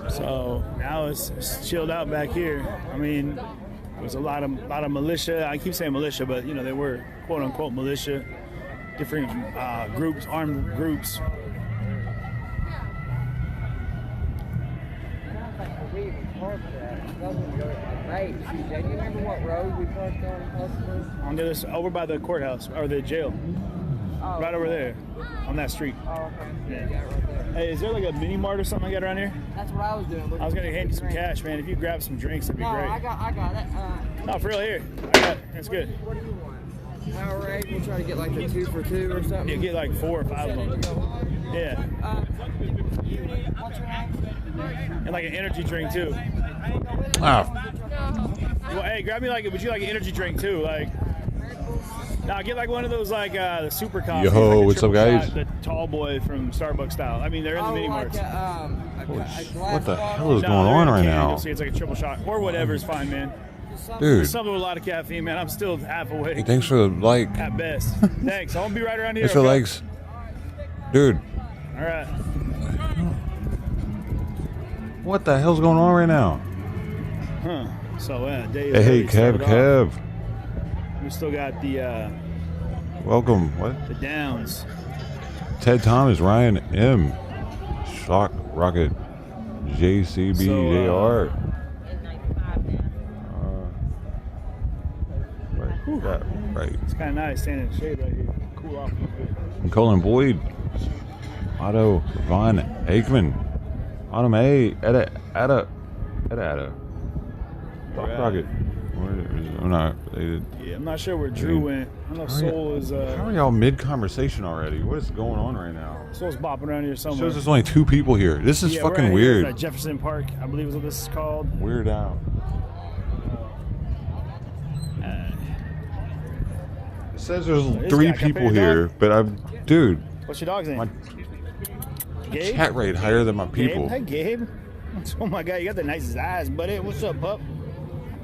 So now it's chilled out back here. I mean, there's a lot of militia. I keep saying militia, but you know they were quote unquote militia, different groups, armed groups. Hey, do you remember what road we parked on? This over by the courthouse or the jail, right over there, on that street. Oh, okay. Yeah, you got it right there. Hey, is there like a mini mart or something like that around here? That's what I was doing. I was gonna hand you some cash, man. If you grab some drinks, that'd be great. I got it. No, for real, here. I got it. That's good. What do you want? Powerade. We'll try to get like the 2 for $2 or something. You get like 4 or 5 of them. Yeah. And like an energy drink too. Oh. Well, hey, grab me like, would you like an energy drink too? Like, nah, get like one of those like the super coffee. Yo, like what's up, guys? Shot, the tall boy from Starbucks style. I mean, they're in the mini marts. What the hell is going on right now? You'll see it's like a triple shot or whatever is fine, man. Dude. Something with a lot of caffeine, man. I'm still half awake. Hey, thanks for the like. At best. Thanks. I'm gonna be right around here. Thanks for the likes. Dude. All right. What the hell's going on right now? Huh. So, Dave. Hey, Kev. We still got the. Welcome. What? The Downs. Ted Thomas, Ryan M. Shock Rocket. JCBJR. Right. It's kind of nice standing in the shade right here. Cool off a little bit. And Colin Boyd. Otto Von Aikman. Autumn A. Edda. Rocket. I'm not. Yeah, I'm not sure where Drew went. I know Soul is. How are y'all mid conversation already? What is going on right now? Soul's bopping around here somewhere. Shows there's only 2 people here. This is fucking weird. At Jefferson Park, I believe is what this is called. Weird out. It says there's 3 people here, but dude. What's your dog's name? My Gabe? chat rate higher than my people. Gabe? Hey, Gabe. Oh my God, you got the nicest eyes, buddy. What's up, pup?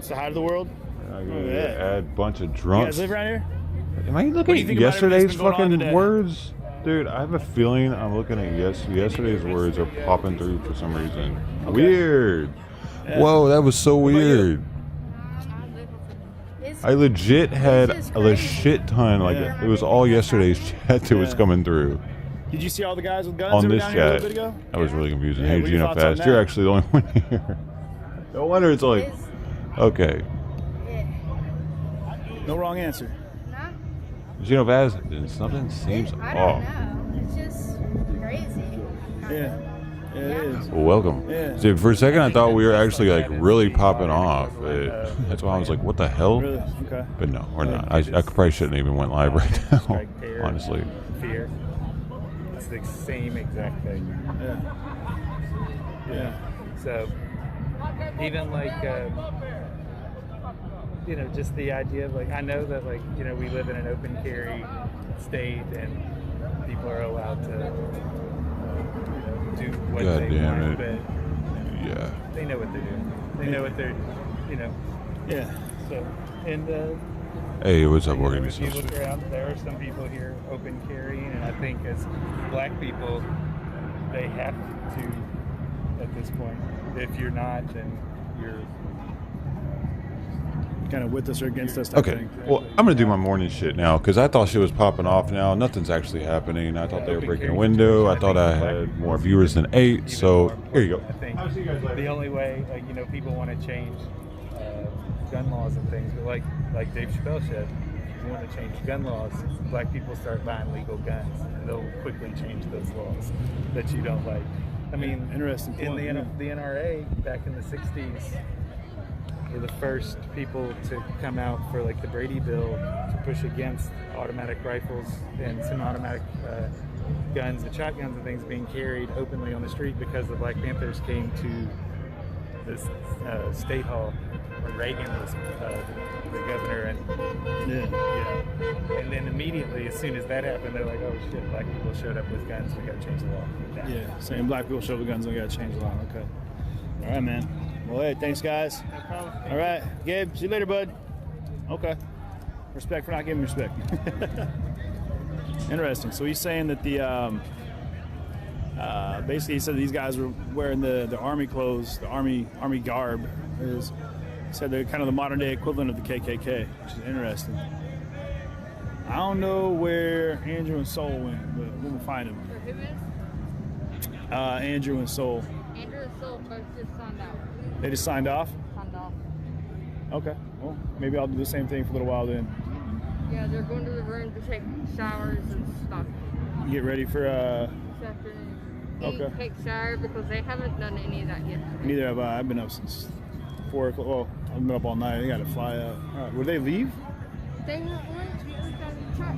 Say hi to the world. I gotta add a bunch of drunks. You guys live around here? Am I looking at yesterday's fucking words? Dude, I have a feeling I'm looking at yesterday's words are popping through for some reason. Okay. Weird. Yeah. Whoa, that was so weird. I legit had a shit ton, like it was all yesterday's chat that was coming through. Did you see all the guys with guns on this chat? Here a little bit ago? That was really confusing. Hey, Gino Fast, you're actually the only one here. No wonder it's like, okay. No wrong answer. No. Gino Fast, something seems I off. don't know. It's just crazy. Yeah. Yeah, it is. Well, welcome. Yeah. See, for a second, I thought we were actually like really popping off. That's why I was like, "What the hell?" Really? Okay. But no, we're not. I probably shouldn't even went live right now. Honestly. Fear. It's the same exact thing. Yeah. So even like you know, just the idea of like, I know that like, you know, we live in an open carry state and people are allowed to do what they want, but yeah, they know what they're doing. They know what they're, you know. Yeah. So, and hey, what's up, Morgan? If you look around, there are some people here open carrying, and I think as black people, they have to at this point. If you're not, then you're kind of with us or against us. Okay, well, I'm gonna do my morning shit now because I thought shit was popping off. Now nothing's actually happening. I thought they were breaking a window. I thought I had more viewers than 8. So here you go. I think the only way, like, you know, people want to change gun laws and things, but like Dave Chappelle said, if you want to change gun laws, black people start buying legal guns, and they'll quickly change those laws that you don't like. I mean, interesting point, in the NRA back in the 60s. Were the first people to come out for like the Brady bill to push against automatic rifles and semi-automatic guns and shotguns and things being carried openly on the street because the Black Panthers came to this state hall when Reagan was the governor, and and then immediately as soon as that happened, they're like, oh shit, black people showed up with guns, we got to change the law. Yeah, saying black people show up with guns, we got to change the law. Okay. All right, man. Well, hey, thanks, guys. No problem. All right, Gabe, see you later, bud. Okay. Respect for not giving respect. Interesting. So he's saying that the basically he said these guys were wearing the army clothes, the army garb. He said they're kind of the modern day equivalent of the KKK, which is interesting. I don't know where Andrew and Soul went, but we'll find them. Andrew and Soul. Andrew and Soul both just signed out. They just signed off? Signed off. Okay. Well, maybe I'll do the same thing for a little while then. Yeah, they're going to the room to take showers and stuff. Get ready for This afternoon. Okay. Take shower because they haven't done any of that yet. Neither have I. I've been up since 4 o'clock. Well, I've been up all night. They got to fly out. All right. Would they leave? They were going to the other side of the truck.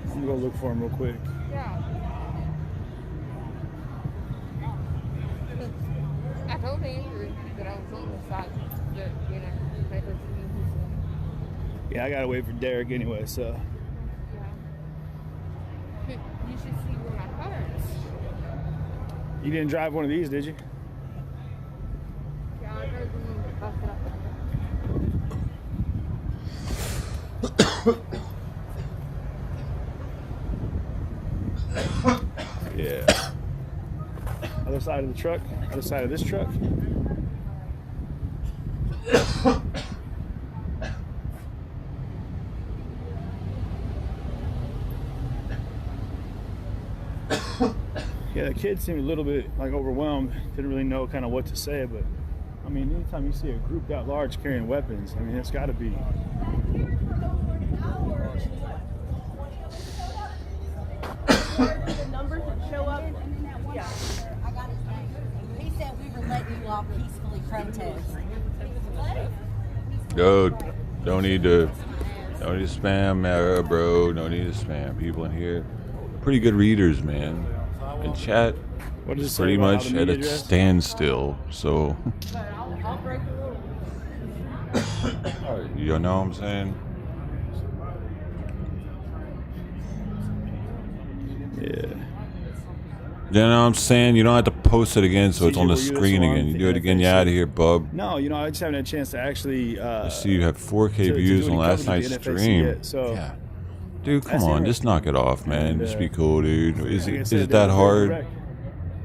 I'm gonna go look for them real quick. Yeah. I told Andrew that I was on the side, that, you know, they were Yeah, I gotta wait for Derek anyway, so. yeah. You should see where my car is. You didn't drive one of these, did you? Yeah, I heard them bust it up. Yeah. Other side of the truck. Other side of this truck. Yeah, the kid seemed a little bit like overwhelmed. Didn't really know kind of what to say, but I mean, anytime you see a group that large carrying weapons, I mean, it's got to be. The numbers that show up. Yeah. I got his name. He said we were letting you all peacefully protest. Dude, don't need to spam, bro. No need to spam. People in here, pretty good readers, man. And chat What does it is say pretty about much how the at media a address? standstill. So, I'll break the rules. you know what I'm saying? Yeah. You know what I'm saying? You don't have to post it again so it's on the CJ, were you screen this long? again. You do it again, Yeah, you're out of here, bub. No, you know, I just haven't had a chance to actually. I see you have 4K to views do on any last coverage night's of the NFAC stream. yet, so Yeah. Dude, come that's on, just interesting. knock it off, man. And, Just be cool, dude. Is like I it said, is it they're that very hard? direct.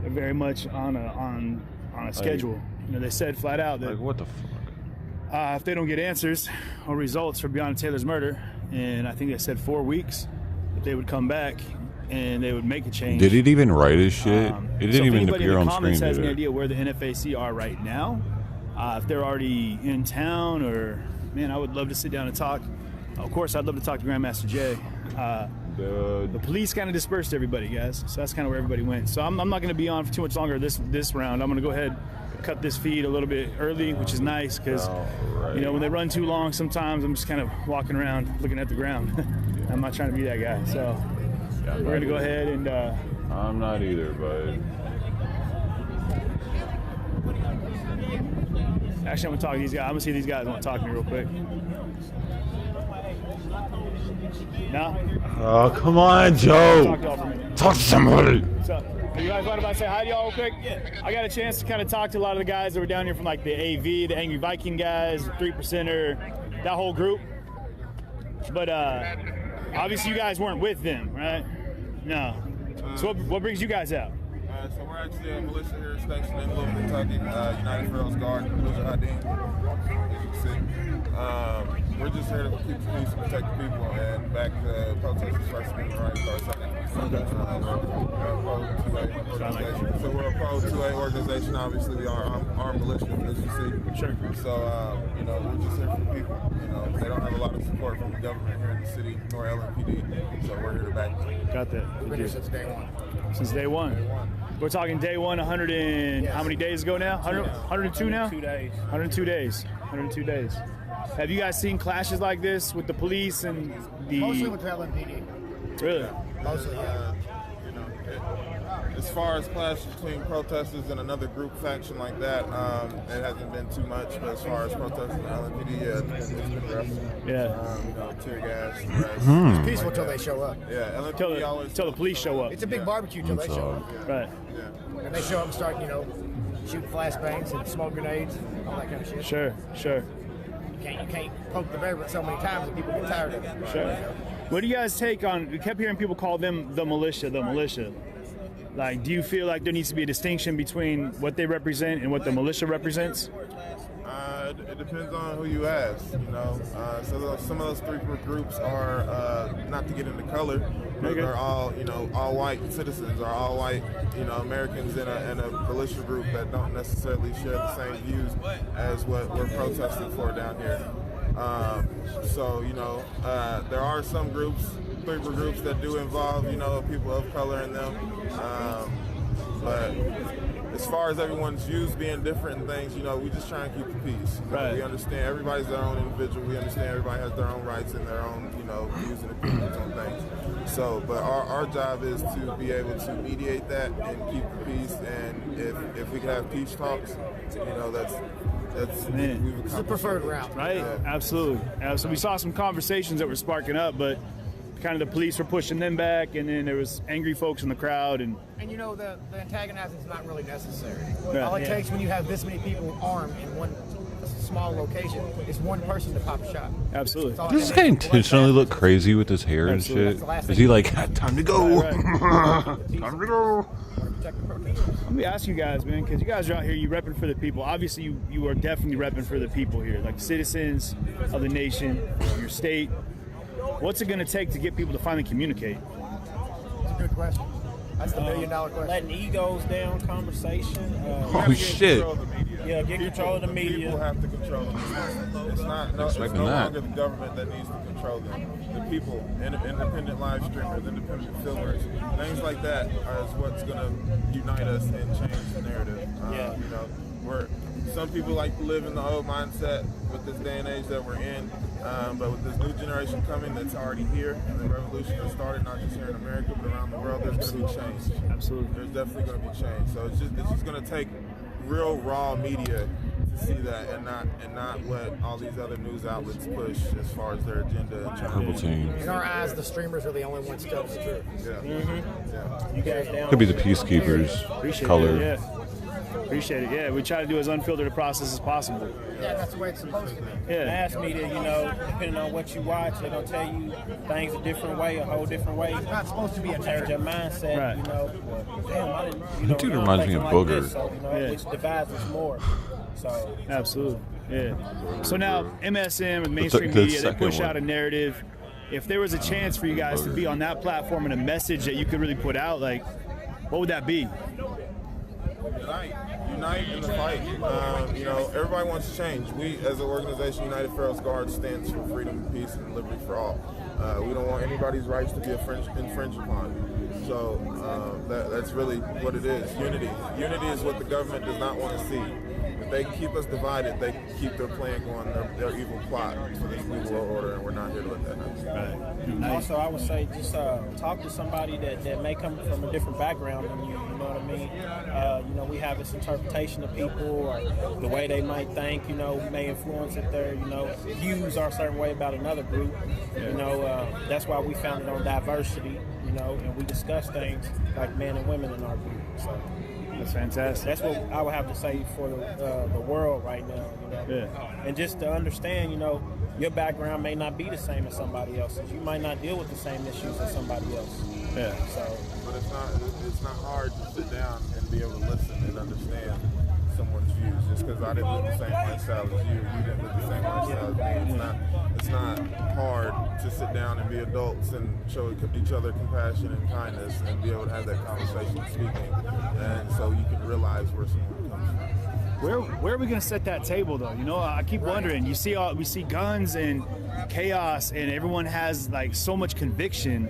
They're very much on a schedule. You know, they said flat out that Like, what the fuck? if they don't get answers or results for Breonna Taylor's murder, and I think they said 4 weeks, that they would come back and they would make a change. Did it even write his shit? It So didn't if even anybody appear in on the screen, comments has did any it? idea where the NFAC are right now, if they're already in town, or man, I would love to sit down and talk. Of course, I'd love to talk to Grandmaster Jay. The police kind of dispersed everybody, guys. So that's kind of where everybody went. So I'm not going to be on for too much longer this round. I'm going to go ahead and cut this feed a little bit early, which is nice because you know when they run too long, sometimes I'm just kind of walking around looking at the ground. I'm not trying to be that guy. So we're going to go ahead and. I'm not either, but Actually, I'm going to talk to these guys. I'm going to see if these guys want to talk to me real quick. No? oh, come on, Talk Joe. to y'all for a minute. Talk to somebody. What's up? You guys mind if I say hi to y'all real quick? Yeah. I got a chance to kind of talk to a lot of the guys that were down here from like the AV, the Angry Viking guys, the 3%er, that whole group. But obviously you guys weren't with them, right? No. So what brings you guys out? So we're actually a militia here stationed in Louisville, Kentucky, United Rails Guard, Mujahideen, as you can see. We're just here to keep the peace and protect the people and back the protesters first and right for a second. We're a pro-2A organization. So we're a pro-2A organization. Obviously, we are armed militia, as you see. Sure. So, you know, we're just here for the people. You know, they don't have a lot of support from the government here in the city, nor LMPD. So we're here to back them. Got that. We've been here since day one. Since day one. We're talking day one, 100 and how many days ago now? 102 now? 2 days. 102 days. 102 days. Have you guys seen clashes like this with the police and the... Mostly with the LMPD. Really? Mostly, yeah. You know, as far as clashes between protesters and another group faction like that, it hasn't been too much. But as far as protesters and LMPD, yeah, it's been rough. Yeah. You know, tear gas, arrests, It's peaceful like till that. they show up. Yeah, Till LMPD always the police show up. It's a big barbecue till they show up. Right. Yeah. And they show up and start, you know, shooting flashbangs and smoke grenades, all that kind of shit. Sure, sure. You can't poke the bear with so many times that people get tired of it. Sure. What do you guys take on? We kept hearing people call them the militia, the militia. Like, do you feel like there needs to be a distinction between what they represent and what the militia represents? It depends on who you ask, you know. So some of those three groups are, not to get into color, but they're all, you know, all white citizens, or all white, you know, Americans in a militia group that don't necessarily share the same views as what we're protesting for down here. So, you know, there are some groups, three groups that do involve, you know, people of color in them. But as far as everyone's views being different and things, you know, we just try and keep the peace. Right. We understand everybody's their own individual. We understand everybody has their own rights and their own, you know, views and opinions on things. So, but our job is to be able to mediate that and keep the peace. And if we can have peace talks, you know, that's It's the preferred route. Right? Yeah. Absolutely. So we saw some conversations that were sparking up, but kind of the police were pushing them back, and then there was angry folks in the crowd. And you know, the antagonizing is not really necessary. Right. All it takes when you have this many people armed in one small location is one person to pop a shot. Absolutely. Does this guy intentionally look crazy with his hair and shit? Is he like, time to go? Time to go. Let me ask you guys, man, because you guys are out here, you repping for the people. Obviously, you are definitely repping for the people here, like citizens of the nation, your state. What's it going to take to get people to finally communicate? It's a good question. That's the $1 million question. Letting egos down, conversation. Oh shit. Yeah, get control of the media. People have to control them. It's no longer the government that needs to control them. The people, independent live streamers, independent filmers, things like that is what's going to unite us and change the narrative. You know, some people like to live in the old mindset with this day and age that we're in, but with this new generation coming that's already here, and the revolution has started not just here in America but around the world, there's going to be change. Absolutely. There's definitely going to be change. So it's just going to take real raw media to see that, and not what all these other news outlets push as far as their agenda. And in our eyes, the streamers are the only ones telling the truth. Yeah. You guys down? Could be the peacekeepers. Color. Yeah. Appreciate it. Yeah, we try to do as unfiltered a process as possible. Yeah, that's the way it's supposed to be. Yeah. Mass media, you know, depending on what you watch, they're going to tell you things a different way, a whole different way. It's not supposed to be a Change your mindset, Right. you know. Damn, I didn't, you know, That dude I'm reminds me thinking of like Booger. this, so, you know, which divides us more. So Absolutely. Yeah. So now MSM and mainstream the media, they second push one. out a narrative. If there was a chance for you guys to be on that platform and a message that you could really put out, like, what would that be? Unite in the fight. You know, everybody wants change. We, as an organization, United Ferals Guard, stands for freedom, peace, and liberty for all. We don't want anybody's rights to be infringed upon. So that's really what it is. Unity. Unity is what the government does not want to see. If they keep us divided, they keep their plan going, their evil plot for this new world order, and we're not here to let that happen. Right. also, I would say just talk to somebody that may come from a different background than you. You know what I mean? You know, we have this interpretation of people, or the way they might think. You know, may influence if their views are a certain way about another group. You know, that's why we founded on diversity. You know, and we discuss things like men and women in our group. So. That's fantastic. That's what I would have to say for the world right now. You know? Yeah. And just to understand, you know, your background may not be the same as somebody else's. You might not deal with the same issues as somebody else. Yeah. So, but it's not hard to sit down and be able to listen and understand someone's views. Just because I didn't live the same lifestyle as you didn't live the same lifestyle as me. It's not hard to sit down and be adults and show each other compassion and kindness and be able to have that conversation speaking, and so you can realize where someone comes from. Where are we gonna set that table though? You know, I keep wondering. We see guns and chaos, and everyone has like so much conviction,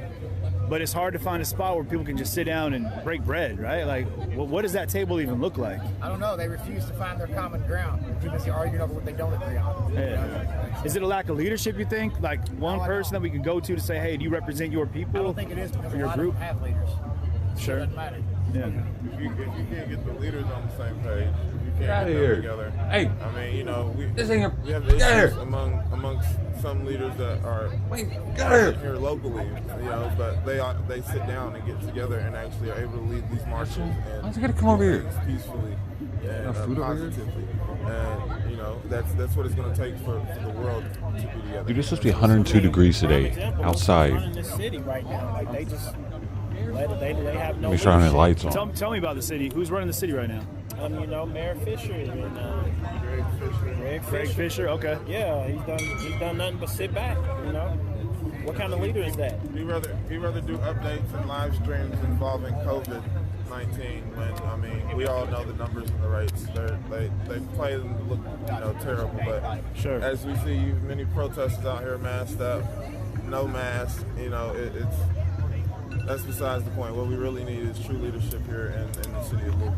but it's hard to find a spot where people can just sit down and break bread, right? Like, what does that table even look like? I don't know. They refuse to find their common ground. They're too busy arguing over what they don't agree on. Yeah. Is it a lack of leadership, you think? Like one person that we can go to say, hey, do you represent your people? I don't think it is, because or a your lot group? of them have leaders. Sure. It doesn't matter. Yeah. If you can't get the leaders on the same page, if you Get can't outta get here. them together. Hey. I mean, you know, we have Get here. issues amongst some leaders that are here locally, you know, but they sit down and get together and actually are able to lead these marches and Why's he gotta come over here? things peacefully and food over here? positively. And, you know, that's what it's going to take for the world to be together. Dude, it's supposed to be 102 degrees today outside. In this city right now, like they just they have no. Make sure I have lights on. Tell me about the city. Who's running the city right now? You know, Mayor Fisher and Greg Fisher. Okay. Yeah, he's done nothing but sit back. You know, what kind of leader is that? He rather do updates and live streams involving COVID-19 when, I mean, we all know the numbers and the rates. They play them to look, you know, terrible. But sure, as we see many protesters out here masked up, no mask, you know, that's besides the point. What we really need is true leadership here in the city of Louisville.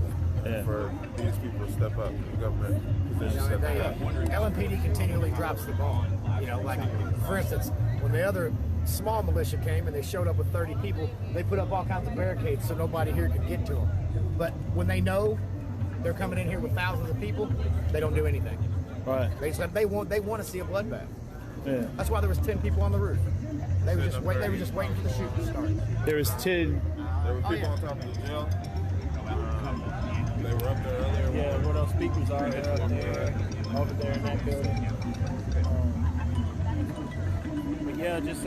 Yeah. For these people to step up, the government position step up. LMPD continually drops the ball. You know, like, for instance, when the other small militia came and they showed up with 30 people, they put up all kinds of barricades so nobody here could get to them. But when they know they're coming in here with thousands of people, they don't do anything. Right. They want to see a bloodbath. Yeah. That's why there was 10 people on the roof. They were just waiting for the shoot to start. There was 10. There were people on top of the jail. They were up there earlier. Yeah, where those speakers are, they're up there, over there in that building. But yeah, just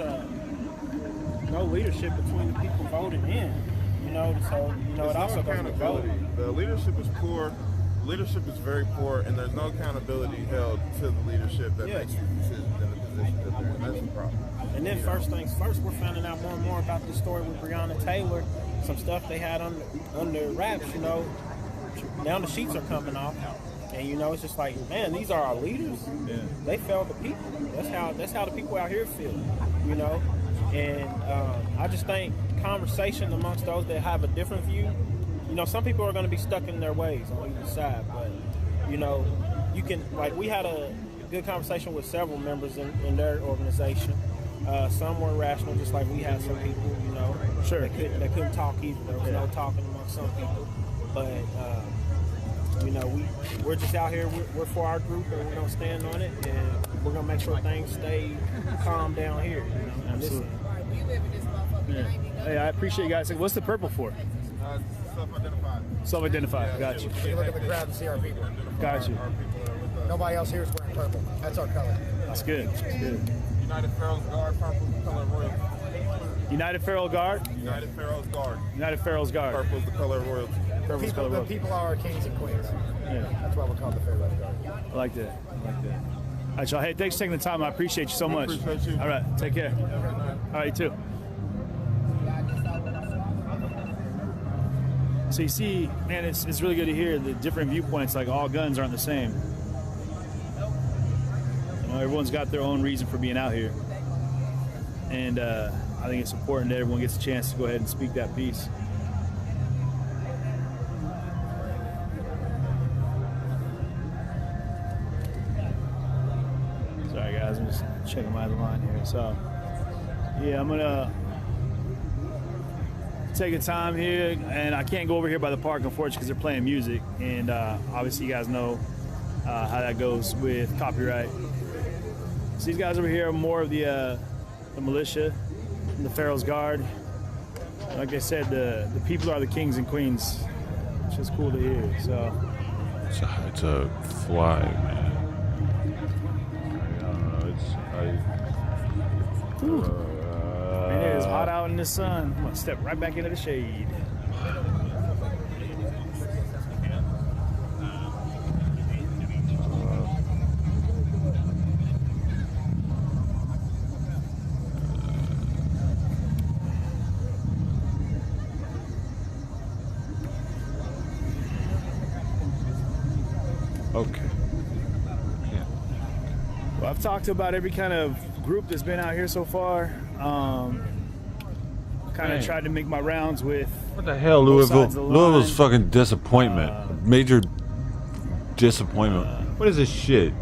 no leadership between the people voting in. You know, so you know, it also goes with voting. The leadership is poor. Leadership is very poor, and there's no accountability held to the leadership that makes the decisions in the position that they're in. That's the problem. And then first things first, we're finding out more and more about the story with Breonna Taylor. Some stuff they had under wraps, you know. Now the sheets are coming off, and you know, it's just like, man, these are our leaders. Yeah. They failed the people. That's how the people out here feel, you know. And I just think conversation amongst those that have a different view. You know, some people are going to be stuck in their ways on either side, but you know, you can, like, we had a good conversation with several members in their organization. Some were rational, just like we had some people, you know, sure, they couldn't talk either. There was no talking amongst some people, but you know, we're just out here. We're for our group, and we're gonna stand on it, and we're gonna make sure things stay calm down here. You know, absolutely. Yeah. Hey, I appreciate you guys. What's the purple for? Self-identified. Self-identified. Got you. You look at the crowd and see our people. Got you. Nobody else here is wearing purple. That's our color. That's good. That's good. United Pharaohs Guard, purple is the color of royalty. United Pharaoh Guard? United Pharaohs Guard. United Pharaohs Guard. Purple is the color of royalty. Purple is the color of royalty. The people are our kings and queens. Yeah. That's why we're called the Pharaohs Guard. I like that. I like that. All right, y'all. Hey, thanks for taking the time. I appreciate you so much. Appreciate you. All right. Take care. All right, you too. So you see, man, it's really good to hear the different viewpoints. Like, all guns aren't the same. You know, everyone's got their own reason for being out here. And I think it's important that everyone gets a chance to go ahead and speak that piece. Sorry guys, I'm just checking my other line here. So yeah, I'm gonna take a time here, and I can't go over here by the park, unfortunately, because they're playing music, and obviously you guys know how that goes with copyright. So these guys over here are more of the militia and the Pharaoh's Guard. Like I said, the people are the kings and queens, which is cool to hear. So it's a fly, man. Man, it's hot out in the sun. I'm gonna step right back into the shade. Okay. Yeah. Well, I've talked about every kind of group that's been out here so far. Kind of tried to make my rounds with. What the hell, Louisville? Louisville's fucking disappointment. Major disappointment. What is this shit?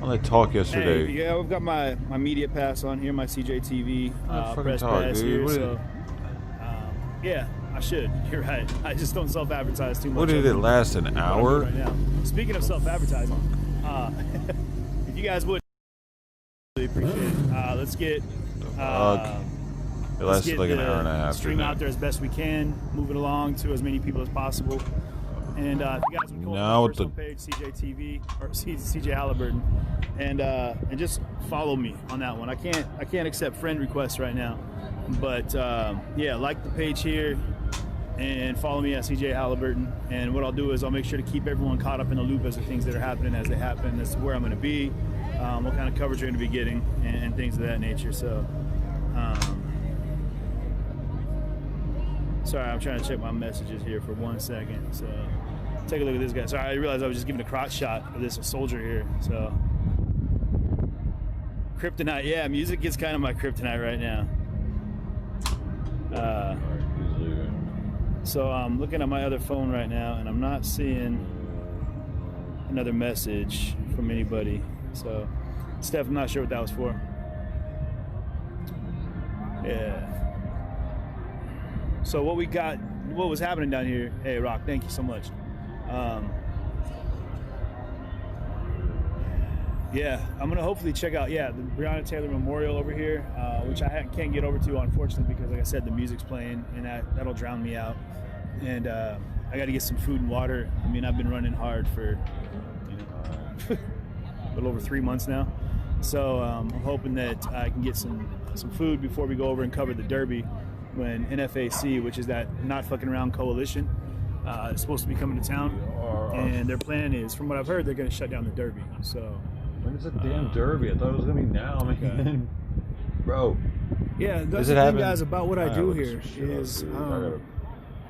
All that talk yesterday. Hey, yeah, we've got my media pass on here, my CJTV press pass here. So, yeah, I should. You're right. I just don't self-advertise too much. What did it last, an hour? Right now. Speaking of self-advertising, if you guys would really appreciate it. Let's get. It lasted like an hour and a half. Stream out there as best we can, move it along to as many people as possible. And if you guys would call Now my with the personal page, CJTV or CJ Halliburton, and just follow me on that one. I can't accept friend requests right now, but yeah, like the page here and follow me at CJ Halliburton. And what I'll do is I'll make sure to keep everyone caught up in the loop as the things that are happening as they happen. That's where I'm going to be, what kind of coverage you're going to be getting, and things of that nature. So. Sorry, I'm trying to check my messages here for 1 second. So, take a look at this guy. Sorry, I realized I was just giving a crotch shot of this soldier here. So, kryptonite. Yeah, music is kind of my kryptonite right now. So I'm looking at my other phone right now, and I'm not seeing another message from anybody. So, Steph, I'm not sure what that was for. Yeah. So what we got, what was happening down here? Hey, Rock, thank you so much. Yeah, I'm gonna hopefully check out, the Breonna Taylor Memorial over here, which I can't get over to, unfortunately, because like I said, the music's playing, and that'll drown me out. And I got to get some food and water. I mean, I've been running hard for a little over 3 months now. So I'm hoping that I can get some food before we go over and cover the Derby, when NFAC, which is that Not Fucking Around coalition, is supposed to be coming to town. And their plan is, from what I've heard, they're going to shut down the Derby. So when is the damn Derby? I thought it was going to be now, man. Bro. Yeah, that's the thing, guys, about what I do here is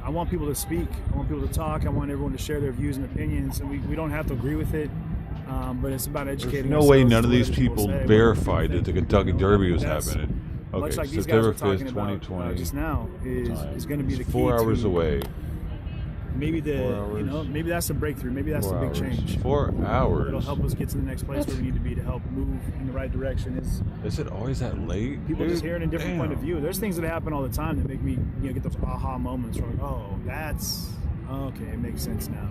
I want people to speak. I want people to talk. I want everyone to share their views and opinions. And we don't have to agree with it. But it's about educating. There's no way none of these people verified that the Kentucky Derby was happening. Okay, much like September these guys were 5th, talking 2020. about just now is going to be the key. 4 hours to away. Maybe maybe that's the breakthrough. Maybe that's the big change. 4 hours. It'll help us get to the next place where we need to be to help move in the right direction. Is it always that late? People just hearing a different point of view. There's things that happen all the time that make me get those aha moments where like, oh, that's okay, it makes sense now,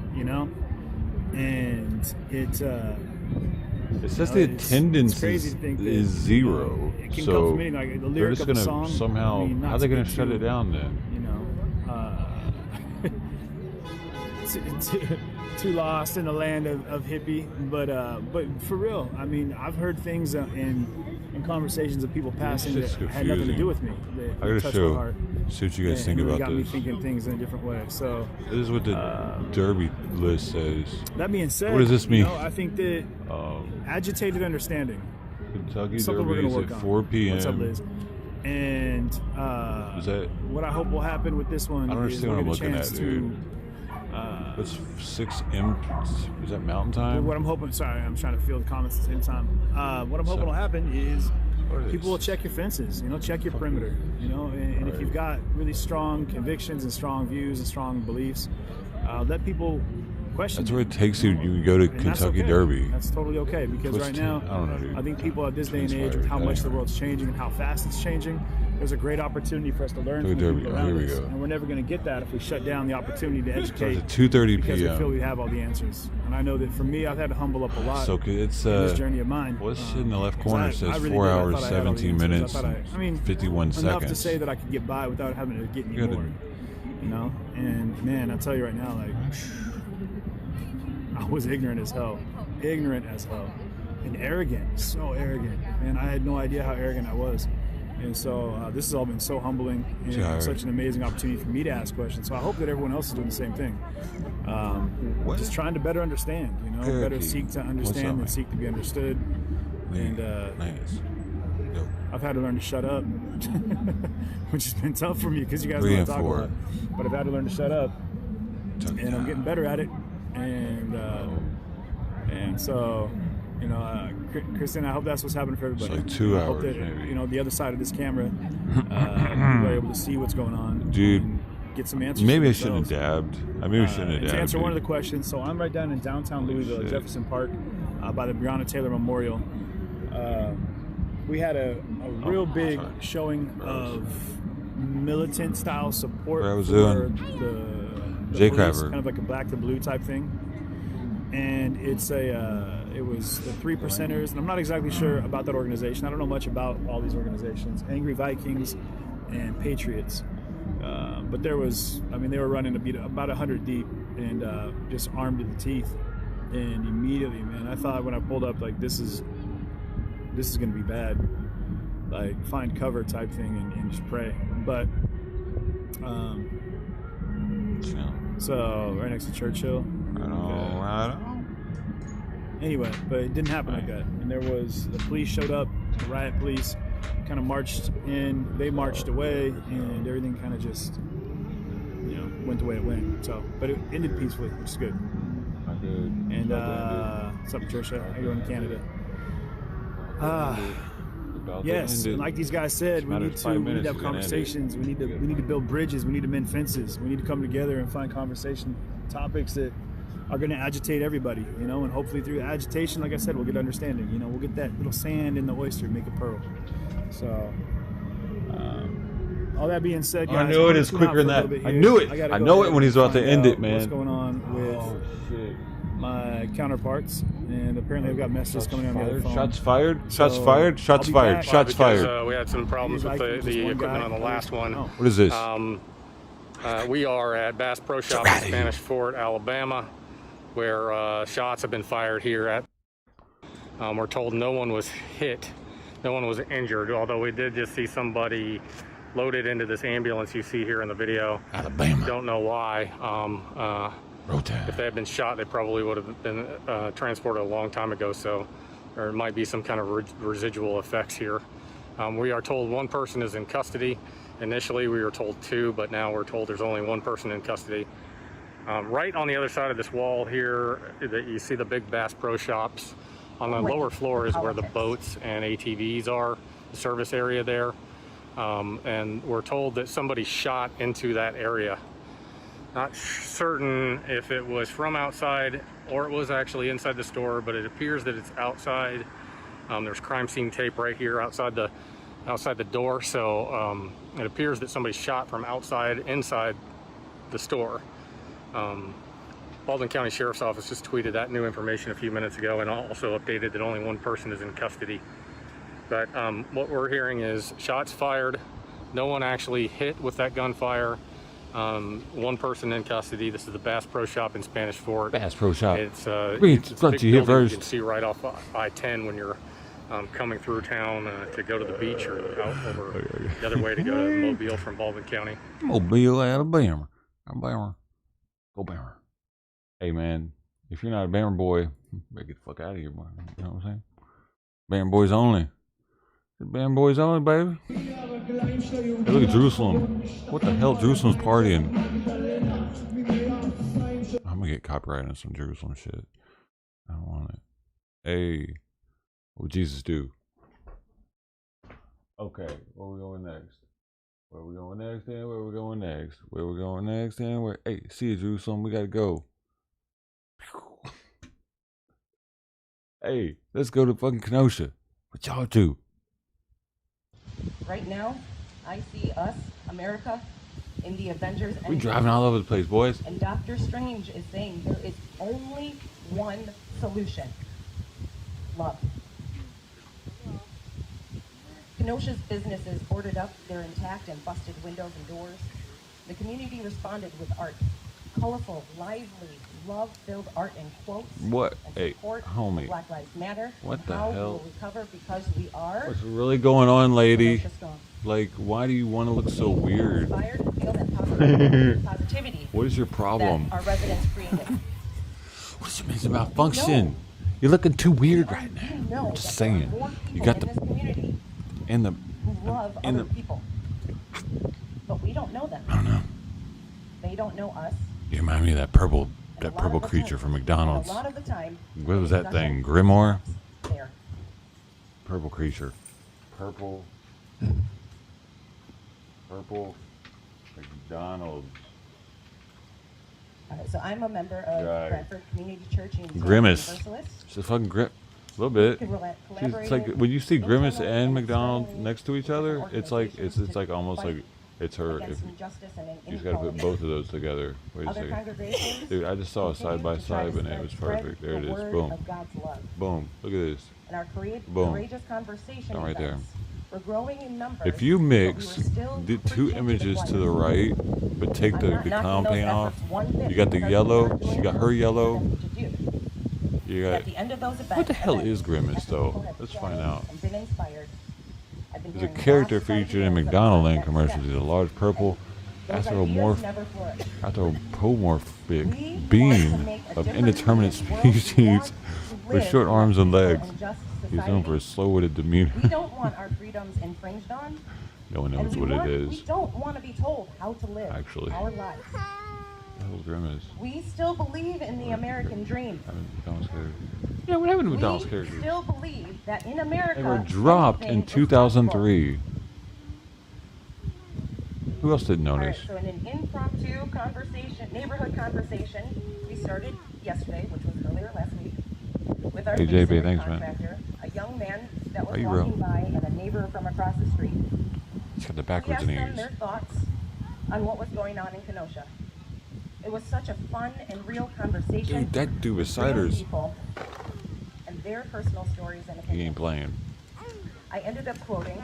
And it says the attendance is 0. It can so come from anything, like the lyric they're of just a gonna song. somehow. How are they going to shut it down then? Too lost in the land of hippie, but for real, I mean, I've heard things in conversations of people passing that had nothing to do with me. I gotta touched my heart. See what you guys think about this. Got me thinking things in a different way. So this is what the Derby list says. That being said, what does this mean? I think that agitated understanding. Kentucky Derby is at 4 p.m. What's up, Liz? And is that what I hope will happen with this one? I don't understand what I'm looking at, dude. It's 6 m. Is that Mountain Time? What I'm hoping. Sorry, I'm trying to field the comments at the same time. What I'm hoping will happen is people will check your fences. Check your perimeter. And if you've got really strong convictions and strong views and strong beliefs, let people question. That's where it takes you. You can go to Kentucky Derby. That's totally okay, because right now, I don't know, dude. I think people at this day and age, with how much the world's changing and how fast it's changing, there's a great opportunity for us to learn from the people around us. And we're never going to get that if we shut down the opportunity to educate. It's at 2:30 because p.m. we feel we have all the answers. And I know that for me, I've had to humble up a lot. So it's in this journey of mine. Well, this shit in the left corner says really 4 hours, 17 minutes, 51 seconds. Enough to say that I could get by without having to get any more. And man, I tell you right now, like, I was ignorant as hell, and arrogant, so arrogant. And I had no idea how arrogant I was. And so this has all been so humbling and such an amazing opportunity for me to ask questions. So I hope that everyone else is doing the same thing. Just trying to better understand, better seek to understand than seek to be understood. And I've had to learn to shut up, which has been tough for me because you guys know I talk a lot. But I've had to learn to shut up, and I'm getting better at it. And so, Kristen, I hope that's what's happening for everybody. It's like 2 hours, I hope that, maybe. The other side of this camera, people are able to see what's going on. Dude, and get some answers. Maybe I shouldn't have dabbed. Maybe I shouldn't have dabbed. To answer one of the questions, so I'm right down in downtown Louisville, Jefferson Park, by the Breonna Taylor Memorial. We had a real big showing of militant style support for the police, kind of like a black to blue type thing. And it was the 3 Percenters, and I'm not exactly sure about that organization. I don't know much about all these organizations. Angry Vikings and Patriots. But there was, they were running about 100 deep, and just armed to the teeth. And immediately, man, I thought when I pulled up, like, this is gonna be bad. Like, find cover type thing and just pray. But so right next to Churchill. Right on. Anyway, but it didn't happen like that. And there was, the police showed up, the riot police kind of marched in, they marched away, and everything kind of just, you know, went the way it went. So, but it ended peacefully, which is good. And what's up, Patricia? How you doing in Canada? Yes, and like these guys said, we need to have conversations. We need to build bridges. We need to mend fences. We need to come together and find conversation topics that are going to agitate everybody, you know, and hopefully through agitation, like I said, we'll get understanding. You know, we'll get that little sand in the oyster, make a pearl. So, all that being said, guys, I knew it is quicker than that. I knew it. I know it when he's about to end it, man. What's going on with my counterparts? And apparently, I've got messages coming on the other phone. Shots fired. Shots fired. Shots fired. Shots fired. We had some problems with the equipment on the last one. What is this? We are at Bass Pro Shop in Spanish Fort, Alabama, where shots have been fired here at. We're told no one was hit, no one was injured, although we did just see somebody loaded into this ambulance you see here in the video. Alabama. Don't know why. If they had been shot, they probably would have been transported a long time ago, so there might be some kind of residual effects here. We are told one person is in custody. Initially, we were told 2, but now we're told there's only 1 person in custody. Right on the other side of this wall here, that you see the big Bass Pro Shops. On the lower floor is where the boats and ATVs are, the service area there. And we're told that somebody shot into that area. Not certain if it was from outside or it was actually inside the store, but it appears that it's outside. There's crime scene tape right here outside the door, so it appears that somebody shot from outside inside the store. Baldwin County Sheriff's Office just tweeted that new information a few minutes ago and also updated that only 1 person is in custody. But what we're hearing is shots fired, no one actually hit with that gunfire. 1 person in custody. This is the Bass Pro Shop in Spanish Fort. Bass Pro Shop. It's a big building you can see right off I-10 when you're coming through town to go to the beach or out over the other way to go to Mobile from Baldwin County. Mobile, Alabama. Go Bama. Hey, man, if you're not a Bama boy, better get the fuck out of here, boy. You know what I'm saying? Bama boys only. Bama boys only, baby. Hey, look at Jerusalem. What the hell? Jerusalem's partying. I'm gonna get copyrighted on some Jerusalem shit. I don't want it. Hey, what would Jesus do? Okay, where we going next? Where we going next then? Where we going next? Where we going next then? Where? Hey, see you, Jerusalem. We gotta go. Hey, let's go to fucking Kenosha. What y'all do? Right now, I see us, America, in the Avengers. We driving all over the place, boys. And Dr. Strange is saying there is only one solution: love. Kenosha's businesses boarded up, they're intact, and busted windows and doors. The community responded with art. Colorful, lively, love-filled art and quotes. What? And Hey, homie. Black Lives Matter. What the how hell? We will recover because we are. What's really going on, lady? Like, why do you want to look so weird? Positivity. What is your problem? That our residents created. What does it mean about function? You're looking too weird right now. I'm just saying. You got the in the who love other people, but we don't know them. I don't know. They don't know us. You remind me of that purple creature from McDonald's. A lot of the time. What was that thing? Grimoire? There. Purple creature. Purple McDonald's. All right, so I'm a member of Bradford Community Church in Grimace. It's a fucking grip. A little bit. It's like when you see Grimace and McDonald next to each other, it's like almost like it's her. If you just gotta put both of those together. Wait a second, dude. I just saw a side by side and it was perfect. There it is. Boom. Boom. Look at this. And our boom. courageous conversation right there. We're growing in numbers. If you mix the two images to the right, but take the clown paint off, you got the yellow, she got her yellow. You got, what the hell is Grimace though? Let's find out. There's a character featured in McDonald's land commercials. He's a large purple anthropomorphic being of indeterminate species with short arms and legs. He's known for a slow-witted demeanor. We don't want our freedoms infringed on. No one knows what it is. We don't want to be told how to live our lives. Grimace. We still believe in the American dream. Yeah, what happened to McDonald's characters? We still believe that in America, they were dropped in 2003. Who else didn't notice? All right, so in an impromptu conversation, neighborhood conversation, we started yesterday, which was earlier last week, with our JB, thanks, contractor, a young man that was walking by and a neighbor from across the street. He's got the backwards we asked them knees. their thoughts on what was going on in Kenosha. It was such a fun and real conversation. Dude, that dude with ciders. People and their personal stories and opinions. He ain't playing. I ended up quoting,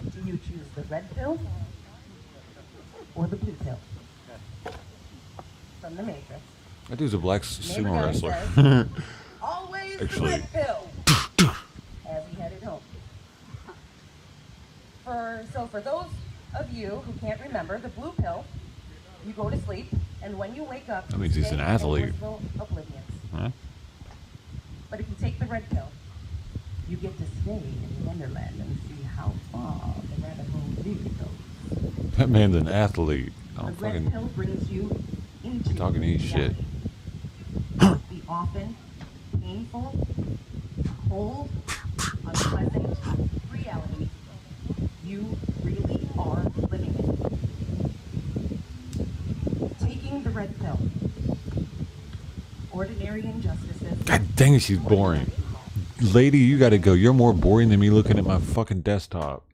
do you choose the red pill or the blue pill? From the Matrix. That dude's a black sumo wrestler. Says, always actually. The red pill. As he headed home. For those of you who can't remember, the blue pill, you go to sleep, and when you wake up, that means he's an athlete. Huh? But if you take the red pill, you get to stay in Wonderland and see how far the rabbit hole goes. That man's an athlete. The red pill brings you into talking to his shit. The often painful, cold, unpleasant reality you really are living in. Taking the red pill. Ordinary injustices. God dang it, she's boring. Lady, you gotta go. You're more boring than me looking at my fucking desktop.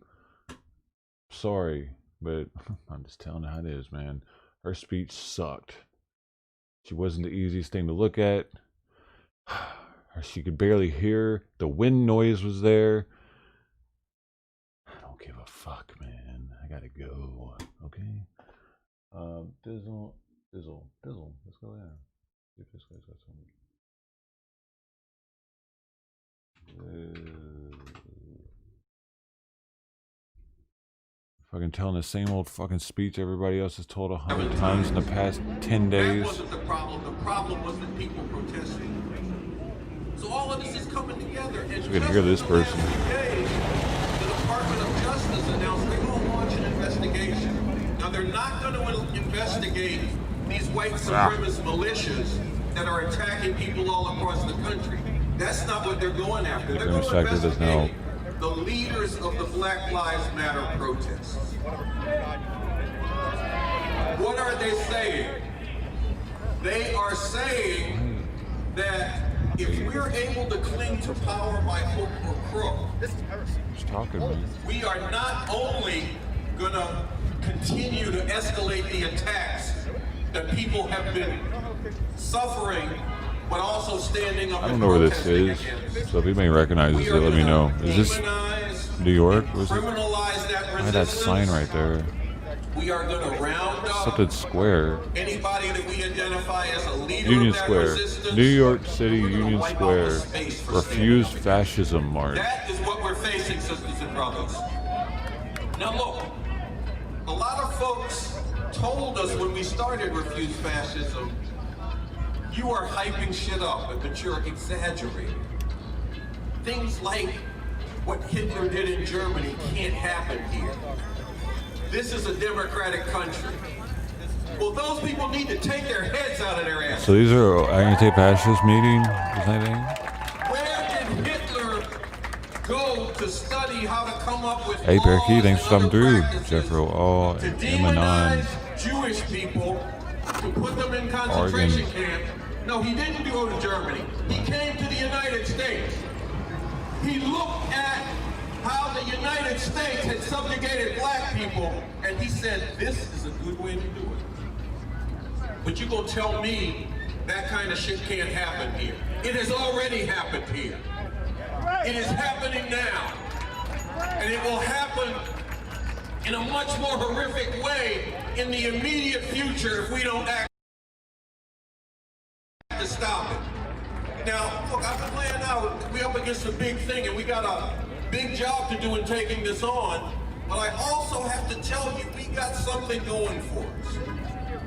Sorry, but I'm just telling you how it is, man. Her speech sucked. She wasn't the easiest thing to look at. She could barely hear. The wind noise was there. I don't give a fuck, man. I gotta go. Okay. Dizzle. Let's go there. See if this guy's got something. Fucking telling the same old fucking speech everybody else has told 100 times in the past 10 days. That wasn't the problem. The problem was the people protesting. So all of this is coming together. And we can hear this person. Today, the Department of Justice announced they're going to launch an investigation. Now they're not going to investigate these white supremacist militias that are attacking people all across the country. That's not what they're going after. They're going to investigate the leaders of the Black Lives Matter protests. What are they saying? They are saying that if we're able to cling to power by hook or crook, we are not only going to continue to escalate the attacks that people have been suffering, but also standing up. I don't know where this is, so if anybody recognizes it, let me know. Is this New York? Was it? I had that sign right there. We are going to round up something square. Anybody that we identify as a leader Union of that Square, resistance, New York City, Union Square, refused fascism march. That is what we're facing, sisters and brothers. Now look, a lot of folks told us when we started Refuse Fascism, you are hyping shit up, but you're exaggerating. Things like what Hitler did in Germany can't happen here. This is a democratic country. Well, those people need to take their heads out of their ass. So these are anti-fascist meeting, I think. Where did Hitler go to study how to come up with Hey, Bearkey, thanks for coming through. Jeffrey, oh, to Emanon. demonize Jewish people, to put them in concentration camps? No, he didn't go to Germany. He came to the United States. He looked at how the United States had subjugated black people, and he said, this is a good way to do it. But you gonna tell me that kind of shit can't happen here? It has already happened here. It is happening now. And it will happen happen in a much more horrific way in the immediate future if we don't act to stop it. Now, look, I've been laying out, we're up against a big thing and we got a big job to do in taking this on, but I also have to tell you, we got something going for us.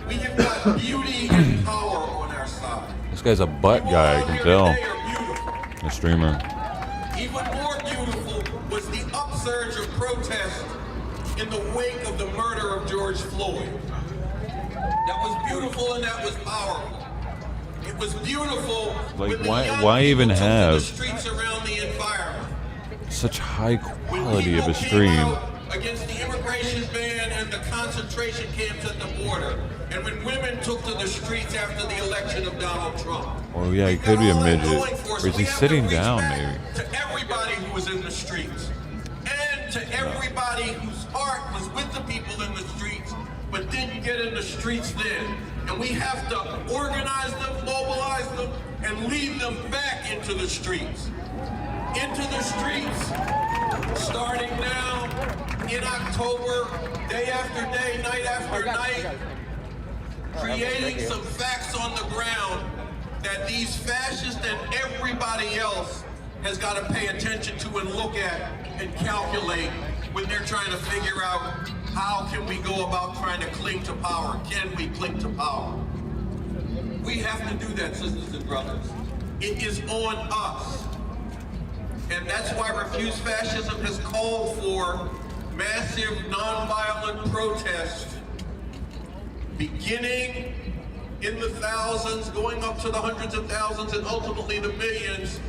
We have got beauty and power on our side. This guy's a butt guy, I can tell. A streamer. Even more beautiful was the upsurge of protest in the wake of the murder of George Floyd. That was beautiful and that was powerful. It was beautiful. Like, why even have the streets around the environment? Such high quality of a stream? Against the immigration ban and the concentration camps at the border, and when women took to the streets after the election of Donald Trump. Oh yeah, he could be a midget. Or is he sitting down, maybe? To everybody who was in the streets, and to everybody whose heart was with the people in the streets, but didn't get in the streets then. And we have to organize them, mobilize them, and lead them back into the streets. Into the streets, starting now, in October, day after day, night after night, creating some facts on the ground that these fascists and everybody else has got to pay attention to and look at and calculate when they're trying to figure out how can we go about trying to cling to power. Can we cling to power? We have to do that, sisters and brothers. It is on us. And that's why Refuse Fascism has called for massive nonviolent protest beginning in the thousands, going up to the hundreds of thousands, and ultimately the millions,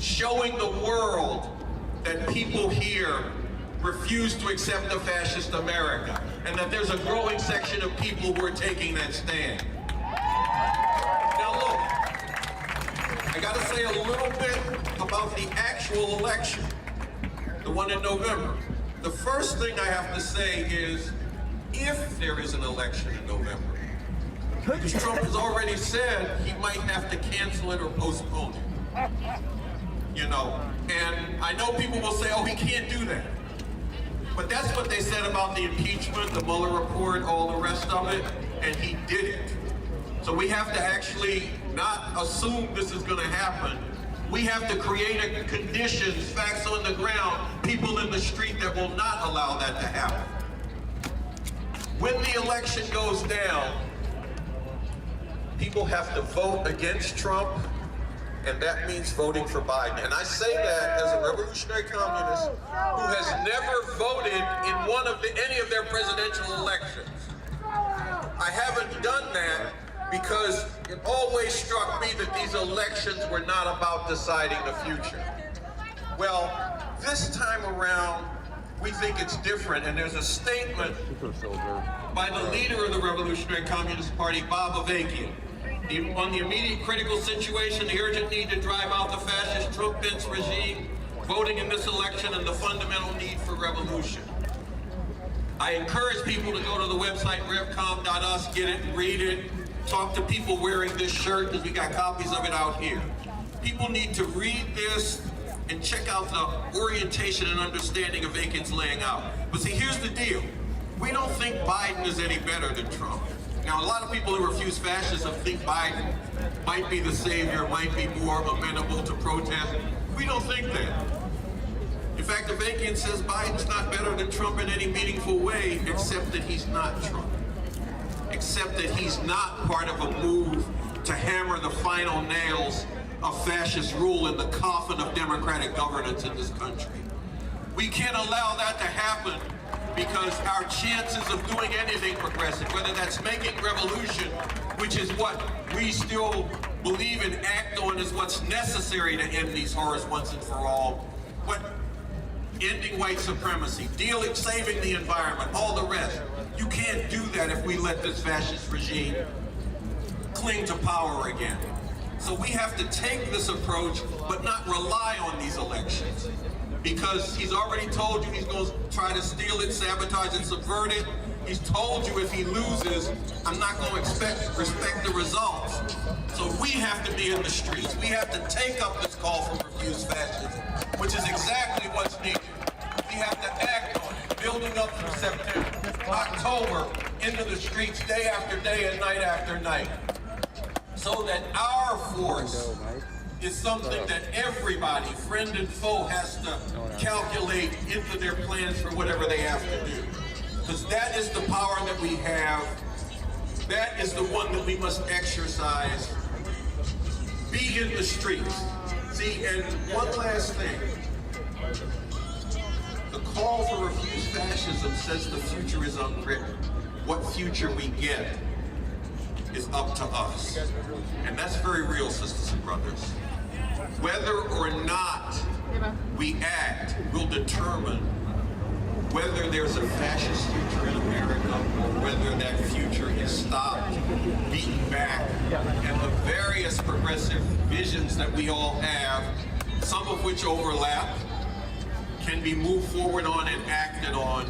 showing the world that people here refuse to accept a fascist America, and that there's a growing section of people who are taking that stand. Now look, I gotta say a little bit about the actual election, the one in November. The first thing I have to say is, if there is an election in November, because Trump has already said he might have to cancel it or postpone it. You know, and I know people will say, oh, he can't do that. But that's what they said about the impeachment, the Mueller report, all the rest of it, and he did it. So we have to actually not assume this is going to happen. We have to create conditions, facts on the ground, people in the street that will not allow that to happen. When the election goes down, people have to vote against Trump, and that means voting for Biden. And I say that as a revolutionary communist who has never voted in any of their presidential elections. I haven't done that because it always struck me that these elections were not about deciding the future. Well, this time around, we think it's different, and there's a statement by the leader of the Revolutionary Communist Party, Bob Avakian, on the immediate critical situation, the urgent need to drive out the fascist Trump-Pence regime, voting in this election, and the fundamental need for revolution. I encourage people to go to the website revcom.us, get it and read it, talk to people wearing this shirt, because we got copies of it out here. People need to read this and check out the orientation and understanding of Avakian's laying out. But see, here's the deal. We don't think Biden is any better than Trump. Now, a lot of people who refuse fascism think Biden might be the savior, might be more amenable to protest. We don't think that. In fact, Avakian says Biden's not better than Trump in any meaningful way, except that he's not Trump. Except that he's not part of a move to hammer the final nails of fascist rule in the coffin of democratic governance in this country. We can't allow that to happen, because our chances of doing anything progressive, whether that's making revolution, which is what we still believe and act on is what's necessary to end these horrors once and for all, what ending white supremacy, saving the environment, all the rest. You can't do that if we let this fascist regime cling to power again. So we have to take this approach, but not rely on these elections. Because he's already told you he's going to try to steal it, sabotage it, subvert it. He's told you if he loses, I'm not going to respect the results. So we have to be in the streets. We have to take up this call for refuse fascism, which is exactly what's needed. We have to act September, October, into the streets day after day and night after night. So that our force is something that everybody, friend and foe, has to calculate into their plans for whatever they have to do. Because that is the power that we have. That is the one that we must exercise. Be in the streets. See, and one last thing. The call for refuse fascism says the future is unwritten. What future we get is up to us. And that's very real, sisters and brothers. Whether or not we act will determine whether there's a fascist future in America or whether that future is stopped, beaten back, and the various progressive visions that we all have, some of which overlap, can be moved forward on and acted on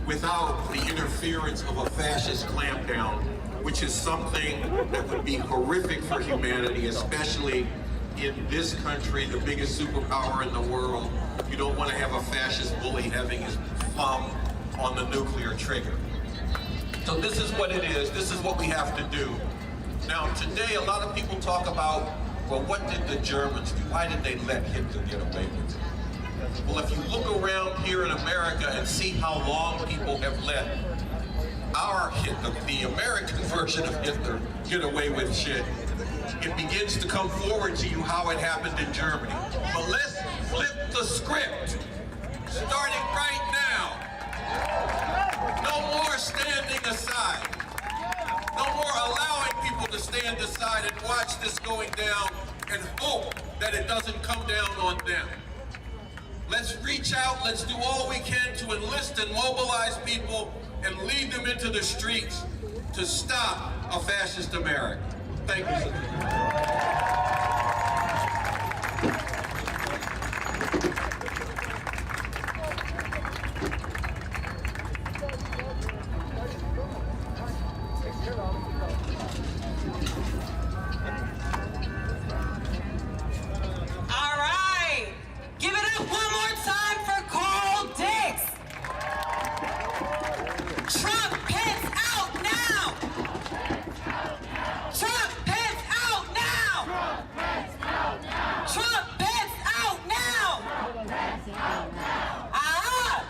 without the interference of a fascist clampdown, which is something that would be horrific for humanity, especially in this country, the biggest superpower in the world. You don't want to have a fascist bully having his thumb on the nuclear trigger. So this is what it is. This is what we have to do. Now, today, a lot of people talk about, well, what did the Germans do? Why did they let Hitler get away with it? Well, if you look around here in America and see how long people have let our Hitler, the American version of Hitler, get away with shit, it begins to come forward to you how it happened in Germany. But let's flip the script, starting right now. No more standing aside. No more allowing people to stand aside and watch this going down and hope that it doesn't come down on them. Let's reach out, let's do all we can to enlist and mobilize people and lead them into the streets to stop a fascist America. Thank you, All right, give it up one more time for Carl Dix. Trump Pence out now. Trump Pence out now. Trump Pence out now. Ah!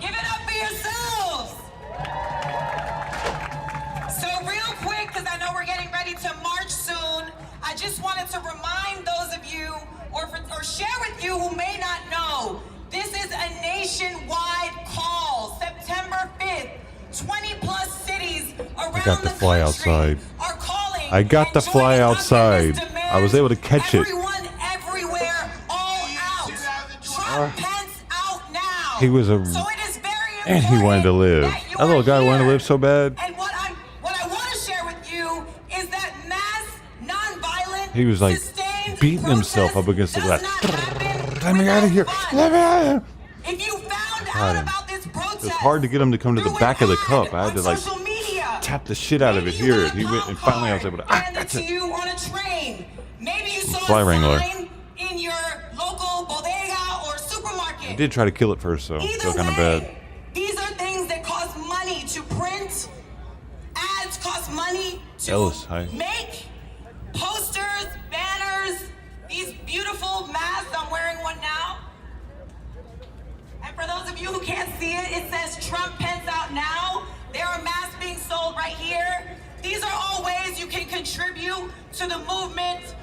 Give it up for yourselves. So real quick, because I know we're getting ready to march soon, I just wanted to remind those of you, or share with you who may not know, this is a nationwide call. September 5th, 20 plus cities around I got the fly outside. I got the fly outside. I was able to catch it. Everyone, everywhere, all out. Trump Pence out now. He was a, So it is very and he wanted to live. That little guy wanted to live so bad. And what I want to share with you is that mass, nonviolent, He was like beating himself up against the glass. Let me out of here. Let me out of here. If you found out about this protest, It was hard to get him to come to the back of the cup. I had to like tap the shit out of it. Hear it. He went, and finally I was able to. That's it. you on a train. Maybe you saw Fly a Wrangler. sign in your local bodega or supermarket. I did try to kill it first, though. Feel kind of bad. These are things that cost money to print. Ads cost money to Ellis, hi. make. Posters, banners, these beautiful masks. I'm wearing one now. And for those of you who can't see it, it says Trump Pence out now. There are masks being sold right here. These are all ways you can contribute to the movement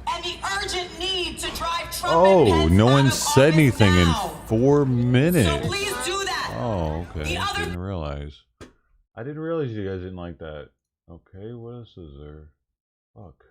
and the urgent need to drive Trump and Pence No out one of said office anything now. in 4 minutes. So please do that. Oh, okay. Didn't realize. I didn't realize you guys didn't like that. Okay, what else is there? Fuck.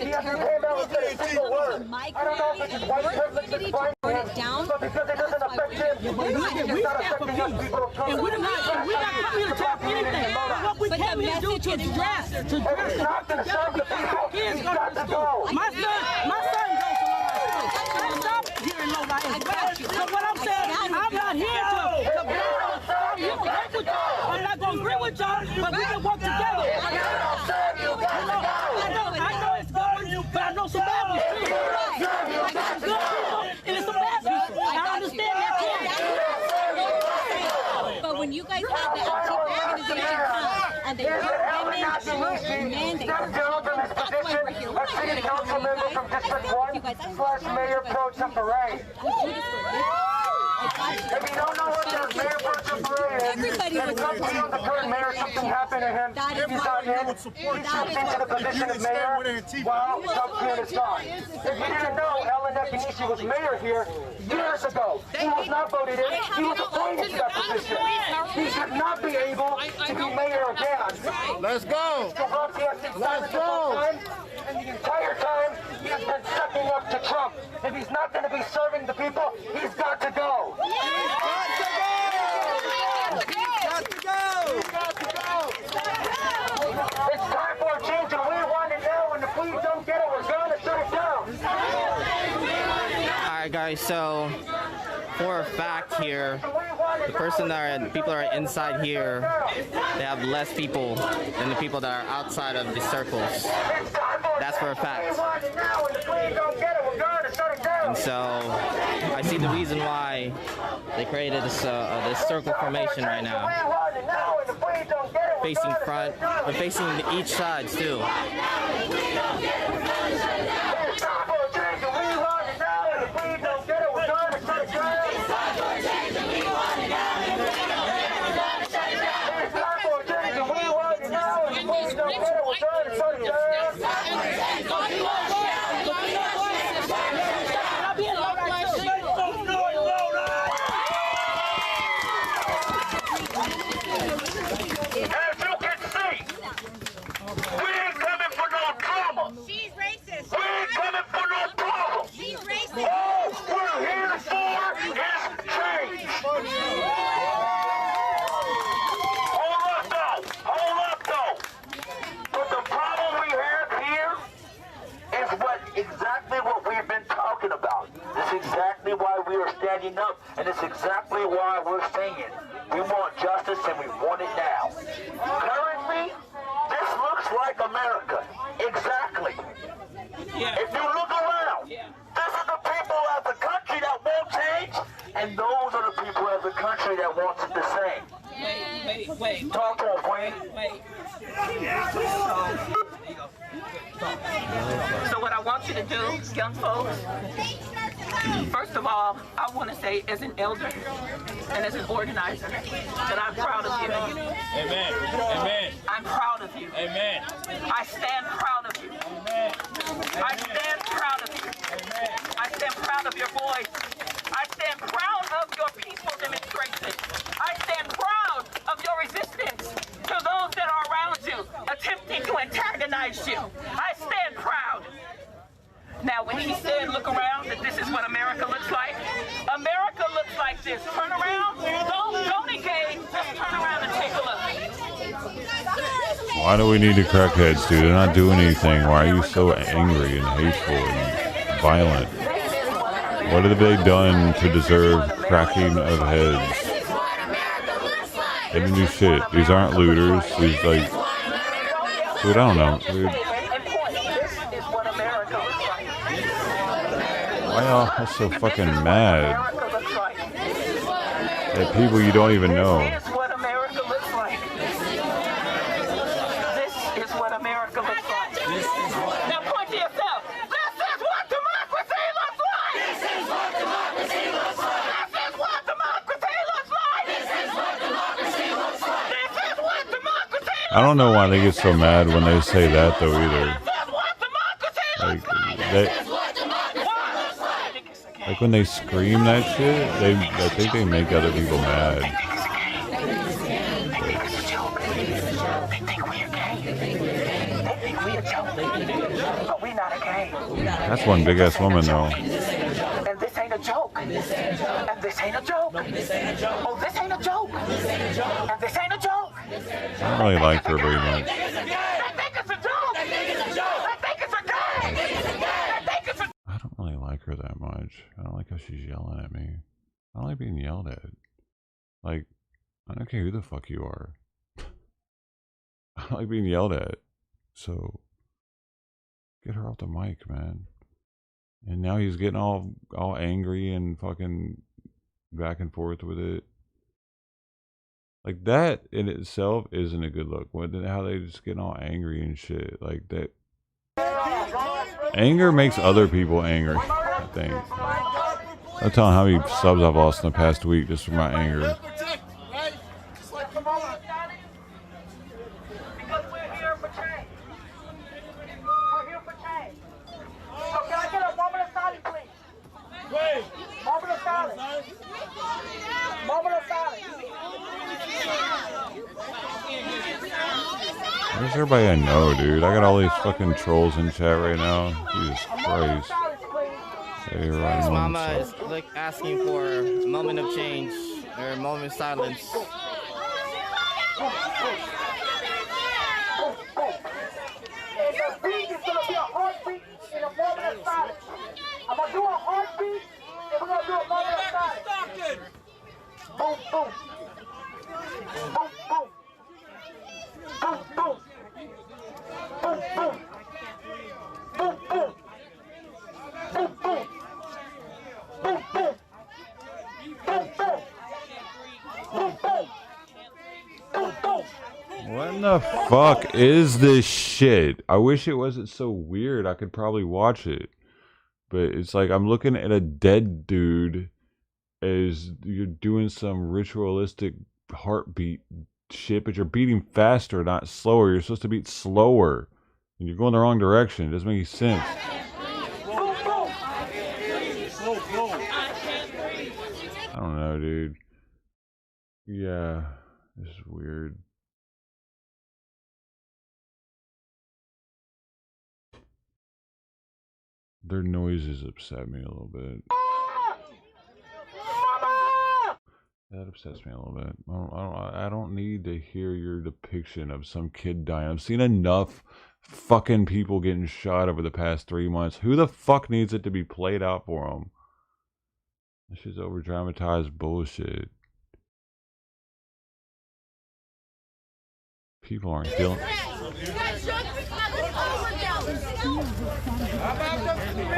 He hasn't came out and said a single word. I don't know if it's his white privilege that's fine for him, but because it doesn't affect him, it's not affecting us people of color. And we're not coming here to talk anything. What we came here to do to address the people. Kids got to go. My son goes to Low here in Low as well. So what I'm saying, I'm not here to I'm here to work with y'all. I'm not going to agree with y'all, but we can work together. I know it's good, but I know some bad ones too. And it's some bad people. I understand that too. But when you guys had the anti-organization come and they put women and men, they put children, that's why we're here. We're not here to council member from District 1 / Mayor Pro Tem Parade. If you don't know what the Mayor Pro Tem Parade is, then come to the current mayor, something happened to him. He's not in. He stepped into the position of mayor while Trump cleared his gone. If you didn't know, Ellen Nakanishi was mayor here years ago. He was not voted in. He was appointed to that position. He should not be able to be mayor again. Let's go. Let's go. And the entire time, he has been sucking up to Trump. If he's not going to be serving the people, he's got to go. He's got to go. He's got to go. He's got to go. It's time for a change, and we want it now. And if we don't get it, we're going to shut it down. All right, guys. So, for a fact here, the person that are, people that are inside here, they have less people than the people that are outside of the circles. That's for a fact. And so I see the reason why they created this this circle formation right now, facing front, but facing each side too. Exactly why we are standing up, and it's exactly why we're saying it. We want justice, and we want it now. Currently, this looks like America. Exactly. If you look around, this is the people of the country that won't change, and those are the people of the country that wants it the same. Wait. Talk to us, Wayne. So what I want you to do, young folks, first of all, I want to say as an elder and as an organizer that I'm proud of you. Amen. Amen. I'm proud of you. Amen. I stand proud of you. Amen. I stand proud of you. Amen. I stand proud of your voice. I stand proud of your peaceful demonstration. I stand proud of your resistance to those that are around you, attempting to antagonize you. I stand proud. Now, when he said, look around, that this is what America looks like like this. Turn around. Don't engage. Just turn around and take a look. Why do we need the crackheads, dude? They're not doing anything. Why are you so angry and hateful and violent? What have they done to deserve cracking of heads? They didn't do shit. These aren't looters. These, like... Dude, I don't know. Dude. Why y'all so fucking mad at people you don't even know? This is what America looks like. This is what America looks like. Now point to yourself. This is what democracy looks like. This is what democracy looks like. This is what democracy looks like. This is what democracy looks like. This is what democracy. I don't know why they get so mad when they say that though either. Like when they scream that shit, I think they make other people mad. But we not a game. That's one big ass woman though. And this ain't a joke. And this ain't a joke. And this ain't a joke. Oh, this ain't a joke. And this ain't a joke. I don't really like her very much. I don't really like her that much. I don't like how she's yelling at me. I don't like being yelled at. Like, I don't care who the fuck you are. I don't like being yelled at. So, get her off the mic, man. And now he's getting all angry and fucking back and forth with it. Like, that in itself isn't a good look. How they just getting all angry and shit. Like, that. Anger makes other people angry, I think. I'm telling how many subs I've lost in the past week just from my anger. Where's everybody I know, dude? I got all these fucking trolls in chat right now. Jesus Christ. Hey, right, His mama is like asking for a moment of change or a moment of silence. The beat is gonna be a heartbeat in a moment of silence. I'm gonna do a heartbeat and we're gonna do a moment of silence. Boom, boom. Boom, boom. Boom, boom. Boom, boom. Boom, boom. Boom, boom. Boom, boom. Boom, boom. Boom, boom. Boom, boom. What in the fuck is this shit? I wish it wasn't so weird. I could probably watch it. But it's like I'm looking at a dead dude as you're doing some ritualistic heartbeat shit, but you're beating faster, not slower. You're supposed to beat slower. And you're going the wrong direction. It doesn't make any sense. I don't know, dude. Yeah, this is weird. Their noises upset me a little bit. That upsets me a little bit. I don't need to hear your depiction of some kid dying. I've seen enough fucking people getting shot over the past 3 months. Who the fuck needs it to be played out for them? This is over dramatized bullshit. People aren't killing.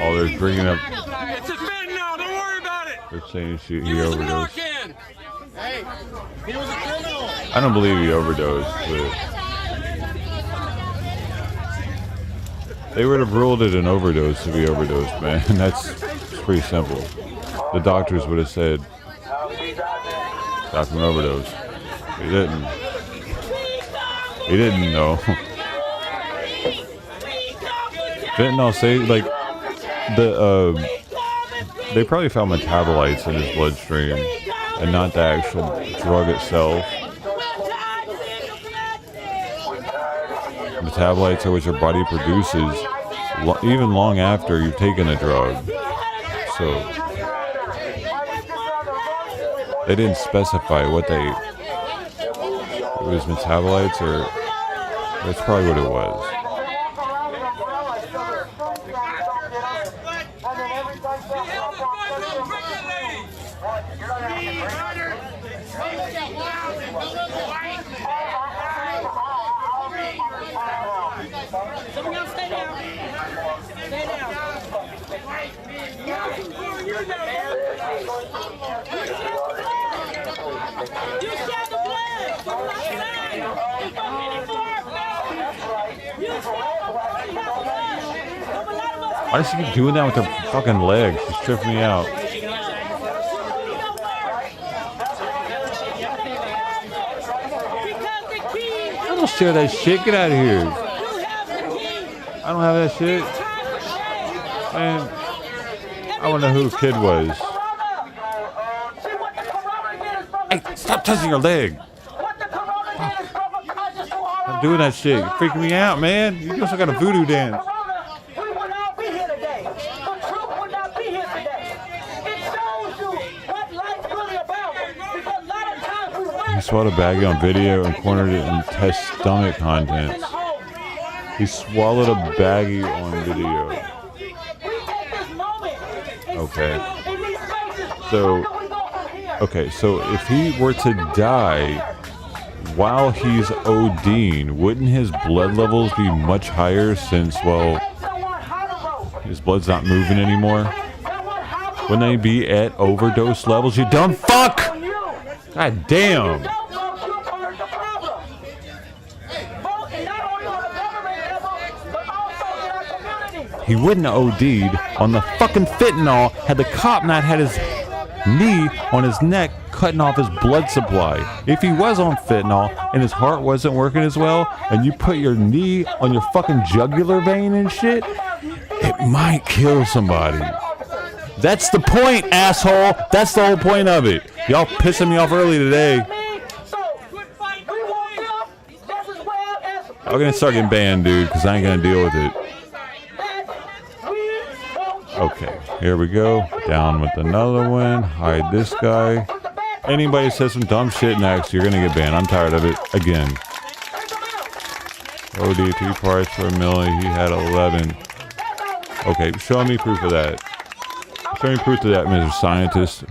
Oh, they're bringing up. It's a fin now. Don't worry about it. They're saying he overdosed. Hey, he was a criminal. I don't believe he overdosed, but they would have ruled it an overdose if he overdosed, man. That's pretty simple. The doctors would have said, "Got from an overdose." He didn't. He didn't know. Fentanyl, say like they probably found metabolites in his bloodstream and not the actual drug itself. Metabolites are what your body produces even long after you've taken the drug. So they didn't specify what it was metabolites, or that's probably what it was. Someone else stay down. Stay down. You share the blood. Why does she keep doing that with her fucking legs? She's tripping me out. I don't share that shit. Get out of here. I don't have that shit. Man, I want to know who the kid was. Hey, stop touching your leg. I'm doing that shit. You're freaking me out, man. You also got a voodoo dance. He swallowed a baggie on video and cornered it in test stomach contents. He swallowed a baggie on video. Okay. So if he were to die while he's ODing, wouldn't his blood levels be much higher since, well, his blood's not moving anymore? Wouldn't they be at overdose levels, you dumb fuck? God damn. He wouldn't have OD'd on the fucking fentanyl had the cop not had his knee on his neck cutting off his blood supply. If he was on fentanyl and his heart wasn't working as well and you put your knee on your fucking jugular vein and shit, it might kill somebody. That's the point, asshole. That's the whole point of it. Y'all pissing me off early today. I'm gonna start getting banned, dude, because I ain't gonna deal with it. Okay, here we go. Down with another one. Hide this guy. Anybody says some dumb shit next, you're gonna get banned. I'm tired of it. Again. OD 3 parts per milli. He had 11. Okay, show me proof of that. Show me proof of that, Mr. Scientist.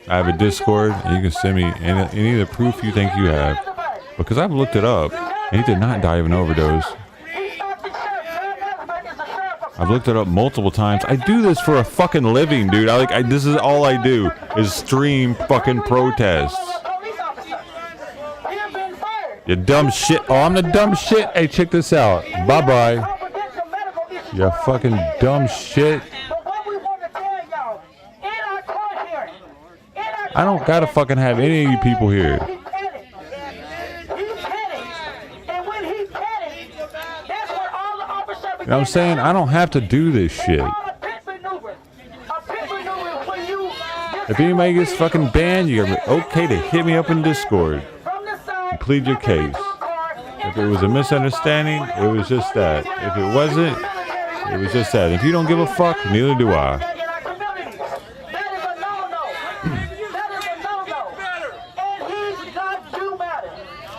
I have a Discord, and you can send me any of the proof you think you have. Because I've looked it up, and he did not die of an overdose. I've looked it up multiple times. I do this for a fucking living, dude. This is all I do, is stream fucking protests. You dumb shit. Oh, I'm the dumb shit. Hey, check this out. Bye-bye. You fucking dumb shit. I don't gotta fucking have any of you people here. You know what I'm saying? I don't have to do this shit. If anybody gets fucking banned, you're okay to hit me up in Discord and plead your case. If it was a misunderstanding, it was just that. If it wasn't, it was just that. If you don't give a fuck, neither do I.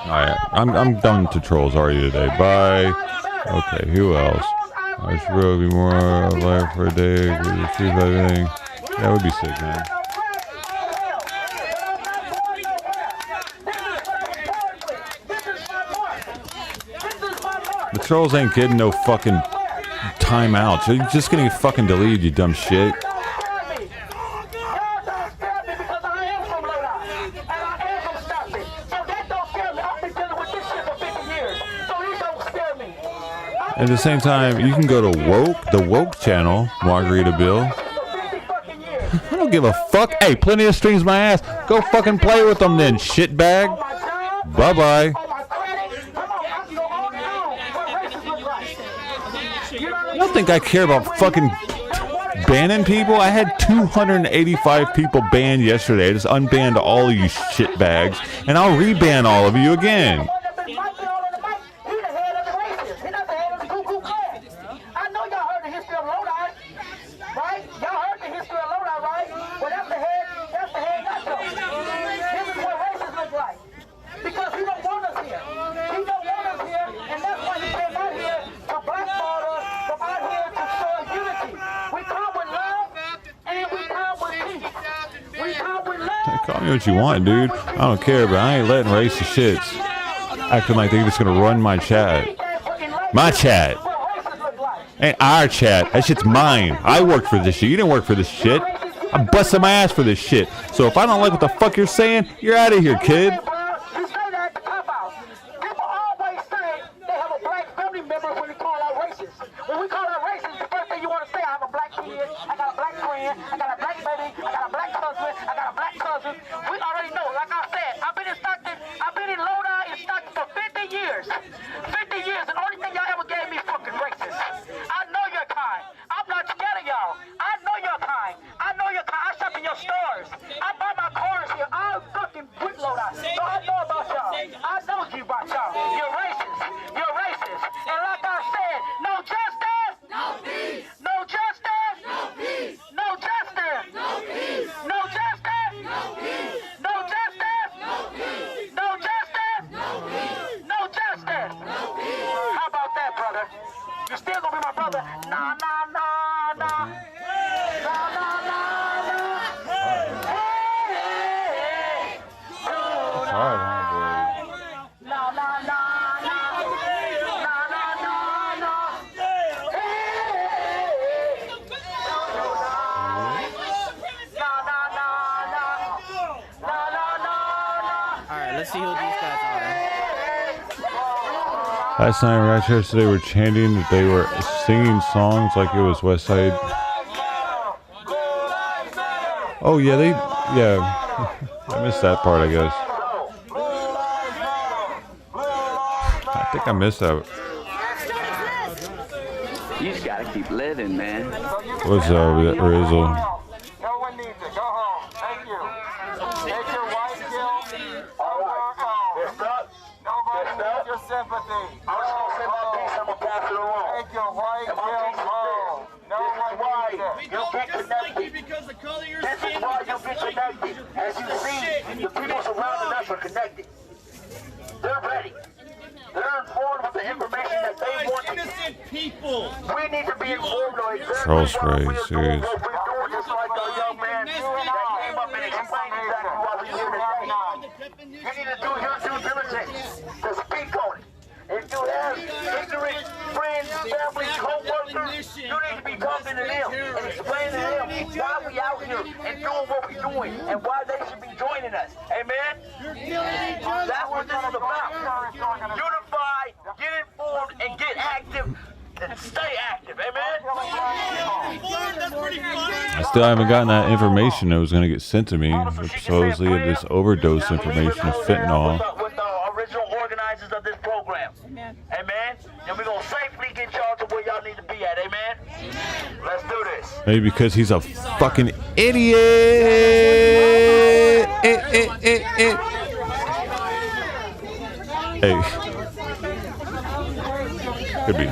Alright, I'm done to trolls already today. Bye. Okay, who else? I should really be more alive for a day. Everything. That would be sick, man. The trolls ain't getting no fucking timeouts. You're just gonna get fucking deleted, you dumb shit. At the same time, you can go to the woke channel, Margarita Bill. I don't give a fuck. Hey, plenty of streams my ass. Go fucking play with them then, shitbag. Bye-bye. I don't think I care about fucking banning people. I had 285 people banned yesterday. I just unbanned all of you shitbags, and I'll reban all of you again. Call me what you want, dude. I don't care, but I ain't letting racist shits acting like they're just gonna run my chat. My chat. Ain't our chat. That shit's mine. I worked for this shit. You didn't work for this shit. I'm busting my ass for this shit. So if I don't like what the fuck you're saying, you're out of here, kid. You still gonna be my brother. Nah, nah, nah, nah. Nah, nah, nah, nah. Hey, hey, That's hard, huh, boy? nah, nah, nah, nah. Nah, nah, nah, nah. Hey, nah, nah, nah, nah. Nah, nah, nah, nah. All right, let's see who these guys are. Last night, Ratchers today were chanting that they were singing songs like it was West Side. Oh yeah, I missed that part, I guess. I think I missed that. You just gotta keep living, man. What's up, Rizzle? No one needs it. Go home. Thank you. Take your white guilt Nobody needs your sympathy. I'm just gonna say my piece. I'm gonna pass it along. Take your white guilt home. No one needs it. You'll get connected. Because the color of your This is why you'll get connected. As you see, the people surrounding us are connected. They're ready. They're informed with the information that they want to get. People. We need to be informed on exactly Troll why spray, we're doing serious. what we're doing, just like our young man that came up and explained exactly why we're here today. You need to do your due diligence to speak on it. If you have ignorant friends, family, co-workers, you need to be talking to them and explaining to them why we out here and doing what we're doing and why they should be joining us. Amen? That's what this is about. Unify, get informed, and get active, and stay active. Amen? I still haven't gotten that information that was going to get sent to me. Supposedly this overdose information of fentanyl. With the original organizers of this program. Amen. Amen. And we're going to safely get y'all to where y'all need to be at. Amen. Let's do this. Maybe because he's a fucking idiot. Hey. Could be.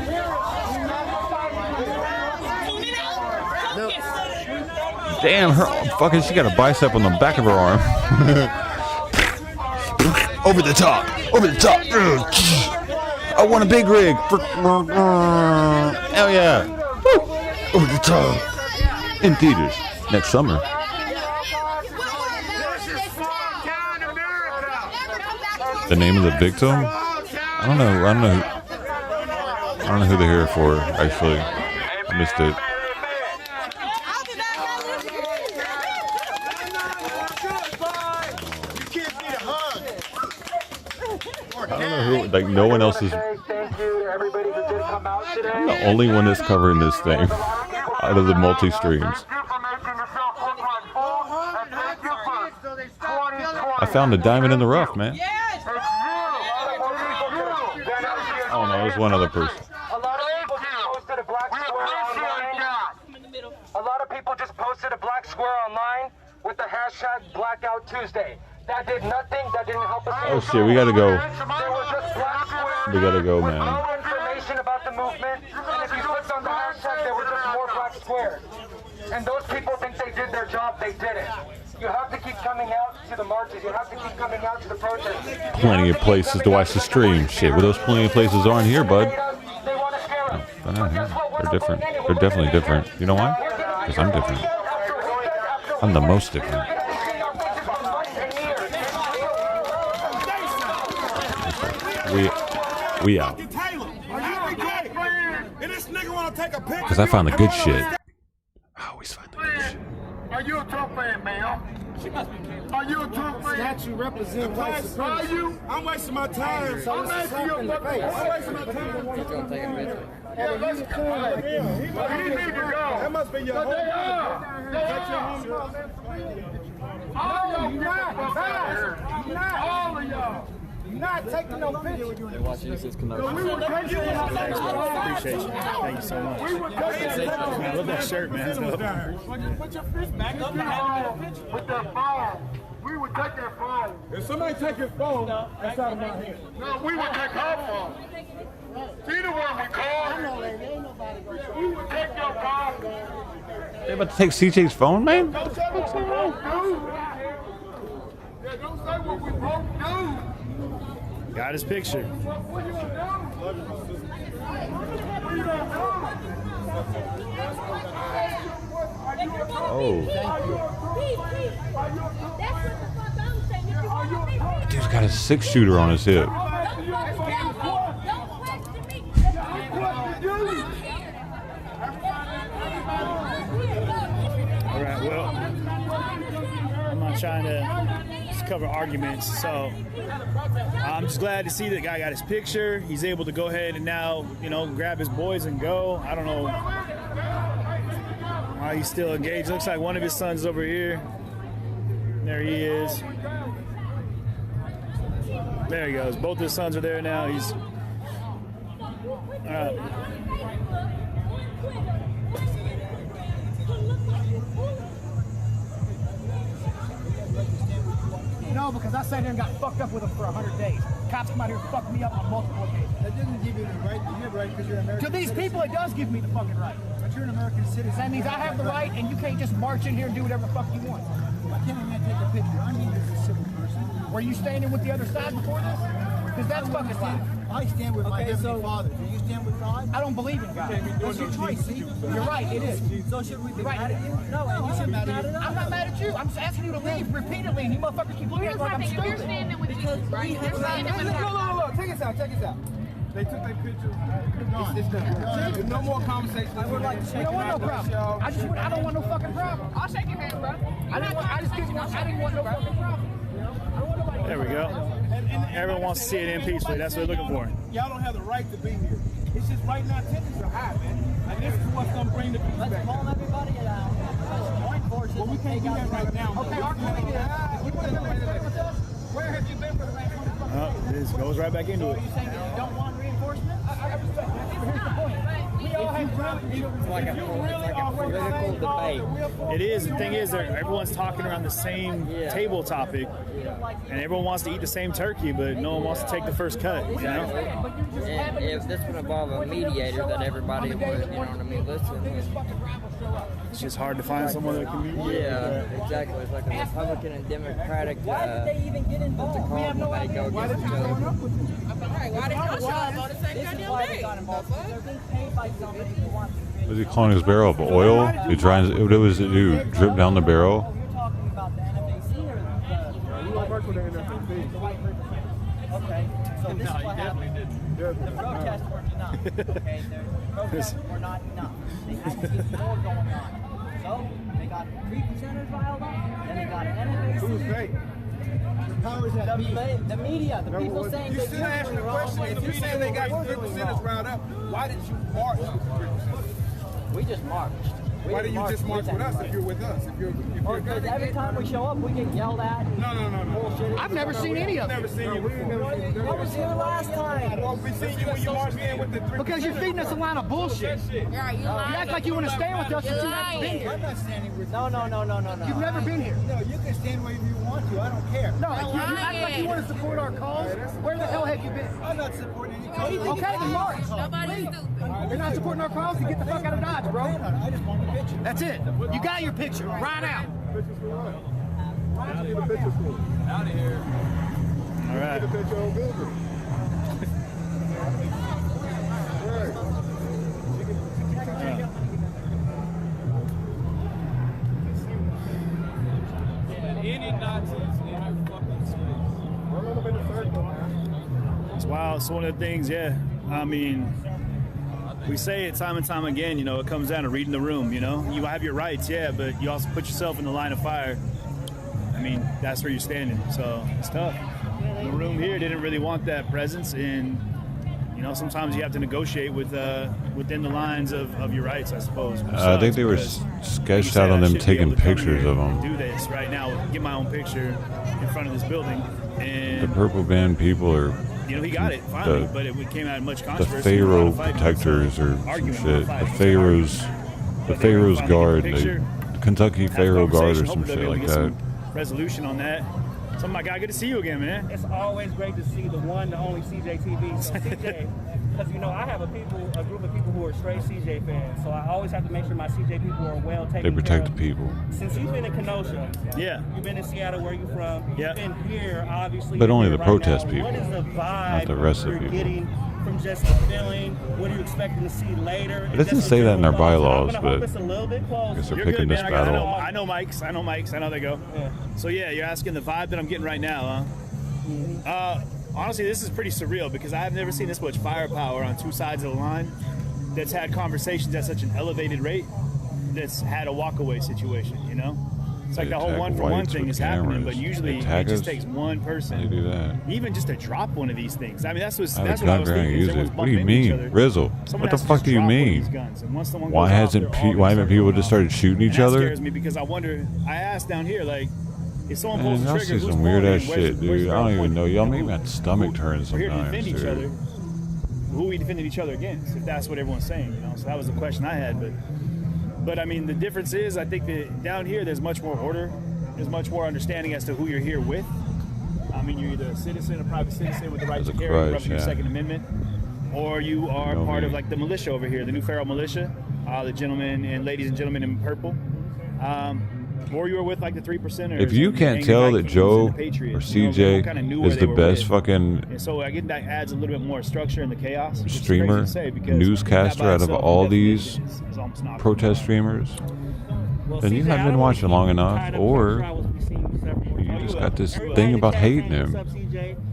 Damn, her fucking, she got a bicep on the back of her arm. Over the top. Over the top. I want a big rig. Hell yeah. Woo. Over the top. In theaters next summer. The name of the victim? I don't know who they're here for, actually. I missed it. I don't know who, like, no one else is. I'm the only one that's covering this thing out of the multi streams. I found a diamond in the rough, man. Oh no, there's one other person. A lot of people just posted a black square online with the hashtag Blackout Tuesday. That did nothing. That didn't help us. Oh shit, we gotta go. There were just black squares. We gotta go, with man. no information about the movement. And if you clicked on the hashtag, there were just more black squares. And those people think they did their job. They didn't. You have to keep coming out to the marches. You have to keep coming out to the protests. Plenty of places to watch the stream. Shit, well, those plenty of places aren't here, bud. No, they're not here. They're different. They're definitely different. You know why? Because I'm different. I'm the most different. We out. Because I found the good shit. I always find the good shit. Are you a Trump fan, ma'am? Are you a Trump fan? Statue represents white supremacy. Are you? I'm wasting my time. I'm asking you a fucking I'm wasting my time. Yeah, let's go. You need to go. That must be your home. That's your home. All of y'all. Not taking no pictures. They're watching this commercial. We were Appreciate you. Thank you so much. Man, I love that shirt, man. Put your fist back up and have a picture. With that phone. We would take their phone. If somebody take your phone, that's out of my hand. No, we would take our phone. See the one we called? We would take your phone. They about to take CJ's phone, man? Don't say what we won't do. Yeah, don't say what we won't do. Got his picture. We don't Whoa. Dude's got a 6-shooter on his hip. Alright, well, I'm not trying to just cover arguments, so I'm just glad to see that the guy got his picture. He's able to go ahead and now, you know, grab his boys and go. I don't know why he's still engaged. Looks like one of his sons is over here. There he is. There he goes. Both his sons are there now. He's No, because I sat here and got fucked up with them for 100 days. Cops come out here and fuck me up on multiple occasions. That doesn't give you the right. You have the right because you're an American. To these people, it does give me the fucking right. But you're an American citizen. That means I have the right, and you can't just march in here and do whatever the fuck you want. Why can't I take a picture? I'm here as a civil person. Were you standing with the other side before this? Because that's fucking loud. I stand with my heavenly Father. Do you stand with God? I don't believe in God. That's your choice. See? You're right. It is. So should we be mad at you? No, you should be mad at us. I'm not mad at you. I'm just asking you to leave repeatedly, and you motherfuckers keep looking at me like I'm stupid. You're standing with because right. You're standing with look. Check this out. Check this out. They took their picture. It's done. No more conversation. I would like to shake your hand. No problem. I don't want no fucking problem. I'll shake your hand, bro. I didn't want no fucking problem. there we go. Everyone wants to see it in peacefully. That's what they're looking for. Y'all don't have the right to be here. It's just right now tensions are high, man. And this is what's going to bring the peace back. Let's call everybody out. Well, we can't do that right now. Okay, our point is, where have you been for the last 25 Oh, this goes right back into it. Are you saying that you don't want reinforcement? I respect that. Here's the point. We all have It's like a political debate. It is. The thing is, everyone's talking around the same table topic, and everyone wants to eat the same turkey, but no one wants to take the first cut. You know. And if this would involve a mediator, that everybody would, you know what I mean, listen. It's just hard to find someone that can mediate. Yeah, exactly. It's like a Republican and Democratic. Why did they even get involved? We have no idea. Why did you join up with them? Why didn't y'all on the same goddamn day? They're being paid by somebody who wants to. Was he calling his barrel of oil? He trying. What was it do? Drip down the barrel? You're talking about the NFAC or the? You work with the NFAC. Okay, so this is what happened. The protests weren't enough. Okay, the protests were not enough. They had to get more going on. So they got treatment centers riled up. Then they got NFAC. Who's they? The powers that be. The media. The people saying you still asking the question. If you're saying they got treatment centers riled up, why did you march? We just marched. Why didn't you just march with us if you're with us? If you're because every time we show up, we get yelled at. No. Bullshit. I've never seen any of it. Never seen you. I was here last time. Well, we seen you when you marched in with the three. Because you're feeding us a line of bullshit. You act like you want to stand with us, but you haven't been here. I'm not standing with you. No. You've never been here. No, you can stand wherever you want to. I don't care. No, you act like you want to support our cause. Where the hell have you been? I'm not supporting any cause. Okay, then march. Nobody's stupid. You're not supporting our cause, then get the fuck out of Dodge, bro. I just want a picture. That's it. You got your picture. Right out. Out of here. All right. Get a picture on Google. Any Nazis in your fucking street. Run them in a circle, man. It's wild. It's one of the things, yeah. I mean, we say it time and time again, you know, it comes down to reading the room, you know. You have your rights, yeah, but you also put yourself in the line of fire. I mean, that's where you're standing, so it's tough. The room here didn't really want that presence, and, you know, sometimes you have to negotiate with within the lines of your rights, I suppose. I think they were sketched out on them taking pictures of them. Do this right now, get my own picture in front of this building. And the purple band people are... You know, he got it finally, but it came out in much controversy. The Pharaoh protectors or some shit. The Pharaoh's guard, the Kentucky Pharaoh guard or some shit like that. Resolution on that. So, my guy, good to see you again, man. It's always great to see the one, the only CJ TV. So CJ, because you know I have a group of people who are straight CJ fans, so I always have to make sure my CJ people are well taken care of. They protect the people. Since you've been in Kenosha, you've been in Seattle, where you from? You've been here, obviously. But only the protest people, What is the vibe not the rest of the you're people. getting from just the feeling? What are you expecting to see later. It doesn't say that in our bylaws, I'm but hope it's a little bit close. I guess they're You're picking good, this man. battle. I know mics. I know mics. I know how they go. Yeah. So yeah, you're asking the vibe that I'm getting right now, huh? Honestly, this is pretty surreal because I have never seen this much firepower on two sides of the line that's had conversations at such an elevated rate that's had a walkaway situation, you know? It's like the whole one-for-one thing is happening, but usually it just takes one person. They do that. Even just to drop one of these things. I mean, that's what I was thinking. thinking. Use it. What do you mean, Rizzle? What the fuck do you mean? Why haven't people just started shooting each other? That scares me because I wonder. I asked down here, like, if someone pulls Man, the y'all trigger, see who's some weird ass pulling it? shit, dude. I don't even know. Y'all make my stomach turn We're here to sometimes, defend each other. dude. Who are we defending each other against? If that's what everyone's saying, you know. So that was the question I had, but I mean, the difference is, I think that down here there's much more order. There's much more understanding as to who you're here with. I mean, you're either a citizen, a private citizen with the right to carry, representing your Second Amendment, or you are part of like the militia over here, the New Pharaoh militia, the gentlemen and ladies and gentlemen in purple. Or you were with like the 3%ers. If you can't tell that Joe or CJ is the best fucking and so I get that adds a little bit more structure in the chaos. streamer, newscaster out of all these protest streamers, then you haven't been watching long enough, or you just got this thing about hating him.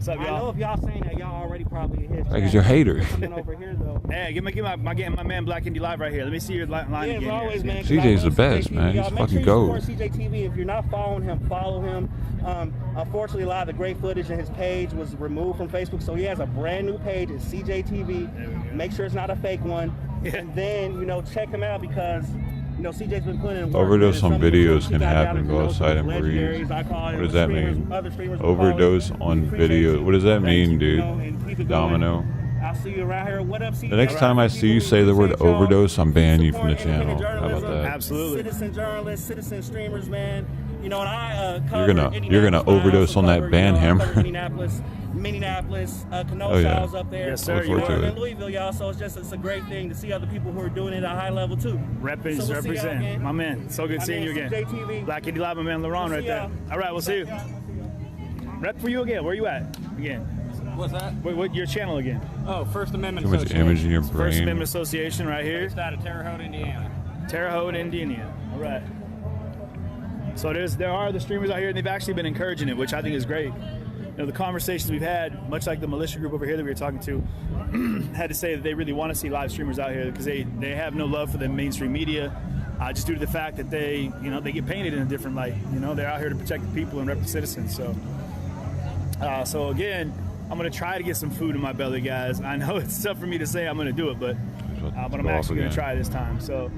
I know if y'all saying that, y'all already probably hit. Because you're a hater. Hey, give my man Black Indie Live right here. Let me see your line again. Always, man, CJ's the best, man. He's fucking gold. CJ TV. If you're not following him, follow him. Unfortunately, a lot of the great footage in his page was removed from Facebook, so he has a brand new page. It's CJ TV. Make sure it's not a fake one, and then check him out because. CJ's been putting in work. Overdose on videos can happen. Go outside and breathe. What does that mean? Overdose on video. What does that mean, dude? Domino. I'll see you around here. What up, CJ? The next time I see you say the word overdose, I'm banning you from the channel. How about that? Absolutely. Citizen journalists, citizen streamers, man. And I You're gonna overdose on that ban hammer. Minneapolis, Kenosha was up there. Yes, sir. In Louisville, y'all. So it's a great thing to see other people who are doing it at a high level too. Represent, my man. So good seeing you again. Black Indie Live, my man LeRon right there. All right, we'll see you. Rep for you again. Where you at again? What's that? What your channel again? Oh, First Amendment. Too much image in your brain. First Amendment Association right here. It's out of Terre Haute, Indiana. Terre Haute, Indiana. All right. So there are the streamers out here, and they've actually been encouraging it, which I think is great. The conversations we've had, much like the militia group over here that we were talking to, had to say that they really want to see live streamers out here because they have no love for the mainstream media, just due to the fact that they get painted in a different light. They're out here to protect the people and rep the citizens. So again, I'm gonna try to get some food in my belly, guys. I know it's tough for me to say I'm gonna do it, but I'm actually gonna try this time. So.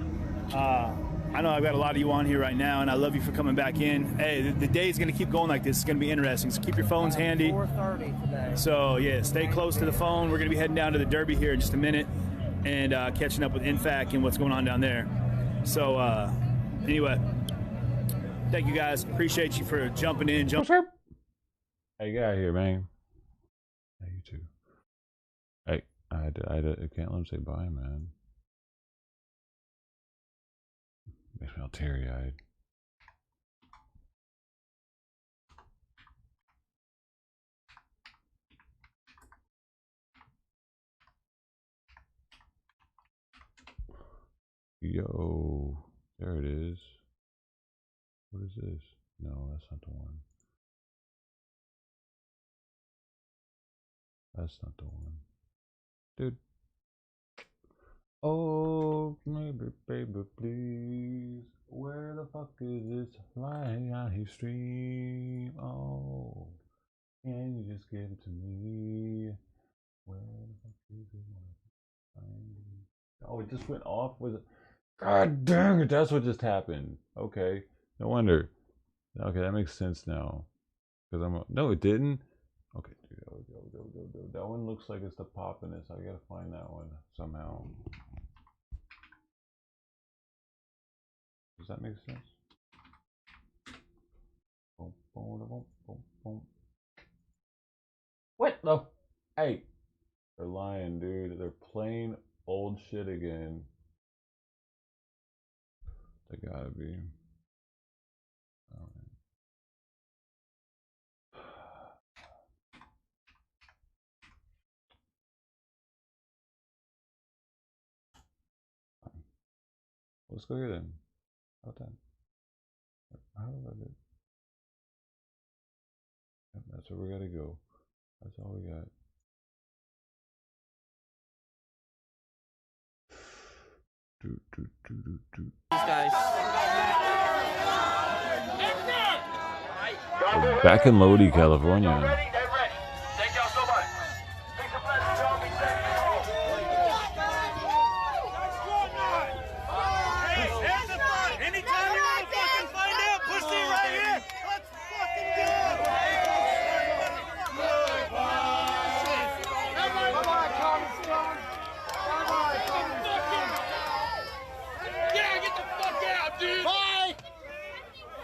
I know I've got a lot of you on here right now, and I love you for coming back in. Hey, the day's going to keep going like this. It's going to be interesting, so keep your phones handy. 4:30 today. So, yeah, stay close to the phone. We're going to be heading down to the Derby here in just a minute and catching up with INFAC and what's going on down there. So, anyway, thank you, guys. Appreciate you for jumping in. Hey, get out of here, man. Hey, you too. Hey, I can't let him say bye, man. Makes me all teary-eyed. Yo, there it is. What is this? No, that's not the one. That's not the one. Dude. Oh, maybe, baby, please. Where the fuck is this live stream? Oh, can you just give it to me? Where the fuck is it? Oh, it just went off. Was it? God dang it! That's what just happened. Okay, no wonder. Okay, that makes sense now. Because no, it didn't. Okay, dude, go. That one looks like it's the poppiness. I gotta find that one somehow. Does that make sense? What the? Hey, they're lying, dude. They're playing old shit again. They gotta be. Let's go here then. About that. How do I do? Yep, that's where we gotta go. That's all we got. These guys. We're back in Lodi, California.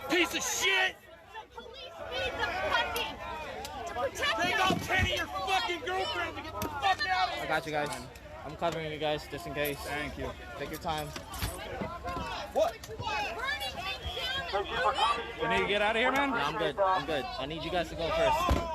Piece of shit! Take all 10 of your fucking girlfriends and get the fuck out of here! I got you guys. I'm covering you guys just in case. Thank you. Take your time. What? We need to get out of here, man? No, I'm good. I'm good. I need you guys to go first.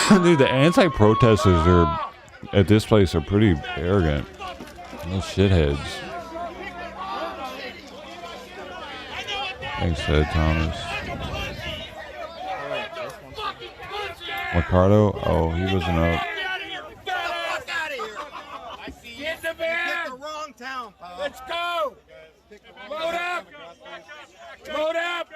Dude, the anti-protesters are at this place are pretty arrogant. Those shitheads. Thanks, Ed Thomas. Ricardo? Oh, he wasn't up. Get the van! The wrong town. Let's go! Load up! Load up!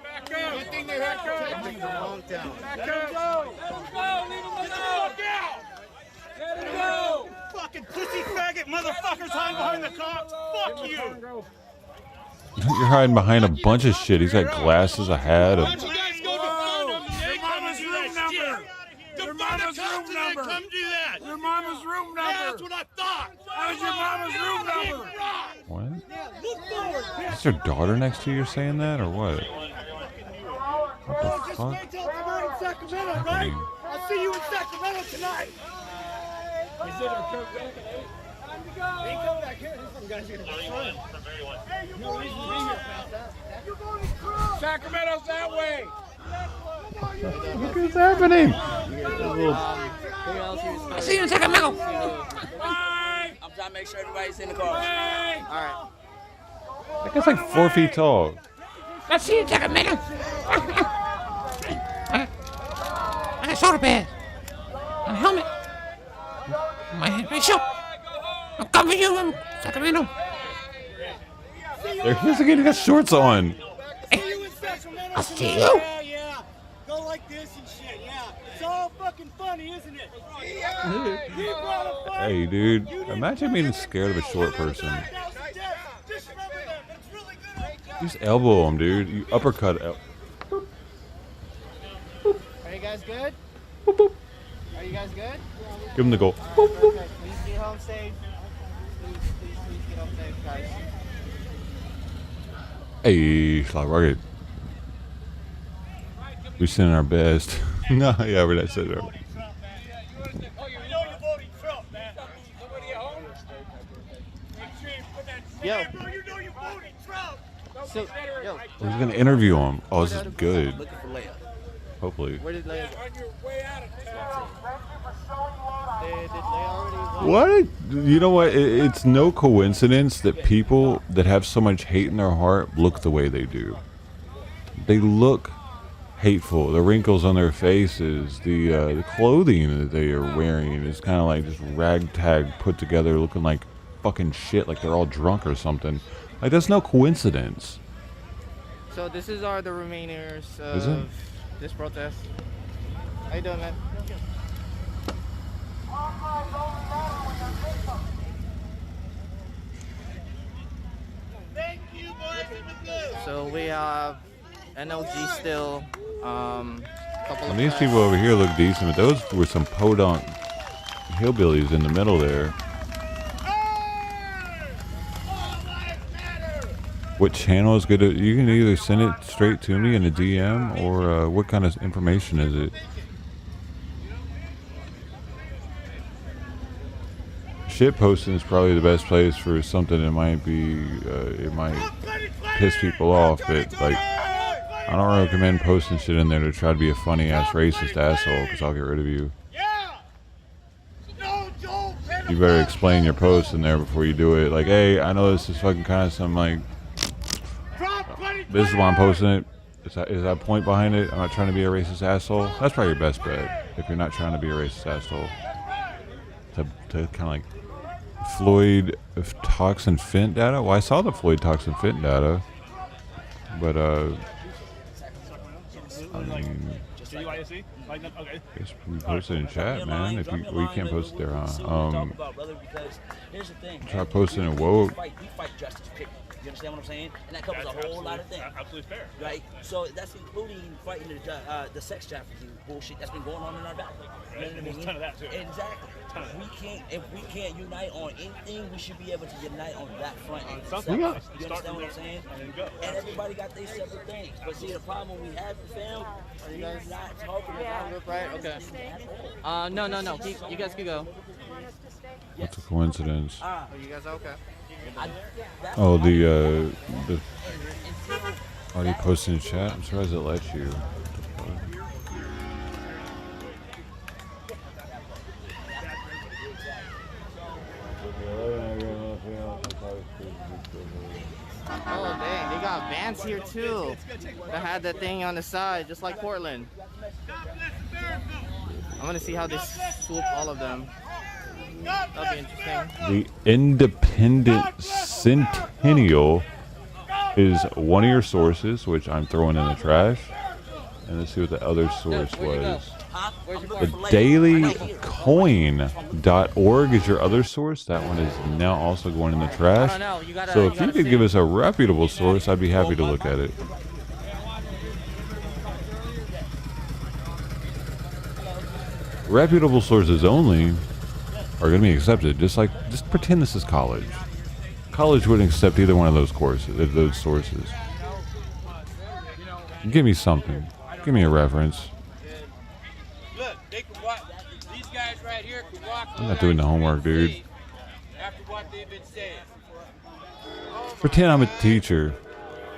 Back up! Good thing they're taking the wrong town. Let him go! Let him go! Leave him alone! Get the fuck out! Let him go! Fucking pussy faggot motherfuckers hiding behind the cops! Fuck you! You're hiding behind a bunch of shit. He's got glasses, a hat, Why don't you guys go defend them? Your mama's room number! Your mama's room number! Come do that! Your mama's room number! Yeah, that's what I thought! How's your mama's room number? What? Move forward! Is your daughter next to you saying that, or what? What the Just fuck? wait till tonight in Sacramento, right? I'll see you in Sacramento tonight! Is it a Kirk back at 8? Time to go! They come back here. This one guy's gonna be fun. No reason to be here past that. Sacramento's that way! Look what's happening! I see you in Sacramento. Bye! I'm trying to make sure everybody's in the car. Bye! All right. That guy's like 4 feet tall. I see you in Sacramento. I got a shoulder pad. And a helmet. My shirt. I'm coming for you in Sacramento. There he is again, he got shorts on. I'll see you. Yeah, yeah. Go like this and shit, yeah. It's all fucking funny, isn't it? Hey, dude, imagine being scared of a short person. You just elbow him, dude. You uppercut. Are you guys good? Are you guys good? Give him the goal. Okay, please get home safe. Please get home safe, guys. Hey, Slot Rocket. We're sending our best. No, yeah, we're not sending our best. Yo. So, yo. We're gonna interview him. Oh, this is good. Hopefully. Where did Leia? What? You know what? It's no coincidence that people that have so much hate in their heart look the way they do. They look hateful. The wrinkles on their faces, the clothing that they are wearing is kind of like just ragtag put together, looking like fucking shit, like they're all drunk or something. Like that's no coincidence. So this is the remainers Is it? of this protest. How you doing, man? So we have NLG still. Couple And of these guys. people over here look decent, but those were some podunk hillbillies in the middle there. What channel is good? You can either send it straight to me in a DM, or what kind of information is it? shit posting is probably the best place for something that might be, it might piss people off. But like, I don't recommend posting shit in there to try to be a funny ass racist asshole, because I'll get rid of you. You better explain your post in there before you do it. Like, hey, I know this is fucking kind of some like, this is why I'm posting it. Is that point behind it? I'm not trying to be a racist asshole. That's probably your best bet if you're not trying to be a racist asshole. To kind of like Floyd toxin fent data. Well, I saw the Floyd toxin fent data, but I mean, I guess we post it in chat, man. If you, well, you can't post it there, huh? Try posting it woke. You understand what I'm saying? And that covers a whole lot of things. Absolutely fair. Right? So that's including fighting the sex trafficking bullshit that's been going on in our valley. You know what I mean? There's a ton of that too. Exactly. If we can't unite on anything, we should be able to unite on that front. You understand what I'm saying? And everybody got their separate things. But see, the problem we have with fam, are you guys not talking about it? Right? Okay. No. You guys can go. What's a coincidence? Are you guys okay? Oh, the already posted in chat. I'm surprised it lets you. Oh dang, they got vans here too. That had that thing on the side, just like Portland. I'm gonna see how they swoop all of them. That'll be interesting. The Independent Centennial is one of your sources, which I'm throwing in the trash. And let's see what the other source was. The dailycoin.org is your other source. That one is now also going in the trash. So if you could give us a reputable source, I'd be happy to look at it. Reputable sources only are going to be accepted. Just pretend this is college. College wouldn't accept either one of those courses, those sources. Give me something. Give me a reference. Look, they can walk. These guys right here can walk. I'm not doing the homework, dude. After what they've been saying. Pretend I'm a teacher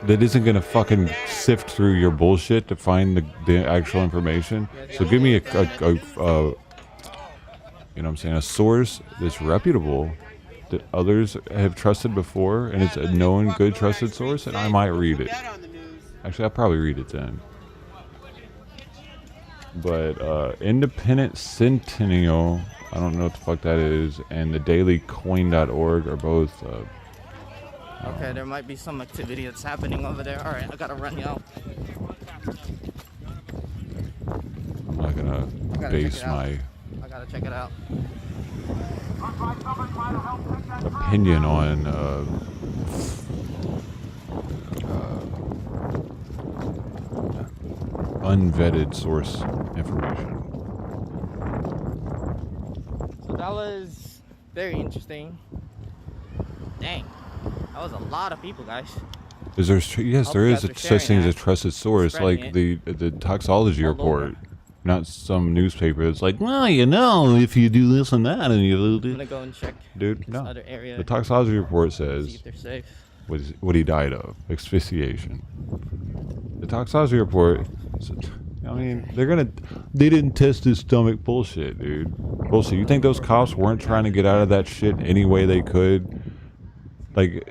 that isn't going to fucking sift through your bullshit to find the actual information. So give me you know what I'm saying, a source that's reputable, that others have trusted before, and it's a known, good, trusted source, and I might read it. Actually, I'll probably read it then. But Independent Centennial, I don't know what the fuck that is, and the dailycoin.org are both... okay, there might be some activity that's happening over there. Alright, I gotta run y'all. I'm not gonna base my... I gotta check it out. Opinion on unvetted source information. So that was very interesting. Dang, that was a lot of people, guys. Is there? Yes, there is such thing as a trusted source, like the toxology report. Not some newspaper that's like, well, you know, if you do this and that, and you do. I'm gonna go and check. Dude, no. Other area. The toxology report says See if they're safe. What he died of, asphyxiation. The toxology report. I mean, they didn't test his stomach. Bullshit, dude. Bullshit. You think those cops weren't trying to get out of that shit any way they could? Like,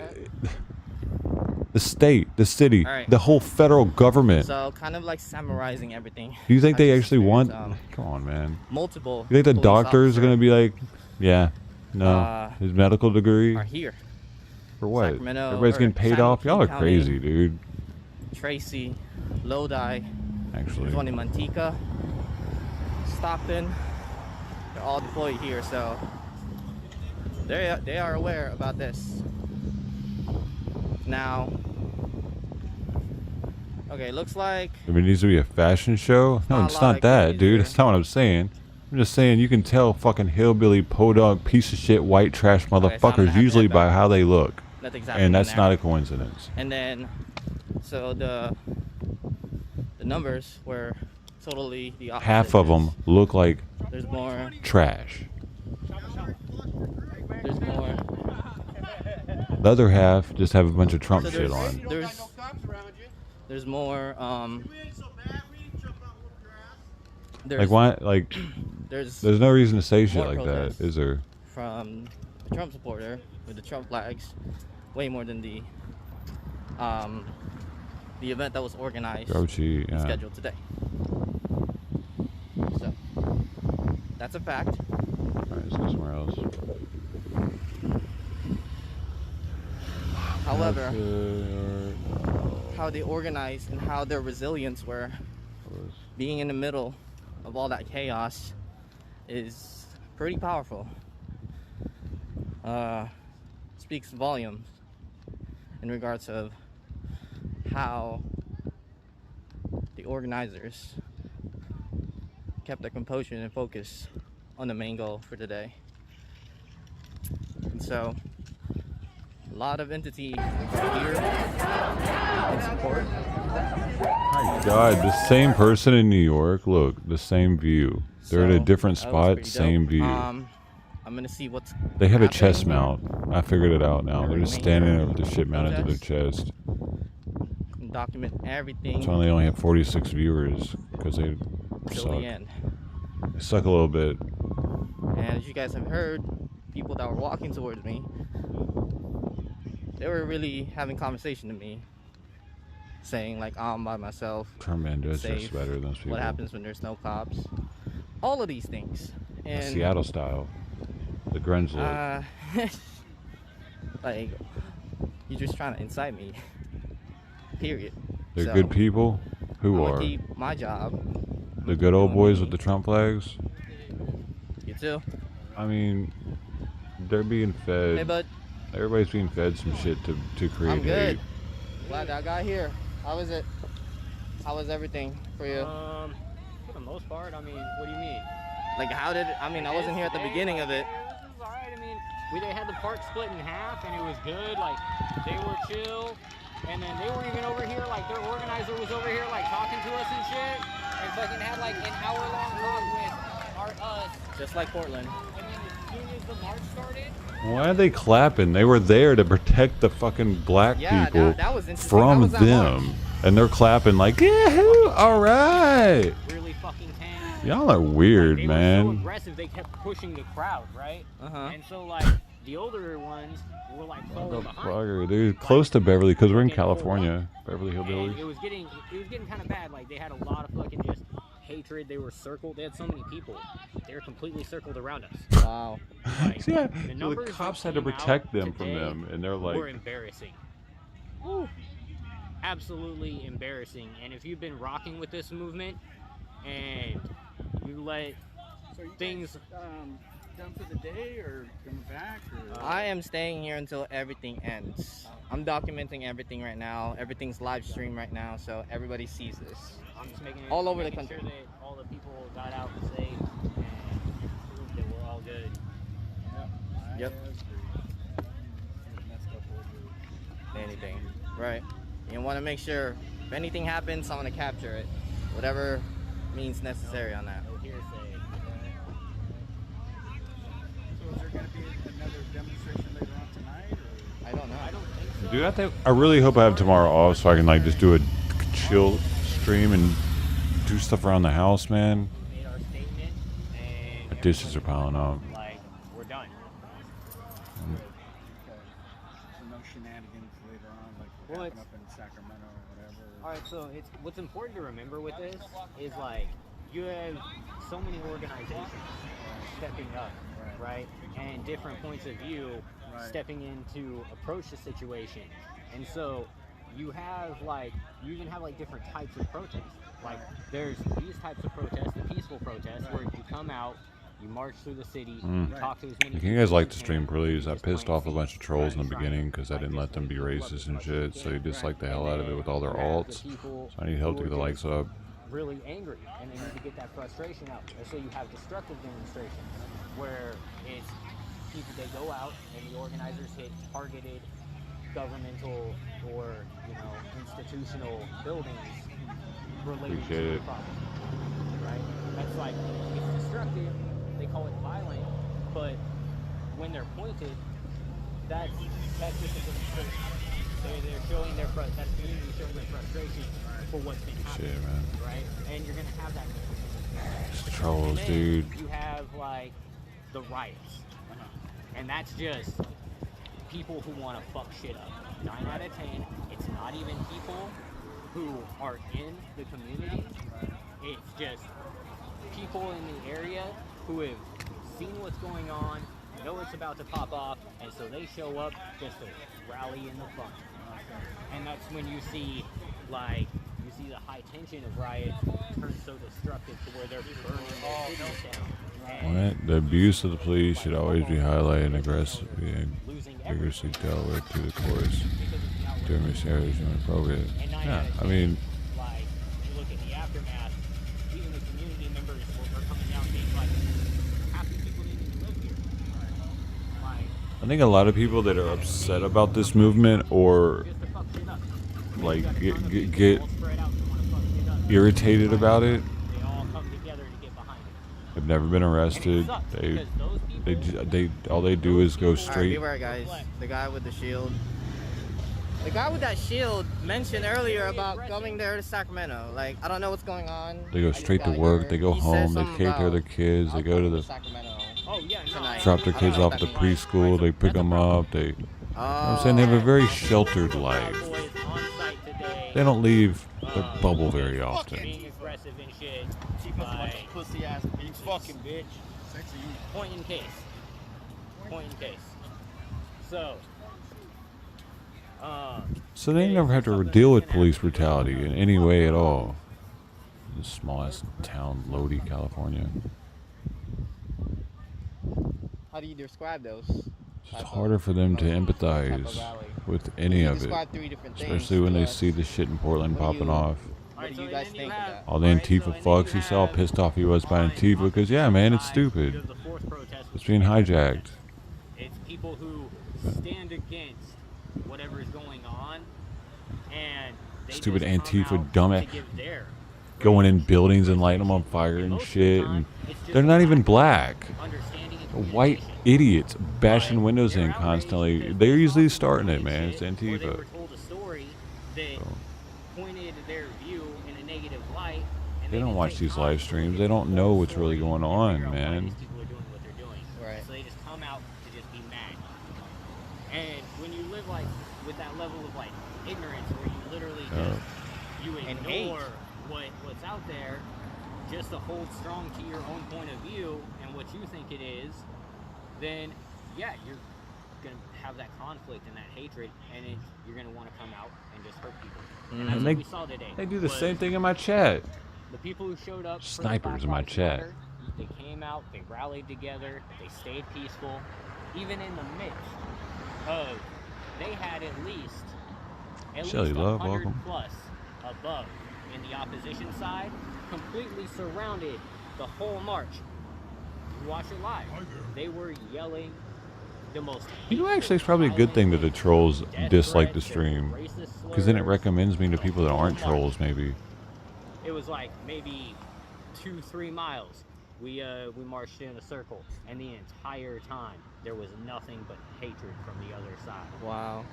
the state, the city, the whole federal government. So kind of like summarizing everything. Do you think they actually want? Come on, man. Multiple. You think the doctors are gonna be like, yeah, no, his medical degree? Are here. For what? Sacramento, Everybody's getting paid off. Y'all are crazy, dude. Tracy, Lodi. Actually. There's one in Manteca, Stockton. They're all deployed here, so they are aware about this. Now, okay, looks like... If it needs to be a fashion show? No, it's not that, dude. That's not what I'm saying. I'm just saying you can tell fucking hillbilly, podunk, piece of shit, white trash motherfuckers usually by how they look. And that's not a coincidence. And then, so the numbers were totally the opposite. Half of them look like there's more trash. The other half just have a bunch of Trump So shit on. There's more. Like why? Like there's no reason to say shit like that, is there? From a Trump supporter with the Trump flags, way more than the event that was organized and scheduled today. So that's a fact. Alright, let's go somewhere else. However, how they organized and how their resilience were being in the middle of all that chaos is pretty powerful. Speaks volumes in regards of how the organizers kept their composure and focus on the main goal for today. And so a lot of entity here in support. My God, the same person in New York. Look, the same view. They're at a different spot, same view. I'm gonna see what's. They have a chest mount. I figured it out now. They're just standing there with the shit mounted to their chest. Document everything. That's why they only have 46 viewers, because they suck. The end. They suck a little bit. And as you guys have heard, people that were walking towards me, they were really having conversation to me, saying like, I'm by myself. Trump man does safe, just better than those people. What happens when there's no cops? All of these things. And Seattle style. The grunge look. like, you're just trying to incite me. Period. They're So, good people? Who I'm are? gonna keep my job. The good old boys with the Trump flags? You too? I mean, they're being fed. Hey, bud. Everybody's being fed some shit to create I'm good. hate. Glad that I got here. How was it? How was everything for you? For the most part, I mean, what do you mean? Like, how did it, I mean, I wasn't here at the beginning of it. It was alright. I mean, they had the park split in half, and it was good. Like, they were chill, and then they were even over here. Like, their organizer was over here, like, talking to us and shit, and fucking had like an hour-long talk with us. Just like Portland. And then as soon as the march started. Why are they clapping? They were there to protect the fucking black people that was interesting. from That was that them. march. And they're clapping like, yahoo, alright. Really fucking tense. Y'all are weird, They man. were so aggressive, they kept pushing the crowd, right? And so, like, the older ones were, like, following behind. Motherfucker, dude, close to Beverly, because we're in California. Beverly And Hillbillies. it was getting kind of bad. Like, they had a lot of fucking just hatred. They were circled. They had so many people. They were completely circled around us. Wow. Like, Yeah, the the numbers cops that had to came protect out them from today them, and they're like, were embarrassing. Woo. Absolutely embarrassing. And if you've been rocking with this movement and you let things done for the day or coming back? Or? I am staying here until everything ends. I'm documenting everything right now. Everything's live streamed right now, so everybody sees this. I'm just making all over the country. Sure that all the people got out safe and proved that we're all good. Yep. Anything, right? You want to make sure if anything happens, I'm gonna capture it, whatever means necessary on that. No hearsay. So is there going to be another demonstration later on tonight? Or? I don't know. I don't think so. dude, I really hope I have tomorrow off so I can like just do a chill stream and do stuff around the house, man. We made our statement and The dishes are piling up. like we're done. Okay. So no shenanigans later on, like what Well, happened up in Sacramento or whatever. All right, so it's what's important to remember with this is like you have so many organizations stepping up, right? And different points of view stepping in to approach the situation. And so you even have like different types of protests. Like there's these types of protests, the peaceful protests, where you come out, you march through the city, you talk to as many Can you guys like the stream, please? I pissed off a bunch of trolls in the beginning because I didn't let them be racist and shit, so they disliked the hell out of it with all their alts. So I need help to get the likes up. really angry and they need to get that frustration out. And so you have destructive demonstrations where it's people, they go out and the organizers hit targeted governmental or, institutional buildings related to the problem, right? That's like, it's destructive, they call it violent, but when they're pointed, that's just a demonstration. They're showing their that's community showing their frustration for what's been happening, shit, man. right? And you're gonna have that. It's trolls, dude. You have like the riots, and that's just people who want to fuck shit up. 9 out of 10, it's not even people who are in the community. It's just people in the area who have seen what's going on, know it's about to pop off, and so they show up just to rally in the fun. And that's when you see, like, the high tension of riots turn so destructive to where they're burning their cities down. What? The abuse of the police should always be highlighted and aggressively and vigorously dealt with through the course during this areas when appropriate. Yeah, I mean, like, you look at the aftermath, even the community members are coming down being like, half the people didn't even live here. Like, I think a lot of people that are upset about this movement or like get irritated about it have never been arrested. They all they do is go straight. Be right, guys. The guy with the shield. The guy with that shield mentioned earlier about going there to Sacramento. Like, I don't know what's going on. They go straight to work. They go home. They take care of their kids. They go to the drop their kids off at the preschool. They pick them up. They, you know what I'm saying, they have a very sheltered life. They don't leave their bubble very often. Aggressive and shit. Pussy ass bitch. Fucking bitch. Point in case. Point in case. So they never have to deal with police brutality in any way at all. This smallest town, Lodi, California. How do you describe those? It's harder for them to empathize with any of it, especially when they see the shit in Portland popping off. What do you guys think of that? All the Antifa fucks, you saw how pissed off he was by Antifa because, yeah, man, it's stupid. It's being hijacked. It's people who stand against whatever is going on, and they Stupid just Antifa come out dumbass to give their going in buildings and lighting them on fire and shit. And they're not even black. White idiots bashing windows in constantly. They're usually starting it, man. It's Antifa. They don't watch these live streams. They don't know what's really going on, man. Right. So they just come out to just be mad. And when you live like with that level of like ignorance, where you literally just you ignore what's out there, just to hold strong to your own point of view and what you think it is, then yeah, you're gonna have that conflict and that hatred, and you're gonna want to come out and just hurt people. And that's what we saw today. They do the same thing in my chat. The people who showed up, snipers in my chat. They came out, they rallied together, they stayed peaceful, even in the midst of, they had at least 100 plus above in the opposition side, completely surrounded the whole march. You watch it live. They were yelling the most. You know, actually, it's probably a good thing that the trolls dislike the stream, because then it recommends me to people that aren't trolls, maybe. It was like maybe 2-3 miles. We marched in a circle, and the entire time there was nothing but hatred from the other side. Wow.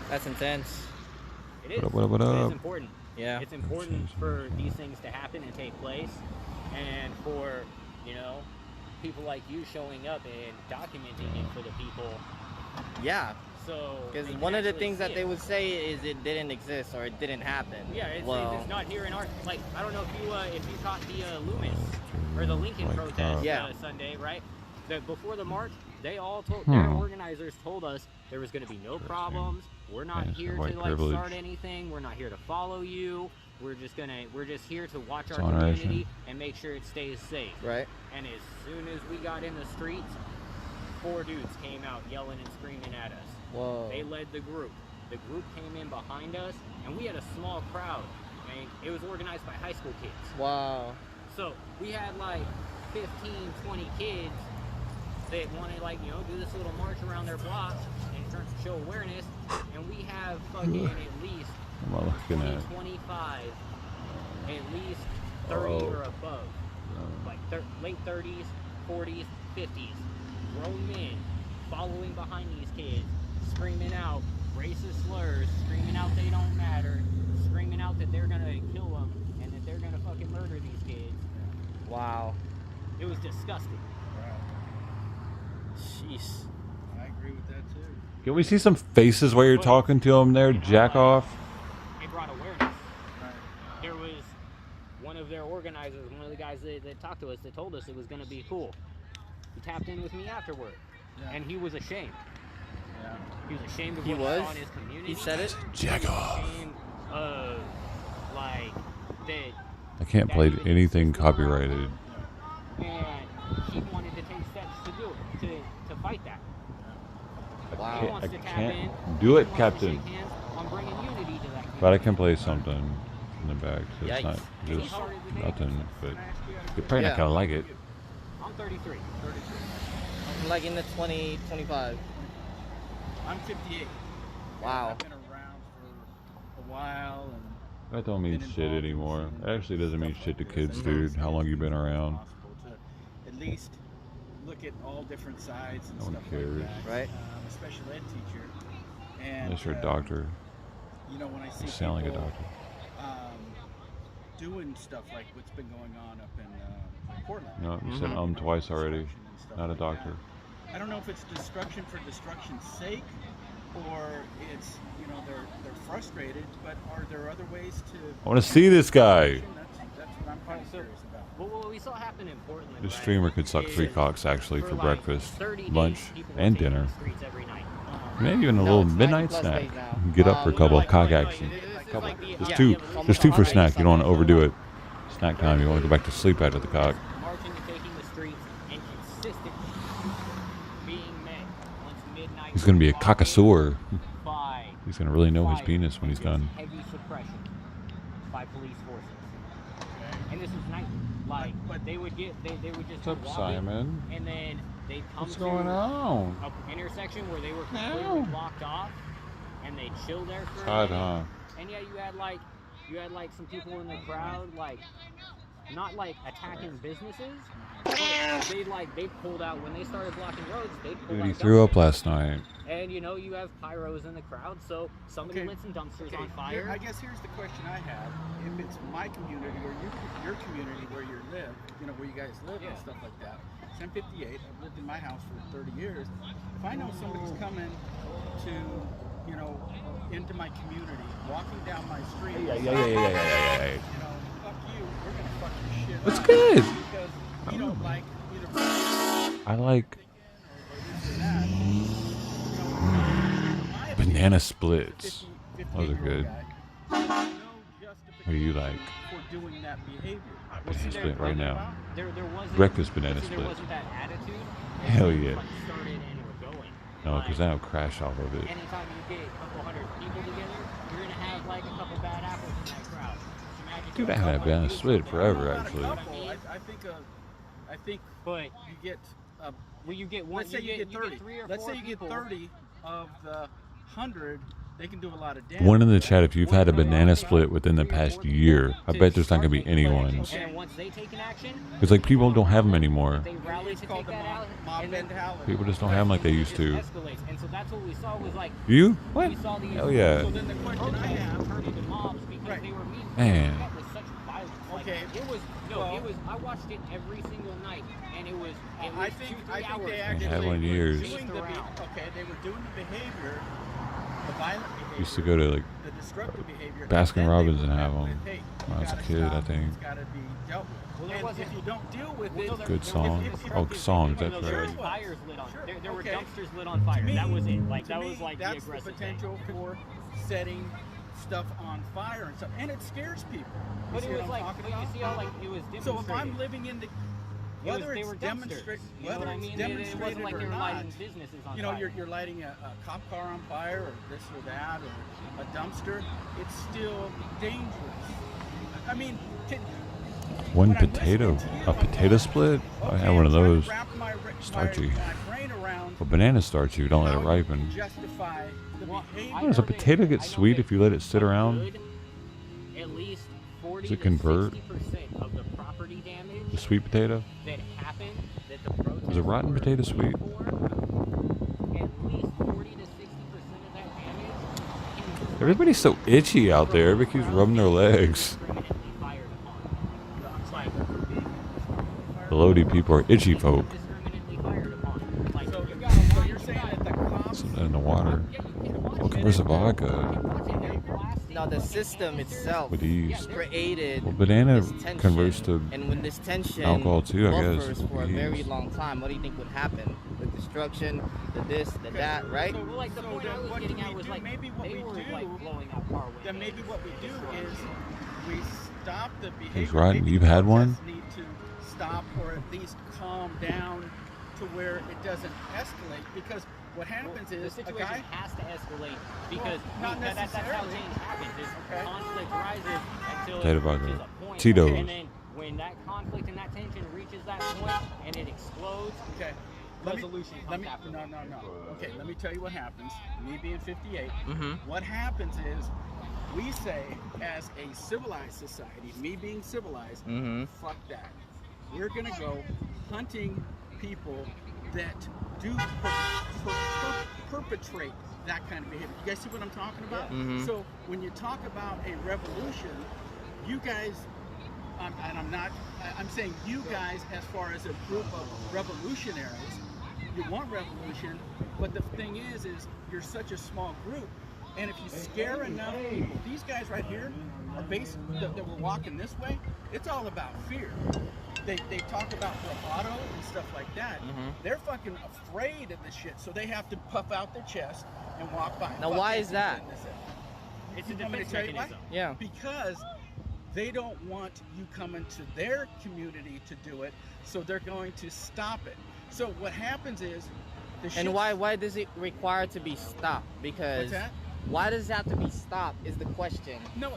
That's intense. It is. What up? It's important. Yeah. It's important for these things to happen and take place, and for, you know, people like you showing up and documenting it for the people. Yeah. So because one of the things that they would say is it didn't exist or it didn't happen. Yeah, it's not here in our, like, I don't know if you caught the Loomis or the Lincoln protest Sunday, right? That before the march, they all told their organizers told us there was going to be no problems. We're not here to like start anything. We're not here to follow you. We're just here to watch our community and make sure it stays safe. Right. And as soon as we got in the streets, 4 dudes came out yelling and screaming at us. Whoa. They led the group. The group came in behind us, and we had a small crowd. And it was organized by high school kids. Wow. So we had like 15, 20 kids that wanted, like, you know, do this little march around their block and show awareness. And we have fucking at least 25, at least 30 or above. Like late 30s, 40s, 50s. grown men following behind these kids, screaming out racist slurs, screaming out they don't matter, screaming out that they're gonna kill them and that they're gonna fucking murder these kids. Wow. It was disgusting. Jeez. I agree with that too. Can we see some faces while you're talking to him there, jack off? It brought awareness. There was one of their organizers, one of the guys that talked to us, that told us it was going to be cool. He tapped in with me afterward, and he was ashamed. He was ashamed of what he saw in his community. He said it. Jack off. Ashamed of, like, that. I can't play anything copyrighted. And he wanted to take steps to do it, to fight that. I can't do it, Captain. But I can play something in the back, so it's not just nothing. But you're probably not gonna like it. I'm 33. I'm like in the 20, 25. I'm 58. Wow. I've been around for a while, and That don't mean shit anymore. It actually doesn't mean shit to kids, dude. How long you been around? at least look at all different sides and No one stuff cares. like that. Right. I'm a special ed teacher, and Unless you're a doctor. you know, when I see You sound like a people, doctor. doing stuff like what's been going on up in Portland. No, you said twice already. Not a doctor. I don't know if it's destruction for destruction's sake, or it's, you know, they're frustrated. But are there other ways to? I want to see this guy. That's what I'm kind of curious about. Well, what we saw happen in Portland. This streamer could suck 3 cocks actually for breakfast, lunch, and dinner. Maybe even a little midnight snack. Get up for a couple of cock action. There's two for snack. You don't want to overdo it. Snack time. You want to go back to sleep after the cock. Marching and taking the streets and consistently being met once midnight. He's gonna be a cockasaur. He's gonna really know his penis when he's done. Heavy suppression by police forces. And this was nightly. Like, but they would just What's up, walk Simon? in, and then they'd come What's to going on? a intersection where they were completely blocked off, and they'd chill there for a Hot, minute. huh? And yeah, you had like some people in the crowd, like, not like attacking businesses, but they pulled out when they started blocking roads. They pulled Dude, out he threw up dumpsters. last night. And you know, you have pyros in the crowd, so somebody lit some dumpsters on fire. I guess here's the question I have: if it's my community or your community where you live, you know, where you guys live and stuff like that. So I'm 58. I've lived in my house for 30 years. If I know somebody's coming to, you know, into my community, walking down my street, Yeah. you know, fuck you, we're gonna fuck your shit That's up. good. Because you don't like either. I like banana splits. Those are good. What do you like? For doing that behavior. Banana split right now. There wasn't, Breakfast banana there split. wasn't that attitude. Hell yeah. Like, started and we're going. No, because then I'll crash off of it. Anytime you get a couple hundred people together, you're gonna have like a couple bad apples in that crowd. Dude, I had a banana split forever, actually. I think but you get well, you get one. Let's say you get 30. 3 or 4 Let's say you get people. 30 of the 100. They can do a lot of damage. One in the chat, if you've had a banana split within the past year, I bet there's not going to be anyone's. And once they take an action, It's like people don't have them anymore. they rally to take that out, and then People just don't have them like they used to. escalates. And so that's what we saw was like. You? What? We saw these Hell yeah. So then the question I have turned into mobs because they were meeting. Man. That was such violence. Like, Okay. It was it was. I watched it every single night, and it was. I think 2-3 hours. they I actually had one in years. doing the okay. They were doing the behavior, the violent behavior. Used to go to like the destructive behavior. Baskin Robbins and have them Hey, when I was a kid, I think. It's got to be dealt with. And if you don't deal with it, Good songs. Oh, songs, that's There was right. fires lit on. There were Okay. dumpsters lit on fire. That was it. Like To that me, was like the that's aggressive the potential for setting stuff on fire and stuff, and it scares people. You But see it what was I'm like, talking but you about? see how like it was demonstrated. So if I'm living in the whether they it's were dumpsters, demonstrated, you know whether what I it's mean? It demonstrated wasn't like they or were not, lighting businesses on you know, fire. you're lighting a cop car on fire or this or that or a dumpster. It's still dangerous. I mean, One potato. A potato split? I had one of those. Starchy. Well, banana starchy. Don't let it ripen. justify the behavior. Does a potato get sweet if you let it sit around? At least 40 Does it to convert? 60% of the property damage The sweet potato? that happened, that the protest Is a rotten potato sweet? at least 40 to 60% of that damage. Everybody's so itchy out there. Everybody keeps rubbing their legs. The Lodi people are itchy folk. So you're saying that the cops... Something in the water. Welcome to vodka. No, the system itself With these. created Well, banana this tension. converts to And when this tension alcohol too, I guess. buffers for a With very these. long time, what do you think would happen? The destruction, the this, the that, right? So, like, the point I was getting at was, like, maybe what they we were, do, like, blowing up car windows. then maybe what we do is we stop the behavior. He's right. Maybe You've had one? protests need to stop or at least calm down to where it doesn't escalate, because what happens is the situation a guy has to escalate because not that's how necessarily. change happens. Is conflict rises until Potato it vodka. reaches a point, Tito's. and then when that conflict and that tension reaches that point and it explodes, okay. resolution comes after. No. Okay, let me tell you what happens. Me being 58, Mhm. what happens is we say, as a civilized society, me being civilized, Mhm. fuck that. We're gonna go hunting people that do perpetrate that kind of behavior. You guys see what I'm talking about? Mhm. So when you talk about a revolution, you guys, I'm saying you guys as far as a group of revolutionaries, you want revolution, but the thing is you're such a small group, and if you scare enough people, these guys right here are that were walking this way, it's all about fear. They talk about bravado and stuff like that. Mhm. They're fucking afraid of this shit, so they have to puff out their chest and walk by. Now, Fuck why this, is that? It's a You want me to defense tell you why? mechanism. Yeah. Because they don't want you coming to their community to do it, so they're going to stop it. So what happens is, And why does it require to be stopped? Because What's that? why does it have to be stopped is the question. No,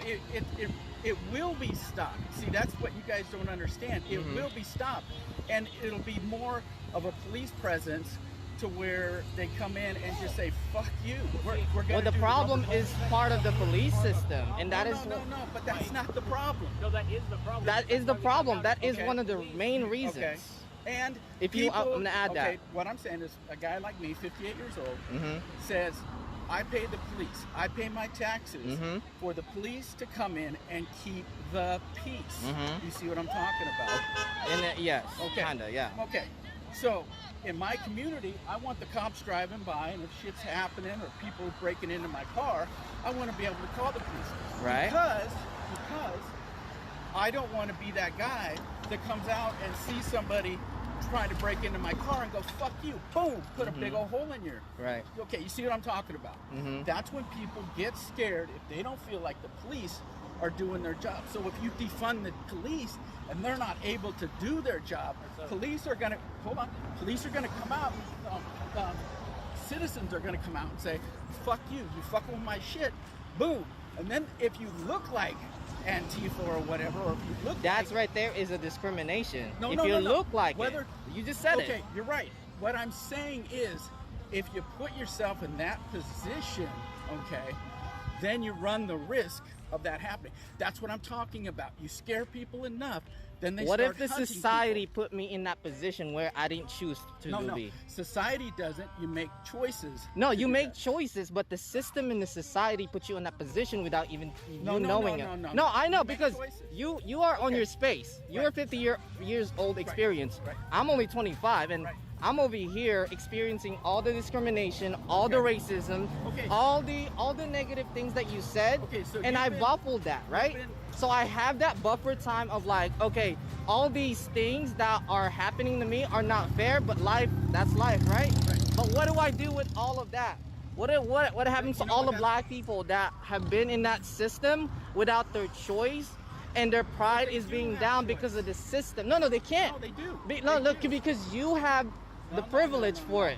it will be stopped. See, that's what you guys don't understand. It Mhm. will be stopped, and it'll be more of a police presence to where they come in and just say, "Fuck you." We're Well, gonna the do problem rubber- is part of the police system, and that is no, but that's not the problem. No, that is the problem. that is the problem. That is Okay. one of the main reasons. Okay. And If you, I'm gonna add okay, that. what I'm saying is, a guy like me, 58 years old, Mhm. says, I pay the police, I pay my taxes Mhm. for the police to come in and keep the peace. Mhm. You see what I'm talking about? And yes, Okay. kinda, yeah. Okay, so in my community, I want the cops driving by, and if shit's happening or people breaking into my car, I want to be able to call the police. Right. Because I don't want to be that guy that comes out and sees somebody trying to break into my car and go, "Fuck you," boom, put a big old hole in your. Right. Okay, you see what I'm talking about? Mhm. That's when people get scared if they don't feel like the police are doing their job. So if you defund the police and they're not able to do their job, police are gonna police are gonna come out. Citizens are gonna come out and say, "Fuck you! You fucking with my shit," boom. And then if you look like Antifa or whatever, or if you look That's right there is a discrimination. No, if no, you no, no. look like Whether- it, you just said okay, it. you're right. What I'm saying is, if you put yourself in that position, okay, then you run the risk of that happening. That's what I'm talking about. You scare people enough, then they What start if the hunting society put me in that position where I didn't choose to people. No, be? society doesn't. You make choices. No, to you do make that. choices, but the system and the society put you in that position without even No, you no, knowing no, it. no, no. No, I know You make because choices. you are on your space. You're Right. 50 years old experience. Right. I'm only 25, and I'm over here experiencing all the discrimination, all the racism, Okay. all the negative things that you said, Okay, so and you've I been- waffled that, right? So I have that buffer time of like, okay, all these things that are happening to me are not fair, but that's life, right? But what do I do with all of that? What happens to all the black people that have been in that system without their choice, and their pride is being down because of the system? No, they can't. No, they do. Because you have the privilege for it.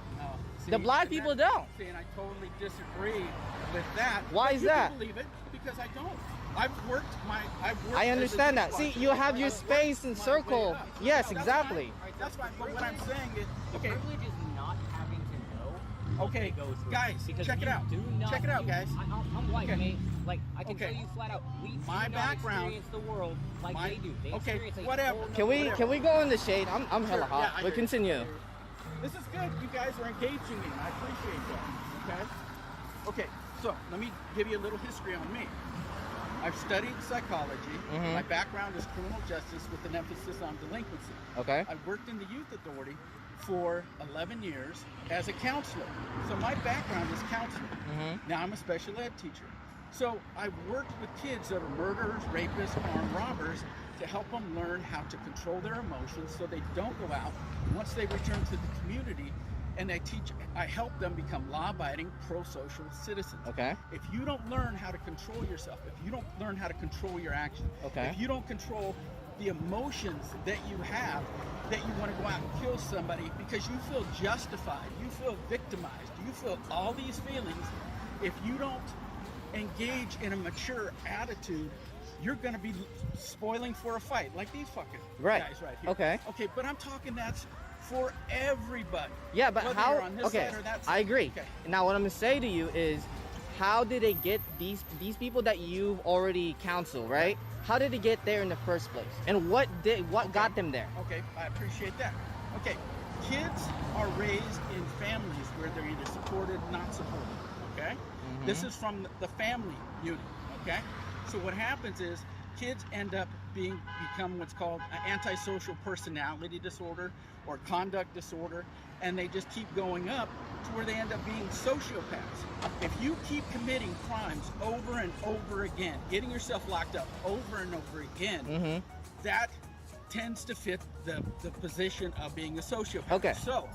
See, The black and people that- don't. See, and I totally disagree with that. Why But is you that? Can believe it because I don't. I've worked I as a understand that. See, dishwasher. you have your I've space worked and my circle. way up. Yes, No, exactly. That's fine. But what I'm saying is, okay. Privilege is not having to know what Okay, they go through. guys, Because check it you out. do not- Check it out, guys. I'm white, Okay. mate. Like, I can Okay. tell you flat out, we do My not background- experience the world like they do. They okay, experience a whatever. whole Can we go in the shade? I'm hella Sure, hot. yeah, I But hear continue. This is good. You guys are engaging me, and I appreciate that. Okay? Okay, so let me give you a little history on me. I've studied psychology. Mhm. My background is criminal justice with an emphasis on delinquency. Okay. I've worked in the youth authority for 11 years as a counselor. So my background is counseling. Mhm. Now I'm a special ed teacher. So I've worked with kids that are murderers, rapists, armed robbers to help them learn how to control their emotions so they don't go out. Once they return to the community, and I help them become law-abiding, pro-social citizens. Okay. If you don't learn how to control yourself, if you don't learn how to control your actions, Okay. if you don't control the emotions that you have, that you want to go out and kill somebody because you feel justified, you feel victimized, you feel all these feelings, if you don't engage in a mature attitude, you're going to be spoiling for a fight like these fucking guys right here. Okay. Okay, but I'm talking that's for everybody. Yeah, but Whether how? you're on this Okay, side or that I side. agree. Okay. Now, what I'm gonna say to you is, how did they get these people that you've already counseled, right? How did they get there in the first place? And what got them there? Okay, I appreciate that. Okay, kids are raised in families where they're either supported or not supported. Okay, this is from the family unit. Okay, so what happens is kids end up become what's called an antisocial personality disorder or conduct disorder, and they just keep going up to where they end up being sociopaths. If you keep committing crimes over and over again, getting yourself locked up over and over again, that tends to fit the position of being a sociopath. Okay. So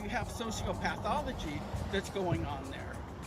you have sociopathology that's going on there.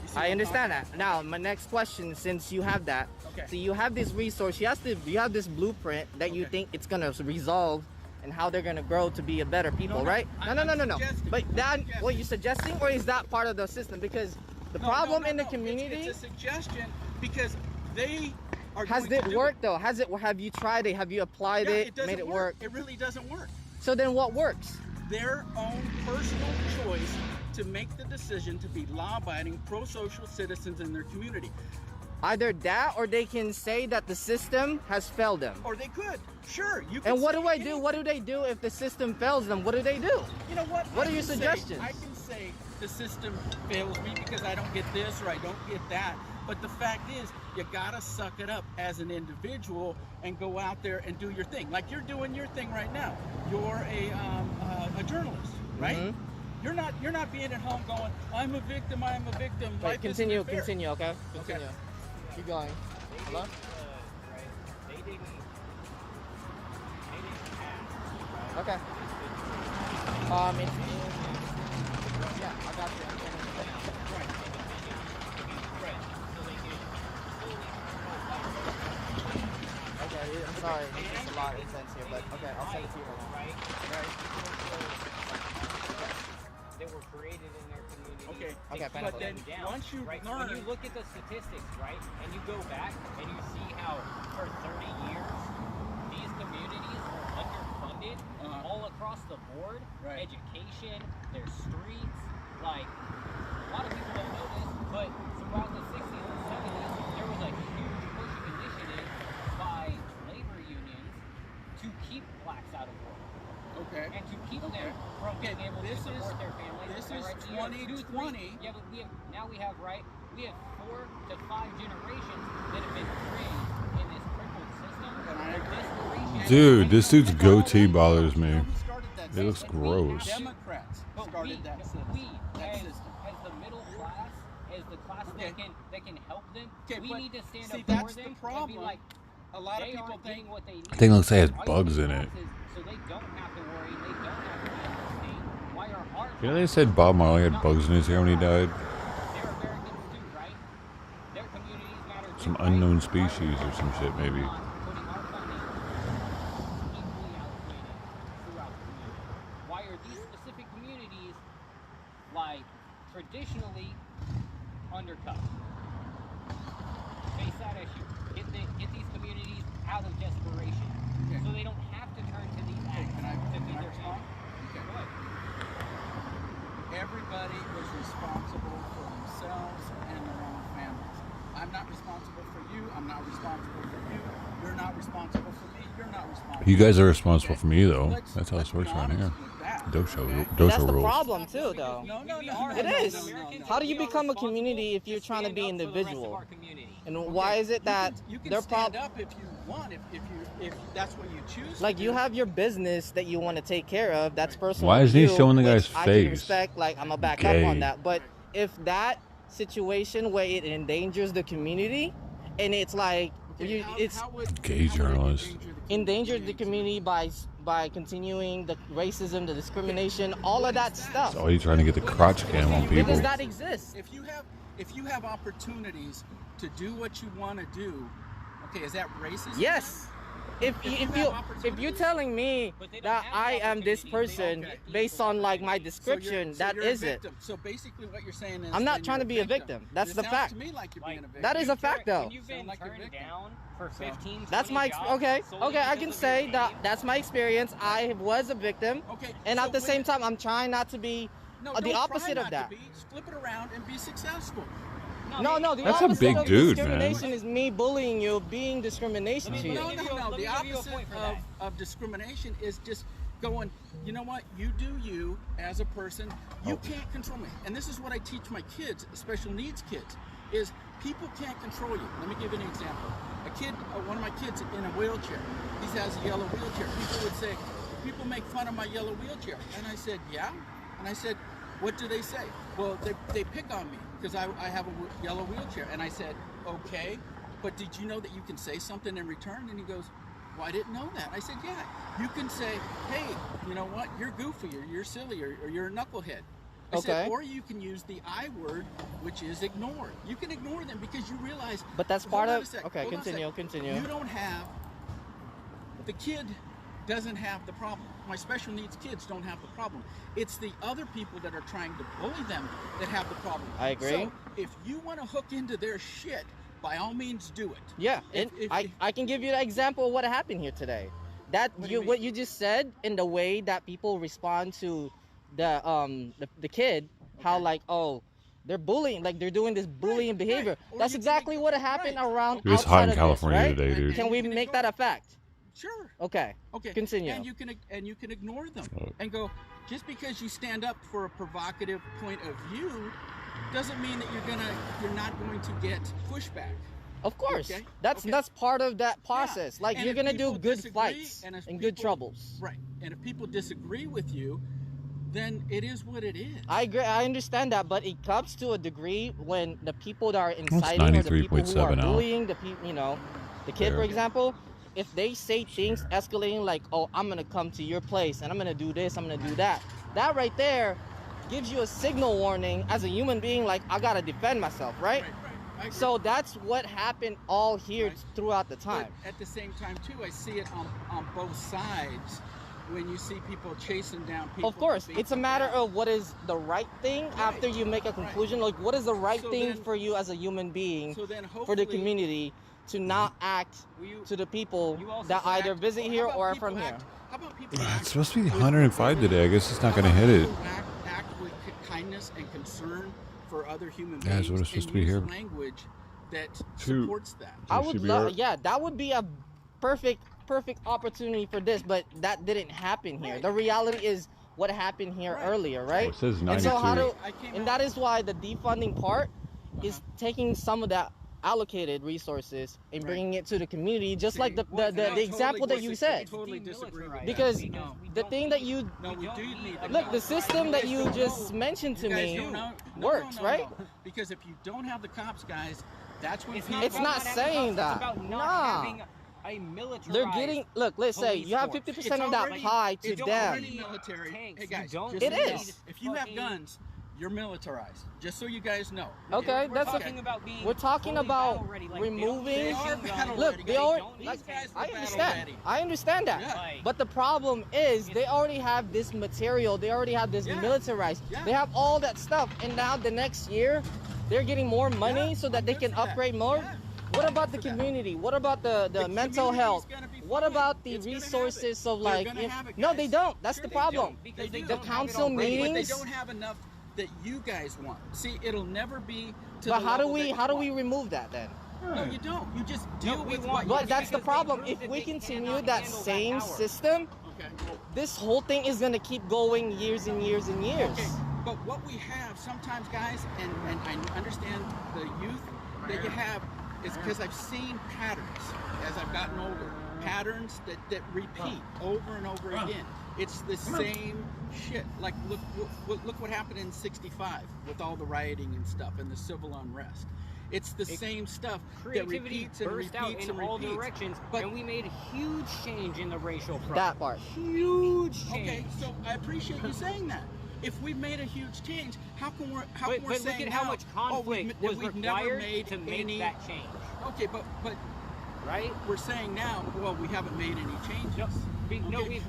You see what I I'm understand talking that. Now, my next question, since you have that, Okay. so you have this resource, you have this blueprint that you think it's gonna resolve and how they're gonna grow to be a better people, right? No. But that, what you're suggesting, or is that part of the system? Because the problem in the community. It's a suggestion because they are. Has going it to do worked though? Has it? Have you tried it? Have you applied Yeah, it? doesn't Made it work? It really doesn't work. So then, what works? Their own personal choice to make the decision to be law-abiding, pro-social citizens in their community. Either that, or they can say that the system has failed them. Or they could. Sure, you can. And what say do I do? What do they do if the system fails them? What do they do? You know what? What I are your can say- suggestions? I can say the system fails me because I don't get this or I don't get that. But the fact is, you gotta suck it up as an individual and go out there and do your thing. Like you're doing your thing right now. You're a journalist, right? You're not being at home going, I'm a victim, I'm a victim. Wait, Life continue, isn't fair. continue, okay? Continue. Keep going. Hello? Okay. Yeah, I got you. Okay, I'm sorry, it's just a lot intense here, but okay, I'll send it to you right now. That were created in their community. Okay. Okay, but then down. Once you right, learn- when you look at the statistics, right, and you go back and you see how for 30 years these communities were underfunded all across the board, education, their streets, like a lot of people don't know this, but throughout the 60s and 70s, there was a huge push initiative by labor unions to keep blacks out of work. Okay. And to keep them from being able to support their families. This right? is So you have 2020. Yeah, but now we have 4 to 5 generations that have been raised in this crippled system. Dude, this dude's goatee bothers me. It looks gross. Democrats started that system. As the middle class, as the class that can help them, we but need to stand see, up that's for the them problem. and be like, A lot of they people aren't getting think what they need. I think it looks like it has All you bugs need in it. is- So they don't have to worry, they don't have to be in the state. Why are our You know they said Bob Marley had bugs in his hair when he died? Some unknown species or some shit, maybe. Why are these specific communities, like, traditionally undercut? Face that issue. Get these communities out of desperation. So they don't have to turn to these acts to feed their family. everybody was responsible themselves and their own families. I'm not responsible for you. I'm not responsible for you. You're not responsible for me. You're not responsible. You guys are responsible for me, though. That's how this works around here. Dosho That's the rules. problem too, though. It is. How do you become a community if you're trying to be individual? And why is it that they're stand up if you want, if that's what you choose. Like you have your business that you want to take care of. That's personal. Why isn't he showing the guy's I face? can respect. Like I'm gonna back Gay. up on that. But if that situation where it endangers the community, and it's like it's Gay journalist. endangers the community by continuing the racism, the discrimination, all of that stuff. Oh, he's trying to get the crotch cam on people. Because that exists. If you have opportunities to do what you want to do, okay, is that racist? Yes. If you're telling me that I am this person based on like my description, that is it. So basically, what you're saying is I'm not trying to be a victim. That's the fact. To me like you're being a victim. That is a fact, though. You've been turned down for 15, That's my okay. I can say that that's my experience. I was a victim, and at the same time, I'm trying not to be the opposite of that. Flip it around and be successful. No, the That's a opposite big of dude, discrimination man. is me bullying you, being discrimination to you. No. The opposite of discrimination is just going, you know what, you do you as a person. You can't control me. And this is what I teach my kids, special needs kids, is people can't control you. Let me give you an example. A kid, one of my kids in a wheelchair, he has a yellow wheelchair. People would say, people make fun of my yellow wheelchair. And I said, yeah. And I said, what do they say? Well, they pick on me because I have a yellow wheelchair. And I said, okay, but did you know that you can say something in return? And he goes, well, I didn't know that. I said, yeah, you can say, hey, you know what, you're goofy, or you're silly, or you're a knucklehead. I said, or you can use the I word, which is ignore. You can ignore them because you realize. But that's part of. Okay, continue. You don't have. The kid doesn't have the problem. My special needs kids don't have the problem. It's the other people that are trying to bully them that have the problem. I agree. So if you want to hook into their shit, by all means do it. Yeah, I can give you an example of what happened here today. What you just said, in the way that people respond to the kid, how like, oh, they're bullying, like they're doing this bullying behavior. That's exactly what happened around. It was hot in California right? today, dude. Can we make that a fact? Sure. Okay. Continue. And you can ignore them and go. Just because you stand up for a provocative point of view, doesn't mean that you're not going to get pushback. Of course. Okay? That's part of that process. Yeah. Like And you're if gonna do people good disagree, fights and if and good people- troubles. Right. And if people disagree with you, then it is what it is. I agree. I understand that, but it comes to a degree when the people that are inciting or the people who are 93.7 now. bullying the people, the kid, for example, if they say things escalating like, "Oh, I'm gonna come to your place and I'm gonna do this, I'm gonna do that," that right there gives you a signal warning as a human being, like I gotta defend myself, right? So that's what happened all here throughout the time. But at the same time, too, I see it on both sides. When you see people chasing down people. Of course, it's a matter of what is the right thing after you make a conclusion. Like, what is the right thing for you as a human being, for the hopefully- community, to not act to the people that either visit here or are from here. It's supposed to be 105 today. I guess it's not going to hit it. Act with kindness and concern for other human beings. Yeah, that's what it's supposed to be here. Language that Two. supports that. I would love, yeah, that would be a perfect opportunity for this, but that didn't happen here. The reality is what happened here earlier, right? It says And so 92. and that is why the defunding part is taking some of that allocated resources and bringing it to the community, just like the example that you said. Totally disagree with that. Because the thing that you we do need look, the system that you just mentioned to me works, right? Because if you don't have the cops, guys, that's when It's not saying that. Nah. A militarized They're getting, look, let's say you have 50% of that pie to it's them. already military. Hey guys, don't just It so you know, is. If you have guns, you're militarized. Just so you guys know. Okay, We're that's talking about being we're talking fully about battle-ready, like, removing. they are battle-ready. Look, they already. Like, I understand. I understand that. Yeah. But the problem is they already have this material. They already have this militarized. Yeah. They have all that stuff, and now the next year, they're getting more money so that they can upgrade more. What about the community? What about the mental health? What about the resources of like? No, they don't. That's the problem. They The council But they meetings. don't have enough that you guys want. See, it'll never be to But the how do level we that how do you we want. remove that then? No, you don't. You just deal with what But you that's the because problem. they If prove we that they continue cannot that handle same power. system, Okay. this whole thing is gonna keep going years and years and years. Okay, but what we have sometimes, guys, and I understand the youth that you have, is because I've seen patterns as I've gotten older. Patterns that repeat over and over again. It's the same shit. Like look what happened in '65 with all the rioting and stuff and the civil unrest. It's the same stuff that Creativity repeats and burst out repeats in and all repeats. directions, But and we made a huge change in the racial front. That part. Huge change. okay, so I appreciate you saying that. If we've made a huge change, how come we're But look saying at how now, much oh, conflict that was we've never required made to make any, that change. Okay, but right? We're saying now, well, we haven't made any changes.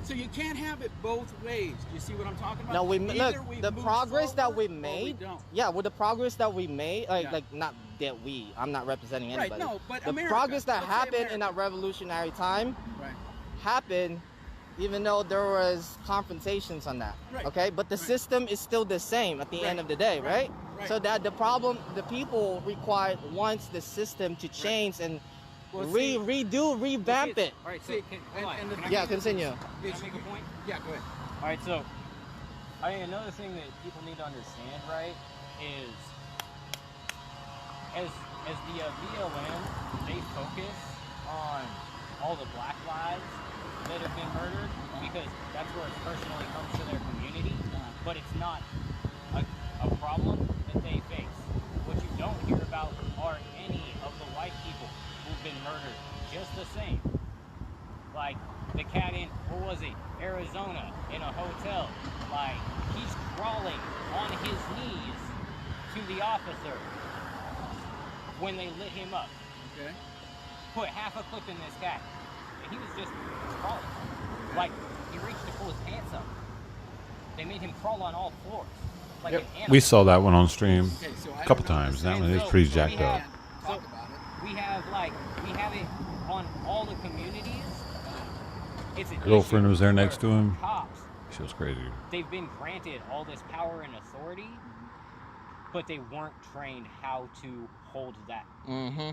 So you can't have it both ways. Do you see what I'm talking about? No, we Either look we the move progress that forward we or made. don't. Yeah, with the progress that we made, Yeah. like not that we. I'm not representing Right, anybody. no, but the America, progress that let's say happened in that revolutionary time happened, even though there was confrontations on that. Right, Okay, but the system is still the same at the end of the day, right? So that the problem, the people wants the system to change and revamp it. All right, so Yeah, continue. Can I make a point? Yeah, go ahead. All right, so another thing that people need to understand, right, is as the BLM, they focus on all the black lives that have been murdered because that's where it personally comes to their community, but it's not a problem that they face. What you don't hear about are any of the white people who've been murdered just the same. Like the cat in, Arizona, in a hotel. Like, he's crawling on his knees to the officer when they lit him up. Okay. Put half a clip in this guy. And he was just crawling. Like, he reached to pull his pants up. They made him crawl on all fours. Like an animal. We saw that one on stream a couple times. That one is pretty jacked up. So we have it on all the communities. It's an Girlfriend issue was there where next to him. Cops, She was crazy. they've been granted all this power and authority, but they weren't trained how to hold that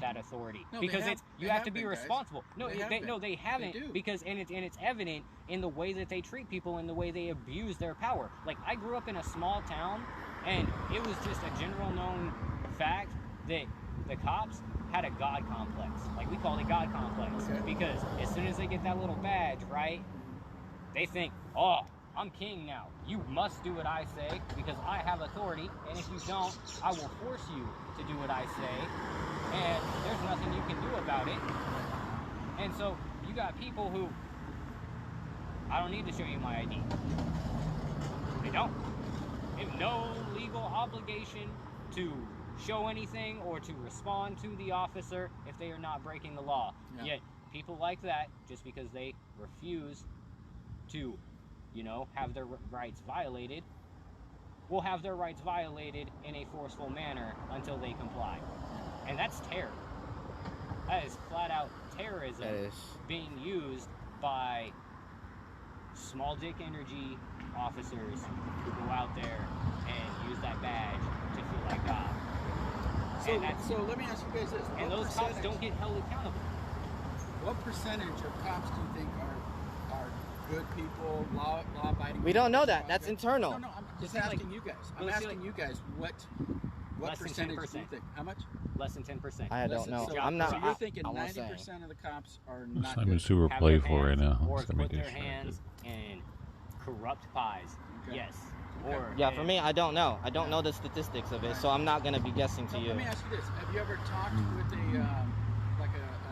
that authority. No, they because have- it's you they have have to be been, guys. responsible. No, They have they been. haven't They do. because it's evident in the way that they treat people and the way they abuse their power. Like, I grew up in a small town, and it was just a general known fact that the cops had a God complex. Like, we called it God complex. Because as soon as they get that little badge, right, they think, oh, I'm king now. You must do what I say because I have authority, and if you don't, I will force you to do what I say, and there's nothing you can do about it. And so you got people who, I don't need to show you my ID. They don't. They have no legal obligation to show anything or to respond to the officer if they are not breaking the law. Yeah. Yet people like that, just because they refuse to, you know, have their rights violated, will have their rights violated in a forceful manner until they comply. And that's terror. That is flat out terrorism being used by small dick energy officers who go out there and use that badge to feel like God. So let me ask you guys this. And What those cops percentage- don't get held accountable. What percentage of cops do you think are good people, law-abiding? We don't know people? that. That's internal. No, I'm just It's like- asking you guys. I'm let's see, asking you guys what less than percentage do you 10%. think? How much? Less than 10%. I don't know. So, I'm not. So you're thinking I won't say. 90% of the cops are It's not not good. super Have playful their right hands now. Or It's gonna put be their distracted. hands in corrupt pies. Okay. Yes. Or Yeah, for me, I don't know. I don't know the statistics of it, so I'm not gonna be guessing to So you. let me ask you this: have you ever talked with an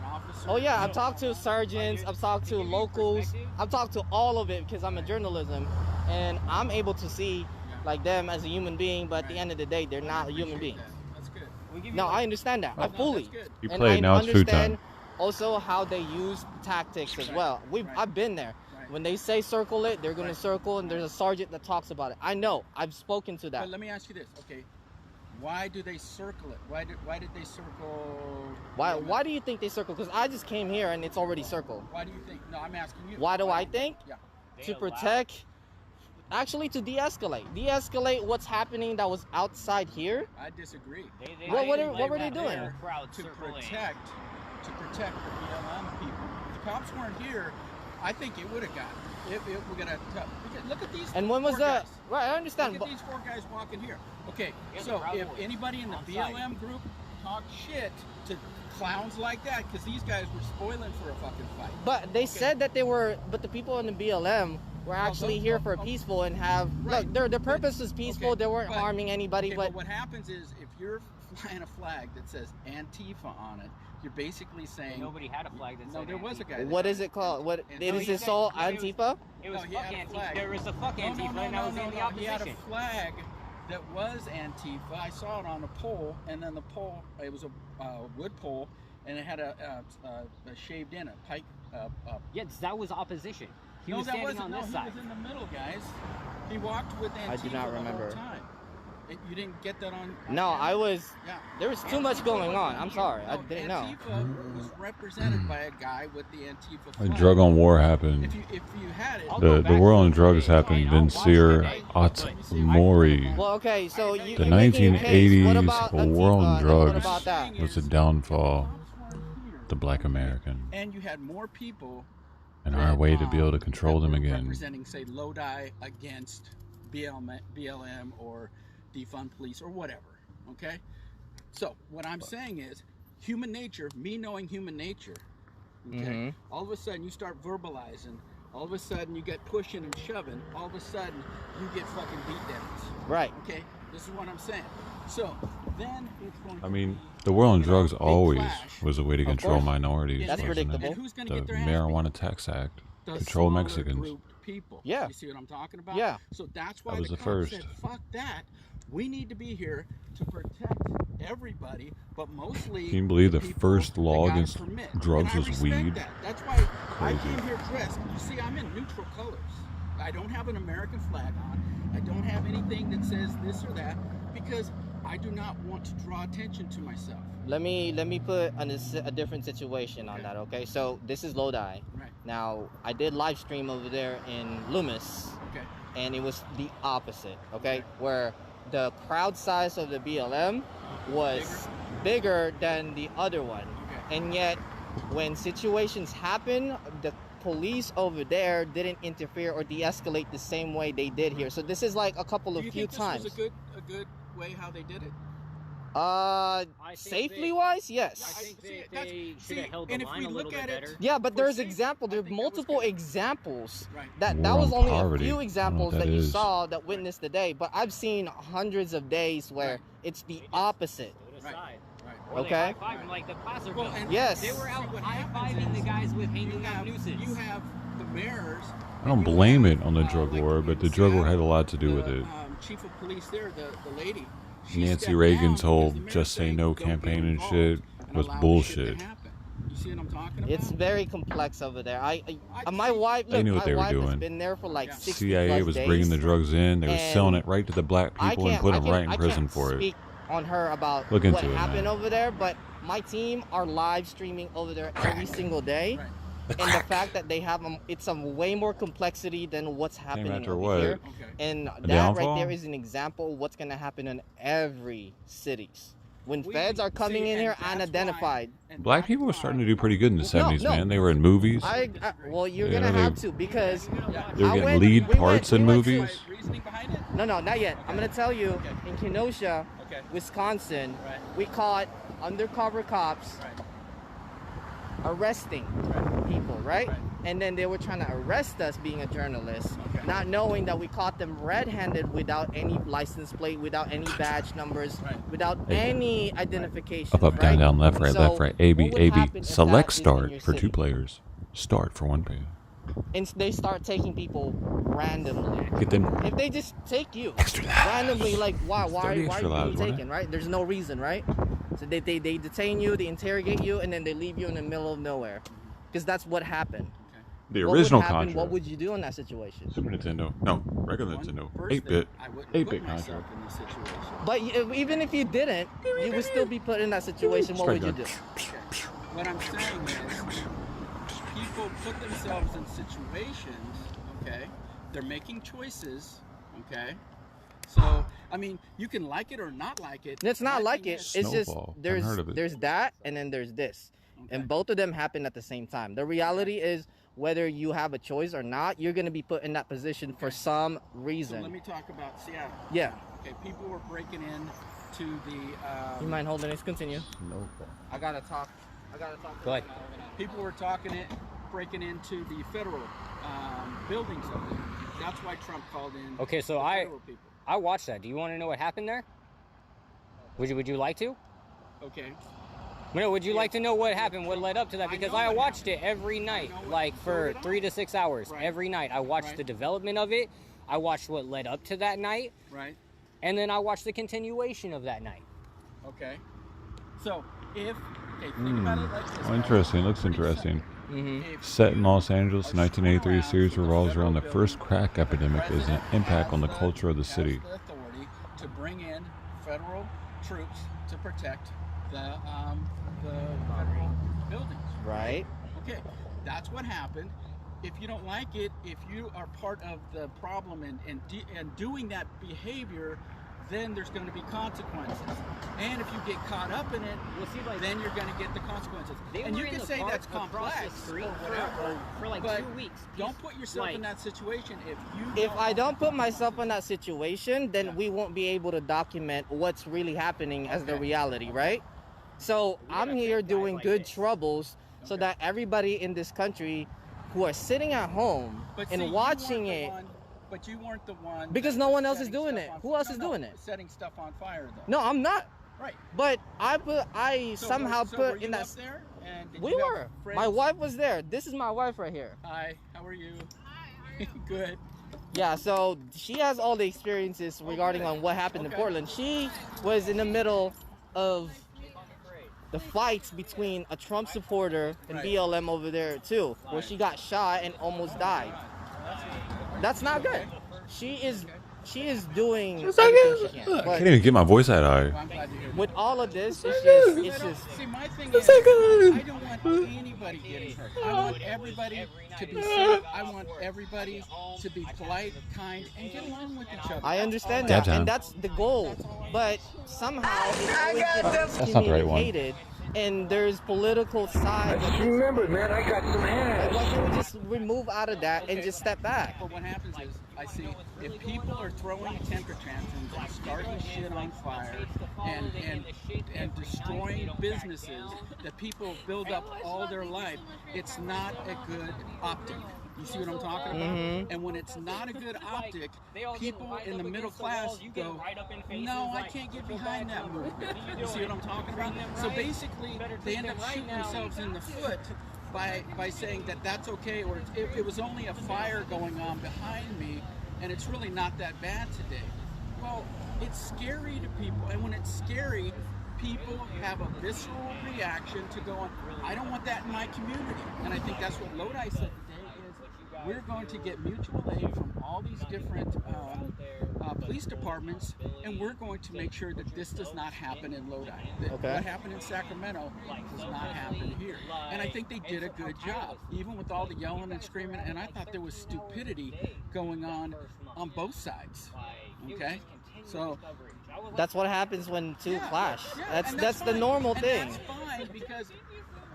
officer? Oh yeah, I've talked to sergeants, I've talked to locals, I've talked to all of it because I'm in journalism, and I'm able to see like them as a human being, but at the end of the day, they're not a human being. That's good. No, I understand that. I fully. You And played, I now it's food understand time. also how they use tactics as well. I've been there. When they say circle it, they're gonna circle, and there's a sergeant that talks about it. I know. I've spoken to that. But let me ask you this, okay? Why do they circle it? Why did they circle? Why do you think they circle? Because I just came here and it's already circled. Why do you think? No, I'm asking you. Why do I think? Yeah. To protect actually to de-escalate. De-escalate what's happening that was outside here. I disagree. What were they doing? To protect the BLM people. If the cops weren't here, I think it would have gotten. If we're gonna look at these. And when was that? Guys. Right, I understand. Look at these 4 guys walking here. Okay, so if anybody in the BLM group talk shit to clowns like that, because these guys were spoiling for a fucking fight. But they said that they were, but the people in the BLM were actually here for peaceful and have, look, their purpose was peaceful, they weren't harming anybody, but what happens is, if you're flying a flag that says Antifa on it, you're basically saying... Nobody had a flag that said No, there was a guy. What is it called? What is it called? Antifa? It was fuck Antifa. There was a fuck Antifa, and that was in the opposition. He had a flag that was Antifa. I saw it on a pole, and then the pole, it was a wood pole, and it had a shaved in, a pike. Yes, that was opposition. He no, was standing on this side. He was in the middle, guys. He walked with Antifa I do not remember. the whole time. You didn't get that on... No, I was... Yeah. There was too much going on. I'm sorry. I didn't know. Antifa was represented by a guy with the Antifa A flag. drug on war happened. If you had it... The war on drugs happened. Vincere Mori. Well, okay, so you... The 1980s war on What drugs about that? was the downfall of the black American. And you had more people... And our way to be able to control them again. Representing, say, LOTR against BLM or defund police or whatever, okay? So what I'm saying is, human nature, me knowing human nature, okay? All of a sudden you start verbalizing, all of a sudden you get pushing and shoving, all of a sudden you get fucking beat downs. Right. Okay, this is what I'm saying. So then it's going to... I mean, the war on drugs always was a way to control minorities. That's predictable. The Marijuana Tax Act, control Mexicans. People. Yeah. You see what I'm talking about? Yeah. So that's why That was the the cops first. said, fuck that. We need to be here to protect everybody, but mostly... Can you believe the people first that law got a against permit. drugs And I was respect weed? that. That's why I Crazy. came here dressed. You see, I'm in neutral colors. I don't have an American flag on. I don't have anything that says this or that, because I do not want to draw attention to myself. Let me put a different situation on that, okay? So this is Lodi. Right. Now, I did live stream over there in Loomis. Okay. And it was the opposite, okay? Where the crowd size of the BLM was bigger than the other one. Okay. And yet, when situations happen, the police over there didn't interfere or de-escalate the same way they did here. So this is like a couple of few times. Do you think this was a good way how they did it? Safely wise, yes. I think they should have held the line a little bit better. Yeah, but there's examples. There's multiple examples. Right. That War was on only poverty. a few I don't know examples what that that you is. saw that witnessed the day. But I've seen hundreds of days where it's the opposite. Right. Right. Okay. Like the plaza. Well, and Yes. They were out what high-fiving the guys with hanging out nooses. You have the mayors. I don't blame it on the drug war, but the drug war had a lot to do with it. Chief of police there, the lady. Nancy Reagan's whole "Just Say No" campaign and shit was bullshit. You see what I'm talking about? It's very complex over there. My wife, They knew what they were my wife has doing. been there for like 60 CIA plus was days, bringing the drugs in. They were and selling it right to the black people and putting them right in I prison can't for speak it. on her about Look what into it, happened man. over there, but my team are live streaming over there every single day. And the fact that they have it's some way more complexity than what's happening after over what? here. And A that downfall? right there is an example of what's going to happen in every cities. When feds are coming in here unidentified. Black people were starting to do pretty good in the 70s, man. They were in movies. Well, you're Yeah, going to they- have to, because They were I getting went- lead we parts went- in we went to- movies. No, not yet. I'm going to tell you, in Kenosha, Wisconsin, we caught undercover cops arresting people, right? And then they were trying to arrest us being a journalist, not knowing that we caught them red-handed without any license plate, without any badge numbers, without any identification. Up, down, down, left, right, So left, right. A, B, what would A, B. happen if Select that is in start your for city? 2 players. Start for 1 player. And they start taking people randomly. Get them. If they just take you randomly, like why 30 are extra you lives, being wasn't taken, right? There's no reason, right? So they detain you, they interrogate you, and then they leave you in the middle of nowhere, because that's what happened. The What would original happen? contract. What would you do in that situation? Super Nintendo. No, regular Nintendo. 8-bit. 8-bit contract. But even if you didn't, you would still be put in that situation. What would you do? What I'm saying is, people put themselves in situations, okay, They're making choices, okay? So, I mean, you can like it or not like it. It's not like it. It's just I've heard of it. there's that and then there's this. And both of them happen at the same time. The reality is whether you have a choice or not, you're going to be put in that position for some reason. So let me talk about Seattle. Yeah. Okay, people were breaking in to the... You mind holding this? Continue. No. I got to talk. Go ahead. People were breaking into the federal buildings over there. That's why Trump called in. Okay, so I watched that. Do you want to know what happened there? Would you like to? Okay. No, would you like to know what happened, what led up to that? Because I watched it every night, like for 3 to 6 hours. Right. Every night. I watched the development of it. I watched what led up to that night. Right. And then I watched the continuation of that night. Okay. So, think about it like this. Oh, interesting. Looks interesting. Mm-hmm. Set in Los Angeles, 1983 series revolves around the first crack epidemic as an impact on the culture of the city. The authority to bring in federal troops to protect the federal buildings. Right. Okay, that's what happened. If you don't like it, if you are part of the problem and doing that behavior, then there's going to be consequences. And if you get caught up in it, then you're going to get the consequences. And you can say that's complex or whatever, for like but 2 weeks. Don't put yourself in that situation. If I don't put myself in that situation, then we won't be able to document what's really happening as the reality, right? So I'm here doing good troubles so that everybody in this country who are sitting at home and watching it. But you weren't the one. Because no one else is doing it. Who else is doing it? Setting stuff on fire, though. No, I'm not. Right. But I somehow put in that. There and we were. My wife was there. This is my wife right here. Hi. How are you? Hi. Good. Yeah. So she has all the experiences regarding on what happened in Portland. She was in the middle of the fights between a Trump supporter and BLM over there too, where she got shot and almost died. That's not good. She is doing everything she can. I can't even get my voice that high. With all of this, it's just. See, my thing is, I don't want anybody getting hurt. I want everybody to be safe. I want everybody to be polite, kind, and get along with each other. I understand that, and that's the goal. But somehow it always gets communicated. And there's political sides. Remember, man, I got some hands. Why can't we just remove out of that and just step back? But what happens is, I see, if people are throwing temper tantrums and starting shit on fire and destroying businesses that people build up all their life, it's not a good optic. You see what I'm talking about? Mm-hmm. And when it's not a good optic, people in the middle class go, no, I can't get behind that movement. You see what I'm talking about? So basically, they end up shooting themselves in the foot by saying that that's okay, or it was only a fire going on behind me, and it's really not that bad today. Well, it's scary to people, and when it's scary, people have a visceral reaction to going, I don't want that in my community. And I think that's what Lodi said today. We're going to get mutual aid from all these different police departments, and we're going to make sure that this does not happen in Lodi. What happened in Sacramento does not happen here. And I think they did a good job, even with all the yelling and screaming, and I thought there was stupidity going on both sides. Okay? So that's what happens when two clash. Yeah, that's the normal thing. That's fine, because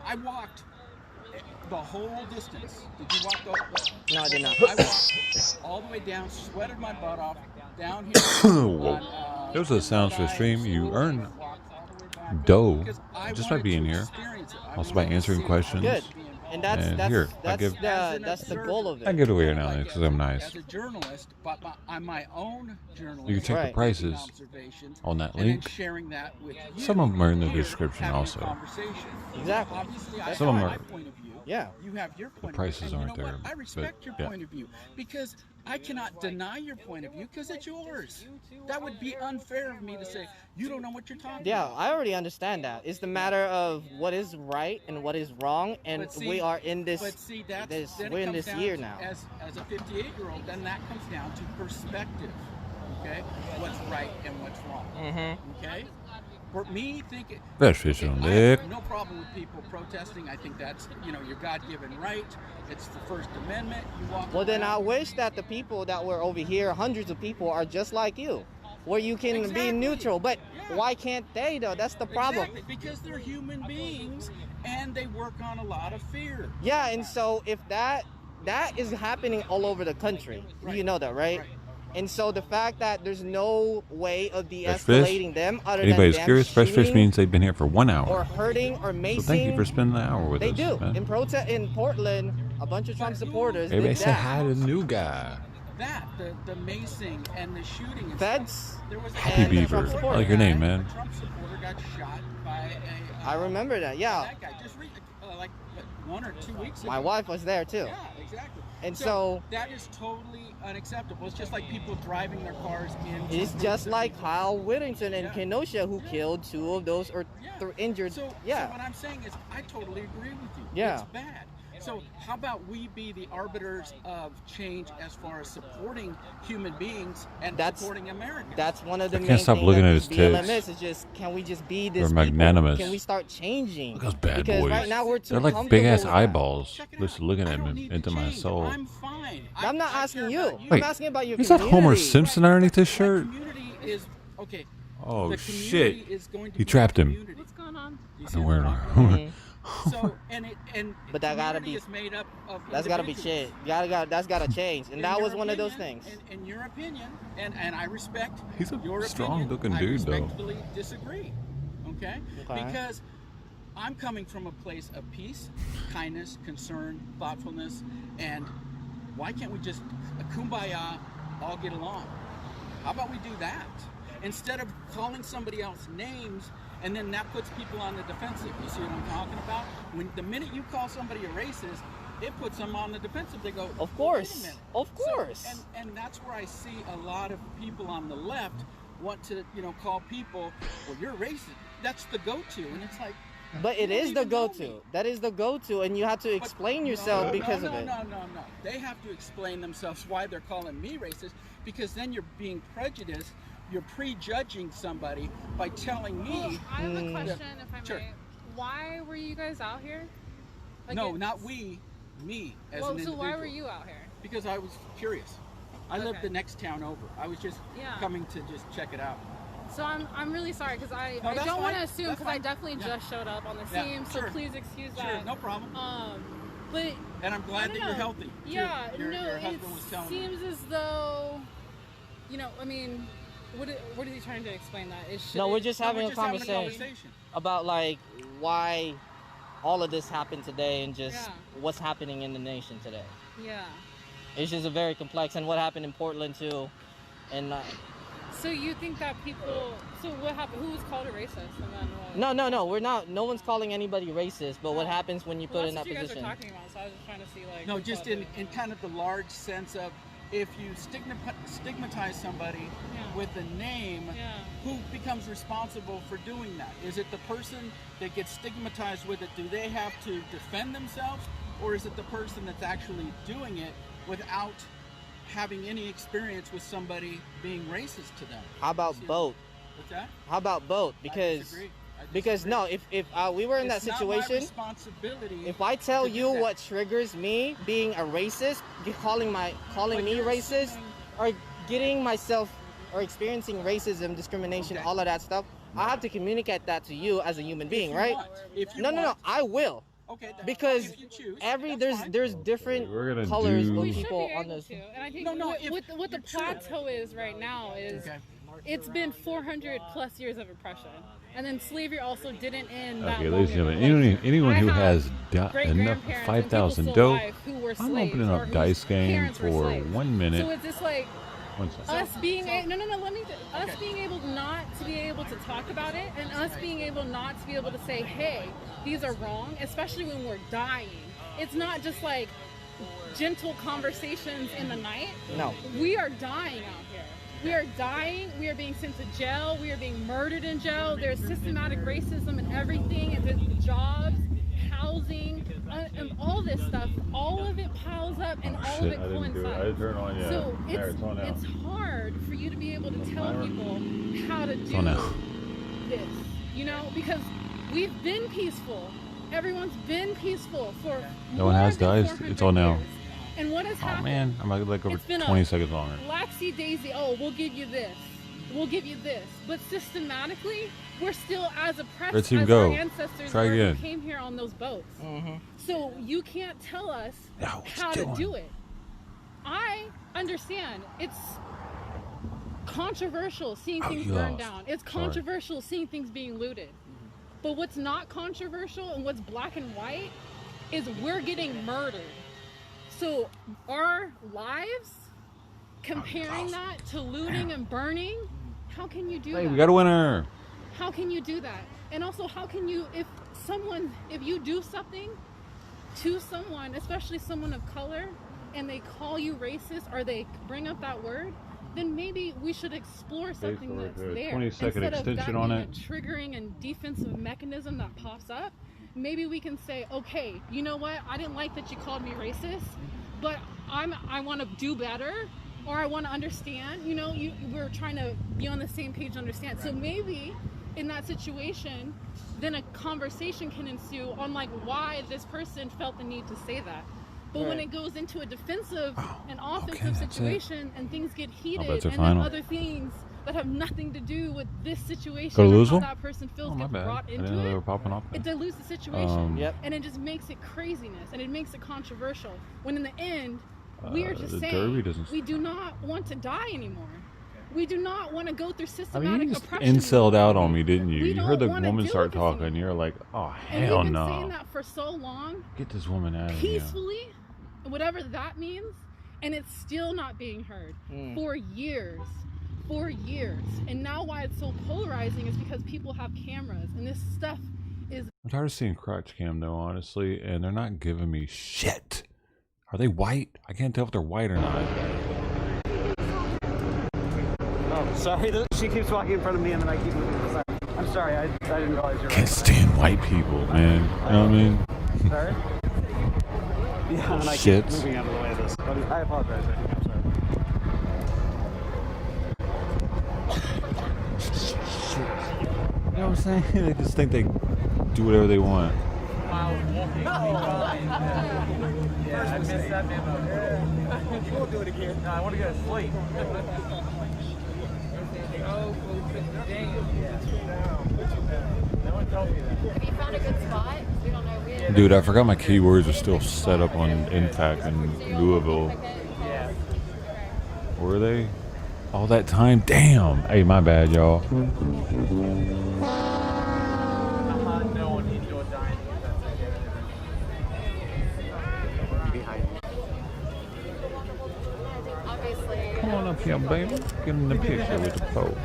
I walked the whole distance. Did you walk the? No, I did not. I walked all the way down, sweated my butt off, down here. There's a sounds for stream. You earn dough just by being here, also by answering questions. Good. And that's the goal of it. I give it away now because I'm nice. As a journalist, but I'm my own journalist. You can check the prices on that link. Sharing that with you. Some of them are in the description also. Exactly. Some of them are. Yeah. You have your point the prices of view. aren't there. I respect your point of view, because I cannot deny your point of view because it's yours. That would be unfair of me to say you don't know what you're talking about. Yeah, I already understand that. It's the matter of what is right and what is wrong, and we are in this. But see, we're in this year now. As a 58-year-old, then that comes down to perspective. Okay, what's right and what's wrong. Mm-hmm. Okay. For me, thinking Best fish on I deck. have no problem with people protesting. I think that's, you know, your God-given right. It's the First Amendment. You walk Well, then I around. wish that the people that were over here, hundreds of people, are just like you, where you can be neutral. But why can't they, though? That's the problem. Exactly, because they're human beings and they work on a lot of fear. Yeah, and so if that is happening all over the country, you know that, right? And so the fact that there's no way of de-escalating them other Anybody's than curious, Fresh Fish shooting means they've been here for 1 hour. or hurting or macing. So thank you for spending an hour with They us. do. Man. In protest in Portland, a bunch of Trump supporters Everybody did say that. hi to the new guy. That, the macing and the shooting. And Feds stuff. There was a Happy guy- Beaver. I like your name, man. A Trump supporter got shot by a. I remember that, yeah. That guy just like 1 or 2 weeks ago. My wife was there too. Yeah, exactly. And so that is totally unacceptable. It's just like people driving their cars in. it's just like Kyle Whittington and Kenosha, who killed 2 of those or injured. So what I'm saying is, I totally agree with you. Yeah. It's bad. So how about we be the arbiters of change as far as supporting human beings and supporting America? That's one of the I main can't stop things looking that at his BLMS tits. is just, can we just be They're this magnanimous. Can we start changing? Look at those bad because boys. right now we're too They're like comfortable big ass with that. eyeballs. Just looking at me into my soul. I'm fine. I'm not asking you. Wait, I'm asking about your is that community. Homer Simpson underneath this shirt? Community is okay. Oh the shit! community is going to He be trapped him. community. What's going on? You I see don't what wear I'm it. talking about? So But that gotta community be. is made up of That's gotta be individuals. changed. That's gotta change, and In that your was one of those opinion, things. In your opinion, and I respect He's a your strong-looking opinion, dude, though. I respectfully disagree. Okay? Okay. Because I'm coming from a place of peace, kindness, concern, thoughtfulness, and why can't we just kumbaya, all get along? How about we do that instead of calling somebody else names? And then that puts people on the defensive. You see what I'm talking about? When the minute you call somebody a racist, it puts them on the defensive. They go, Of "Well, wait a course, minute." of course. So, and that's where I see a lot of people on the left want to, call people, well, you're racist. That's the go-to, and it's like. But it you don't is the even know me. go-to. That is the go-to, and you have to explain yourself because of it. No. They have to explain themselves why they're calling me racist, because then you're being prejudiced. You're prejudging somebody by telling me. I have a question, if I Sure. may. Why were you guys out here? Like No, it's- not we. Me as Well, an so individual. why were you out here? Because I was curious. I lived Okay. the next town over. I was just Yeah. coming to just check it out. So I'm really sorry because I No, that's don't want to fine. assume That's because I fine. definitely Yeah. just showed up on the Yeah, scene. So sure. please excuse Sure, that. no problem. But And I'm glad that you're healthy. too. Yeah, Your it husband was telling me. seems as though, I mean, what is he trying to explain that? No, we're just having a conversation about like why all of this happened today and just what's happening in the nation today. Yeah. It's just a very complex, and what happened in Portland too, and. So you think that people? So what happened? Who was called a racist? And then what? No, we're not. No one's calling anybody racist. But what happens when you put Well, in that that's what position? you guys are talking about. So I was just trying to see like. No, who just called in kind of the large sense of if you stigmatize somebody with a name, who becomes responsible for doing that? Is it the person that gets stigmatized with it? Do they have to defend themselves? Or is it the person that's actually doing it without having any experience with somebody being racist to them? How about both? What's that? How about both? Because no, if we were in that It's not situation, my responsibility if I tell to do you that. what triggers me being a racist, you calling me racist, or getting myself or experiencing racism, discrimination, all of that stuff, I have to communicate that to you as a human being, you right? want. If you No, want. I will. Okay, because if you choose, there's different We're gonna colors do- of We should people be on able this. to. And I think No, what the plateau is right now is it's been 400 plus years of oppression. And then slavery also didn't end that Okay, long ladies and ago. gentlemen, anyone who I has have enough great-grandparents and 5,000 people still dough, alive who were I'm slaves opening or up whose Dice Game parents were for slaves. 1 minute. So it's just like 1 second. us being us being able not to be able to talk about it, and us being able not to be able to say, hey, these are wrong, especially when we're dying. It's not just like gentle conversations in the night. No. We are dying out here. We are dying. We are being sent to jail. We are being murdered in jail. There's systematic racism and everything. And there's jobs, housing, and all this stuff. All of it piles up, and all of it I didn't do it. I didn't coincides. turn on yet. So There, it's on now. it's hard for you to be able to tell people how to do on now. this. you know, because we've been peaceful. Everyone's been peaceful for No one has died. It's all now. And what has happened? Oh man, I'm like over It's been 20 seconds longer. Laxy daisy, oh, we'll give you this. We'll give you this. But systematically, we're still as oppressed Red team, as go. our ancestors Try were again. who came here on those boats. So you can't tell us how to do it. I understand. It's controversial seeing things burned down. It's controversial seeing things being looted. But what's not controversial and what's black and white is we're getting murdered. So our lives, comparing that to looting and burning, how can you do that? Hey, we got a winner. How can you do that? And also, how can you, if you do something to someone, especially someone of color, and they call you racist or they bring up that word, then maybe we should explore something that's there. 20-second extension on it. Instead of that being a triggering and defensive mechanism that pops up, maybe we can say, okay, you know what? I didn't like that you called me racist, but I want to do better, or I want to understand. You know, we're trying to be on the same page and understand. So maybe in that situation, then a conversation can ensue on like why this person felt the need to say that. But when it goes into a defensive and offensive situation and things get heated and then other things that have nothing to do with this situation or how that person feels gets brought into it, it dilutes the situation. And it just makes it craziness and it makes it controversial. When in the end, we are just saying we do not want to die anymore. We do not want to go through systematic oppression. You incelled out on me, didn't you? You heard the woman start talking and you're like, oh, hell no. And we've been saying that for so long. Get this woman out of here. Peacefully, whatever that means, and it's still not being heard for years. And now why it's so polarizing is because people have cameras and this stuff is... I'm tired of seeing crotch cam though, honestly, and they're not giving me shit. Are they white? I can't tell if they're white or not. Oh, sorry, she keeps walking in front of me and then I keep moving. Sorry. I'm sorry, I didn't realize you were... Can't stand white people, man. You know what I mean? Sorry? Yeah, and I keep moving out of the way of this. But I apologize. I'm sorry. You know what I'm saying? They just think they do whatever they want. Yeah, I missed that memo. You won't do it again. No, I want to go to sleep. No one told me that. Have you found a good spot? We don't know. Dude, I forgot my keywords are still set up on Impact in Louisville. Were they? All that time? Damn! Hey, my bad, y'all. Come on up here, baby. Get in the picture with the pole.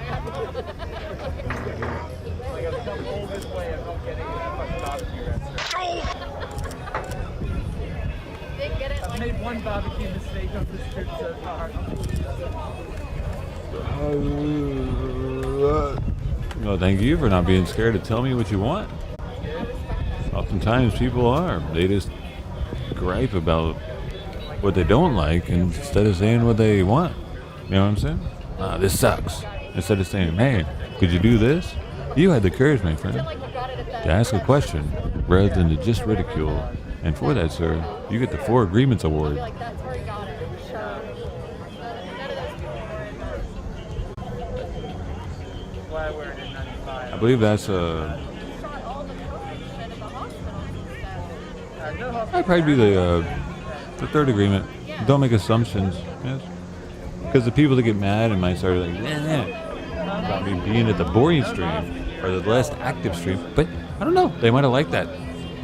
I've made one barbecue mistake on this trip so far. No, thank you for not being scared to tell me what you want. Oftentimes people are. They just gripe about what they don't like instead of saying what they want. You know what I'm saying? This sucks. Instead of saying, man, could you do this? You had the courage, my friend, to ask a question rather than to just ridicule. And for that, sir, you get the 4 Agreements Award. I believe that's I'd probably do the 3rd agreement. Don't make assumptions. Yes. Because the people that get mad and might start like, about me being at the boring stream or the less active stream, but I don't know. They might have liked that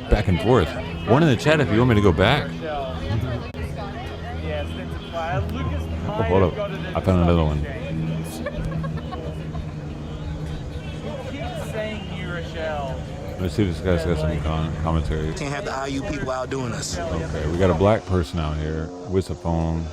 back and forth. One in the chat if you want me to go back. Oh, hold up. I found another one. Let's see if this guy's got some commentary. Can't have the IU people outdoing us. Okay, we got a black person out here with a phone.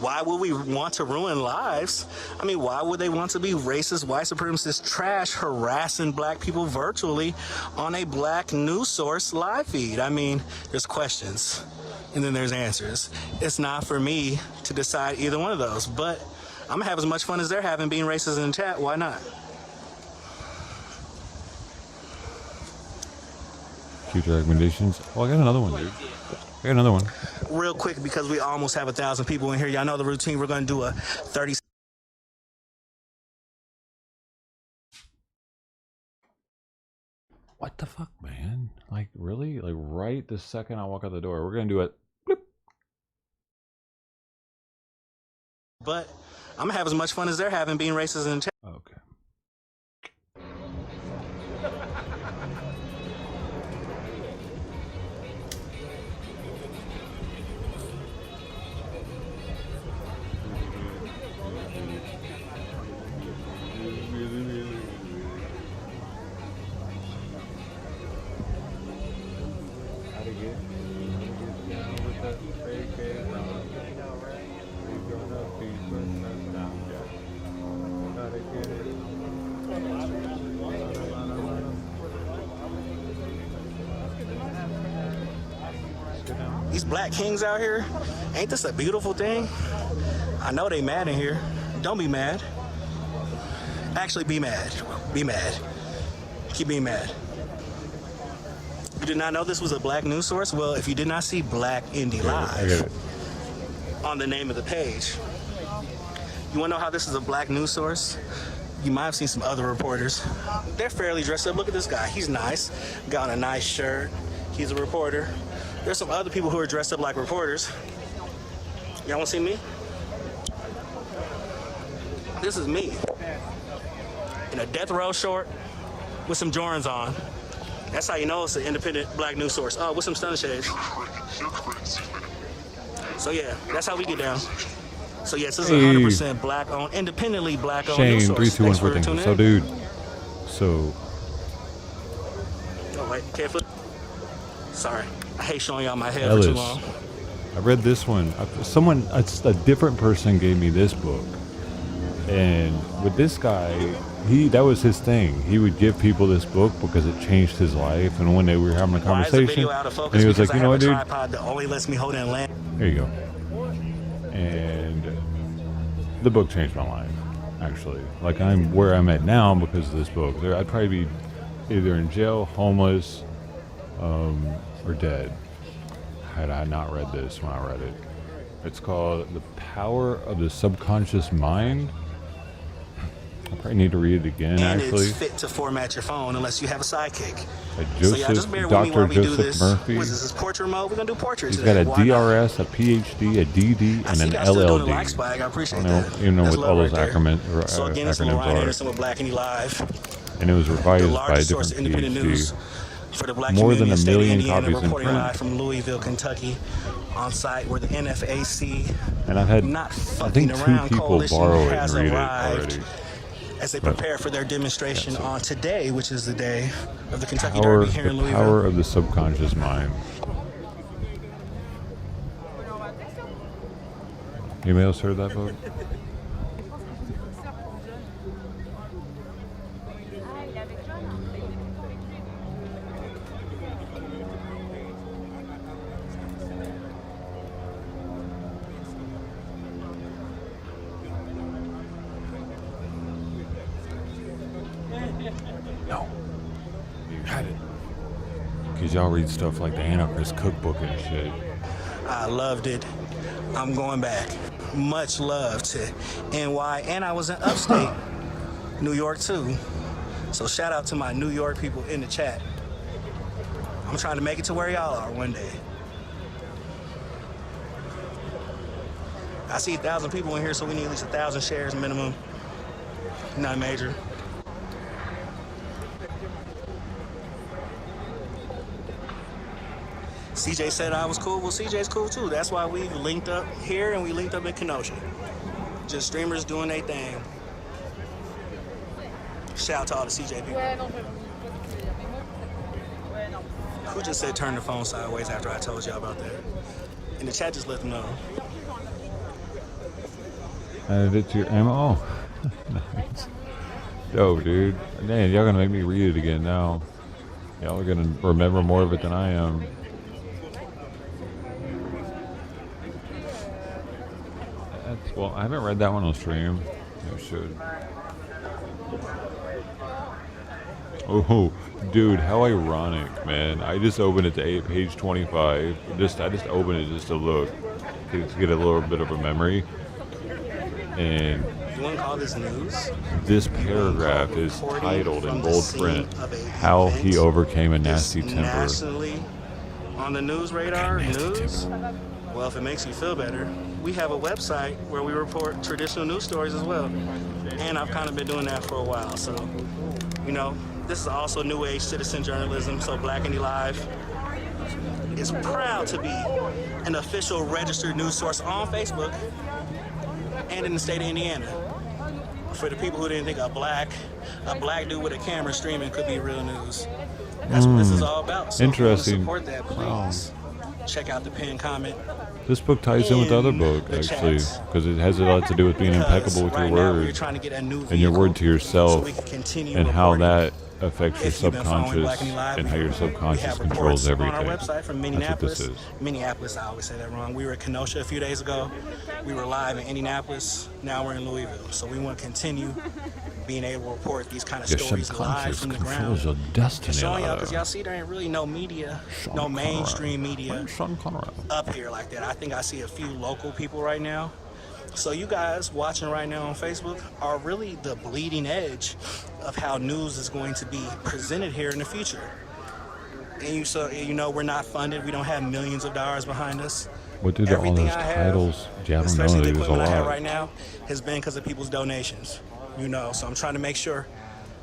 Why would we want to ruin lives? I mean, why would they want to be racist, white supremacist, trash, harassing black people virtually on a black news source live feed? I mean, there's questions and then there's answers. It's not for me to decide either one of those, but I'm gonna have as much fun as they're having being racist in the chat. Why not? Future recommendations. Oh, I got another one, dude. I got another one. Real quick, because we almost have 1,000 people in here. Y'all know the routine. We're going to do a 30. What the fuck, man? Like, really? Like, right the second I walk out the door, we're going to do it. Bloop. But I'm going to have as much fun as they're having being racist in the chat. Okay. These black kings out here, ain't this a beautiful thing? I know they mad in here. Don't be mad. Actually, be mad. Be mad. Keep being mad. You did not know this was a black news source? Well, if you did not see Black Indie Live on the name of the page, you want to know how this is a black news source? You might have seen some other reporters. They're fairly dressed up. Look at this guy. He's nice. Got on a nice shirt. He's a reporter. There's some other people who are dressed up like reporters. Y'all want to see me? This is me. In a death row short with some Jordans on. That's how you know it's an independent black news source. Oh, with some stunner shades. So yeah, that's how we get down. So yes, this is 100% black owned, independently black owned news Shane, source. 3, 2, 1 Thanks for tuning things. in. So, dude. So. Oh wait, can't flip. Sorry, I hate showing y'all my head Ellis, for too long. I read this one. Someone, a different person gave me this book. And with this guy, that was his thing. He would give people this book because it changed his life. And one day we were having a conversation, and he was like, "You know what, dude? Tripod that only lets me hold it in land." There you go. And the book changed my life, actually. Like, I'm where I'm at now because of this book. I'd probably be either in jail, homeless, or dead had I not read this when I read it. It's called The Power of the Subconscious Mind. I probably need to read it again, and actually. It's fit to format your phone unless you have a sidekick. Joseph, so yeah, just bear with me Dr. while we do Joseph this. Murphy. What is this? Is portrait mode? We're gonna do portraits. He's today. got a DRS, a PhD, a DD, and an LLD. Like swag. I appreciate that. You know, with all those acronyms, so again, it's Ryan are. Anderson with Black Indie Live. And it was revised by a source different independent news PhD. For the black More than community a million in Indiana, copies in reporting live print. from Louisville, Kentucky, on site where the NFAC, And I've had, not I think, 2 people borrow it and has read it arrived already. as they prepare for their demonstration on today, which is the day of the Kentucky Power, Derby here in the Louisville. power of the subconscious mind. Anybody else heard that book? No. You had it. Because y'all read stuff like the Anarchist Cookbook and shit. I loved it. I'm going back. Much love to NY, and I was in upstate New York too. So shout out to my New York people in the chat. I'm trying to make it to where y'all are one day. I see 1,000 people in here, so we need at least 1,000 shares minimum. Not major. CJ said I was cool. Well, CJ's cool too. That's why we linked up here and we linked up in Kenosha. Just streamers doing their thing. Shout out to all the CJ people. Who just said turn the phone sideways after I told y'all about that? In the chat, just let them know. Added it to your ammo. Nice. Dope, dude. Man, y'all gonna make me read it again now. Y'all are gonna remember more of it than I am. Well, I haven't read that one on stream. I should. Oh, dude, how ironic, man. I just opened it to page 25. I just opened it just to look, to get a little bit of a memory. And You want to call this news? this paragraph is titled in bold print, How He Overcame a Nasty Temper. Nationally on the news radar, news? Well, if it makes you feel better, we have a website where we report traditional news stories as well. And I've kind of been doing that for a while. So, you know, this is also new age citizen journalism. So Black Indie Live is proud to be an official registered news source on Facebook and in the state of Indiana. For the people who didn't think a black dude with a camera streaming could be real news. That's what this is all about. So Interesting. If you want to support that, please check out the pinned comment. This book ties in with the other book, actually, because it has a lot to do with being impeccable with your word and your word to yourself, and how that affects your subconscious and how your subconscious controls everything. On our website from Minneapolis. That's what this is. Minneapolis, I always say that wrong. We were at Kenosha a few days ago. We were live in Indianapolis. Now we're in Louisville. So we want to continue being able to report these kind of Your stories live subconscious from the controls ground. your destiny. Showing y'all, because y'all see there ain't really no media, no mainstream media up here like that. I think I see a few local people right now. So you guys watching right now on Facebook are really the bleeding edge of how news is going to be presented here in the future. And you know, we're not funded. We don't have millions of dollars behind us. What did all those titles? Yeah, I don't know. Especially the There's a equipment I have lot. right now has been because of people's donations. You know, so I'm trying to make sure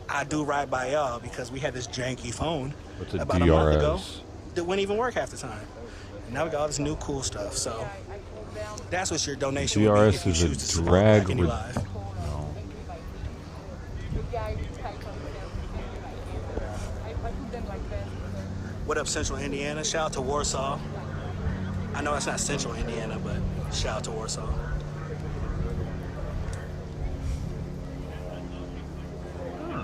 I do right by y'all, because we had this janky phone What's a about a month ago DRS? that wouldn't even work half the time. And now we got all this new cool stuff. So that's what your donation would be if DRS you is choose to a support drag. Black Indie Live. What up, Central Indiana? Shout out to Warsaw. I know that's not Central Indiana, but shout out to Warsaw.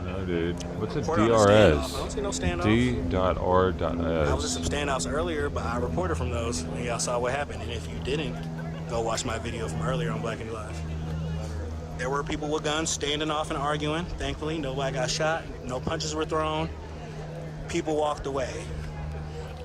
No, dude. What's a Report on the standoff. DRS? I don't see no standoff. D.R.S. I was at some standoffs earlier, but I reported from those, and y'all saw what happened. And if you didn't, go watch my video from earlier on Black Indie Live. There were people with guns standing off and arguing. Thankfully, nobody got shot. No punches were thrown. People walked away.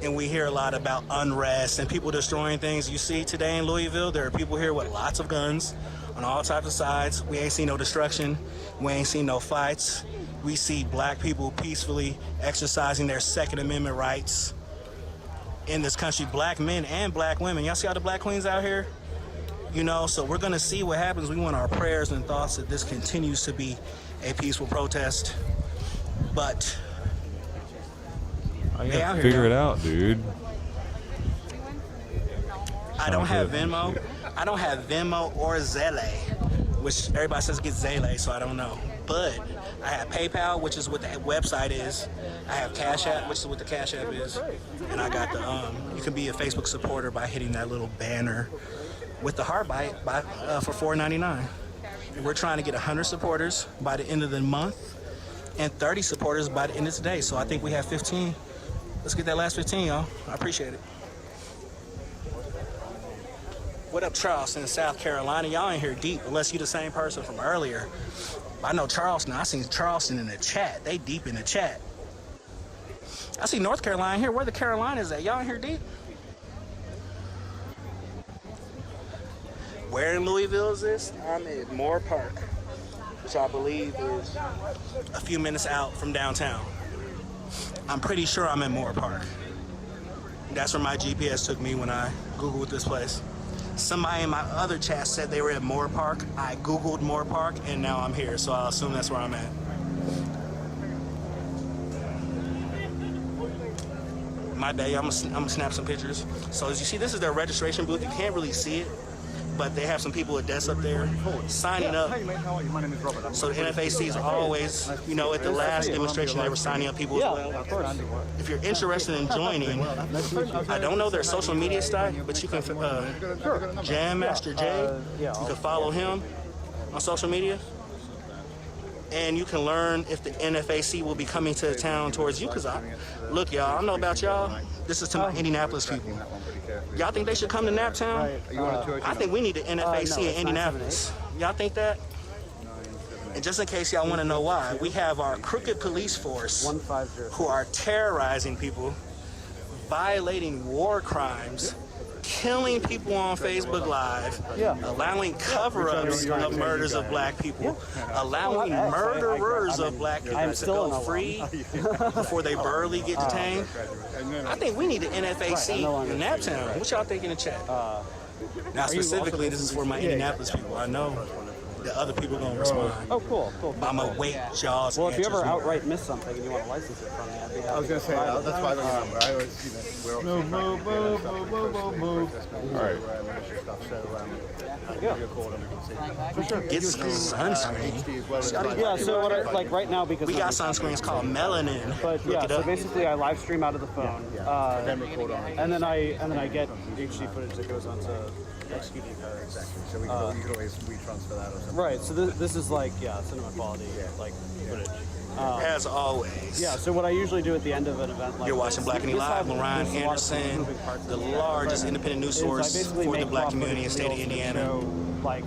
And we hear a lot about unrest and people destroying things. You see today in Louisville, there are people here with lots of guns on all types of sides. We ain't seen no destruction. We ain't seen no fights. We see black people peacefully exercising their Second Amendment rights in this country. Black men and black women. Y'all see all the black queens out here? You know, so we're gonna see what happens. We want our prayers and thoughts that this continues to be a peaceful protest. But I gotta figure it out, dude. I don't have Venmo. I don't have Venmo or Zelle, which everybody says get Zelle, so I don't know. But I have PayPal, which is what the website is. I have Cash App, which is what the Cash App is. And I got the, you can be a Facebook supporter by hitting that little banner with the heart bite for $4.99. And we're trying to get 100 supporters by the end of the month and 30 supporters by the end of today. So I think we have 15. Let's get that last 15, y'all. I appreciate it. What up, Charleston, South Carolina? Y'all ain't here deep, unless you the same person from earlier. I know Charleston. I seen Charleston in the chat. They deep in the chat. I see North Carolina here. Where the Carolinas at? Y'all in here deep? Where in Louisville is this? I'm at Moore Park, which I believe is a few minutes out from downtown. I'm pretty sure I'm in Moore Park. That's where my GPS took me when I Googled this place. Somebody in my other chat said they were at Moore Park. I Googled Moore Park, and now I'm here, so I'll assume that's where I'm at. My bad, I'm gonna snap some pictures. So as you see, this is their registration booth. You can't really see it, but they have some people at desks up there signing up. So the NFAC is always, you know, at the last demonstration they were signing up people as well. If you're interested in joining, I don't know their social media site, but you can, Jam Master J, you can follow him on social media. And you can learn if the NFAC will be coming to the town towards you. Because look, y'all, I don't know about y'all. This is to my Indianapolis people. Y'all think they should come to Naptown? I think we need the NFAC in Indianapolis. Y'all think that? And just in case y'all want to know why, we have our crooked police force who are terrorizing people, violating war crimes, killing people on Facebook Live, allowing cover-ups of murders of black people, allowing murderers of black people to go free before they burly get detained. I think we need an NFAC in Naptown. What y'all think in the chat? Now specifically, this is for my Indianapolis people. I know the other people are going to respond. Oh, cool. But I'm going to wait y'all's Well, if you ever answers. outright miss something and you want to license it from me, I'd be happy. I was going to say, that's why I don't remember. I always, we're All right. For sure. Get sunscreen. Yeah, so what I, like right now, because we got sunscreens called melanin. But yeah, so basically I live stream out of the phone, then record on it. and then I get HD footage that goes onto XQD cards. Exactly. So you can always retransfer that or something. Right. So this is like cinema quality like footage. As always. Yeah, so what I usually do at the end of an event like You're watching Black and Live, Lorraine Anderson, the largest independent news source for the black community in the state of Indiana.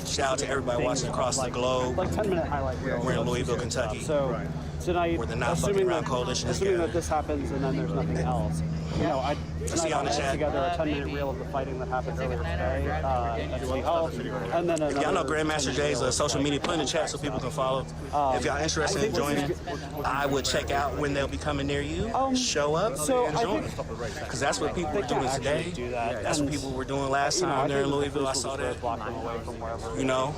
Shout out to everybody watching across the globe. Like 10-minute highlight reel. We're in Louisville, Kentucky. So tonight, where the Not Fucking Around Coalition is assuming that this happens and then there's nothing else, you know, I see on the chat. Together a 10-minute reel of the fighting that happened earlier today at City Hall, and then if y'all know Grandmaster Jay's social media, put in the chat so people can follow. If y'all interested in joining, I would check out when they'll be coming near you. Show up and join. Because that's what people were doing today. That's what people were doing last time there in Louisville. I saw that. You know,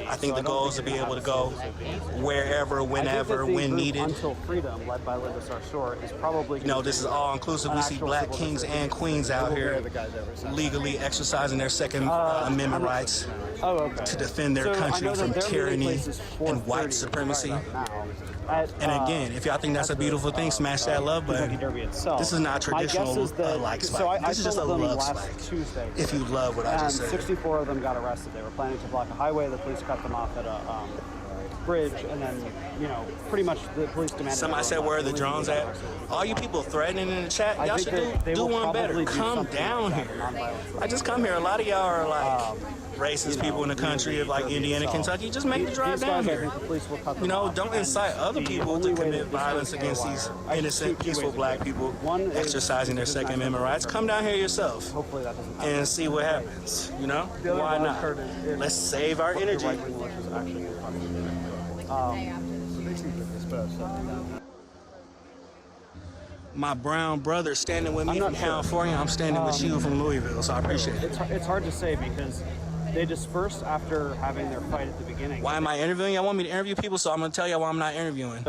I think the goal is to be able to go wherever, whenever, when needed. Until Freedom, led by Linda Sarsour, is probably. You know, this is all inclusive. We see black kings and queens out here legally exercising their Second Amendment rights to defend their country from tyranny and white supremacy. And again, if y'all think that's a beautiful thing, smash that love button. This is not traditional like spike. This is just a love spike. If you love what I just said. 64 of them got arrested. They were planning to block a highway. The police cut them off at a bridge, and then, you know, pretty much the police demanded. Somebody said, where are the drones at? All you people threatening in the chat, y'all should do one better. Come down here. I just come here. A lot of y'all are like racist people in the country of like Indiana, Kentucky. Just make the drive down here. You know, don't incite other people to commit violence against these innocent, peaceful black people exercising their Second Amendment rights. Come down here yourself and see what happens. You know, why not? Let's save our energy. My brown brother standing with me from California. I'm standing with you from Louisville, so I appreciate it. It's hard to say because they dispersed after having their fight at the beginning. Why am I interviewing? Y'all want me to interview people, so I'm going to tell y'all why I'm not interviewing.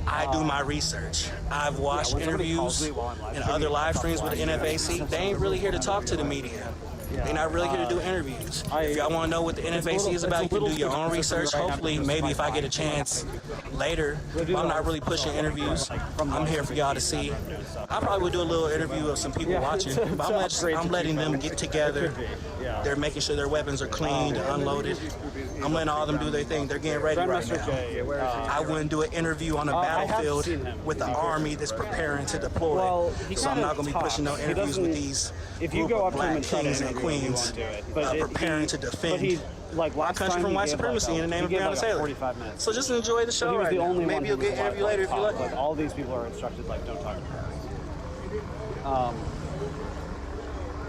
I do my research. I've watched interviews and other live streams with the NFAC. They ain't really here to talk to the media. They're not really here to do interviews. If y'all want to know what the NFAC is about, you can do your own research. Hopefully, maybe if I get a chance later, I'm not really pushing interviews. I'm here for y'all to see. I probably would do a little interview of some people watching, but I'm letting them get together. They're making sure their weapons are cleaned, unloaded. I'm letting all of them do their thing. They're getting ready right now. I wouldn't do an interview on a battlefield with the army that's preparing to deploy. So I'm not going to be pushing no interviews with these group of black kings and queens preparing to defend our country from white supremacy in the name of Breonna Taylor. So just enjoy the show right now. Maybe you'll get an interview later if you like. All these people are instructed, like, don't talk to her.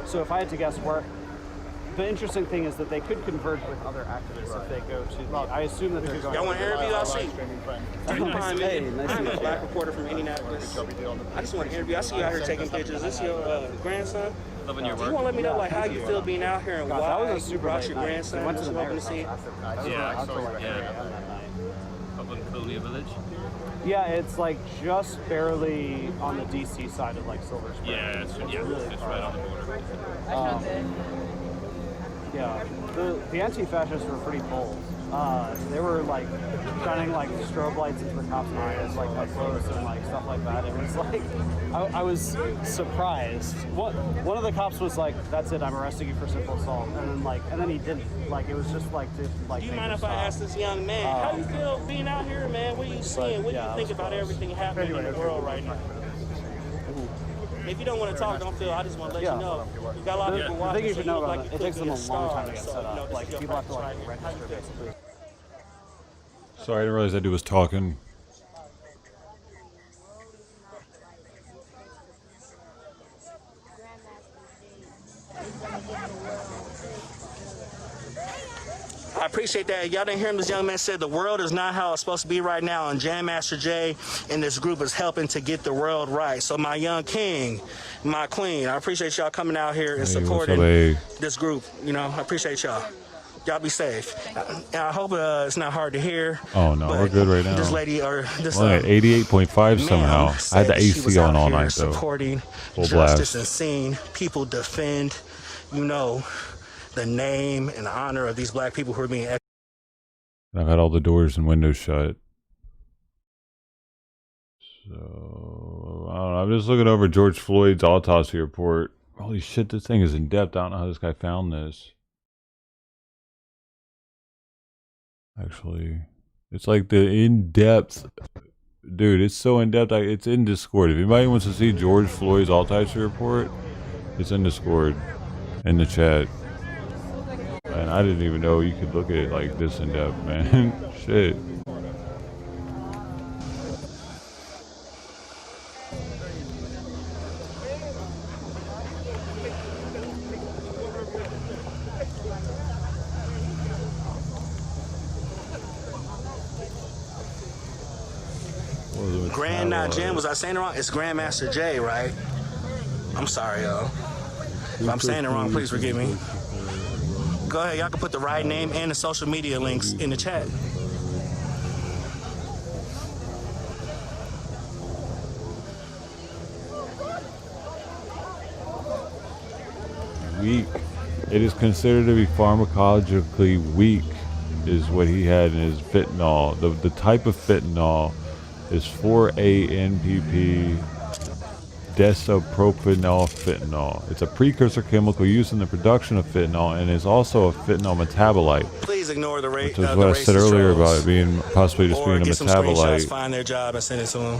So if I had to guess where... The interesting thing is that they could converge with other activists if they go to... I assume that they're going... Y'all want to interview? I'll see. I'm a black reporter from Indianapolis. I just want to interview. I see you out here taking pictures. Is this your grandson? Do you want to let me know like how you feel being out here and why you brought your grandson? I just hoping to see. Yeah. Up in KOOLAID Village. Yeah, it's like just barely on the DC side of like Silver Spring. Yeah, it's right on the border. Yeah, the anti-fascists were pretty bold. They were like shining like strobe lights into the cops' eyes, like up close and like stuff like that. It was like I was surprised. One of the cops was like, "That's it, I'm arresting you for simple assault," and then he didn't. Like it was just like to like. Do you mind if I ask this young man how do you feel being out here, man? What are you seeing? What do you think about everything happening in the world right now? If you don't want to talk, don't feel. I just want to let you know. You got a lot of people watching. The thing you should know about like it takes them a long time to get set up. Like people have to like register basically. Sorry, I didn't realize that dude was talking. I appreciate that. Y'all didn't hear him. This young man said the world is not how it's supposed to be right now, and Jam Master Jay and this group is helping to get the world right. So my young king, my queen, I appreciate y'all coming out here and supporting this group. You know, I appreciate y'all. Y'all be safe. And I hope it's not hard to hear. Oh no, we're good right now. This lady or this only at 88.5 somehow. I had the AC on all night though. Supporting full justice blast. and seeing people defend, you know, the name and the honor of these black people who are being. I got all the doors and windows shut. So I don't know. I'm just looking over George Floyd's autopsy report. Holy shit, this thing is in depth. I don't know how this guy found this. Actually, it's like the in-depth, dude. It's so in-depth. It's in Discord. If anybody wants to see George Floyd's autopsy report, it's in Discord, in the chat. And I didn't even know you could look at it like this in depth, man. Shit. Grand Not Jam, was I saying it wrong? It's Grandmaster J, right? I'm sorry, y'all. If I'm saying it wrong, please forgive me. Go ahead, y'all can put the right name and the social media links in the chat. Weak. It is considered to be pharmacologically weak, is what he had in his fentanyl. The type of fentanyl is 4-ANPP desopropanol fentanyl. It's a precursor chemical used in the production of fentanyl and is also a fentanyl metabolite. Please ignore the rate. Which is what I said earlier about it being possibly just being a get some screenshots, metabolite. find their job and send it to them.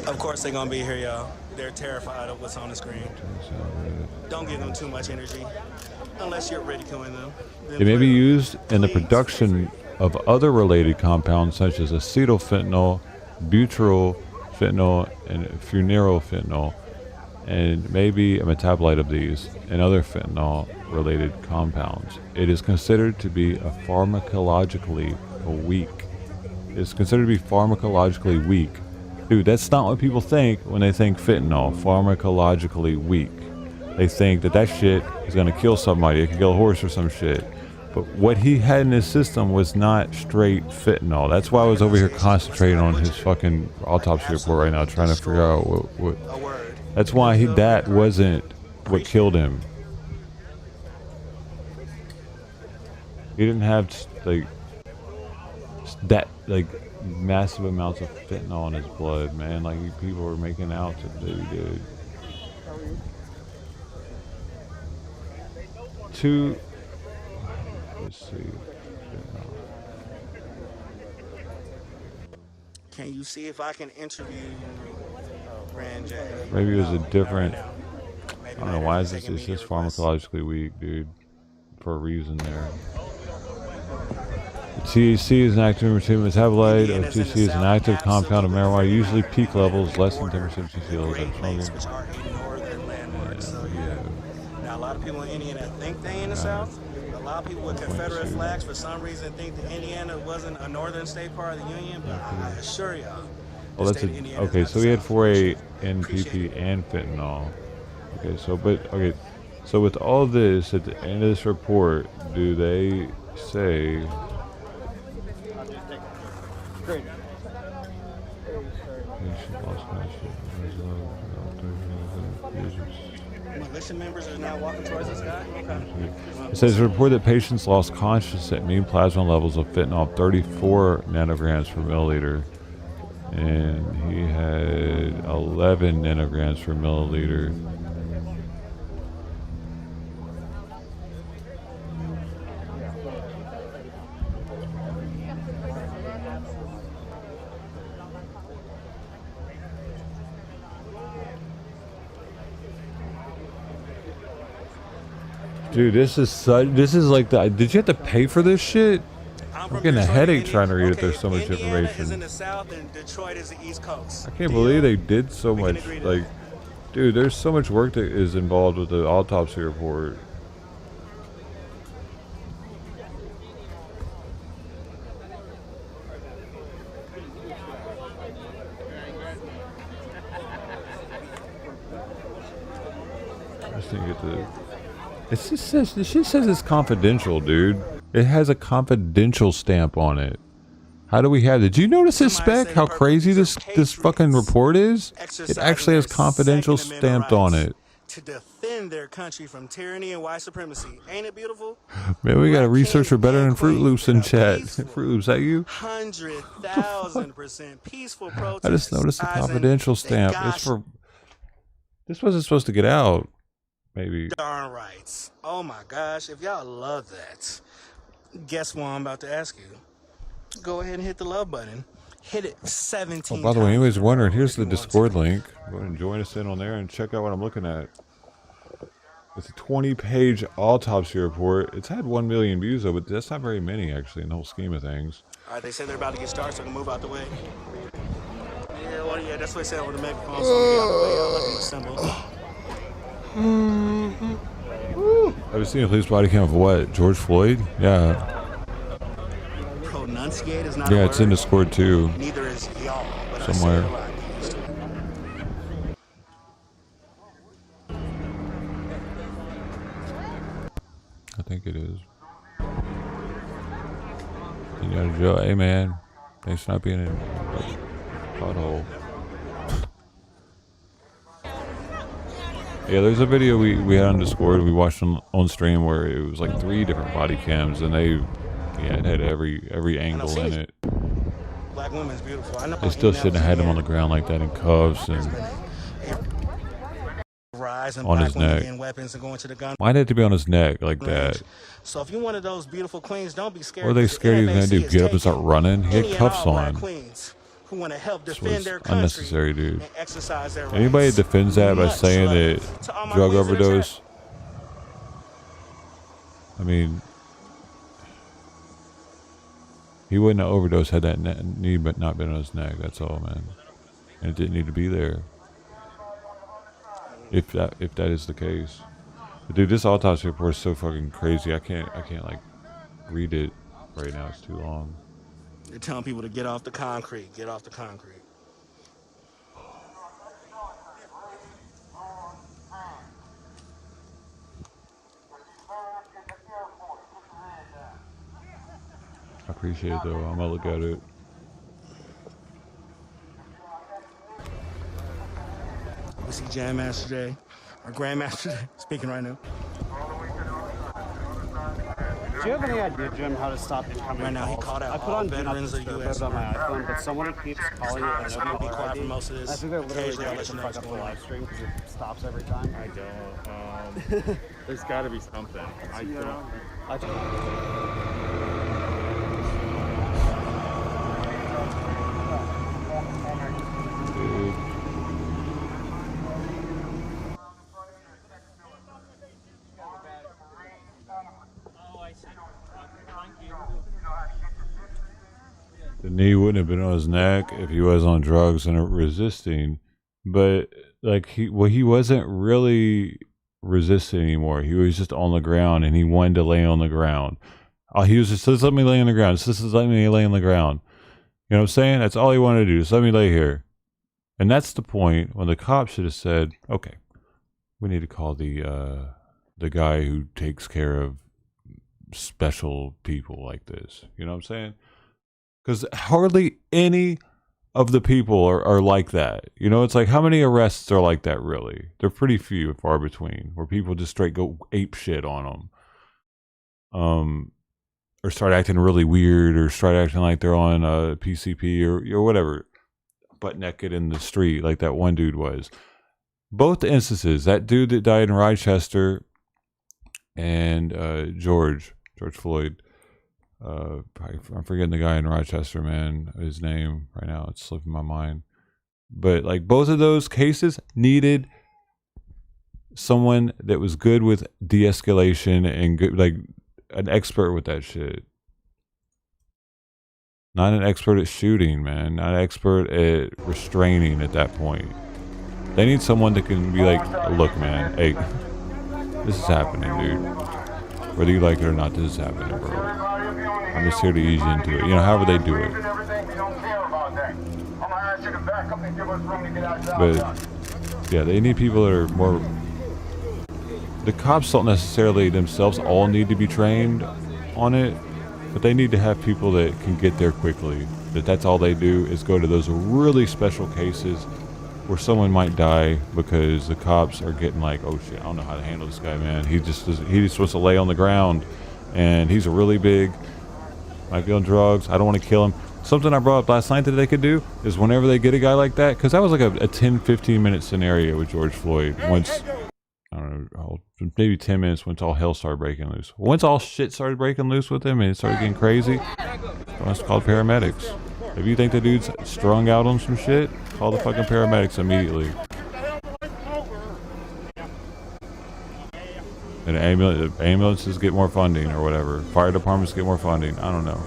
Of course they're gonna be here, y'all. They're terrified of what's on the screen. Don't give them too much energy, unless you're ridiculing them. It may be used in the production of other related compounds such as acetylfentanyl, butyrylfentanyl, and furanylfentanyl, and may be a metabolite of these and other fentanyl-related compounds. It is considered to be a pharmacologically weak. It's considered to be pharmacologically weak. Dude, that's not what people think when they think fentanyl, pharmacologically weak. They think that that shit is gonna kill somebody. It can kill a horse or some shit. But what he had in his system was not straight fentanyl. That's why I was over here concentrating on his fucking autopsy report right now, trying to figure out what that's why that wasn't what killed him. He didn't have like that massive amounts of fentanyl in his blood, man. Like people were making out that he did. Let's see. Can you see if I can interview Grand J? Maybe it was a different. I don't know why is this. It's just pharmacologically weak, dude. For a reason there. THC is an active metabolite. THC is an active compound of marijuana. Usually peak levels less than 10% THC levels. Now a lot of people in Indiana think they in the South. A lot of people with Confederate flags for some reason think that Indiana wasn't a northern state part of the Union, but I assure y'all. Well, that's okay. So we had 4-ANPP and fentanyl. Okay, so with all this at the end of this report, do they say? Militia members are now walking towards this guy? Okay. It says a report that patients lost consciousness at mean plasma levels of fentanyl of 34 nanograms per milliliter. And he had 11 nanograms per milliliter. Dude, this is like the. Did you have to pay for this shit? I'm getting a headache trying to read it. There's so much Indiana is in information. the south and Detroit is the east coast. I can't believe they did so much. Like, dude, there's so much work that is involved with the autopsy report. I just didn't get to. It just says the shit says it's confidential, dude. It has a confidential stamp on it. How do we have? Did you notice this spec? How crazy this fucking report is? It actually has confidential stamped on it. To defend their country from tyranny and white supremacy. Ain't it beautiful? Man, we got a researcher better than Fruit Loops in chat. Fruit Loops, that you? 100,000% peaceful protest. I just noticed the confidential stamp. It's for. This wasn't supposed to get out. Maybe. Darn rights. Oh my gosh, if y'all love that, guess what I'm about to ask you. Go ahead and hit the love button. Hit it 17 Oh, by the way, anybody's times. wondering, here's the Discord link. Go ahead and join us in on there and check out what I'm looking at. It's a 20-page autopsy report. It's had 1 million views, though, but that's not very many, actually, in the whole scheme of things. All right, they said they're about to get started, so I can move out the way. Yeah, well, yeah, that's what they said over the megaphone, so get out the way. I'll let them assemble. Have you seen a police body cam of what? George Floyd? Yeah. Pronunciate is not Yeah, it's in Discord too. Neither is y'all, but somewhere. I say it a lot used to. I think it is. You gotta Joe. Hey man, thanks for not being in a pothole. Yeah, there's a video we had on Discord. We watched on stream where it was like 3 different body cams, and it had every angle in it. Black woman's beautiful. I know They still shouldn't have had him on the ground like that in cuffs and on his neck. Why did it to be on his neck like that? So if you're one of those beautiful queens, don't be scared. What are they scared he was gonna do? Get up and start running? He had cuffs on. Who want to help This defend was their country unnecessary, dude. and exercise their Anybody rights. that defends that by Much saying love that to all my drug queens in the overdose, I mean, he wouldn't have overdosed had that knee but not been on his neck. That's all, man. And it didn't need to be there. If that is the case, but dude, this autopsy report is so fucking crazy. I can't like read it right now. It's too long. They're telling people to get off the concrete. Get off the concrete. I appreciate it though. I'm gonna look at it. We see Jam Master J, or Grandmaster J, speaking right now. Do you have any idea, Jim, how to stop incoming Right now, he calls? called out I put all on veterans of veterans U.S. on my iPhone, but someone keeps calling it I'm gonna be quiet for most of this. I think they're literally Occasionally, I'll going let to you know fuck what's up the going on. live stream because it stops every time. I don't. There's got to be something. I don't. Dude. The knee wouldn't have been on his neck if he was on drugs and resisting, but like he wasn't really resisting anymore. He was just on the ground and he wanted to lay on the ground. He was just let me lay on the ground. Just let me lay on the ground. You know what I'm saying? That's all he wanted to do. Just let me lay here. And that's the point when the cop should have said, "Okay, we need to call the guy who takes care of special people like this." You know what I'm saying? Because hardly any of the people are like that. You know, it's like, how many arrests are like that, really? They're pretty few, far between, where people just straight go ape shit on them. Or start acting really weird, or start acting like they're on PCP or whatever, butt naked in the street, like that one dude was. Both instances, that dude that died in Rochester and George Floyd, I'm forgetting the guy in Rochester, man, his name right now, it's slipping my mind. But like both of those cases needed someone that was good with de-escalation and good, like an expert with that shit. Not an expert at shooting, man. Not an expert at restraining at that point. They need someone that can be like, look, man, hey, this is happening, dude. Whether you like it or not, this is happening, bro. I'm just here to ease you into it. You know, however they do it. But, yeah, they need people that are more... The cops don't necessarily themselves all need to be trained on it, but they need to have people that can get there quickly. That's all they do is go to those really special cases where someone might die because the cops are getting like, oh shit, I don't know how to handle this guy, man. He just wants to lay on the ground, and he's a really big, might be on drugs. I don't want to kill him. Something I brought up last night that they could do is whenever they get a guy like that, because that was like a 10-15 minute scenario with George Floyd. Once, I don't know, maybe 10 minutes once all hell started breaking loose. Once all shit started breaking loose with him and it started getting crazy, let's call paramedics. If you think the dude's strung out on some shit, call the fucking paramedics immediately. And ambulances get more funding or whatever. Fire departments get more funding. I don't know.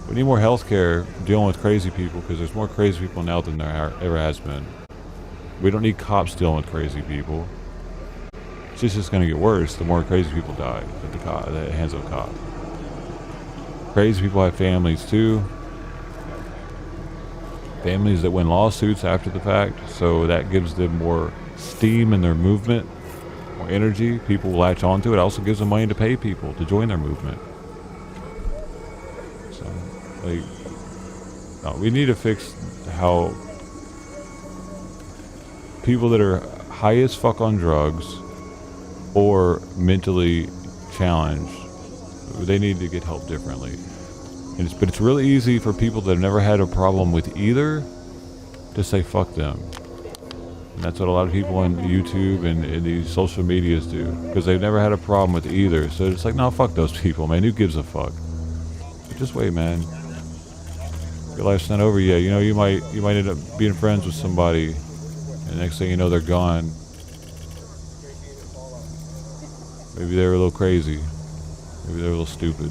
We need more healthcare dealing with crazy people because there's more crazy people now than there ever has been. We don't need cops dealing with crazy people. It's just going to get worse the more crazy people die at the hands of a cop. Crazy people have families too. Families that win lawsuits after the fact, so that gives them more steam in their movement, more energy. People latch onto it. It also gives them money to pay people to join their movement. So, like, no, we need to fix how people that are high as fuck on drugs or mentally challenged, they need to get help differently. But it's really easy for people that have never had a problem with either to say fuck them. And that's what a lot of people on YouTube and these social medias do, because they've never had a problem with either. So it's like, no, fuck those people, man. Who gives a fuck? But just wait, man. Your life's not over yet. You know, you might end up being friends with somebody, and next thing you know, they're gone. Maybe they were a little crazy. Maybe they were a little stupid.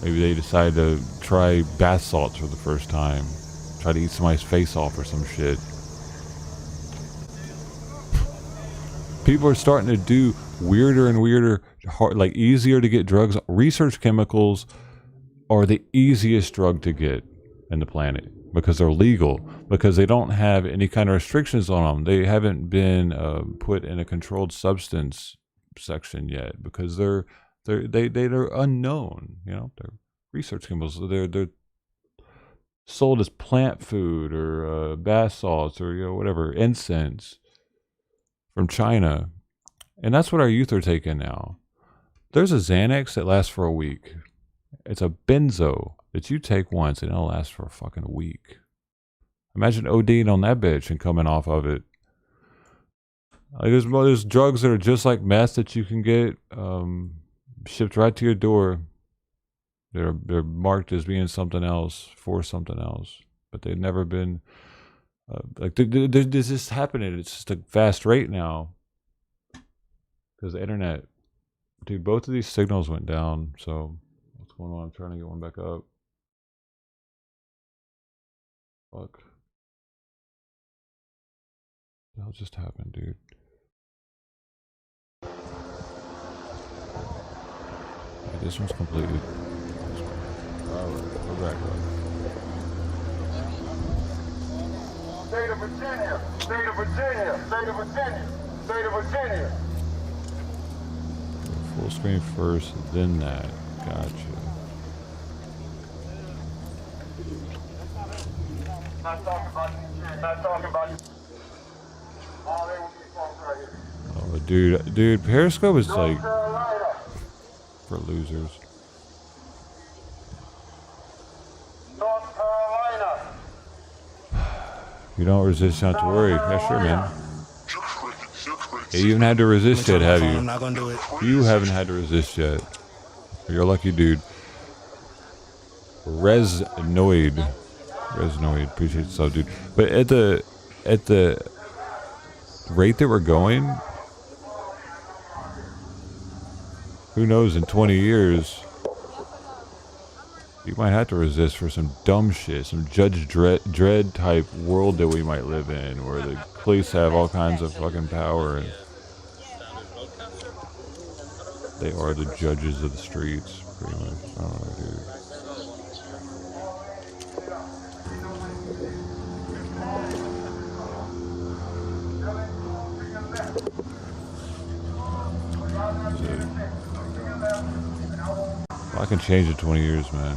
Maybe they decided to try bath salts for the first time. Try to eat somebody's face off or some shit. People are starting to do weirder and weirder, like easier to get drugs. Research chemicals are the easiest drug to get in the planet because they're legal, because they don't have any kind of restrictions on them. They haven't been put in a controlled substance section yet because they're unknown. You know, they're research chemicals. They're sold as plant food or bath salts or, you know, whatever, incense from China, and that's what our youth are taking now. There's a Xanax that lasts for a week. It's a benzo that you take once and it'll last for a fucking week. Imagine ODing on that bitch and coming off of it. Like there's drugs that are just like meth that you can get shipped right to your door. They're marked as being something else for something else, but they've never been like this is happening. It's just a fast rate now because the internet, dude. Both of these signals went down. So what's going on? I'm trying to get one back up. Fuck. What the hell just happened, dude? Yeah, this one's completely. We're back up. State of Virginia, State of Virginia, State of Virginia, State of Virginia. Full screen first, then that. Gotcha. Not talking about you. All they will be folks right here. Oh, dude, Periscope is like for losers. North Carolina. You don't resist, not to worry. Yeah, sure, man. Yeah, you haven't had to resist yet, have you? I'm not gonna do it. You haven't had to resist yet. You're a lucky dude. Resnoid, appreciate the sub, dude. But at the rate that we're going, Who knows, in 20 years, you might have to resist for some dumb shit, some Judge Dredd type world that we might live in, where the police have all kinds of fucking power and they are the judges of the streets, pretty much. I don't know, dude. I can change in 20 years, man.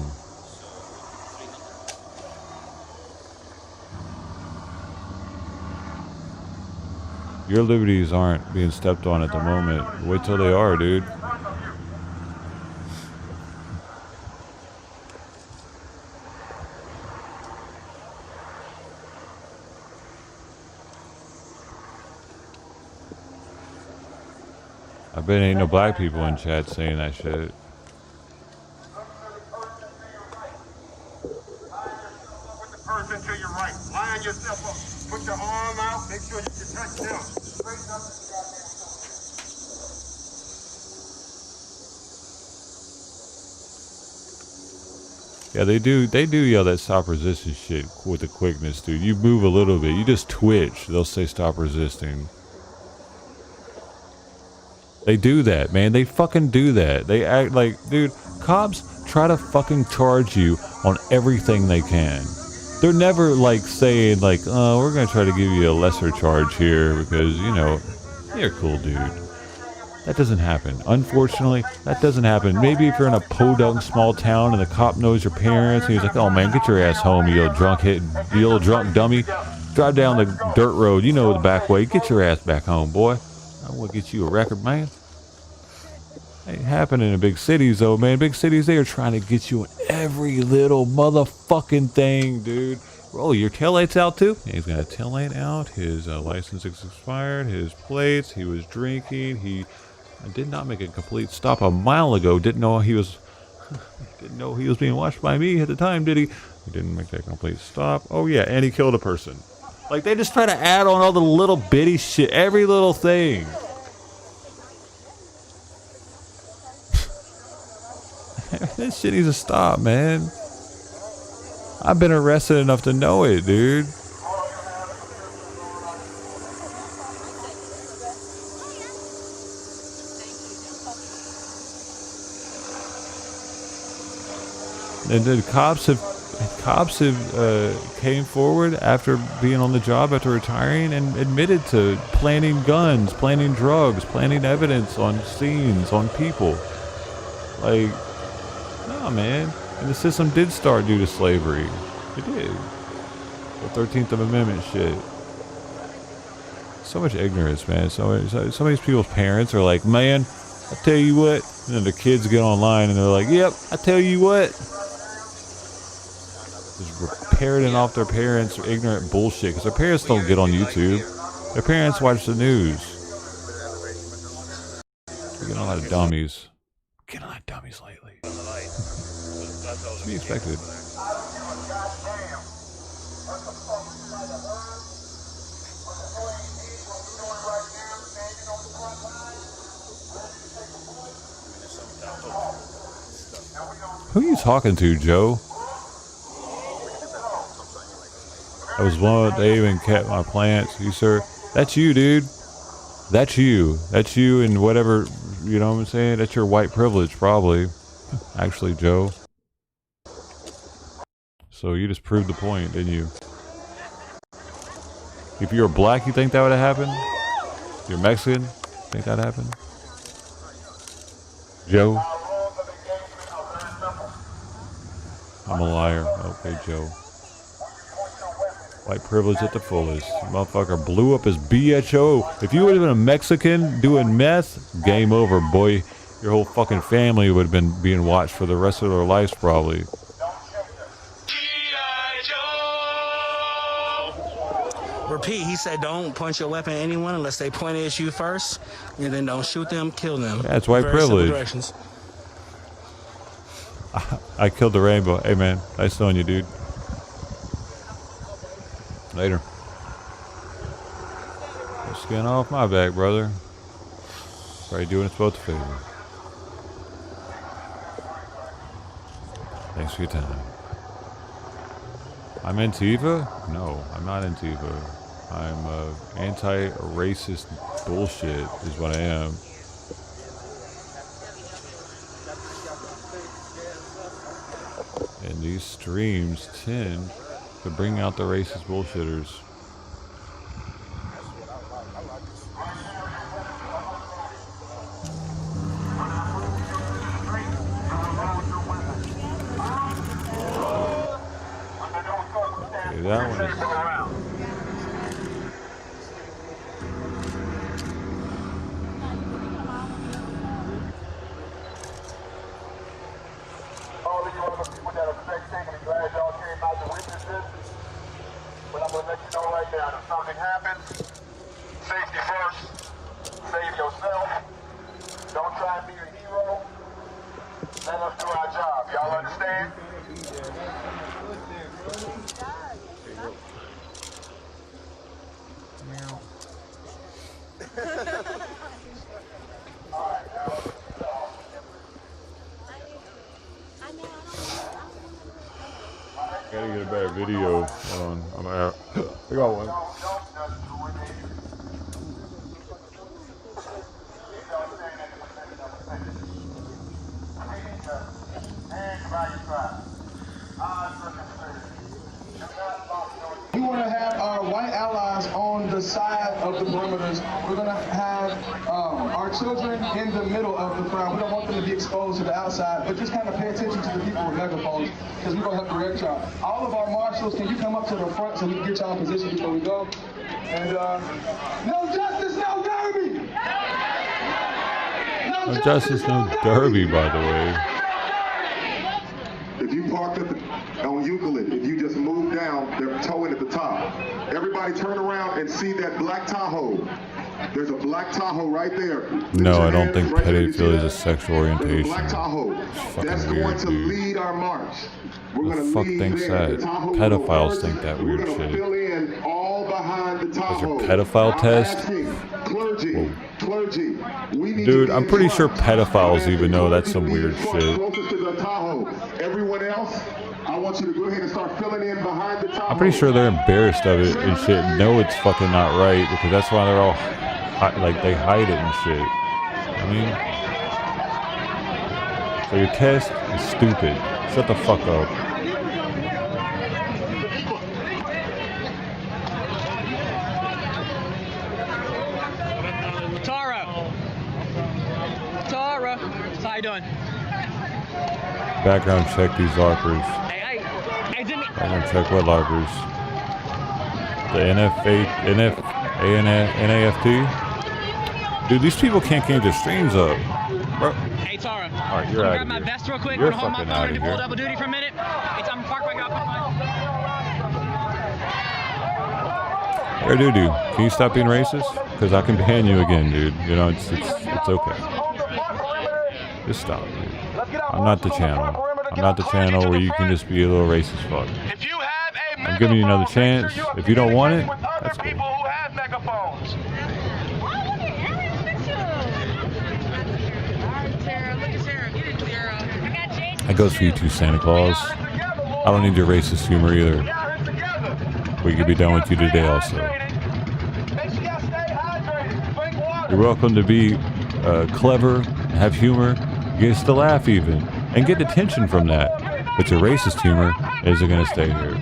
Your liberties aren't being stepped on at the moment. Wait till they are, dude. I bet ain't no black people in chat saying that shit. Person to your right. Line yourself up. Put your arm out. Make sure you can touch them. Straighten up the Yeah, they do yell that stop resisting shit with the quickness, dude. You move a little bit, you just twitch, they'll say stop resisting. They do that, man. They fucking do that. They act like, dude, cops try to fucking charge you on everything they can. They're never like saying like, oh, we're gonna try to give you a lesser charge here because, you know, you're cool, dude. That doesn't happen. Unfortunately, that doesn't happen. Maybe if you're in a podunk small town and the cop knows your parents and he's like, oh man, get your ass home, you little drunk dummy. Drive down the dirt road, you know the back way. Get your ass back home, boy. I want to get you a record, man. Ain't happening in big cities, though, man. Big cities, they are trying to get you in every little motherfucking thing, dude. Oh, your taillight's out, too? Yeah, he's got a taillight out. His license is expired. His plates. He was drinking. He did not make a complete stop a mile ago. Didn't know he was being watched by me at the time, did he? He didn't make that complete stop. Oh, yeah, and he killed a person. Like, they just try to add on all the little bitty shit, every little thing. This shit needs to stop, man. I've been arrested enough to know it, dude. And the cops have came forward after being on the job, after retiring, and admitted to planting guns, planting drugs, planting evidence on scenes, on people. Like, no, man. And the system did start due to slavery. It did. The 13th Amendment shit. So much ignorance, man. So many people's parents are like, man, I tell you what. And then the kids get online and they're like, yep, I tell you what. Just parroting off their parents' ignorant bullshit. Because their parents don't get on YouTube. Their parents watch the news. We're getting a lot of dummies. Getting a lot of dummies lately. To be expected. Who are you talking to, Joe? I was blown up. They even kept my plants. You, sir. That's you, dude. That's you. That's you and whatever, you know what I'm saying? That's your white privilege, probably. Actually, Joe. So you just proved the point, didn't you? If you're black, you think that would have happened? If you're Mexican, think that happened? Joe? I'm a liar. Okay, Joe. White privilege at the fullest. Motherfucker blew up his BHO. If you would have been a Mexican doing meth, game over, boy. Your whole fucking family would have been being watched for the rest of their lives, probably. Repeat, he said don't point your weapon at anyone unless they point it at you first, and then don't shoot them, kill them. That's white privilege. I killed the rainbow. Hey man, nice knowing you, dude. Later. Skin off my back, brother. Probably doing us both a favor. Thanks for your time. I'm Antifa? No, I'm not Antifa. I'm anti-racist bullshit is what I am. And these streams tend to bring out the racist bullshitters. Okay, that one is... But I'm gonna let you know right now, if something happens, safety first, save yourself, don't try and be a hero, let us do our job, y'all understand? Gotta get a better video on. I'm out. I got one. We want to have our white allies on the side of the perimeters. We're going to have our children in the middle of the crowd. We don't want them to be exposed to the outside, but just kind of pay attention to the people with megaphones because we're going to have to direct y'all. All of our marshals, can you come up to the front so we can get y'all in position before we go? And no justice, no derby! No justice, no derby, by the way. If you parked on Euclid, if you just move down, they're towing at the top. Everybody turn around and see that black Tahoe. There's a black Tahoe right there. No, I don't think pedophilia is a sexual orientation. Black Tahoe. That's going to lead our march. Who the fuck thinks that? Pedophiles think that weird shit. Fill in all behind the Tahoe. Is your pedophile test? Clergy. Clergy. Dude, I'm pretty sure pedophiles even know that's some weird shit. Closest to the Tahoe. Everyone else, I want you to go ahead and start filling in behind the Tahoe. I'm pretty sure they're embarrassed of it and shit. Know it's fucking not right because that's why they're all like they hide it and shit. I mean, so your test is stupid. Shut the fuck up. Tara, how you doing? Background check these lockers. Hey, I didn't. Background check what lockers? The NAFT? Dude, these people can't get their streams up. Bro. Hey, Tara. Alright, you're out grab of my here. vest real quick. You're Hold my fucking phone out and of pull here. double duty for a minute. I'm parked back up. Here, dude. Can you stop being racist? Because I can ban you again, dude. You know, it's okay. Just stop, dude. I'm not the channel. I'm not the channel where you can just be a little racist fuck. I'm giving you another chance. If you don't want it, that's cool. That goes for you too, Santa Claus. I don't need your racist humor either. We could be done with you today also. You're welcome to be clever, have humor, get us to laugh even, and get attention from that. But your racist humor isn't going to stay here.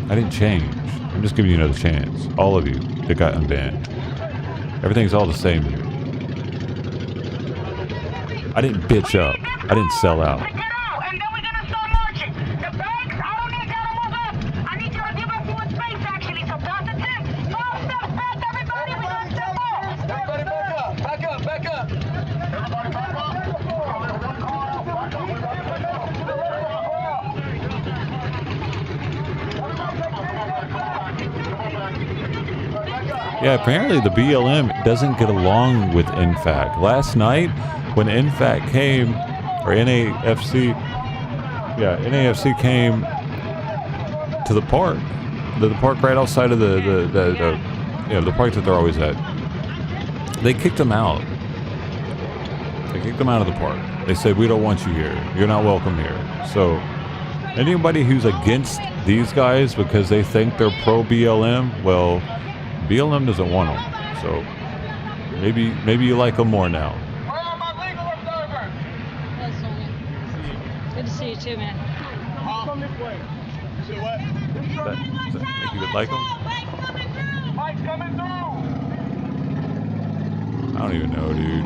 I didn't change. I'm just giving you another chance. All of you that got unbanned. Everything's all the same here. I didn't bitch up. I didn't sell out. Yeah, apparently the BLM doesn't get along with NFAC. Last night, when NFAC came, or NAFC, Yeah, NAFC came to the park. The park right outside of the park that they're always at. They kicked them out. They kicked them out of the park. They said, we don't want you here. You're not welcome here. So anybody who's against these guys because they think they're pro BLM, well, BLM doesn't want them. So maybe you like them more now. Good to see you too, man. Come this way. See what? You would like them? Mike's coming through. I don't even know, dude.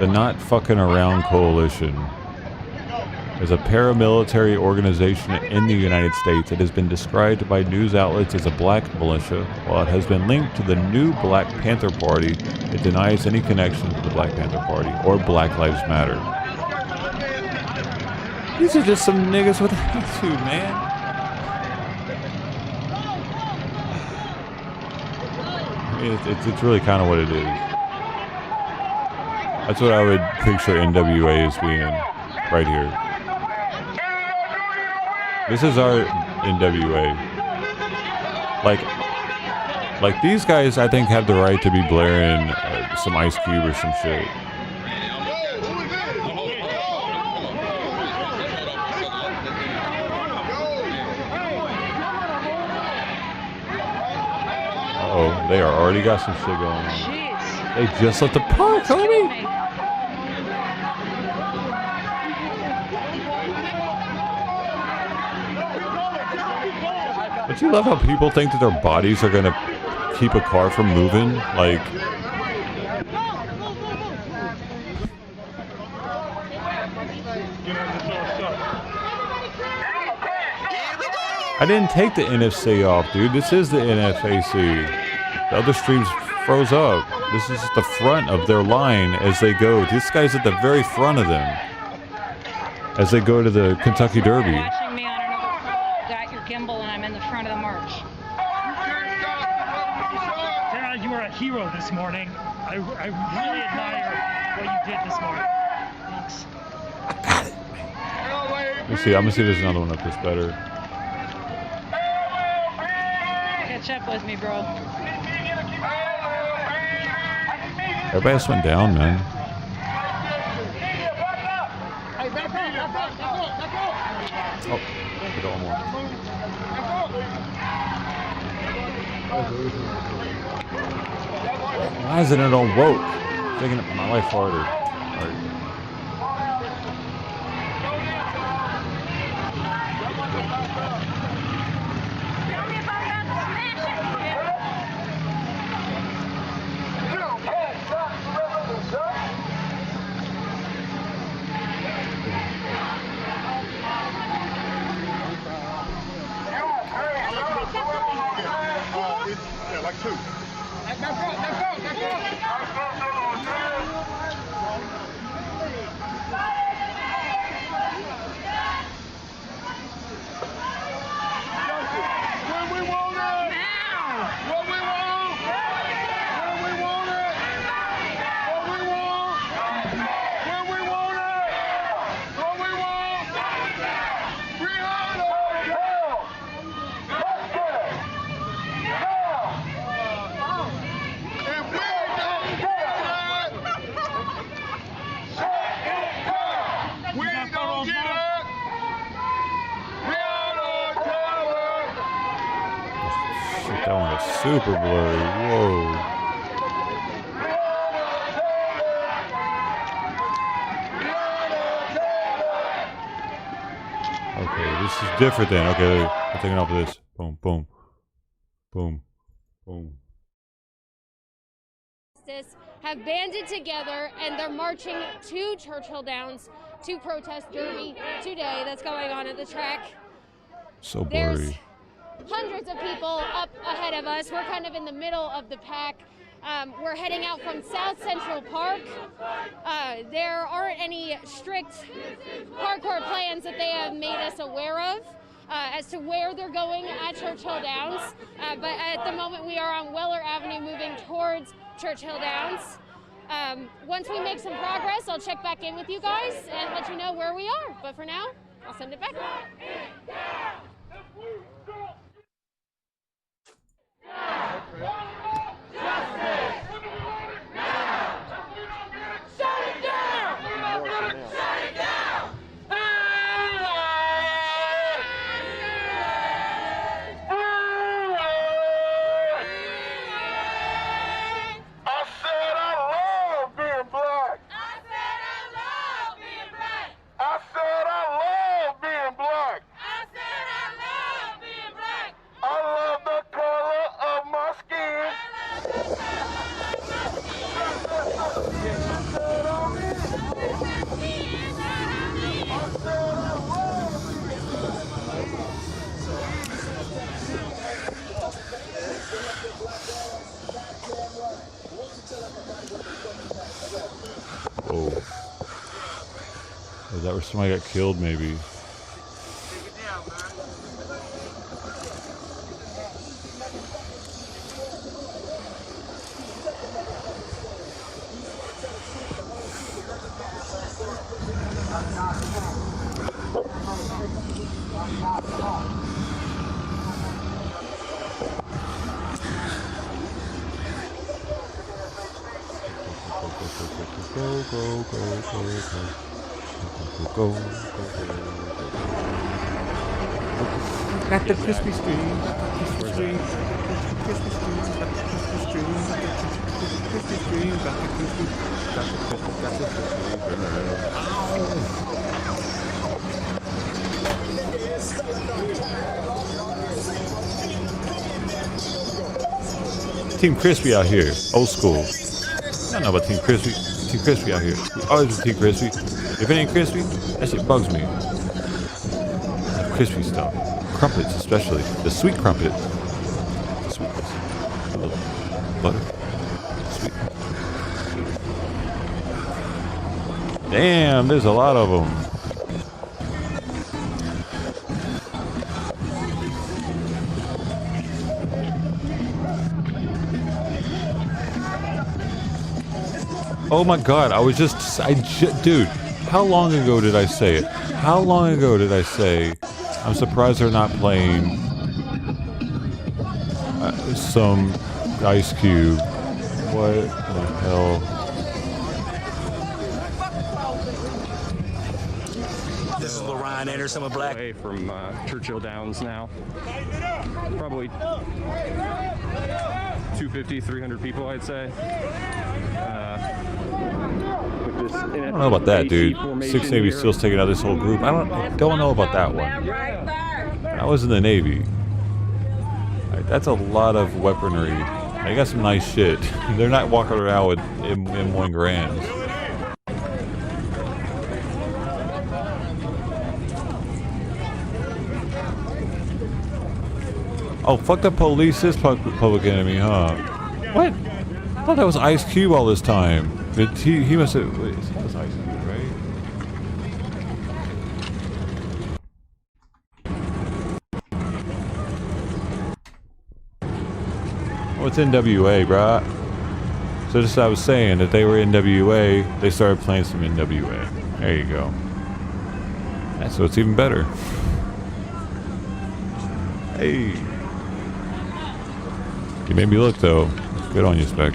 The Not Fucking Around Coalition is a paramilitary organization in the United States. It has been described by news outlets as a black militia. While it has been linked to the new Black Panther Party, it denies any connection to the Black Panther Party or Black Lives Matter. These are just some niggas with attitude, man. I mean, it's really kind of what it is. That's what I would picture NWA as being right here. This is our NWA. Like these guys, I think, have the right to be blaring some Ice Cube or some shit. Uh-oh, they are already got some shit going on. They just left the park, homie. Don't you love how people think that their bodies are gonna keep a car from moving? Like, I didn't take the NFC off, dude. This is the NFAC. The other streams froze up. This is the front of their line as they go. This guy's at the very front of them as they go to the Kentucky Derby. You were a hero this morning. I really admire what you did this morning. Thanks. Let's see. I'm gonna see if there's another one up that's better. Catch up with me, bro. Everybody else went down, man. Oh, we got one more. Why isn't it on woke? Taking it my life harder. All right. Yeah, like two. That one was super blurry. Whoa. Okay, this is different then. Okay, I'm taking off this. Boom, boom, boom, boom. Have banded together and they're marching to Churchill Downs to protest Derby today that's going on at the track. So There's blurry. hundreds of people up ahead of us. We're kind of in the middle of the pack. We're heading out from South Central Park. There aren't any strict parkour plans that they have made us aware of. as to where they're going at Churchill Downs. But at the moment, we are on Weller Avenue moving towards Churchill Downs. Once we make some progress, I'll check back in with you guys and let you know where we are. But for now, I'll send it back. Oh. Is that where somebody got killed, maybe? Got the crispy stream, got the crispy stream, crispy stream, got the crispy stream, crispy stream, got the crispy, got the crispy. Team Crispy out here, old school. I don't know about Team Crispy. Team Crispy out here. We always been Team Crispy. If it ain't crispy, that shit bugs me. Crispy stuff. Crumpets, especially. The sweet crumpet. Sweetness. A little butter. Sweet. Damn, there's a lot of them. Oh my god, dude, how long ago did I say it? How long ago did I say I'm surprised they're not playing some Ice Cube? What the hell? This is Lorraine Anderson with Black. Away from Churchill Downs now. Probably 250, 300 people, I'd say. I don't know about that, dude. 6 Navy SEALs taking out this whole group. I don't know about that one. I was in the Navy. Like, that's a lot of weaponry. They got some nice shit. They're not walking around with M1 Grands. Oh, fuck the police, this public enemy, huh? What? I thought that was Ice Cube all this time. But he must have. Wait, that was Ice Cube, right? Oh, it's NWA, bruh. So just I was saying that they were NWA, they started playing some NWA. There you go. That's so it's even better. Hey. You made me look though. Good on you, Spec.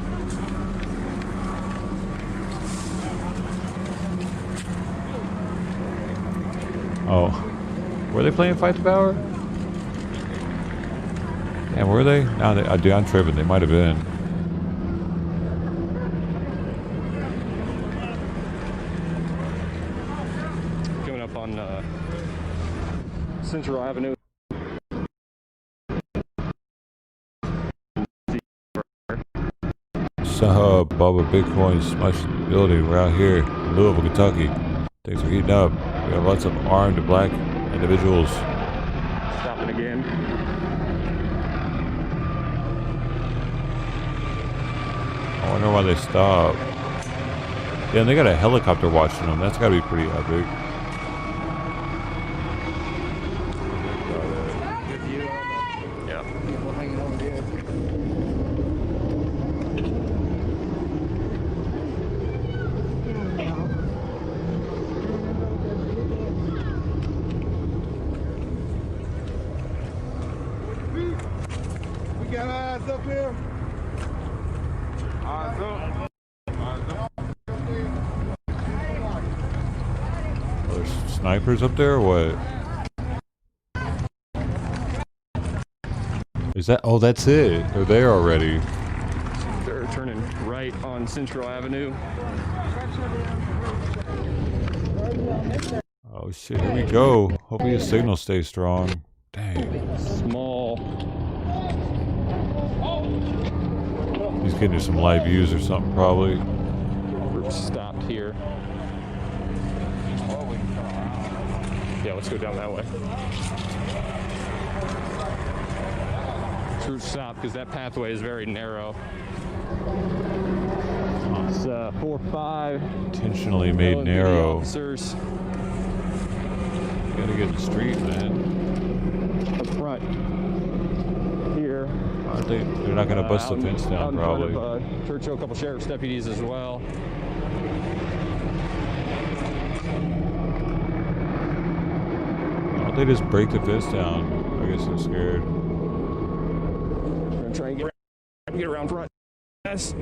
Oh. Were they playing Fight the Power? And were they? No, I'm tripping. They might have been. Coming up on Central Avenue. Bubba Bitcoin smashed the building. We're out here in Louisville, Kentucky. Things are heating up. We have lots of armed black individuals. Stopping again. I wonder why they stopped. Yeah, and they got a helicopter watching them. That's got to be pretty epic. snipers up here? There's snipers up there or what? Is that? Oh, that's it. They're there already. They're turning right on Central Avenue. Oh shit, here we go. Hopefully his signal stays strong. Dang. Small. He's getting you some live views or something probably. We're stopped here. Yeah, let's go down that way. True stop, because that pathway is very narrow. It's 4-5. Intentionally made narrow. Officers. Gotta get in the street, man. Up front. Here. They're not gonna bust the fence down, probably. Churchill, a couple sheriff's deputies as well. Why don't they just break the fence down? I guess they're scared. We're gonna try and get around front. Yes.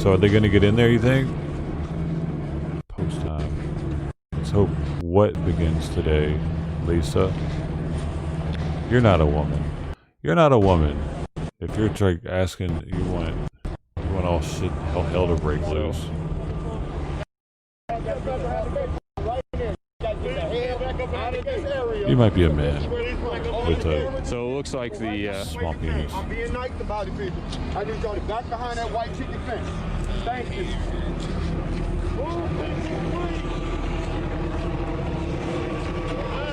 So are they gonna get in there, you think? Post time. Let's hope what begins today, Lisa. You're not a woman. You're not a woman. If you're asking, you want all shit, hell to break loose. You might be a man with a so it looks like the swamp penis. I'm being nice about it, people. I need y'all to back behind that white chicken fence. Thank you.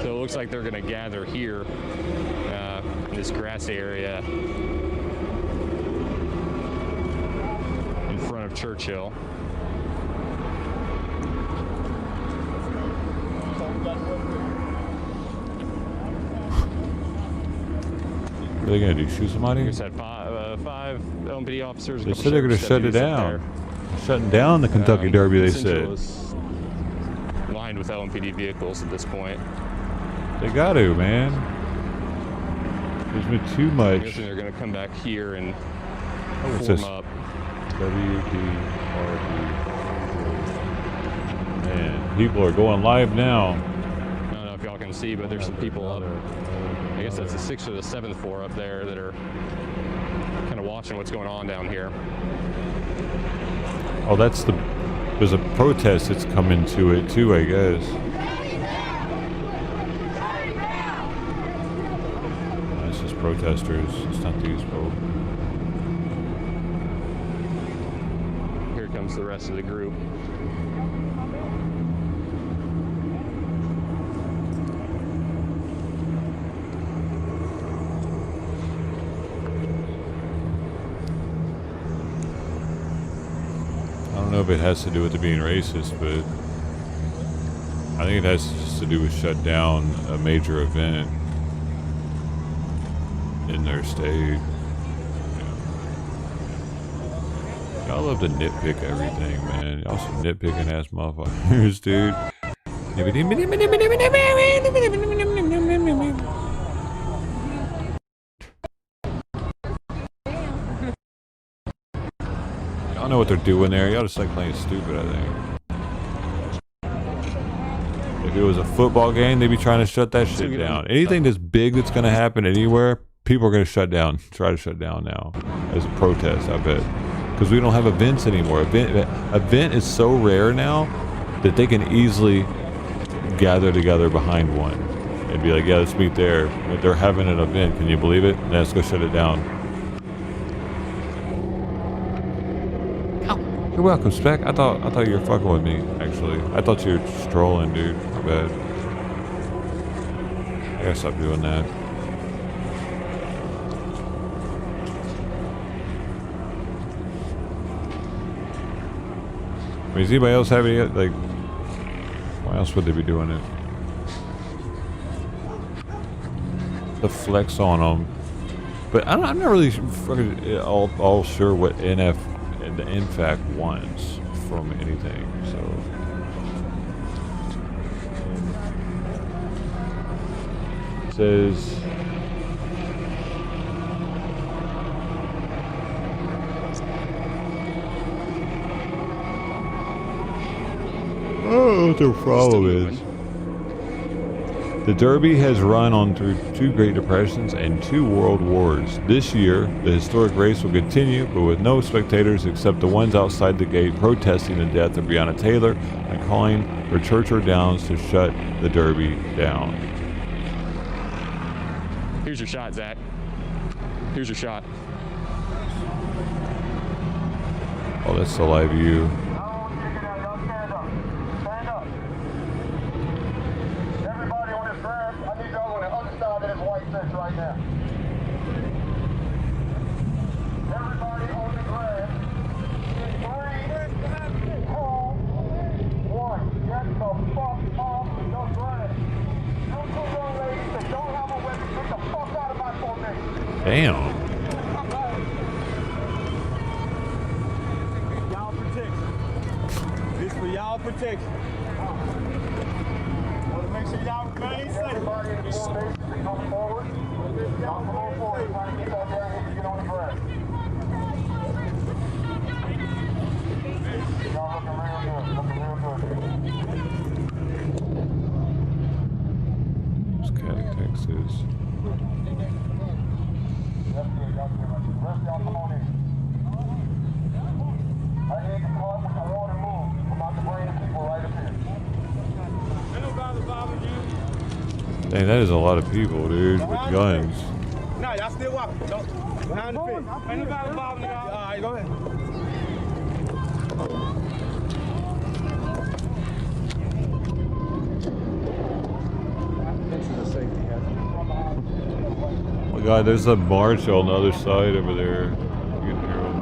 So it looks like they're going to gather here in this grassy area in front of Churchill. What are they gonna do? Shoot somebody? We said five LMPD officers. They said they're gonna shut it down. Shutting down the Kentucky Derby, they said. Lined with LMPD vehicles at this point. They got to, man. There's been too much. I'm guessing they're gonna come back here and form up. WDRB. Man, people are going live now. I don't know if y'all can see, but there's some people up. I guess that's the 6th or the 7th floor up there that are kind of watching what's going on down here. Oh, there's a protest that's coming to it too, I guess. It's just protesters. It's not these folk. Here comes the rest of the group. I don't know if it has to do with it being racist, but I think it has just to do with shut down a major event in their state. Y'all love to nitpick everything, man. Y'all some nitpicking ass motherfuckers, dude. Y'all know what they're doing there. Y'all just like playing stupid, I think. If it was a football game, they'd be trying to shut that shit down. Anything that's big that's gonna happen anywhere, people are gonna shut down. Try to shut down now as a protest, I bet. Because we don't have events anymore. Event is so rare now that they can easily gather together behind one and be like, yeah, let's meet there. If they're having an event, can you believe it? Let's go shut it down. You're welcome, Spec. I thought you were fucking with me, actually. I thought you were strolling, dude. My bad. I gotta stop doing that. I mean, does anybody else have any, like, why else would they be doing it? The flex on them. But I'm not really fucking all sure what the NFAC wants from anything, so. says, oh, what the problem is. The Derby has run on through 2 Great Depressions and 2 World Wars. This year, the historic race will continue, but with no spectators except the ones outside the gate protesting the death of Breonna Taylor and calling for Churchill Downs to shut the Derby down. Here's your shot, Zach. Here's your shot. Oh, that's the live view. Right now. Everybody on the ground. 3, 2, 1. Get the fuck off the ground. You 2 young ladies that don't have a weapon, get the fuck out of my formation. Damn. Y'all protection. This for y'all protection. Want to make sure y'all remain safe. Everybody in the formation to come forward. Y'all come on forward. Try to get that down and get on the ground. Y'all looking real good. Looking real good. It's Cat, Texas. That's good. Y'all good. The rest of y'all come on in. I need to come up with the order move. I'm about to bring the people right up here. Dang, that is a lot of people, dude, with guns. Nah, y'all still walking. Behind the fence. Ain't nobody bothering y'all. All right, go ahead. Oh my God, there's a march on the other side over there. You can hear them.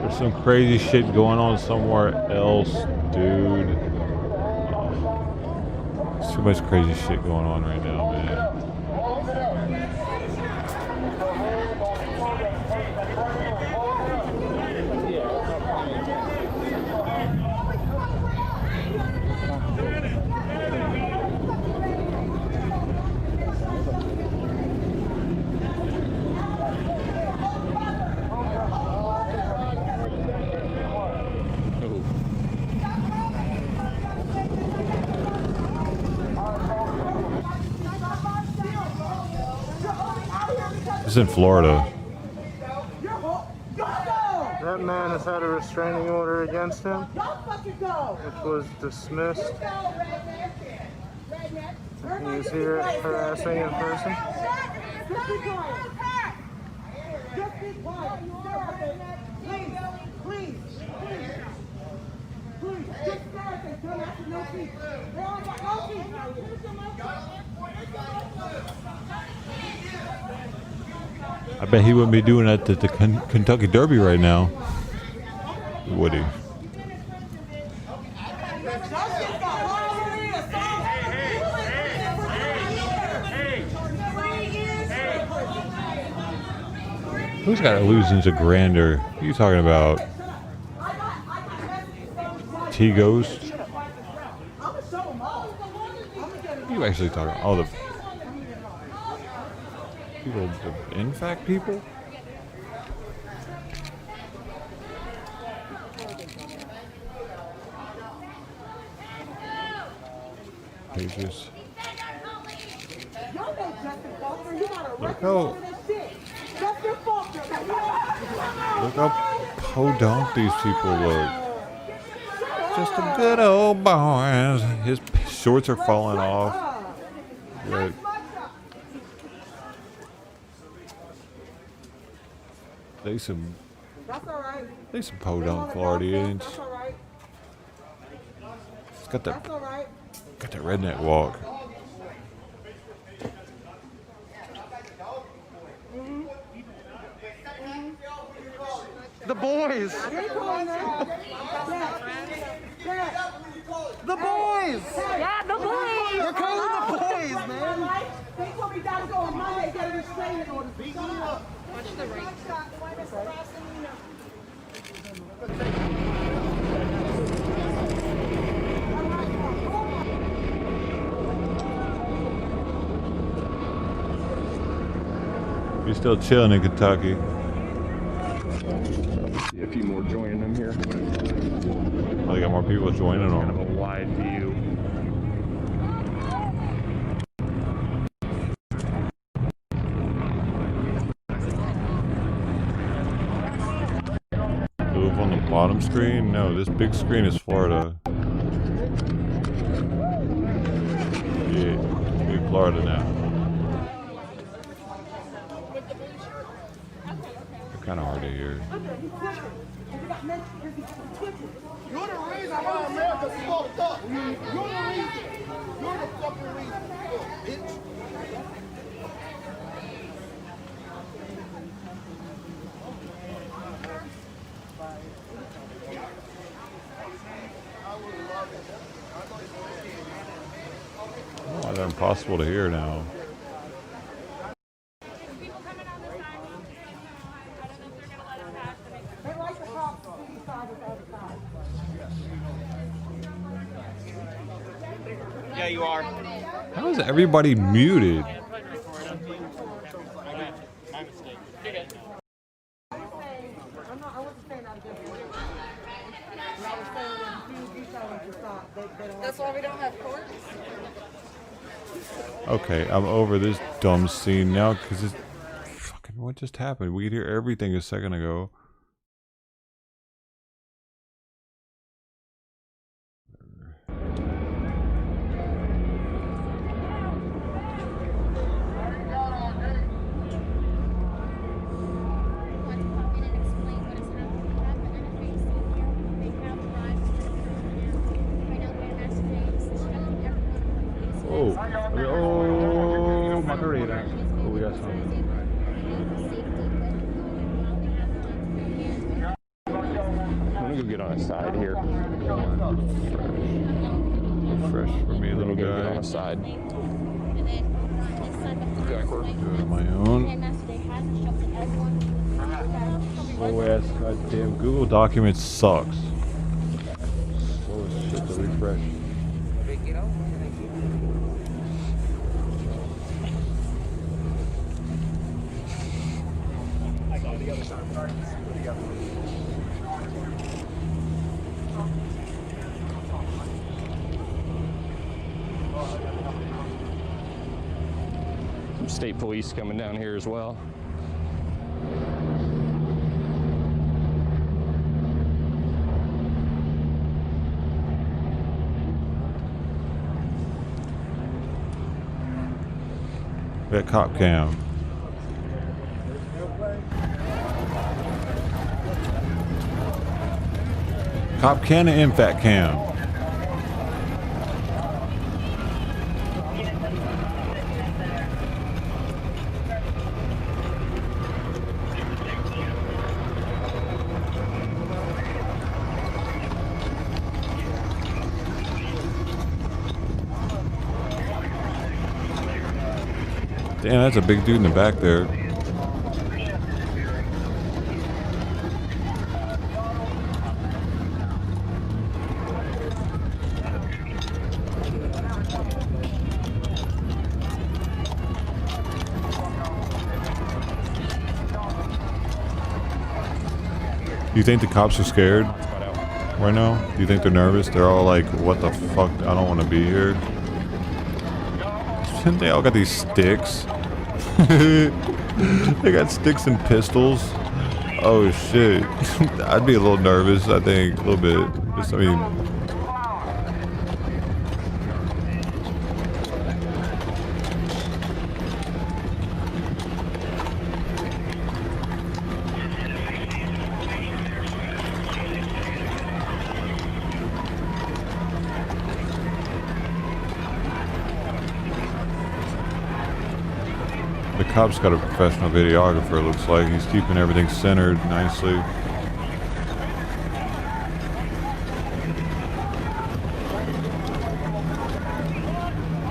There's some crazy shit going on somewhere else, dude. There's too much crazy shit going on right now, man. It's in Florida. That man has had a restraining order against him, which was dismissed. He is here harassing in person. I bet he wouldn't be doing that at the Kentucky Derby right now, would he? Who's got illusions of grandeur? Who are you talking about? T-Ghost? Who are you actually talking about? Oh, the people, the in-fact people? Pages. Look how podunk these people look. Just a good old boys. His shorts are falling off. But They some. That's all right. They some podunk Floridians. That's all right. It's got that. That's all right. Got that redneck walk. The boys. The boys. Yeah, the boys. We're calling the boys, man. They told me that go on Monday, get a restraining order. Watch the right. You're still chilling in Kentucky. See a few more joining them here. Oh, they got more people joining them. Kind of a wide view. Move on the bottom screen? No, this big screen is Florida. Yeah, we're Florida now. They're kind of hard to hear. You're the reason why America's fucked up. You're the reason. You're the fucking reason. Bitch. Oh, they're impossible to hear now. They like the cops to be side with the other side. Yeah, you are. How is everybody muted? My mistake. I wasn't saying that against you. I was saying that you fellas just thought they don't. That's why we don't have courts. Okay, I'm over this dumb scene now because it's fucking what just happened. We could hear everything a second ago. Oh, oh, margarita. Oh, we got some. Let me go get on a side here. Fresh for me, little Get on guy. a side. Do it on my own. Oh, yes, goddamn. Google Documents sucks. Oh, shit, to refresh. Some state police coming down here as well. That cop cam. Cop can and fat cam. Damn, that's a big dude in the back there. Do you think the cops are scared right now? Do you think they're nervous? They're all like, what the fuck? I don't want to be here. They all got these sticks. They got sticks and pistols. Oh shit. I'd be a little nervous, I think. A little bit. Just, I mean... cop's got a professional videographer, it looks like. He's keeping everything centered nicely. I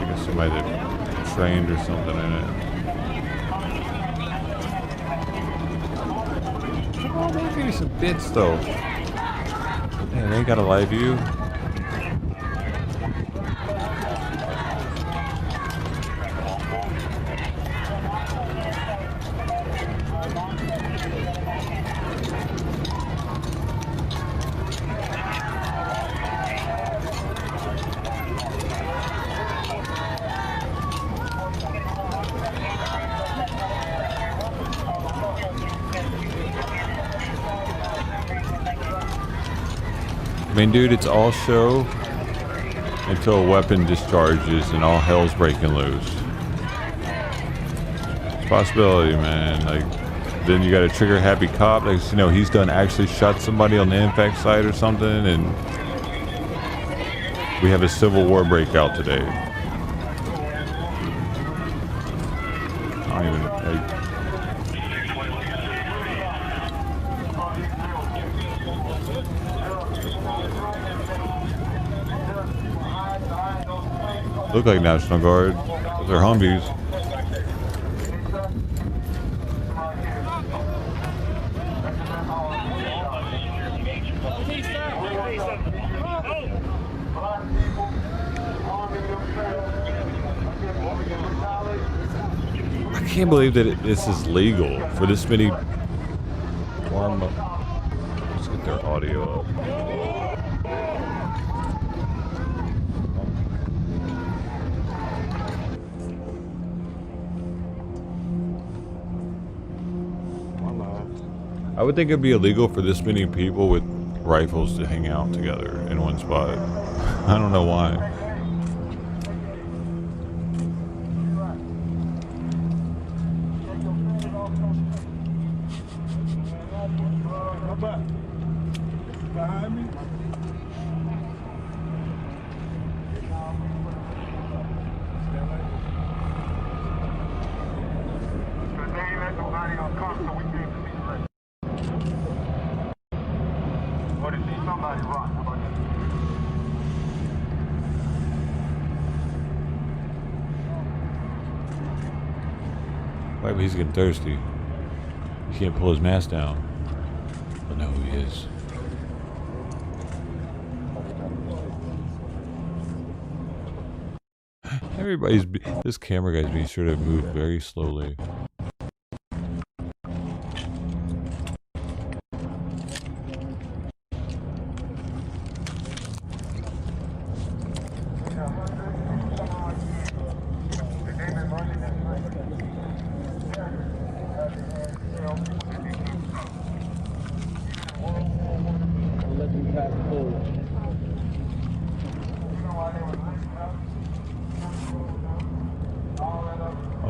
guess somebody that trained or something in it. Oh, maybe some bits though. Man, they ain't got a live view. I mean, dude, it's all show until a weapon discharges and all hell's breaking loose. It's a possibility, man. Like, then you got a trigger happy cop. Like, you know, he's done actually shot somebody on the impact site or something, and we have a civil war breakout today. I don't even. Look like National Guard. They're Humvees. I can't believe that this is legal for this many. Let's get their audio up. I would think it'd be illegal for this many people with rifles to hang out together in one spot. I don't know why. Why, but he's getting thirsty. He can't pull his mask down. But no, he is. This camera guy's being sure to move very slowly.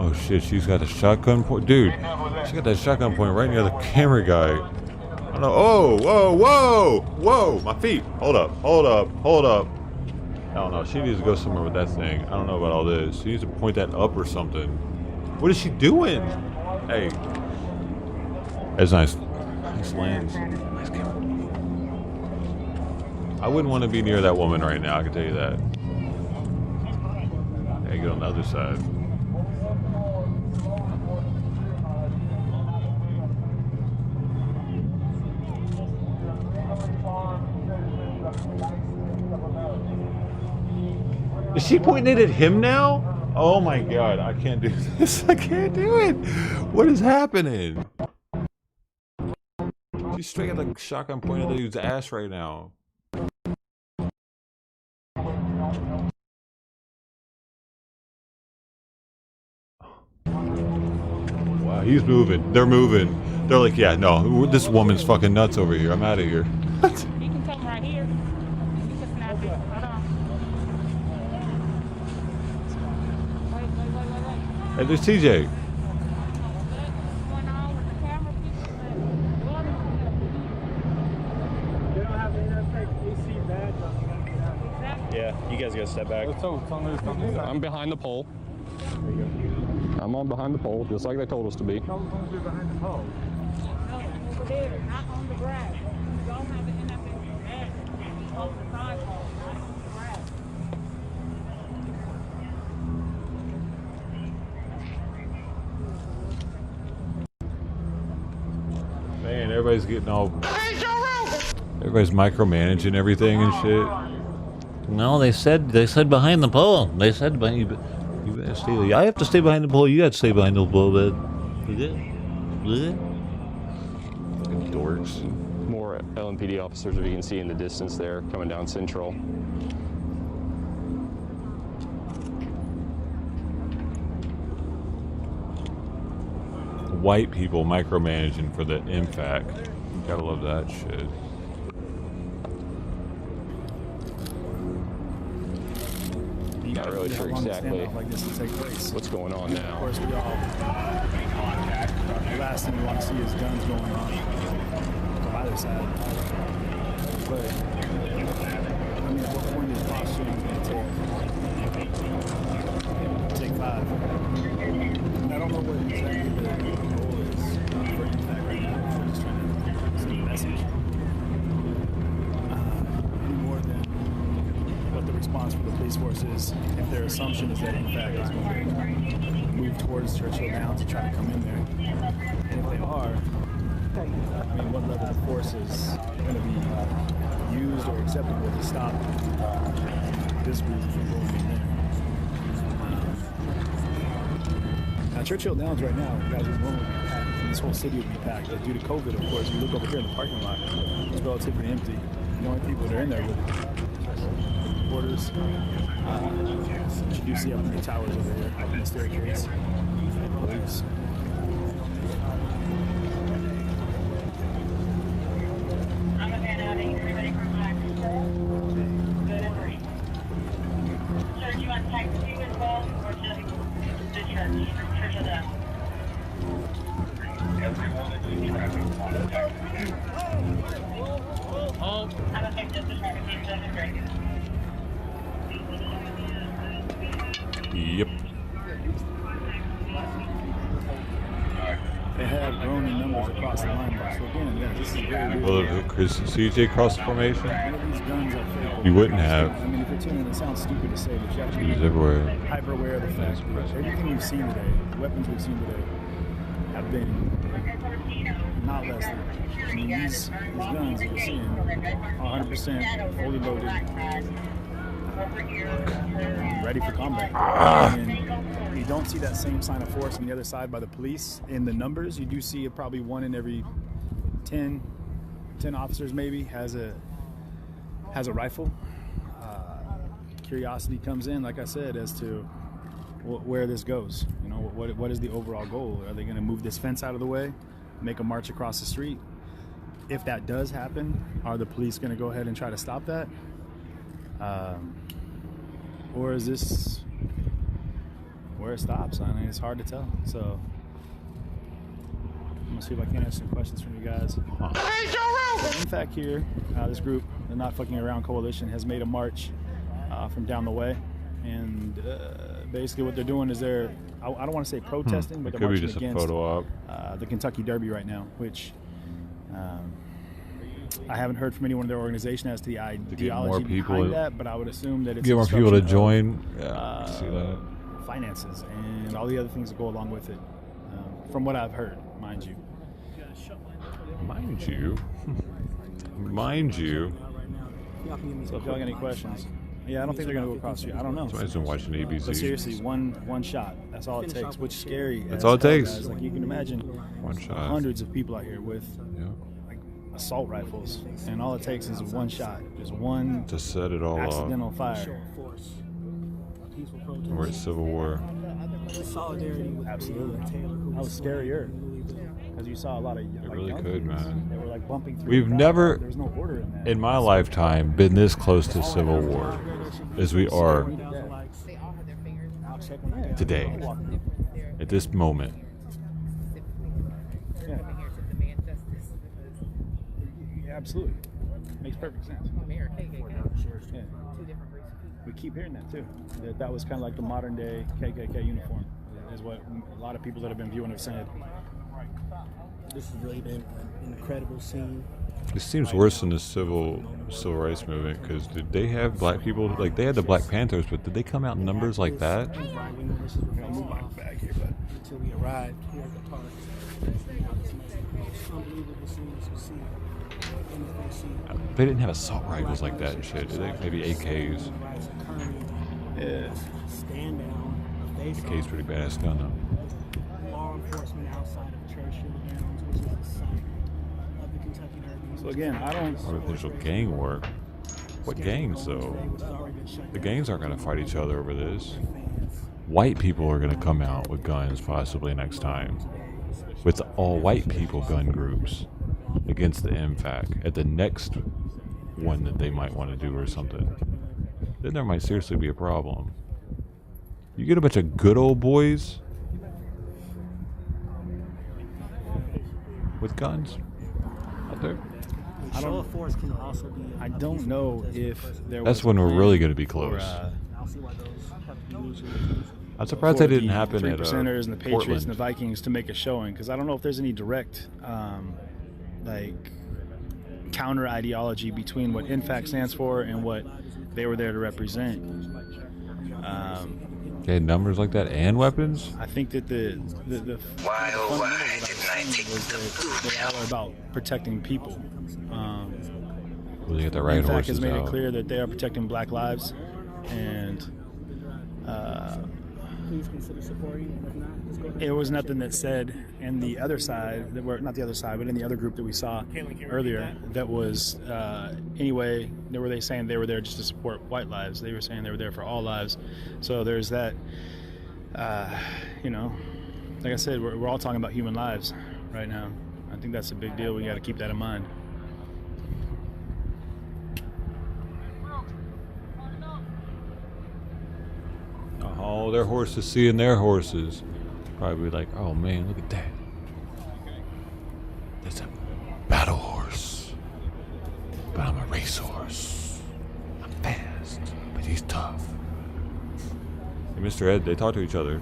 Oh shit, she's got a shotgun point. Dude, she got that shotgun point right near the camera guy. I don't know. Oh, whoa, whoa, whoa, my feet. Hold up, hold up, hold up. I don't know. She needs to go somewhere with that thing. I don't know about all this. She needs to point that up or something. What is she doing? Hey. That's nice. Nice lens. Nice camera. I wouldn't want to be near that woman right now, I can tell you that. Hey, get on the other side. Is she pointing it at him now? Oh my god, I can't do this. I can't do it. What is happening? She's straight at the shotgun pointing at the dude's ass right now. Wow, he's moving. They're moving. They're like, yeah, no, this woman's fucking nuts over here. I'm out of here. You can come right here. You can snap it. Hold on. Wait. Hey, there's TJ. Yeah, you guys gotta step back. I'm behind the pole. I'm on behind the pole, just like they told us to be. How long will be behind the pole? No, over there, not on the grass. You don't have to end up in bed on the sidewalk, not on the grass. Man, everybody's getting all. Everybody's micromanaging everything and shit. No, they said behind the pole. They said behind you. You better stay. I have to stay behind the pole. You got to stay behind the pole, but. Fucking dorks. More LMPD officers, if you can see in the distance there, coming down Central. White people micromanaging for the MFAC. Gotta love that shit. Not really sure exactly what's going on now. Of course, we all contact. The last thing we want to see is guns going on either side. But I mean, at what point is mass shooting going to take 5? And I don't know what exactly the goal is for impact right now. We're just trying to send a message. Any more than what the response from the police force is, if their assumption is that in fact it's going to move towards Churchill Downs and try to come in there. And if they are, I mean, what level of force is going to be used or acceptable to stop this group from going in there? Now, Churchill Downs right now, guys, is normally packed, and this whole city would be packed. But due to COVID, of course, you look over here in the parking lot, it's relatively empty. The only people that are in there really reporters. You do see up in the towers over here, up in the staircase. Police. Yep. They have grown in numbers across the line. So again, yeah, this is very weird. Well, if CJ crossed the formation, None of these guns are fake. you wouldn't have. I mean, if you're tuning in, it sounds stupid to say, but you actually He's everywhere. hyper aware of the fact that everything we've seen today, the weapons we've seen today, have been not less than. I mean, these guns that you're seeing are 100% fully loaded, ready for combat. And you don't see that same sign of force on the other side by the police in the numbers. You do see probably 1 in every 10 officers maybe has a rifle. Curiosity comes in, like I said, as to where this goes. You know, what is the overall goal? Are they going to move this fence out of the way, make a march across the street? If that does happen, are the police going to go ahead and try to stop that? Or is this where it stops? I mean, it's hard to tell. So I'm gonna see if I can answer some questions from you guys. In fact, here, this group, the Not Fucking Around Coalition, has made a march from down the way, and basically what they're doing is I don't want to say protesting, but they're could be marching just a against photo op. the Kentucky Derby right now, which I haven't heard from anyone in their organization as to the ideology behind that, but I would assume that it's get more people to join. Of, yeah, see that. Finances and all the other things that go along with it, from what I've heard, mind you. Mind you. Mind you. So if y'all got any questions, yeah, I don't think they're gonna go across the street. I don't know. Somebody's been watching ABC. But seriously, one shot. That's all it takes. Which is scary. That's all it takes. Guys. Like you can imagine, one shot. Hundreds of people out here with like assault rifles, and all it takes is one shot, just one to set it all accidental off. fire. We're at Civil War. Absolutely. That was scarier because you saw a lot of. It really could, man. They were like bumping through. We've never, There's no order in that. in my lifetime, been this close to Civil War as we are today, at this moment. Yeah, absolutely. Makes perfect sense. Yeah. We keep hearing that too. That was kind of like the modern day KKK uniform. is what a lot of people that have been viewing have said. This has really been an incredible scene. It seems worse than the civil rights movement, because did they have black people, like they had the Black Panthers, but did they come out in numbers like that? Until we arrived here at the park, unbelievable scenes we see. They didn't have assault rifles like that and shit, did they? Maybe AKs. Yeah. Stand down, AK's pretty badass gun though. law enforcement outside of Churchill Downs, which is the site of the Kentucky Derby. So again, I don't. Artificial gang war. What gangs though? The gangs aren't gonna fight each other over this. White people are gonna come out with guns possibly next time, with all white people gun groups against the MFAC at the next one that they might want to do or something. Then there might seriously be a problem. You get a bunch of good old boys with guns out there. I don't. Force can also be. I don't know if there. That's was when a we're plan really going to be close. I'll see why those have to be used. I'm surprised that didn't happen Three at percenters and the Patriots Portland. and the Vikings to make a showing, because I don't know if there's any direct like counter ideology between what INFAC stands for and what they were there to represent. They had numbers like that and weapons. I think that the fundamentals was that they all are about protecting people. Well, they got the right INFAC horses has made out. it clear that they are protecting black lives, and Please consider supporting, and if not, let's go ahead. it was nothing that said in the other side, that were not the other side, but in the other group that we saw earlier, that was anyway, were they saying they were there just to support white lives? They were saying they were there for all lives. So there's that, you know, like I said, we're all talking about human lives right now. I think that's a big deal. We got to keep that in mind. Oh, their horses seeing their horses. Probably like, oh man, look at that. That's a battle horse. But I'm a racehorse. I'm fast, but he's tough. Hey, Mr. Ed, they talk to each other.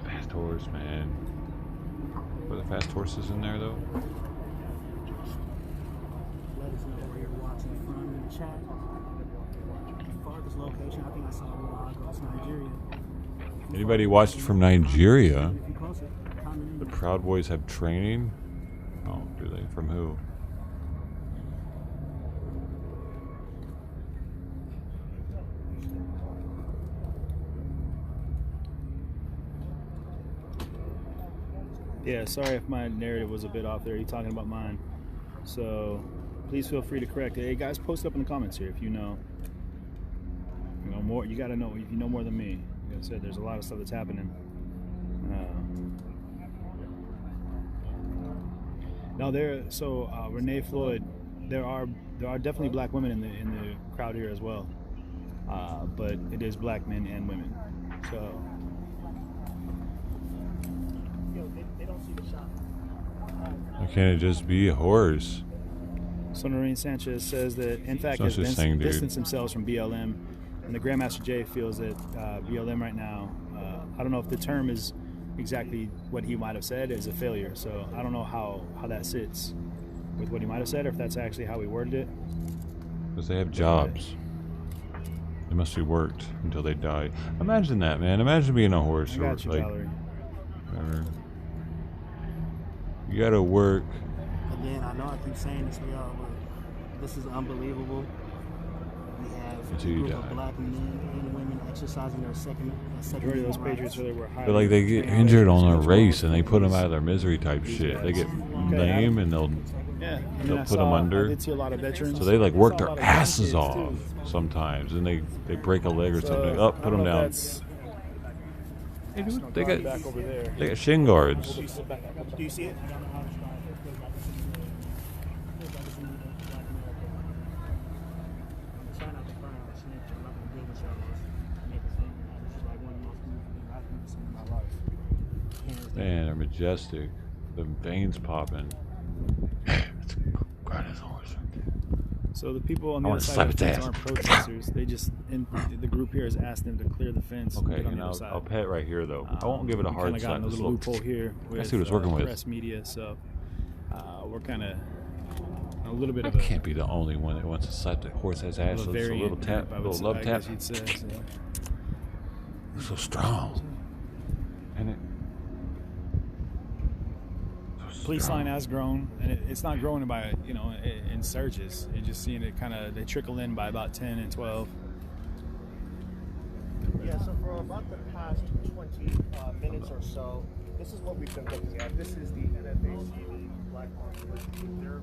Fast horse, man. Were the fast horses in there though? Let us know where you're watching from in the chat. The farthest location, I think I saw Lagos, Nigeria. Anybody watched from Nigeria? If you're closer, comment in. The Proud Boys have training? Oh, do they? From who? Yeah, sorry if my narrative was a bit off there. You're talking about mine. So please feel free to correct it. Hey guys, post up in the comments here if you know more. You gotta know if you know more than me. Like I said, there's a lot of stuff that's happening. Now Renee Floyd, there are definitely black women in the crowd here as well. But it is black men and women. So Why can't it just be a horse? Sonorine Sanchez says that INFAC That's has just saying, dude. distanced themselves from BLM, and the Grandmaster Jay feels that BLM right now, I don't know if the term is exactly what he might have said, is a failure. So I don't know how that sits with what he might have said, or if that's actually how he worded it. Because they have jobs. They must be worked until they die. Imagine that, man. Imagine being a horse. I got you, like, Valerie. whatever. You gotta work. Again, I know I keep saying this to y'all, but this is unbelievable. We have Until a you group die. of black men and women exercising their second Majority of those Patriots really were But like they get injured on a race and they put them out of their misery type shit. They get lame and they'll put them I under. did see a lot of veterans. So they like I work saw a their lot of asses kids, off too. sometimes, and they break a leg or So, something. I Up, put don't them know if down. that's- They got back over there. they got shin guards. Do you see it? Man, they're majestic. The veins popping. So the people on the I other wanna side slap of the its fence ass. aren't protesters. They just, the group here has asked them to clear the fence. Okay, and get on and the other side. I'll pet it right here though. I won't give it a We hard kinda got slap. in a Just little look. loophole here I with see what it's working with. press media, so we're kind of a little bit I of a can't be the only one that wants to slap the horse's ass. of a With a little variant tap, group, I little would love say, I tap. guess you'd say, so. So strong. And it. Police line has grown, and it's not growing by, you know, in surges. You're just seeing it kind of, they trickle in by about 10 and 12. Yeah, so for about the past 20 minutes or so, this is what we've been looking at. This is the NFAC Black Market. They're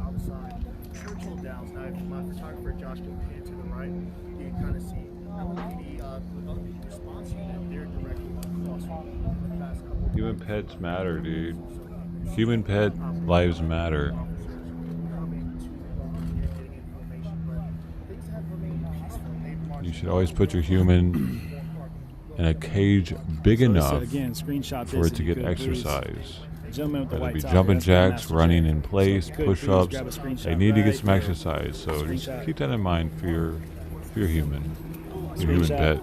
outside Churchill Downs. Now, if my photographer Josh can pan to the right, you can kind of see LPD response unit. They're directly across from the past couple. Human pets matter, dude. Human pet lives matter. You should always put your human in a cage big enough again, screenshot for this it if to you get could, please. exercise. Gentleman with the Whether it white be top, jumping that's jacks, Grandmaster running Jay. in place, So if you could, please grab a push-ups. screenshot They need to get right some there. exercise, so just Screenshot. keep that in mind for your human, your human Screenshot. pet.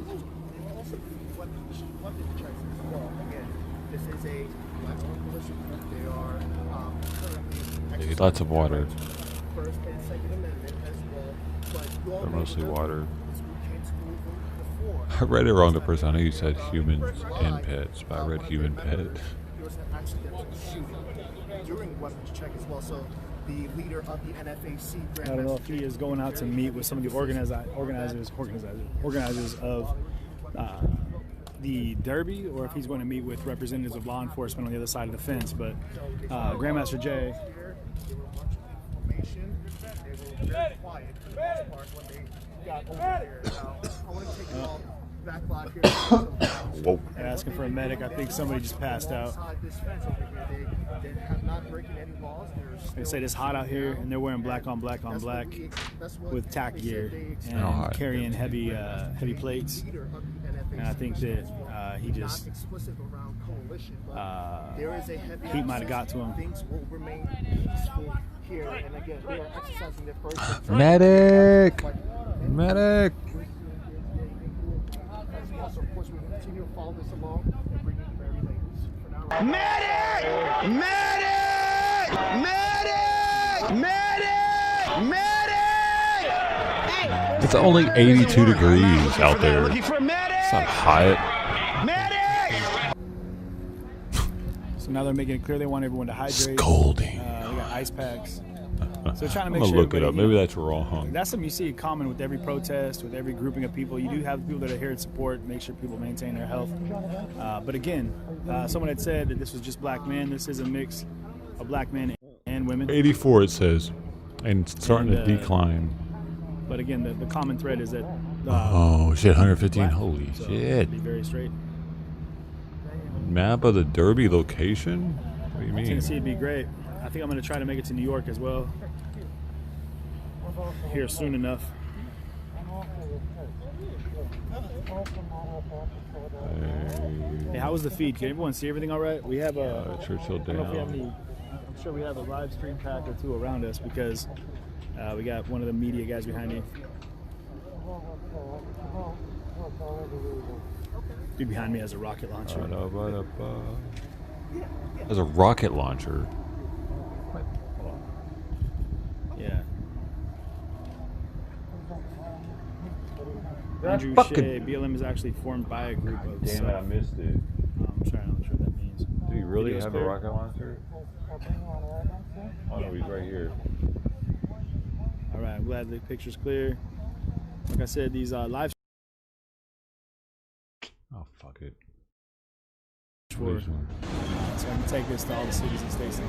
This is a black coalition. They are currently They need lots of water. First and Second Amendment as well. But you all They're may mostly remember water. this week came to Louisville before. I read it wrong the first time. I know you said humans and pets, but I read human pet. There was an accidental shooting during weapons check as well. So the leader of the NFAC, I don't know if he is going out to meet with some of the organizers of the Derby, or if he's going to meet with representatives of law enforcement on the other side of the fence. But Grandmaster Jay. They were very quiet for the most part when they got over there. Now, I want to take you all back live here. Whoa. They're asking for a medic. I think somebody just passed out. Outside this fence over here, they have not breaking any laws. They say it's hot out here, and they're wearing black on black on black with tack gear and carrying heavy plates. And I think that he just heat might have got to him. Things will remain peaceful here, and again, they are exercising their first. Medic! Medic! Also, of course, we will continue to follow this along and bring you the very latest. For now, Medic! Medic! Medic! Medic! Medic! Hey! It's only 82 degrees out there. Looking for a medic! It's not hot. So now they're making it clear they want everyone to hydrate. Scolding. They got ice packs. So they're trying to I'm make gonna sure look it up. everybody, Maybe that's wrong. That's something you see common with every protest, with every grouping of people. You do have people that are here to support, make sure people maintain their health. But again, someone had said that this was just black men. This is a mix of black men and women. 84 it says, and it's starting to decline. But again, the common thread is that. Oh shit, 115. black. Holy So shit. Be very straight. Map of the Derby location? What do you mean? Tennessee would be great. I think I'm going to try to make it to New York as well. Here soon enough. Hey, how was the feed? Can everyone see everything all right? We have a Churchill I don't know if we have down. any, I'm sure we have a live stream pack or two around us because we got one of the media guys behind me. Dude behind me has a rocket launcher. There's a rocket launcher. Yeah. That's Andrew fucking- Shea, BLM is actually formed by a group of. Damn it, I missed it. I'm sorry, I'm not sure what that means. Do you really Video's have a clear? rocket launcher? Oh no, he's right here. All right, I'm glad the picture's clear. Like I said, these live. Oh fuck it. For, so I can take this to all the cities and states.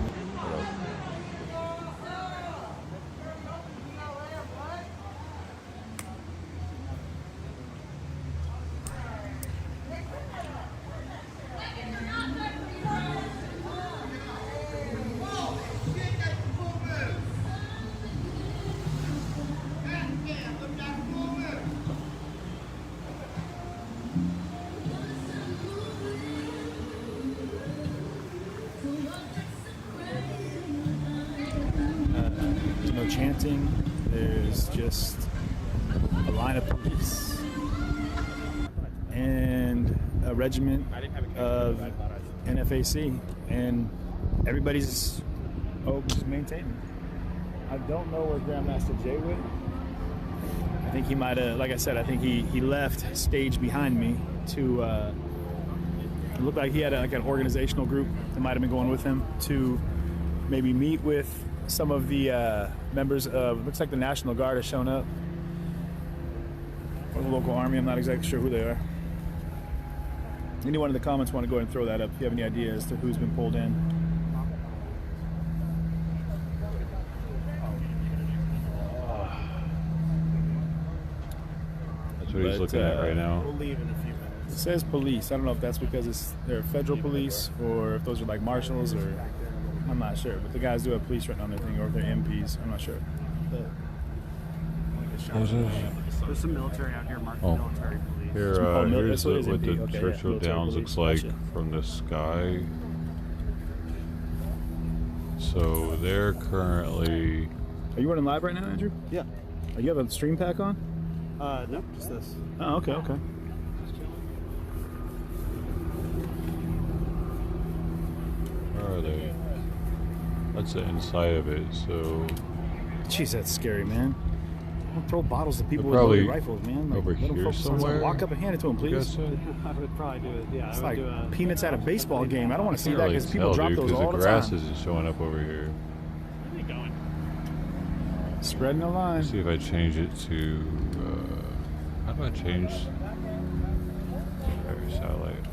chanting. There's just a line of police and a regiment of NFAC, and everybody's just maintaining. I don't know where Grandmaster Jay went. I think he might have, like I said, I think he left stage behind me to, it looked like he had like an organizational group that might have been going with him to maybe meet with some of the members of, looks like the National Guard has shown up. Or the local army, I'm not exactly sure who they are. Anyone in the comments want to go ahead and throw that up if you have any ideas as to who's been pulled in. That's what he's looking at right now. We'll leave in a few minutes. It says police. I don't know if that's because they're federal police or if those are like marshals, or I'm not sure. But the guys do have police written on their thing, or if they're MPs. I'm not sure. There's some military out here marked military police. Here, here's what the Churchill Downs looks like from the sky. So they're currently... Are you running live right now, Andrew? Yeah. Oh, you have a stream pack on? No, just this. Oh, okay, okay. Where are they? That's the inside of it, so... Jeez, that's scary, man. Don't throw bottles to people with probably loaded rifles, man. Like, over let them here focus on somewhere. Walk up and hand it to them, please. I would probably do it. Yeah, It's I would like do peanuts at a baseball game. I don't want to see that because people Tell, drop dude, those 'cause all the the grass time. isn't showing up over here. Spreading the line. Let's see if I change it to... how do I change... satellite.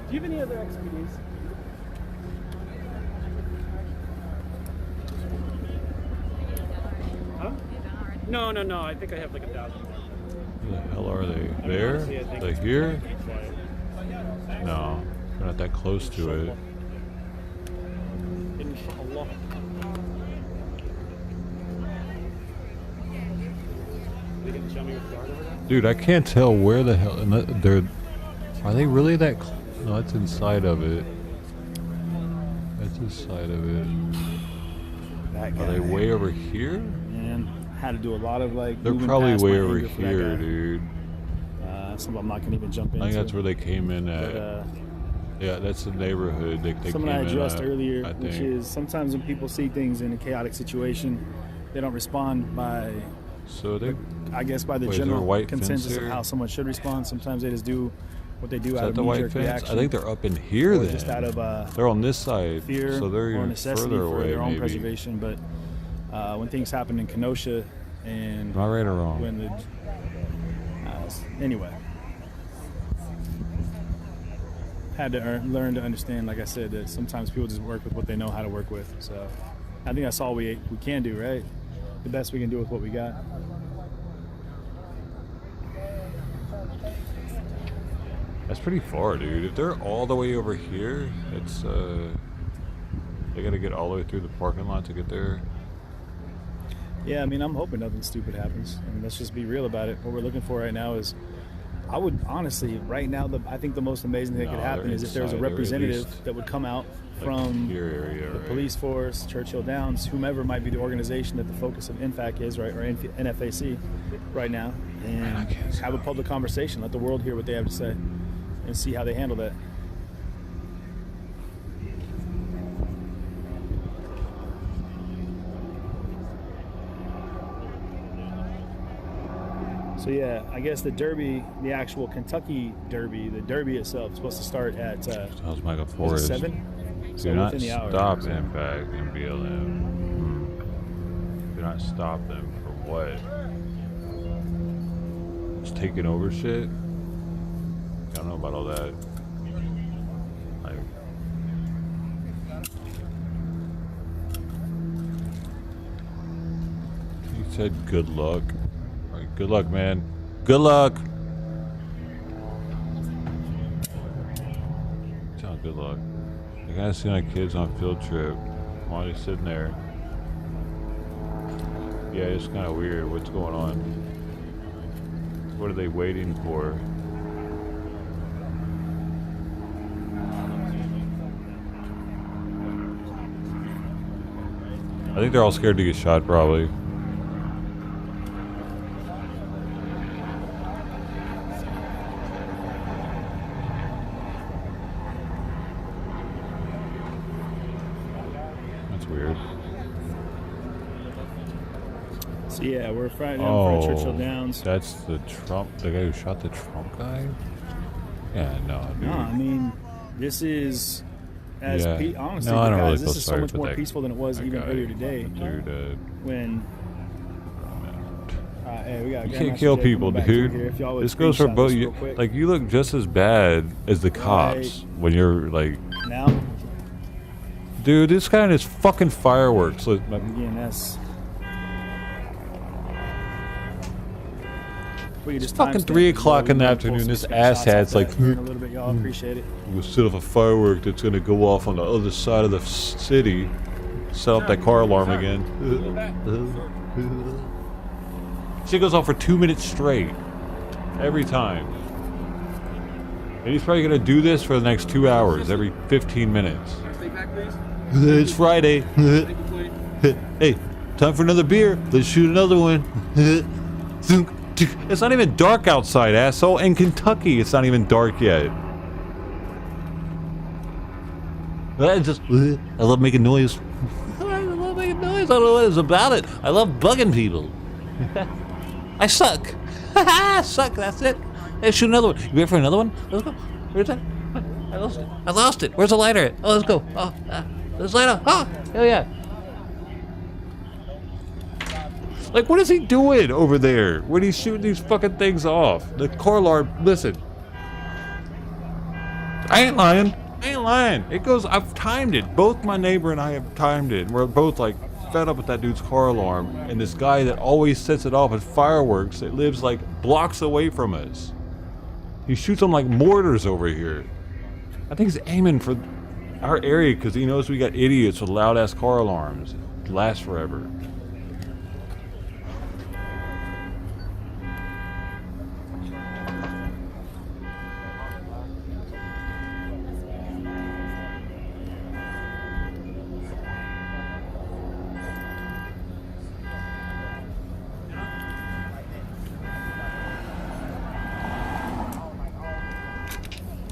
Do you have any other XPDs? Huh? No. I think I have like 1,000. Where the hell are they? There? Are they here? No, they're not that close to it. Inshallah. Dude, I can't tell where the hell... and they're... Are they really that... No, that's inside of it. That's inside of it. Are they way over here? Man, had to do a lot of like... They're moving probably past way my over anger for that here, guy. dude. Some I'm not going to even jump I into. think that's where they came in at. But, yeah, that's the neighborhood they something came I in addressed at, earlier, I which think. is sometimes when people see things in a chaotic situation, they don't respond by, So they... I guess, by the Wait, is there a general white fence consensus of here? how someone should respond. Sometimes they just do what they do Is out that of the white knee-jerk fence? reaction. I think they're up in here or then. just out of they're on this side, fear so they're or even necessity further for away, their own maybe. preservation. But when things happen in Kenosha and Am I right or wrong? when the anyway, had to learn to understand, like I said, that sometimes people just work with what they know how to work with. So I think that's all we can do, right? The best we can do with what we got. That's pretty far, dude. If they're all the way over here, it's they gotta get all the way through the parking lot to get there. Yeah, I mean, I'm hoping nothing stupid happens. I mean, let's just be real about it. What we're looking for right now is, I would honestly, right now, I think the most amazing thing that could happen is if there was a inside, they're at representative least that would come out like from your area, the right? police force, Churchill Downs, whomever might be the organization that the focus of INFAC is, right, or NFAC right now, and have a public conversation. Let the world hear what they have to say and see how they handle that. So yeah, I guess the Derby, the actual Kentucky Derby, the Derby itself is supposed to start at How's Michael Forest? 7? Do not stop INFAC and BLM. Do not stop them for what? Just taking over shit? I don't know about all that. You said good luck. All right, good luck, man. Good luck. Tell good luck. I gotta see my kids on a field trip. Why are they sitting there? Yeah, it's kind of weird. What's going on? What are they waiting for? I think they're all scared to get shot, probably. That's weird. So yeah, we're fighting for Churchill Oh, Downs. that's the Trump, the guy who shot the Trump guy? Yeah, no, dude. No, I mean, this is, as Yeah. honestly, No, I don't guys, really this feel is so sorry much for more that- peaceful than it was that even guy. earlier today. Dude, When hey, we got you Grandmaster can't kill Jay people, coming back through dude. here. If y'all would This goes for screenshot both. this You, real quick. like, you look just as bad as the cops when you're like. Now, Dude, this guy and his fucking fireworks. Look, again, that's. We could It's just fucking timestamp 3 it, o'clock in the we'll afternoon. post This some screenshots asshat's of like, that here in a little bit, y'all appreciate it. we'll set off a firework that's gonna go off on the other side of the city. Set up that car alarm again. Shit goes off for 2 minutes straight. Every time. And he's probably gonna do this for the next 2 hours, every 15 minutes. Stay back, please. It's Friday. Hey, time for another beer. Let's shoot another one. It's not even dark outside, asshole. In Kentucky, it's not even dark yet. I love making noise. I love making noise. I don't know what it's about it. I love bugging people. I suck. Suck, that's it. Hey, shoot another one. You ready for another one? Let's go. Where's that? I lost it. I lost it. Where's the lighter at? Oh, let's go. Oh, there's lighter. Oh, hell yeah. Like, what is he doing over there when he's shooting these fucking things off? The car alarm, listen. I ain't lying. I ain't lying. It goes, I've timed it. Both my neighbor and I have timed it. We're both like fed up with that dude's car alarm. And this guy that always sets it off with fireworks that lives like blocks away from us. He shoots them like mortars over here. I think he's aiming for our area because he knows we got idiots with loud ass car alarms. It lasts forever.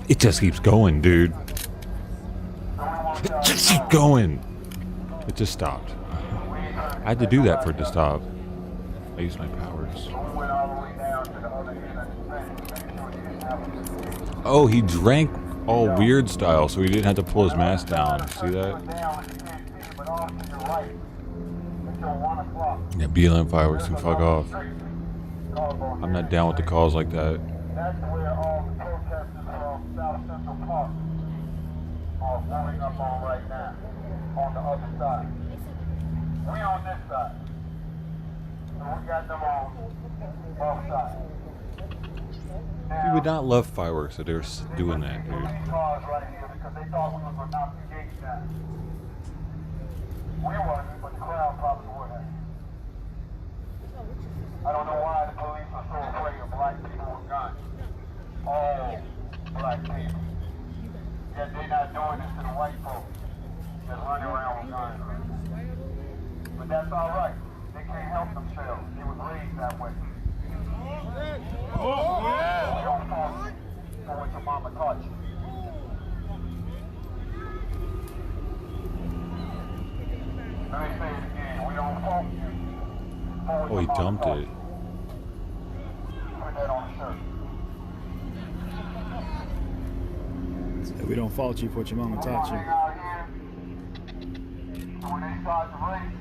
It just keeps going, dude. It just keeps going. It just stopped. I had to do that for it to stop. I used my powers. Oh, he drank all weird style, so he didn't have to pull his mask down. See that? Yeah, BLM fireworks can fuck off. I'm not down with the calls like that. That's where all the protesters from South Central Park are forming up on right now, on the other side. We on this side. So we got them on both sides. You would not love fireworks if they were doing that, dude. Cars right here because they thought we were going to knock the gates down. We wasn't, but the crowd probably would have. I don't know why the police are so afraid of black people with guns. All black people. Yet they're not doing this to the white folks that's running around with guns. But that's all right. They can't help themselves. They was raised that way. Oh, yeah. You don't fall for what your mama taught you. Let me say it again. We don't fault you. Oh, he dumped it. Put that on the shirt. We don't fault you for what your mama taught you. When they start to race,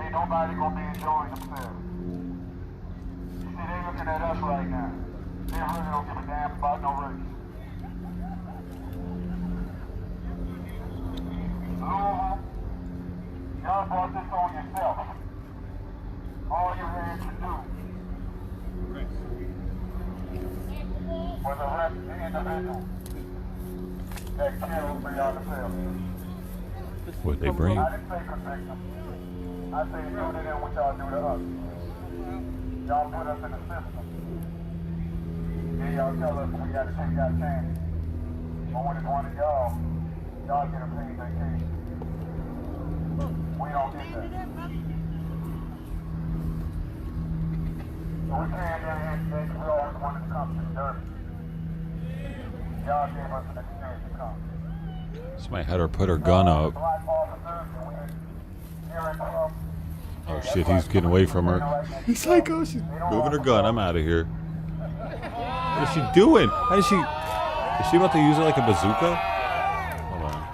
ain't nobody gonna be enjoying themselves. You see, they looking at us right now. They really don't give a damn about no race. Louisville, y'all brought this on yourself. All you had to do was arrest the individual that killed Breonna Taylor. What'd they bring? I didn't say convict them. I say do to them what y'all do to us. Y'all put us in the system. Then y'all tell us we gotta take our chances. But when it's one of y'all, y'all get a paid vacation. We don't get that. So we came in here today because we always wanted to come to the derby. Y'all gave us an experience to come. Somebody had her put her gun up. Oh shit, he's getting away from her. He's like, oh, she's moving her gun. I'm out of here. What is she doing? How is she about to use it like a bazooka? Hold on.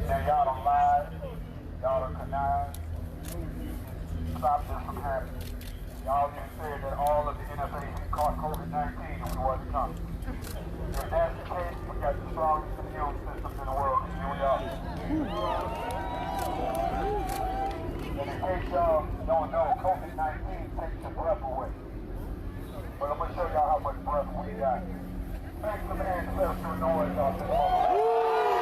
Now y'all don't lie, y'all are connive. Stop this from happening. Y'all just said that all of the NFAs caught COVID-19 and we wasn't coming. If that's the case, we got the strongest immune systems in the world, and here we are. And in case y'all don't know, COVID-19 takes the breath away. But I'm going to show y'all how much breath we got. Make some ancestral noise out there.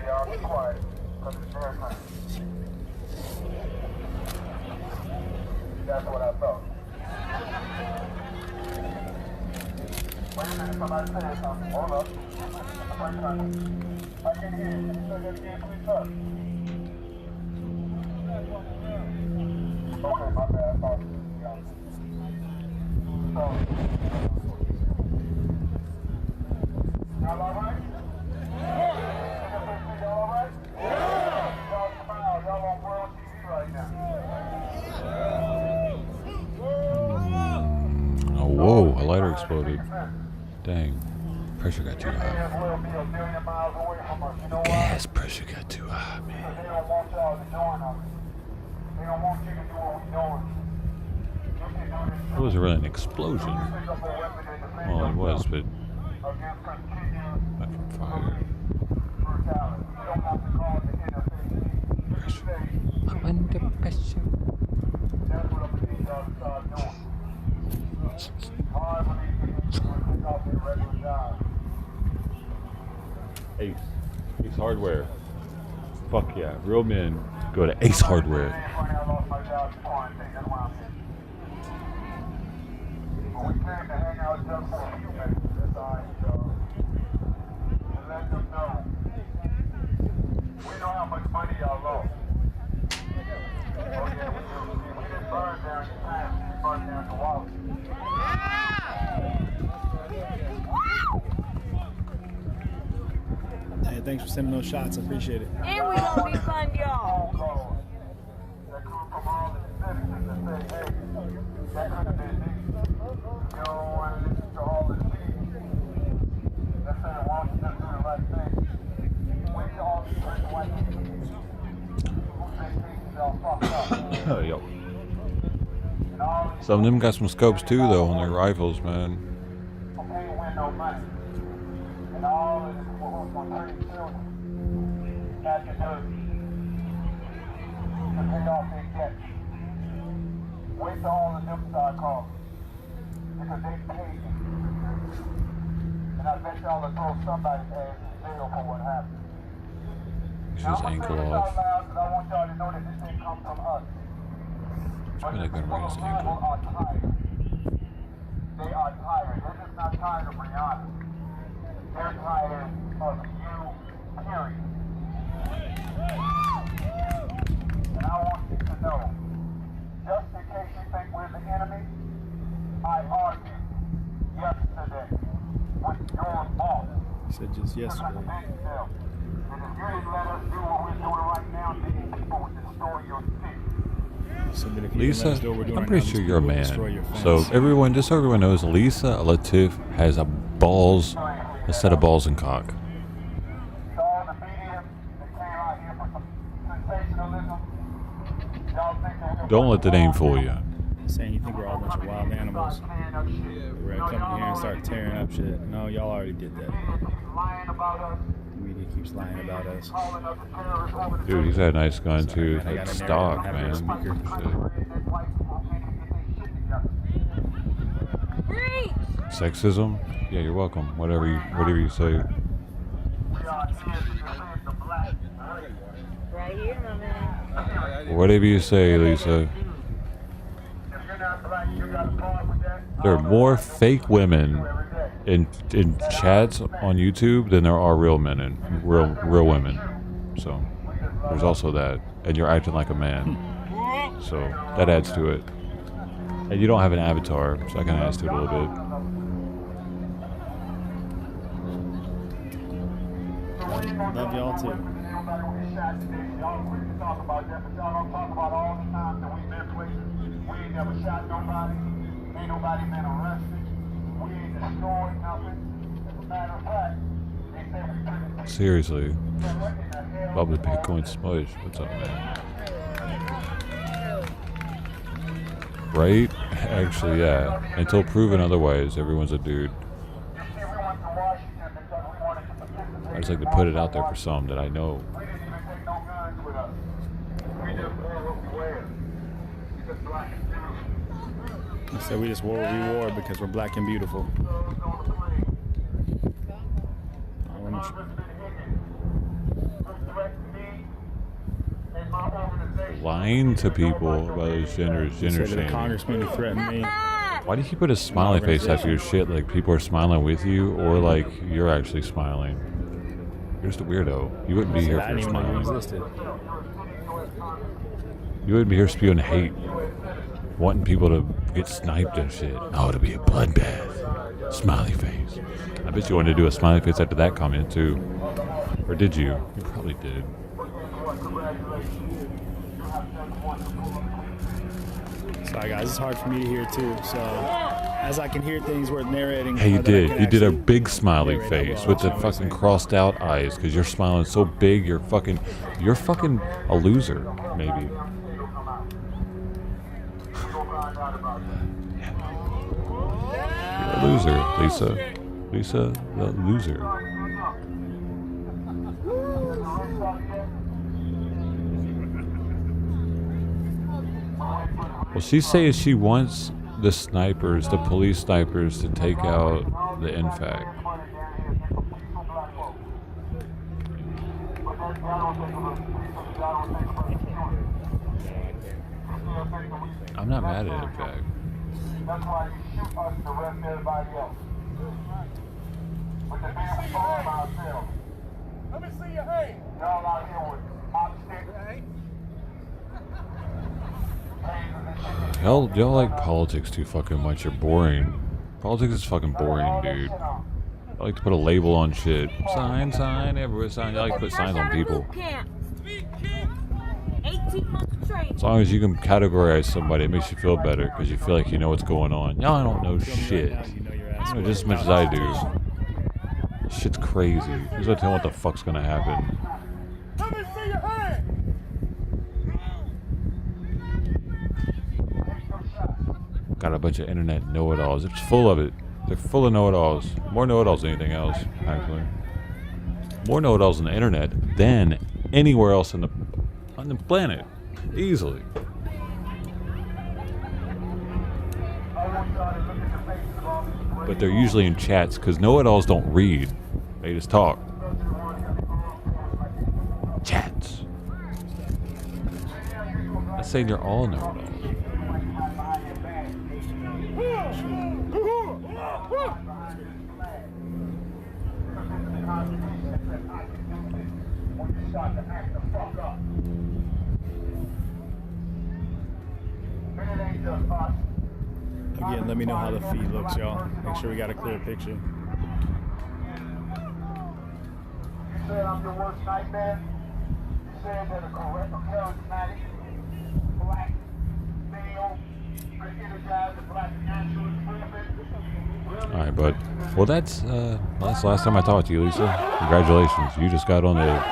Y'all be quiet, because it's their time. That's what I thought. Wait a minute, somebody said something. Hold up. Wait a minute. I can hear you. Can you say that again, please, sir? Okay, my bad. I thought y'all all right? Y'all all right? Y'all smile. Y'all on World TV right now. Oh, whoa, a lighter exploded. Dang. Pressure got too high. Gas pressure got too high, man. They don't want y'all to join us. They don't want you to do what we're doing. It wasn't really an explosion. Well, it was, but not from fire. I'm under pressure. Ace Hardware. Fuck yeah. Real men go to Ace Hardware. We came to hang out just for a few minutes this time, so to let them know. We know how much money y'all lost. Oh yeah, we do. We didn't burn down your pants, we burned down your wallet. Hey, thanks for sending those shots. I appreciate it. And we gonna defund y'all. That come from all the citizens that say, hey, that could have been me. You don't want to listen to all the people that say, well, you just do the right thing. We all these rich white people who think things all fucked up. Oh, yo. Some of them got some scopes too, though, on their rifles, man. Who can't win no money. And all of the people who's going to turn children at the dirty to pay off their debt. Wait till all of them start calling. Because they paid me. And I bet y'all will throw somebody's ass in jail for what happened. His Now, I'm ankle saying this off. out loud because I want y'all to know that this didn't come from us. But They're the gonna people raise of his ankle. Louisville are tired. They are tired. They're just not tired of Brianna. They're tired of you, period. And I want you to know, just in case you think we're the enemy, I argued yesterday with your boss. You said just yesterday. And if you didn't let us do what we're doing right now, these people would destroy your city. So that if you didn't let us Lisa, do what we're doing I'm right pretty now, sure these you're a people will destroy your man. fence. So everyone, just so everyone knows, Lisa Latif has a set of balls and cock. All the media that came out here for some sensationalism, y'all think that Don't let the name fool you. Saying you think we're all a bunch of wild animals. We're gonna come in here and start tearing up shit. No, y'all already did that. Media keeps lying about us. Dude, he's got a nice gun too. I got It's a stock, narrative, man. have a speaker. Shit. Breach! Sexism? Yeah, you're welcome. Whatever you say. Right here, my man. Whatever you say, Lisa. There are more fake women in chats on YouTube than there are real men and real women. So there's also that, and you're acting like a man. So that adds to it. And you don't have an avatar, so that kind of adds to it a little bit. Love y'all too. Seriously. Bob the Bitcoin Smush. What's up, man? Right? Actually, yeah. Until proven otherwise, everyone's a dude. I just like to put it out there for some that I know. So we just wore what we wore because we're black and beautiful. Lying to people about his gender The shaming. congressman who threatened me. Why do you put a smiley face after your shit? Like people are smiling with you, or like you're actually smiling? You're just a weirdo. You wouldn't be here I for didn't even know you smiling. existed. You wouldn't be here spewing hate, wanting people to get sniped and shit. Oh, it'll be a bloodbath. Smiley face. I bet you wanted to do a smiley face after that comment too. Or did you? You probably did. Sorry guys, it's hard for me to hear too. So as I can hear things worth narrating. Hey, you that I did. can You did a actually big smiley narrate face out with the loud. fucking crossed out eyes because you're smiling so big. You're fucking a loser, maybe. You're a loser, Lisa. Lisa, the loser. Well, she says she wants the snipers, the police snipers, to take out the infect. I'm not mad at infect. That's why you shoot us and arrest everybody else. With the man we own ourselves. Let me see your hand. Y'all out here with optics. Y'all like politics too fucking much. You're boring. Politics is fucking boring, dude. I like to put a label on shit. Sign, everywhere sign. I like to put signs on people. 18 months of training. As long as you can categorize somebody, it makes you feel better because you feel like you know what's going on. Y'all don't know shit. You know just as much as I do. Shit's crazy. Who's gonna tell me what the fuck's gonna happen? Let me see your hand. Got a bunch of internet know-it-alls. It's full of it. They're full of know-it-alls. More know-it-alls than anything else, actually. More know-it-alls on the internet than anywhere else on the planet. Easily. But they're usually in chats because know-it-alls don't read. They just talk. Chats. I'm saying they're all know-it-alls. Again, let me know how the feed looks, y'all. Make sure we got a clear picture. You said I'm your worst nightmare. You said that a charismatic, black, male, energized, and black natural experiment. Alright, bud. Well, that's the last time I talked to you, Lisa. Congratulations. You just got on the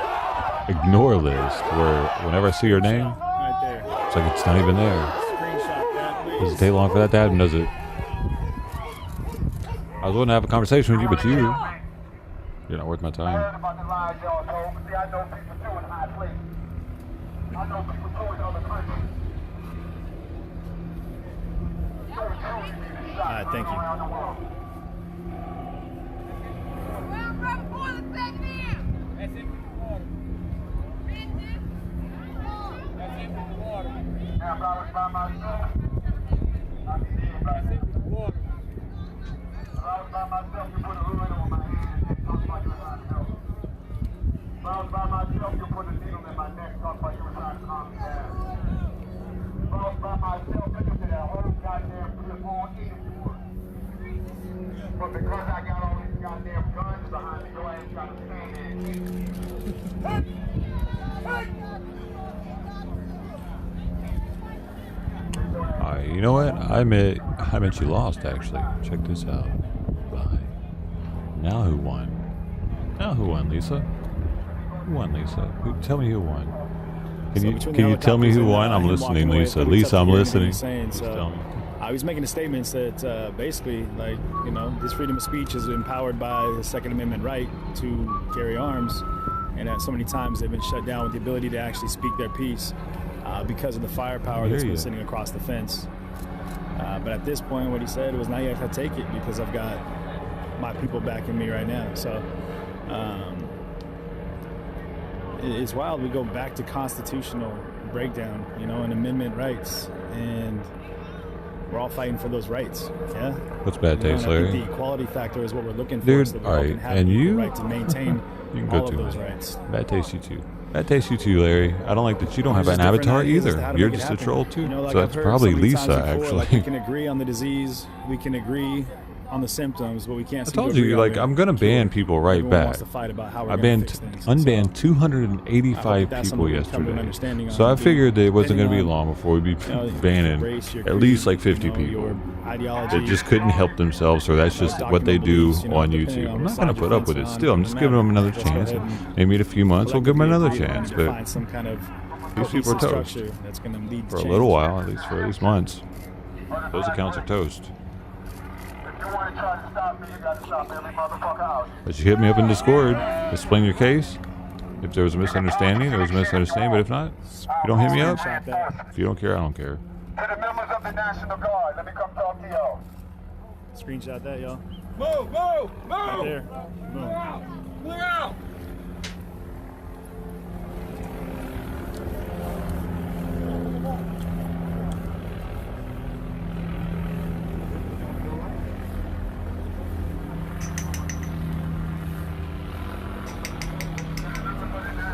ignore list where whenever I see your name, Right there. it's like it's not even there. Screenshot that, please. Does it take long for that to happen, does it? I was willing to have a conversation with you, but you're not worth my time. About the lies y'all told, but see, I know people too in high places. I know people too in other countries. Alright, thank you. But because I got all these goddamn guns behind me, your ass got to stand there. Alright, you know what? I admit you lost actually. Check this out. Bye. Now who won? Now who won, Lisa? Who won, Lisa? Tell me who won. Can you tell me who won? I'm listening, Lisa. Lisa, I'm listening. Just tell me. I was making a statement that basically, like, you know, this freedom of speech is empowered by the Second Amendment right to carry arms, and that so many times they've been shut down with the ability to actually speak their piece because of the firepower that's been sitting across the fence. But at this point, what he said was, now you have to take it because I've got my people backing me right now. So it's wild. We go back to constitutional breakdown, you know, and amendment rights, and we're all fighting for those rights. Yeah. What's bad taste, Larry? The equality factor is what we're looking for. Dude, so that all we all right, can have and the you right to maintain you can go all of too. those rights. Bad taste, you too. Bad taste, you too, Larry. I don't like that you don't have an avatar either. You're just a troll too. You know, like so I've that's heard probably so many Lisa, times before, actually. Like we can agree on the disease, we can agree on the symptoms, but we can't. I told you, like, I'm gonna ban people right back. I banned, unbanned 285 people yesterday. So I figured that it wasn't gonna be long before we'd be banning at least like 50 people that just couldn't help themselves, or that's just what they do on YouTube. I'm not gonna put up with it. Still, I'm just giving them another chance. Maybe in a few months we'll give them another chance. But these people are toast for a little while, at least months. Those accounts are toast. But you hit me up in Discord, explain your case. If there was a misunderstanding, there was a misunderstanding. But if not, you don't hit me up. If you don't care, I don't care. To the members of the National Guard, let me come talk to y'all. Screenshot that, y'all. Move, move, move! Right there. Clear out! Clear out!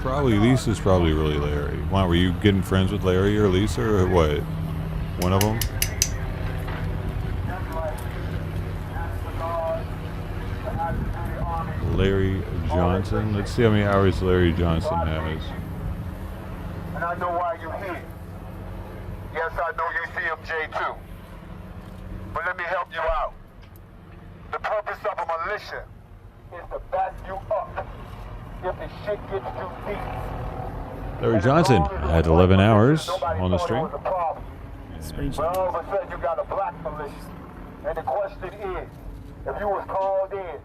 Probably Lisa's probably really Larry. Why were you getting friends with Larry or Lisa or what? One of them? Larry Johnson. Let's see how many hours Larry Johnson has. And I know why you're here. Yes, I know you CMJ too. But let me help you out. The purpose of a militia is to back you up if the shit gets too deep. Larry Johnson had 11 hours on the stream. But all of a sudden you got a black militia. And the question is, if you was called in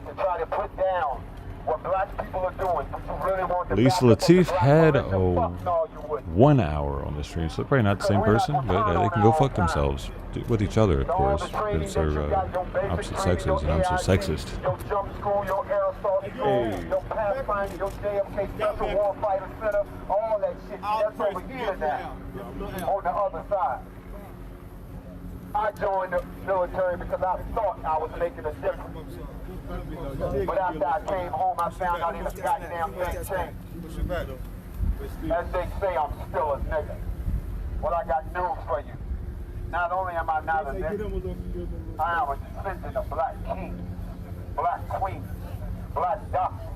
to try to put down what black people are doing, would you really want to Lisa Latif had 1 hour on the stream, so probably not the same person, but they can go fuck themselves with each other, of course, because they're opposite sexes, and I'm so sexist. Your jump school, your aerosol school, your pathfinder, your JFK Special Warfighter Center, all that shit. That's over here now, on the other side. I joined the military because I thought I was making a difference. But after I came home, I found out even goddamn thing changed. As they say, I'm still a nigga. Well, I got news for you. Not only am I not a nigga, I am a descendant of black kings, black queens, black doctors,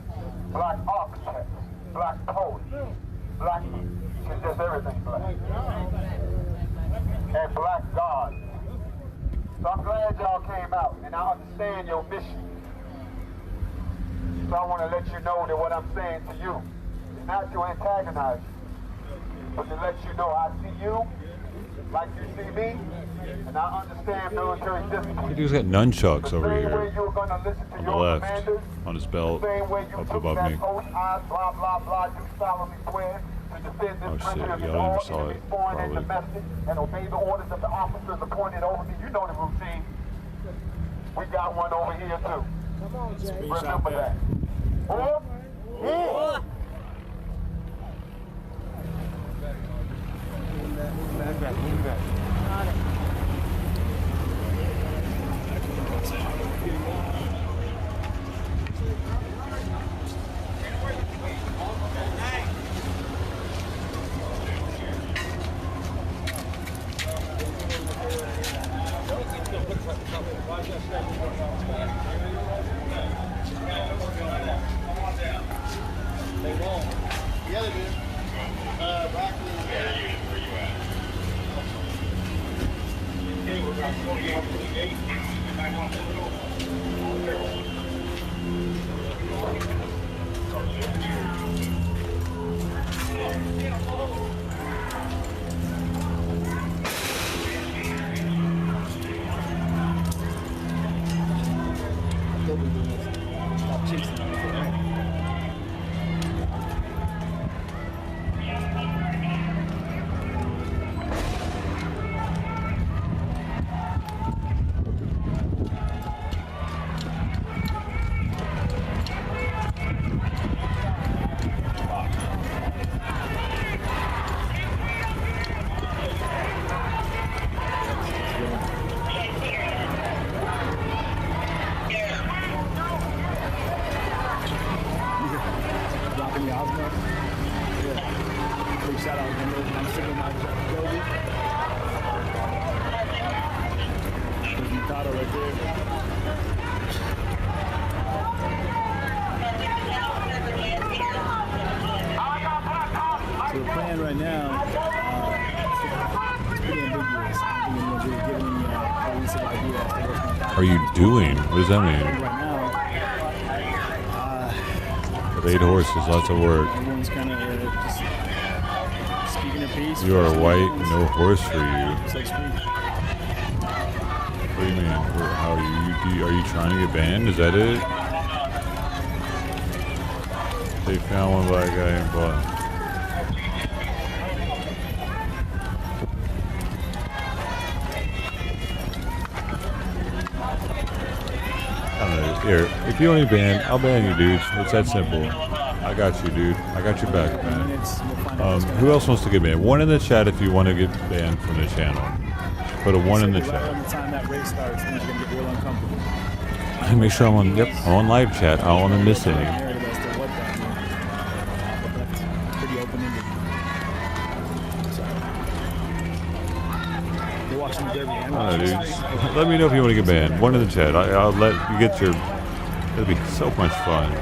black architects, black poets, black, it's just everything black. And black gods. So I'm glad y'all came out, and I understand your mission. So I want to let you know that what I'm saying to you is not to antagonize you, but to let you know I see you like you see me, and I understand military discipline. Dude's got nunchucks over here You're going to listen to on the your left, commanders, on his belt, same way you up took above that me. oath, I, blah, blah, blah, do solemnly swear to defend this Oh shit, country against y'all all never saw enemies, it, foreign and probably. domestic, and obey the orders of the officers appointed over me. You know the routine. We got one over here too. Remember that. So the plan right now, it's pretty ambiguous. I don't think anyone's really given any cohesive idea as to what's going to happen. Are you doing? What does that mean? Right now, With 8 horses, lots of work. everyone's kind of just speaking their piece. You are white, no horse for you. Just like speak. What do you mean? How are you trying to get banned? Is that it? They found one black guy in black. I don't know. Here, if you want me banned, I'll ban you, dudes. It's that simple. I got you, dude. I got your back, man. Who else wants to get banned? One in the chat if you want to get banned from the channel. Put a 1 in the chat. Make sure I'm on. Yep, I'm on live chat. I don't want to miss any. Oh, dude. Let me know if you want to get banned. 1 in the chat. I'll let you get your. It'll be so much fun.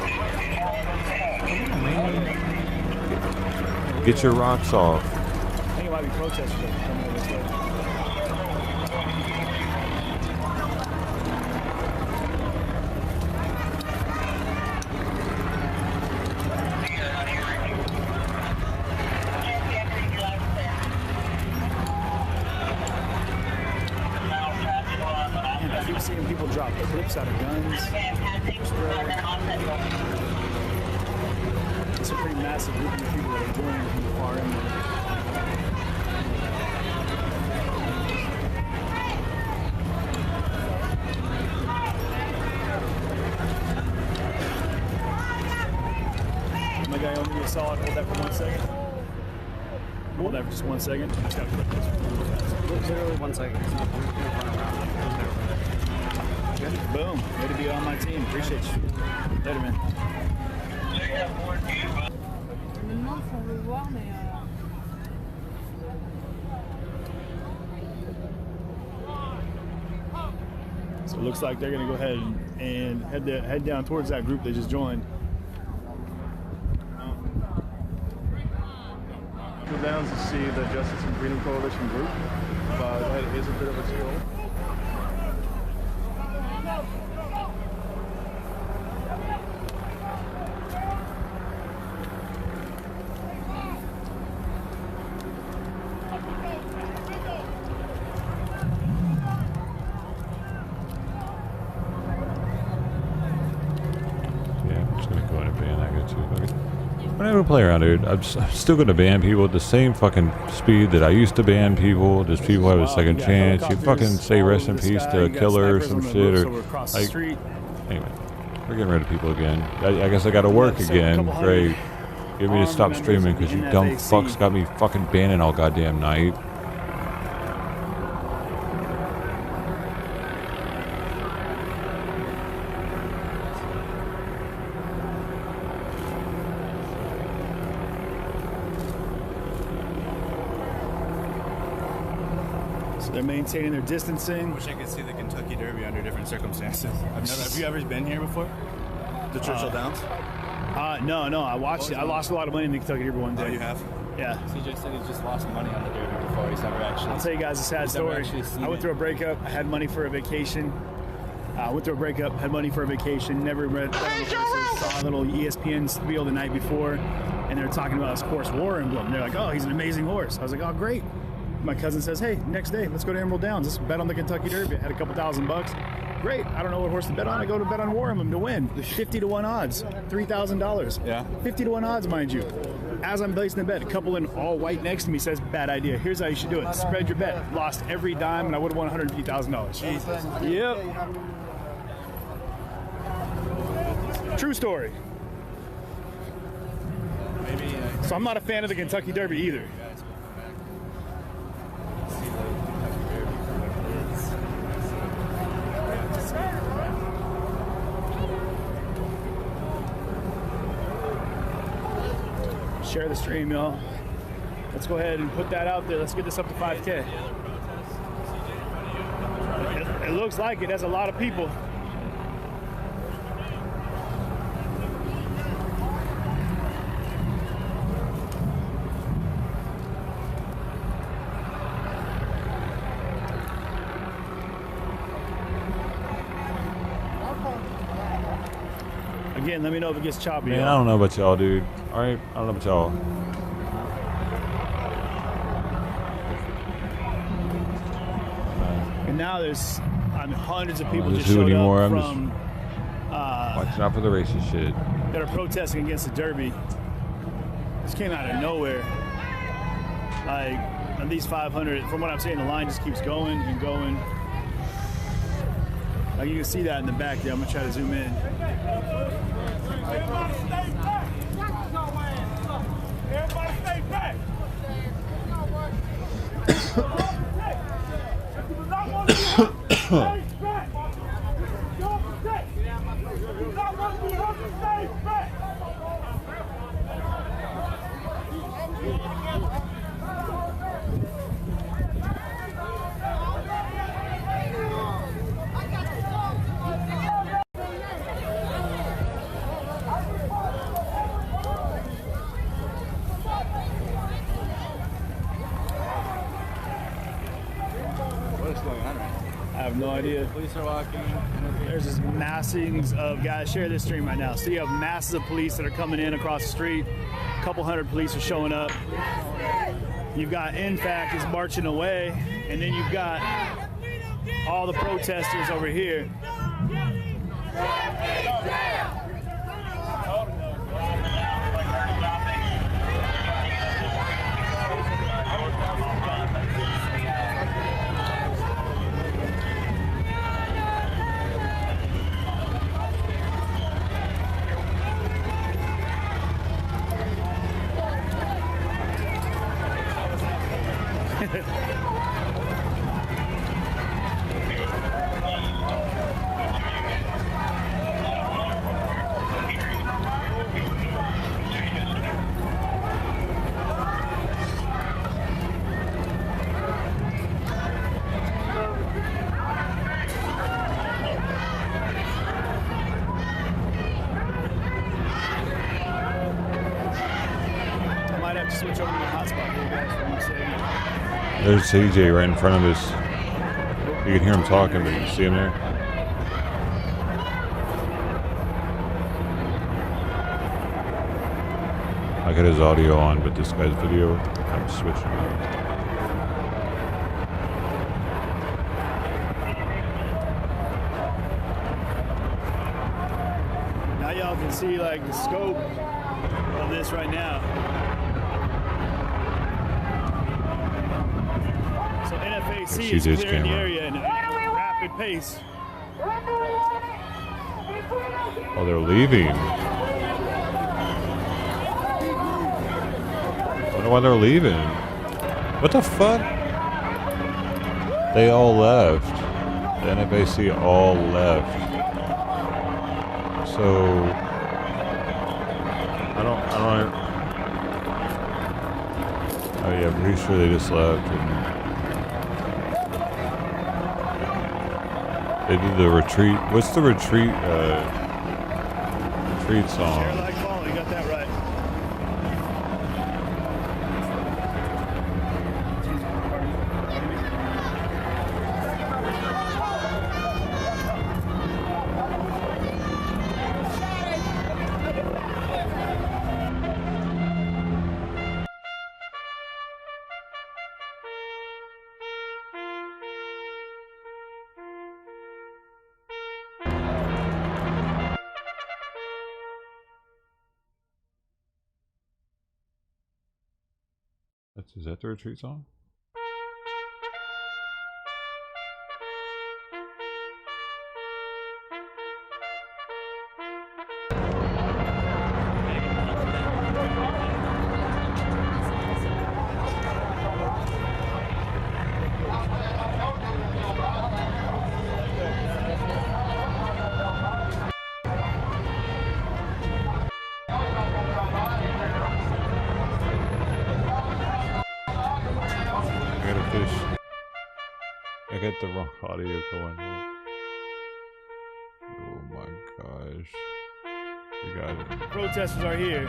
Get your rocks off. I think it might be protesters that are coming over this way. I keep seeing people drop clips out of guns. It's a pretty massive group of people that are joining from the far end. My guy owed me a solid. Hold that for 1 second. Hold that for just 1 second. I just gotta clip this. Literally 1 second. Boom. Way to be on my team. Appreciate you. Later, man. So it looks like they're going to go ahead and head down towards that group they just joined. Go down to see the Justice and Freedom Coalition group, but that is a bit of a stroll. I'm not gonna play around, dude. I'm still gonna ban people at the same fucking speed that I used to ban people. Just people have a second chance. You fucking say rest in peace to a killer or some shit, or like. Anyway, we're getting rid of people again. I guess I gotta work again. Great. Get me to stop streaming because you dumb fucks got me fucking banning all goddamn night. They're maintaining their distancing. Wish I could see the Kentucky Derby under different circumstances. Have you ever been here before? The Churchill Downs? No. I watched it. I lost a lot of money in the Kentucky Derby one day. Oh, you have? Yeah. CJ said he just lost money on the Derby before. He's never actually. I'll tell you guys a sad story. I went through a breakup. I had money for a vacation. Went through a breakup. Had money for a vacation. Never read. Saw a little ESPN spiel the night before, and they were talking about this horse War Emblem. They're like, "Oh, he's an amazing horse." I was like, "Oh, great." My cousin says, "Hey, next day, let's go to Emerald Downs. Let's bet on the Kentucky Derby." I had a couple $1,000. Great. I don't know what horse to bet on. I go to bet on War Emblem to win. 50 to 1 odds. $3,000. Yeah. 50 to 1 odds, mind you. As I'm placing the bet, a couple in all white next to me says, "Bad idea. Here's how you should do it. Spread your bet." Lost every dime, and I would have won $150,000. Yep. True story. So I'm not a fan of the Kentucky Derby either. Share the stream, y'all. Let's go ahead and put that out there. Let's get this up to 5K. It looks like it has a lot of people. Again, let me know if it gets choppy. Man, I don't know about y'all, dude. All right, I don't know about y'all. And now there's hundreds of people just just showed anymore. up I'm from watching out for the racist shit. that are protesting against the Derby. This came out of nowhere. Like, at least 500, from what I'm saying, the line just keeps going and going. Like, you can see that in the back there. I'm gonna try to zoom in. Everybody stay back. Everybody stay back. If you do not want to be hurt, stay back. Don't protect. If you do not want to be hurt, stay back. I have no idea. Police are walking. There's just massings of guys. Share this stream right now. So you have masses of police that are coming in across the street. A couple hundred police are showing up. You've got NFAC is marching away, and then you've got all the protesters over here. Switch over to the hotspot here, guys, for 1 second. There's CJ right in front of us. You can hear him talking, but you see him there? I got his audio on, but this guy's video, I'm switching out. Now y'all can see like the scope of this right now. So NFAC is CJ's clearing the camera. area at a rapid pace. Oh, they're leaving. I wonder why they're leaving. What the fuck? They all left. The NFAC all left. So I don't. Oh yeah, I'm pretty sure they just left. And they did the retreat. What's the retreat? Retreat song. You got that right. Is that the retreat song? I got the wrong audio going on. Oh my gosh. We got it. Protesters are here.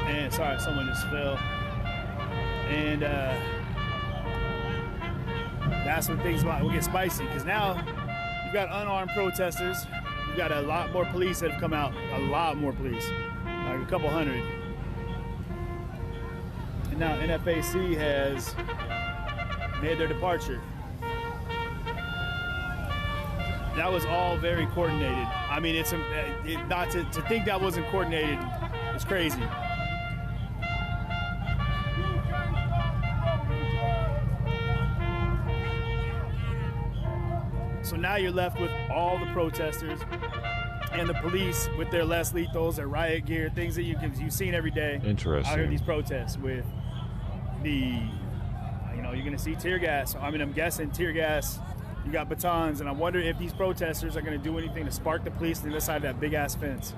And sorry, someone just fell. And that's when things will get spicy, because now you've got unarmed protesters. You've got a lot more police that have come out. A lot more police. Like a couple hundred. And now NFAC has made their departure. That was all very coordinated. I mean, it's not to think that wasn't coordinated is crazy. So now you're left with all the protesters and the police with their less lethals, their riot gear, things that you've seen every day. Interesting. Out here, these protests with the, you're gonna see tear gas. I mean, I'm guessing tear gas. You got batons, and I wonder if these protesters are gonna do anything to spark the police on the other side of that big ass fence.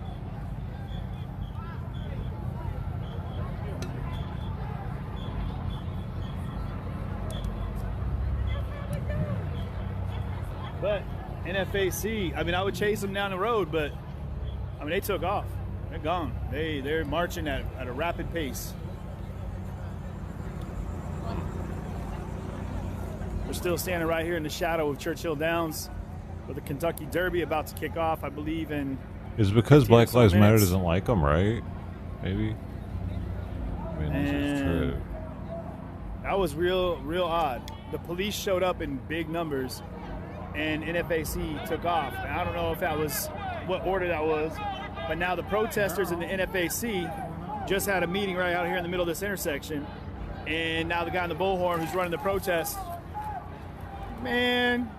But NFAC, I mean, I would chase them down the road, but I mean, they took off. They're gone. They're marching at a rapid pace. We're still standing right here in the shadow of Churchill Downs with the Kentucky Derby about to kick off, I believe, in... It's because Black Lives Matter doesn't like them, right? Maybe? I mean, this is true. That was real odd. The police showed up in big numbers, and NFAC took off. And I don't know if that was what order that was, but now the protesters and the NFAC just had a meeting right out here in the middle of this intersection, and now the guy in the bullhorn who's running the protest, man,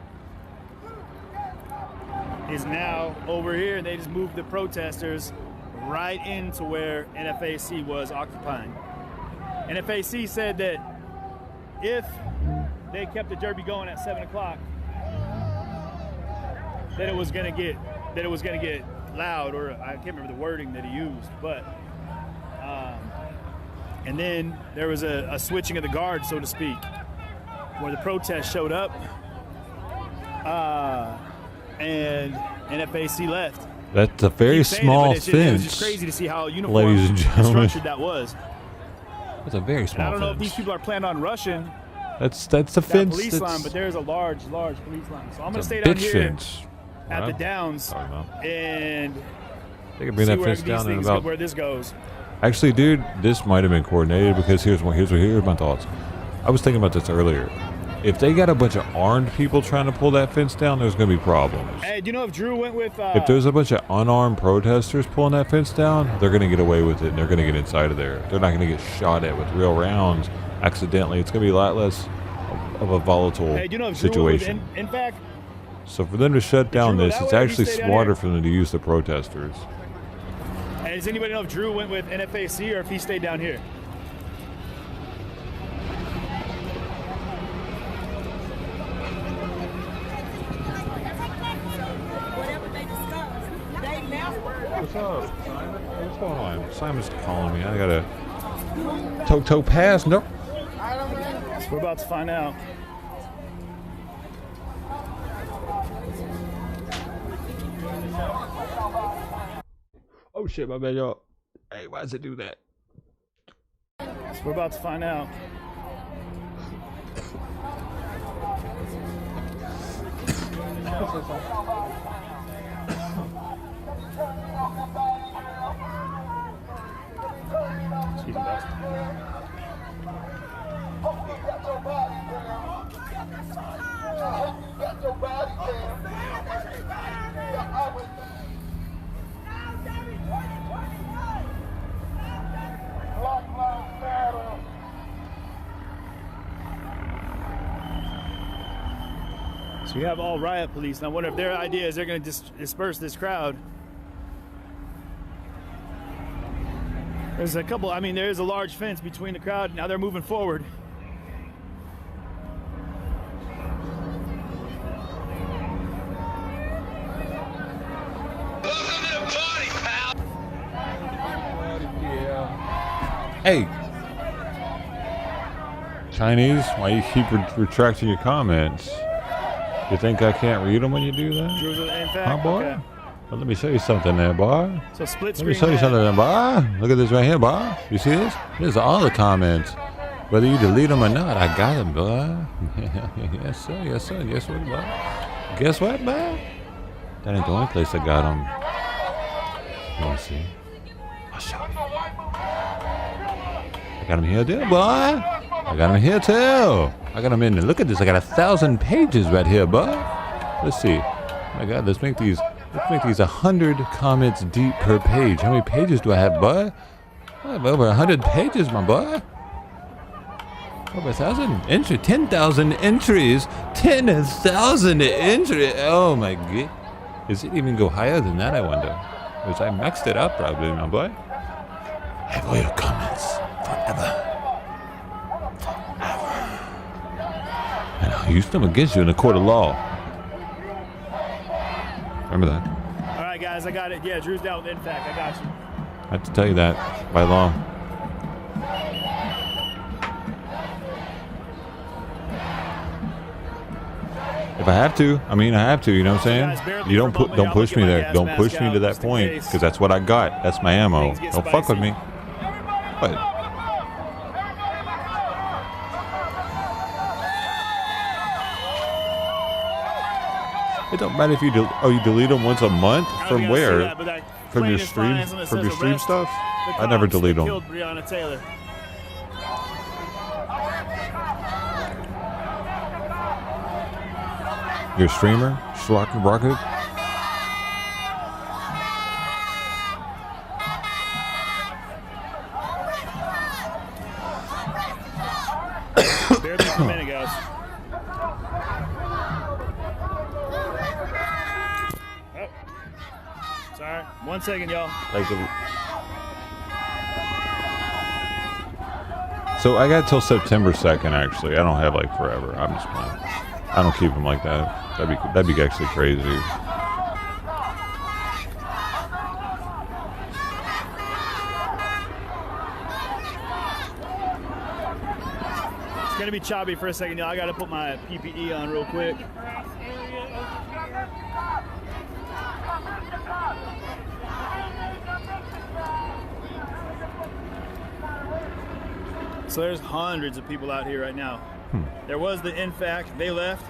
is now over here, and they just moved the protesters right into where NFAC was occupying. NFAC said that if they kept the derby going at 7 o'clock, that it was gonna get loud, or I can't remember the wording that he used, but and then there was a switching of the guard, so to speak, where the protest showed up, and NFAC left. That's a very small fence. It was just crazy to see how uniform ladies and gentlemen. structured that was. That's a very small And I don't know fence. if these people are planning on rushing That's the that fence. police line, but there's a large police line. So I'm going to stay down bitch here fence. at the Downs and They can bring see that where fence these down in things, about. where this goes. Actually, dude, this might have been coordinated, because here's my thoughts. I was thinking about this earlier. If they got a bunch of armed people trying to pull that fence down, there's going to be problems. Hey, do you know if Drew went with... If there's a bunch of unarmed protesters pulling that fence down, they're going to get away with it, and they're going to get inside of there. They're not going to get shot at with real rounds accidentally. It's going to be a lot less of a volatile Hey, do you know if Drew went with situation. in fact, So for them to shut down Drew go this, that it's way, or you actually stay down smarter here? for them to use the protesters. and does anybody know if Drew went with NFAC or if he stayed down here? What's up, Simon? What's going on? Simon's calling me. I got a toe pass. Nope. We're about to find out. Oh shit, my bad, y'all. Hey, why does it do that? So we're about to find out. Excuse me, guys. So you have all riot police. Now, what if their idea is they're going to disperse this crowd? There's a couple, I mean, there's a large fence between the crowd. Now they're moving forward. Hey, Chinese, why you keep retracting your comments? You think I can't read them when you do that? In fact, Huh, boy? okay. Well, let me show you something there, boy. So split Let me screen show you that. something there, boy. Look at this right here, boy. You see this? This is all the comments. Whether you delete them or not, I got them, boy. Yes, sir. Yes, sir. Guess what, boy? Guess what, boy? That ain't the only place I got them. You want to see? I'll show you. I got them here too, boy. I got them here too. I got them in there. Look at this. I got 1,000 pages right here, boy. Let's see. Oh my God, let's make these 100 comments deep per page. How many pages do I have, boy? I have over 100 pages, my boy. Over 1,000 entries. 10,000 entries. 10,000 entries. Oh my God. Does it even go higher than that, I wonder? Because I maxed it up probably, my boy. Have all your comments forever. And I'll use them against you in a court of law. Remember that. All right, guys, I got it. Yeah, Drew's down with in fact. I got you. I have to tell you that by law. If I have to, I mean, I have to. You know what I'm saying? You don't push me there. Don't push me to that point, because that's what I got. That's my ammo. Don't fuck with me. What? It don't matter if you you delete them once a month. From where? From your stream? From your stream stuff? I never delete them. Killed Breonna Taylor. You're a streamer? Schlock Rocket? Bear with me for a minute, guys. Oh. Sorry. 1 second, y'all. So I got till September 2nd, actually. I don't have like forever. I'm just playing. I don't keep them like that. That'd be actually crazy. It's gonna be choppy for a second, y'all. I gotta put my PPE on real quick. So there's hundreds of people out here right now. There was the in fact, they left.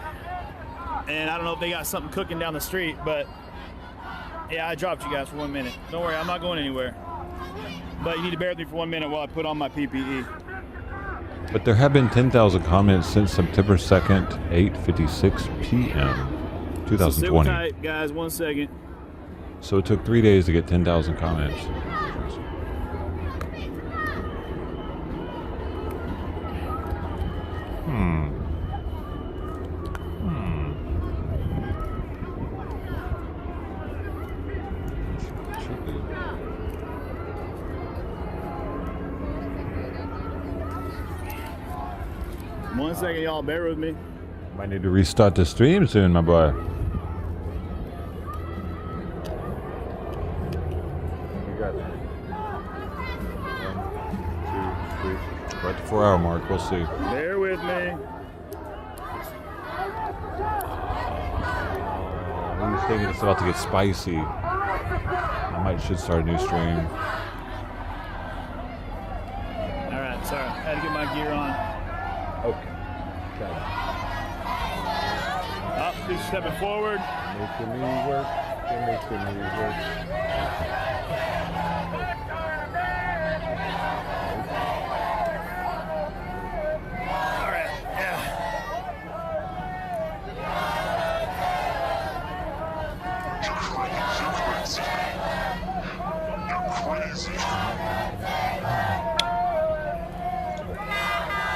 And I don't know if they got something cooking down the street, but yeah, I dropped you guys for 1 minute. Don't worry, I'm not going anywhere. But you need to bear with me for 1 minute while I put on my PPE. But there have been 10,000 comments since September 2nd, 8:56 p.m. 2020. So sit tight, guys, 1 second. So it took 3 days to get 10,000 comments. One second, y'all, bear with me. Might need to restart the stream soon, my boy. You got it. 1, 2, 3. We're at the 4-hour mark. We'll see. Bear with me. I'm just thinking it's about to get spicy. should start a new stream. All right, sorry. I had to get my gear on. Okay. Up, please stepping forward. Making me work. You're making me work. All right, yeah.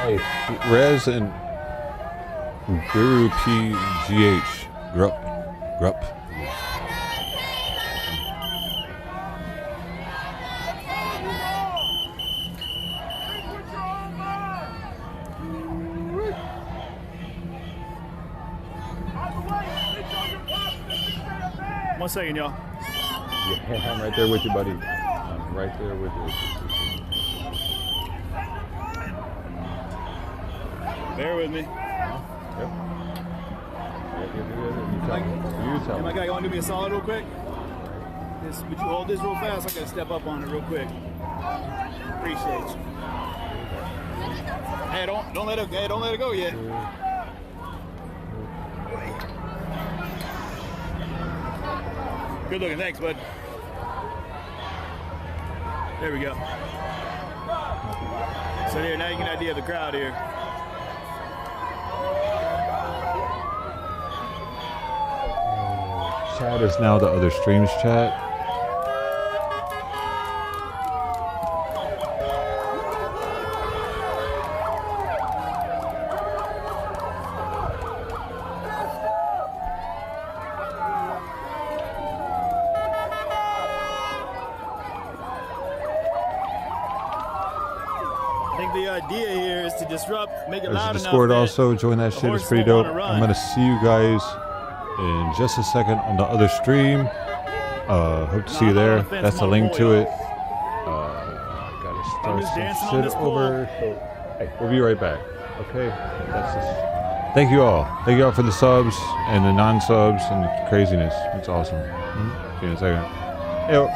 Hey, Rez and Guru PGH. Grup. One second, y'all. Yeah, I'm right there with you, buddy. I'm right there with you. Bear with me. Yep. You tell Hey, me. my guy, you want to do me a solid real quick? Would you hold this real fast? I gotta step up on it real quick. Appreciate you. Hey, don't let it go yet. Good looking, thanks, bud. There we go. So there, now you get an idea of the crowd here. Chat is now the other streams chat. I think the idea here is to disrupt, make it There's loud enough. Discord that also. Join that the shit. It's horse pretty won't dope. wanna I'm run. gonna see you guys in just a second on the other stream. Hope to see you there. That's the link to it. Gotta start just dancing some on shit this pole. over. So, hey, we'll be right back. Okay. That's just. Thank you all. Thank you all for the subs and the non-subs and craziness. It's awesome. See you in a second. Yo.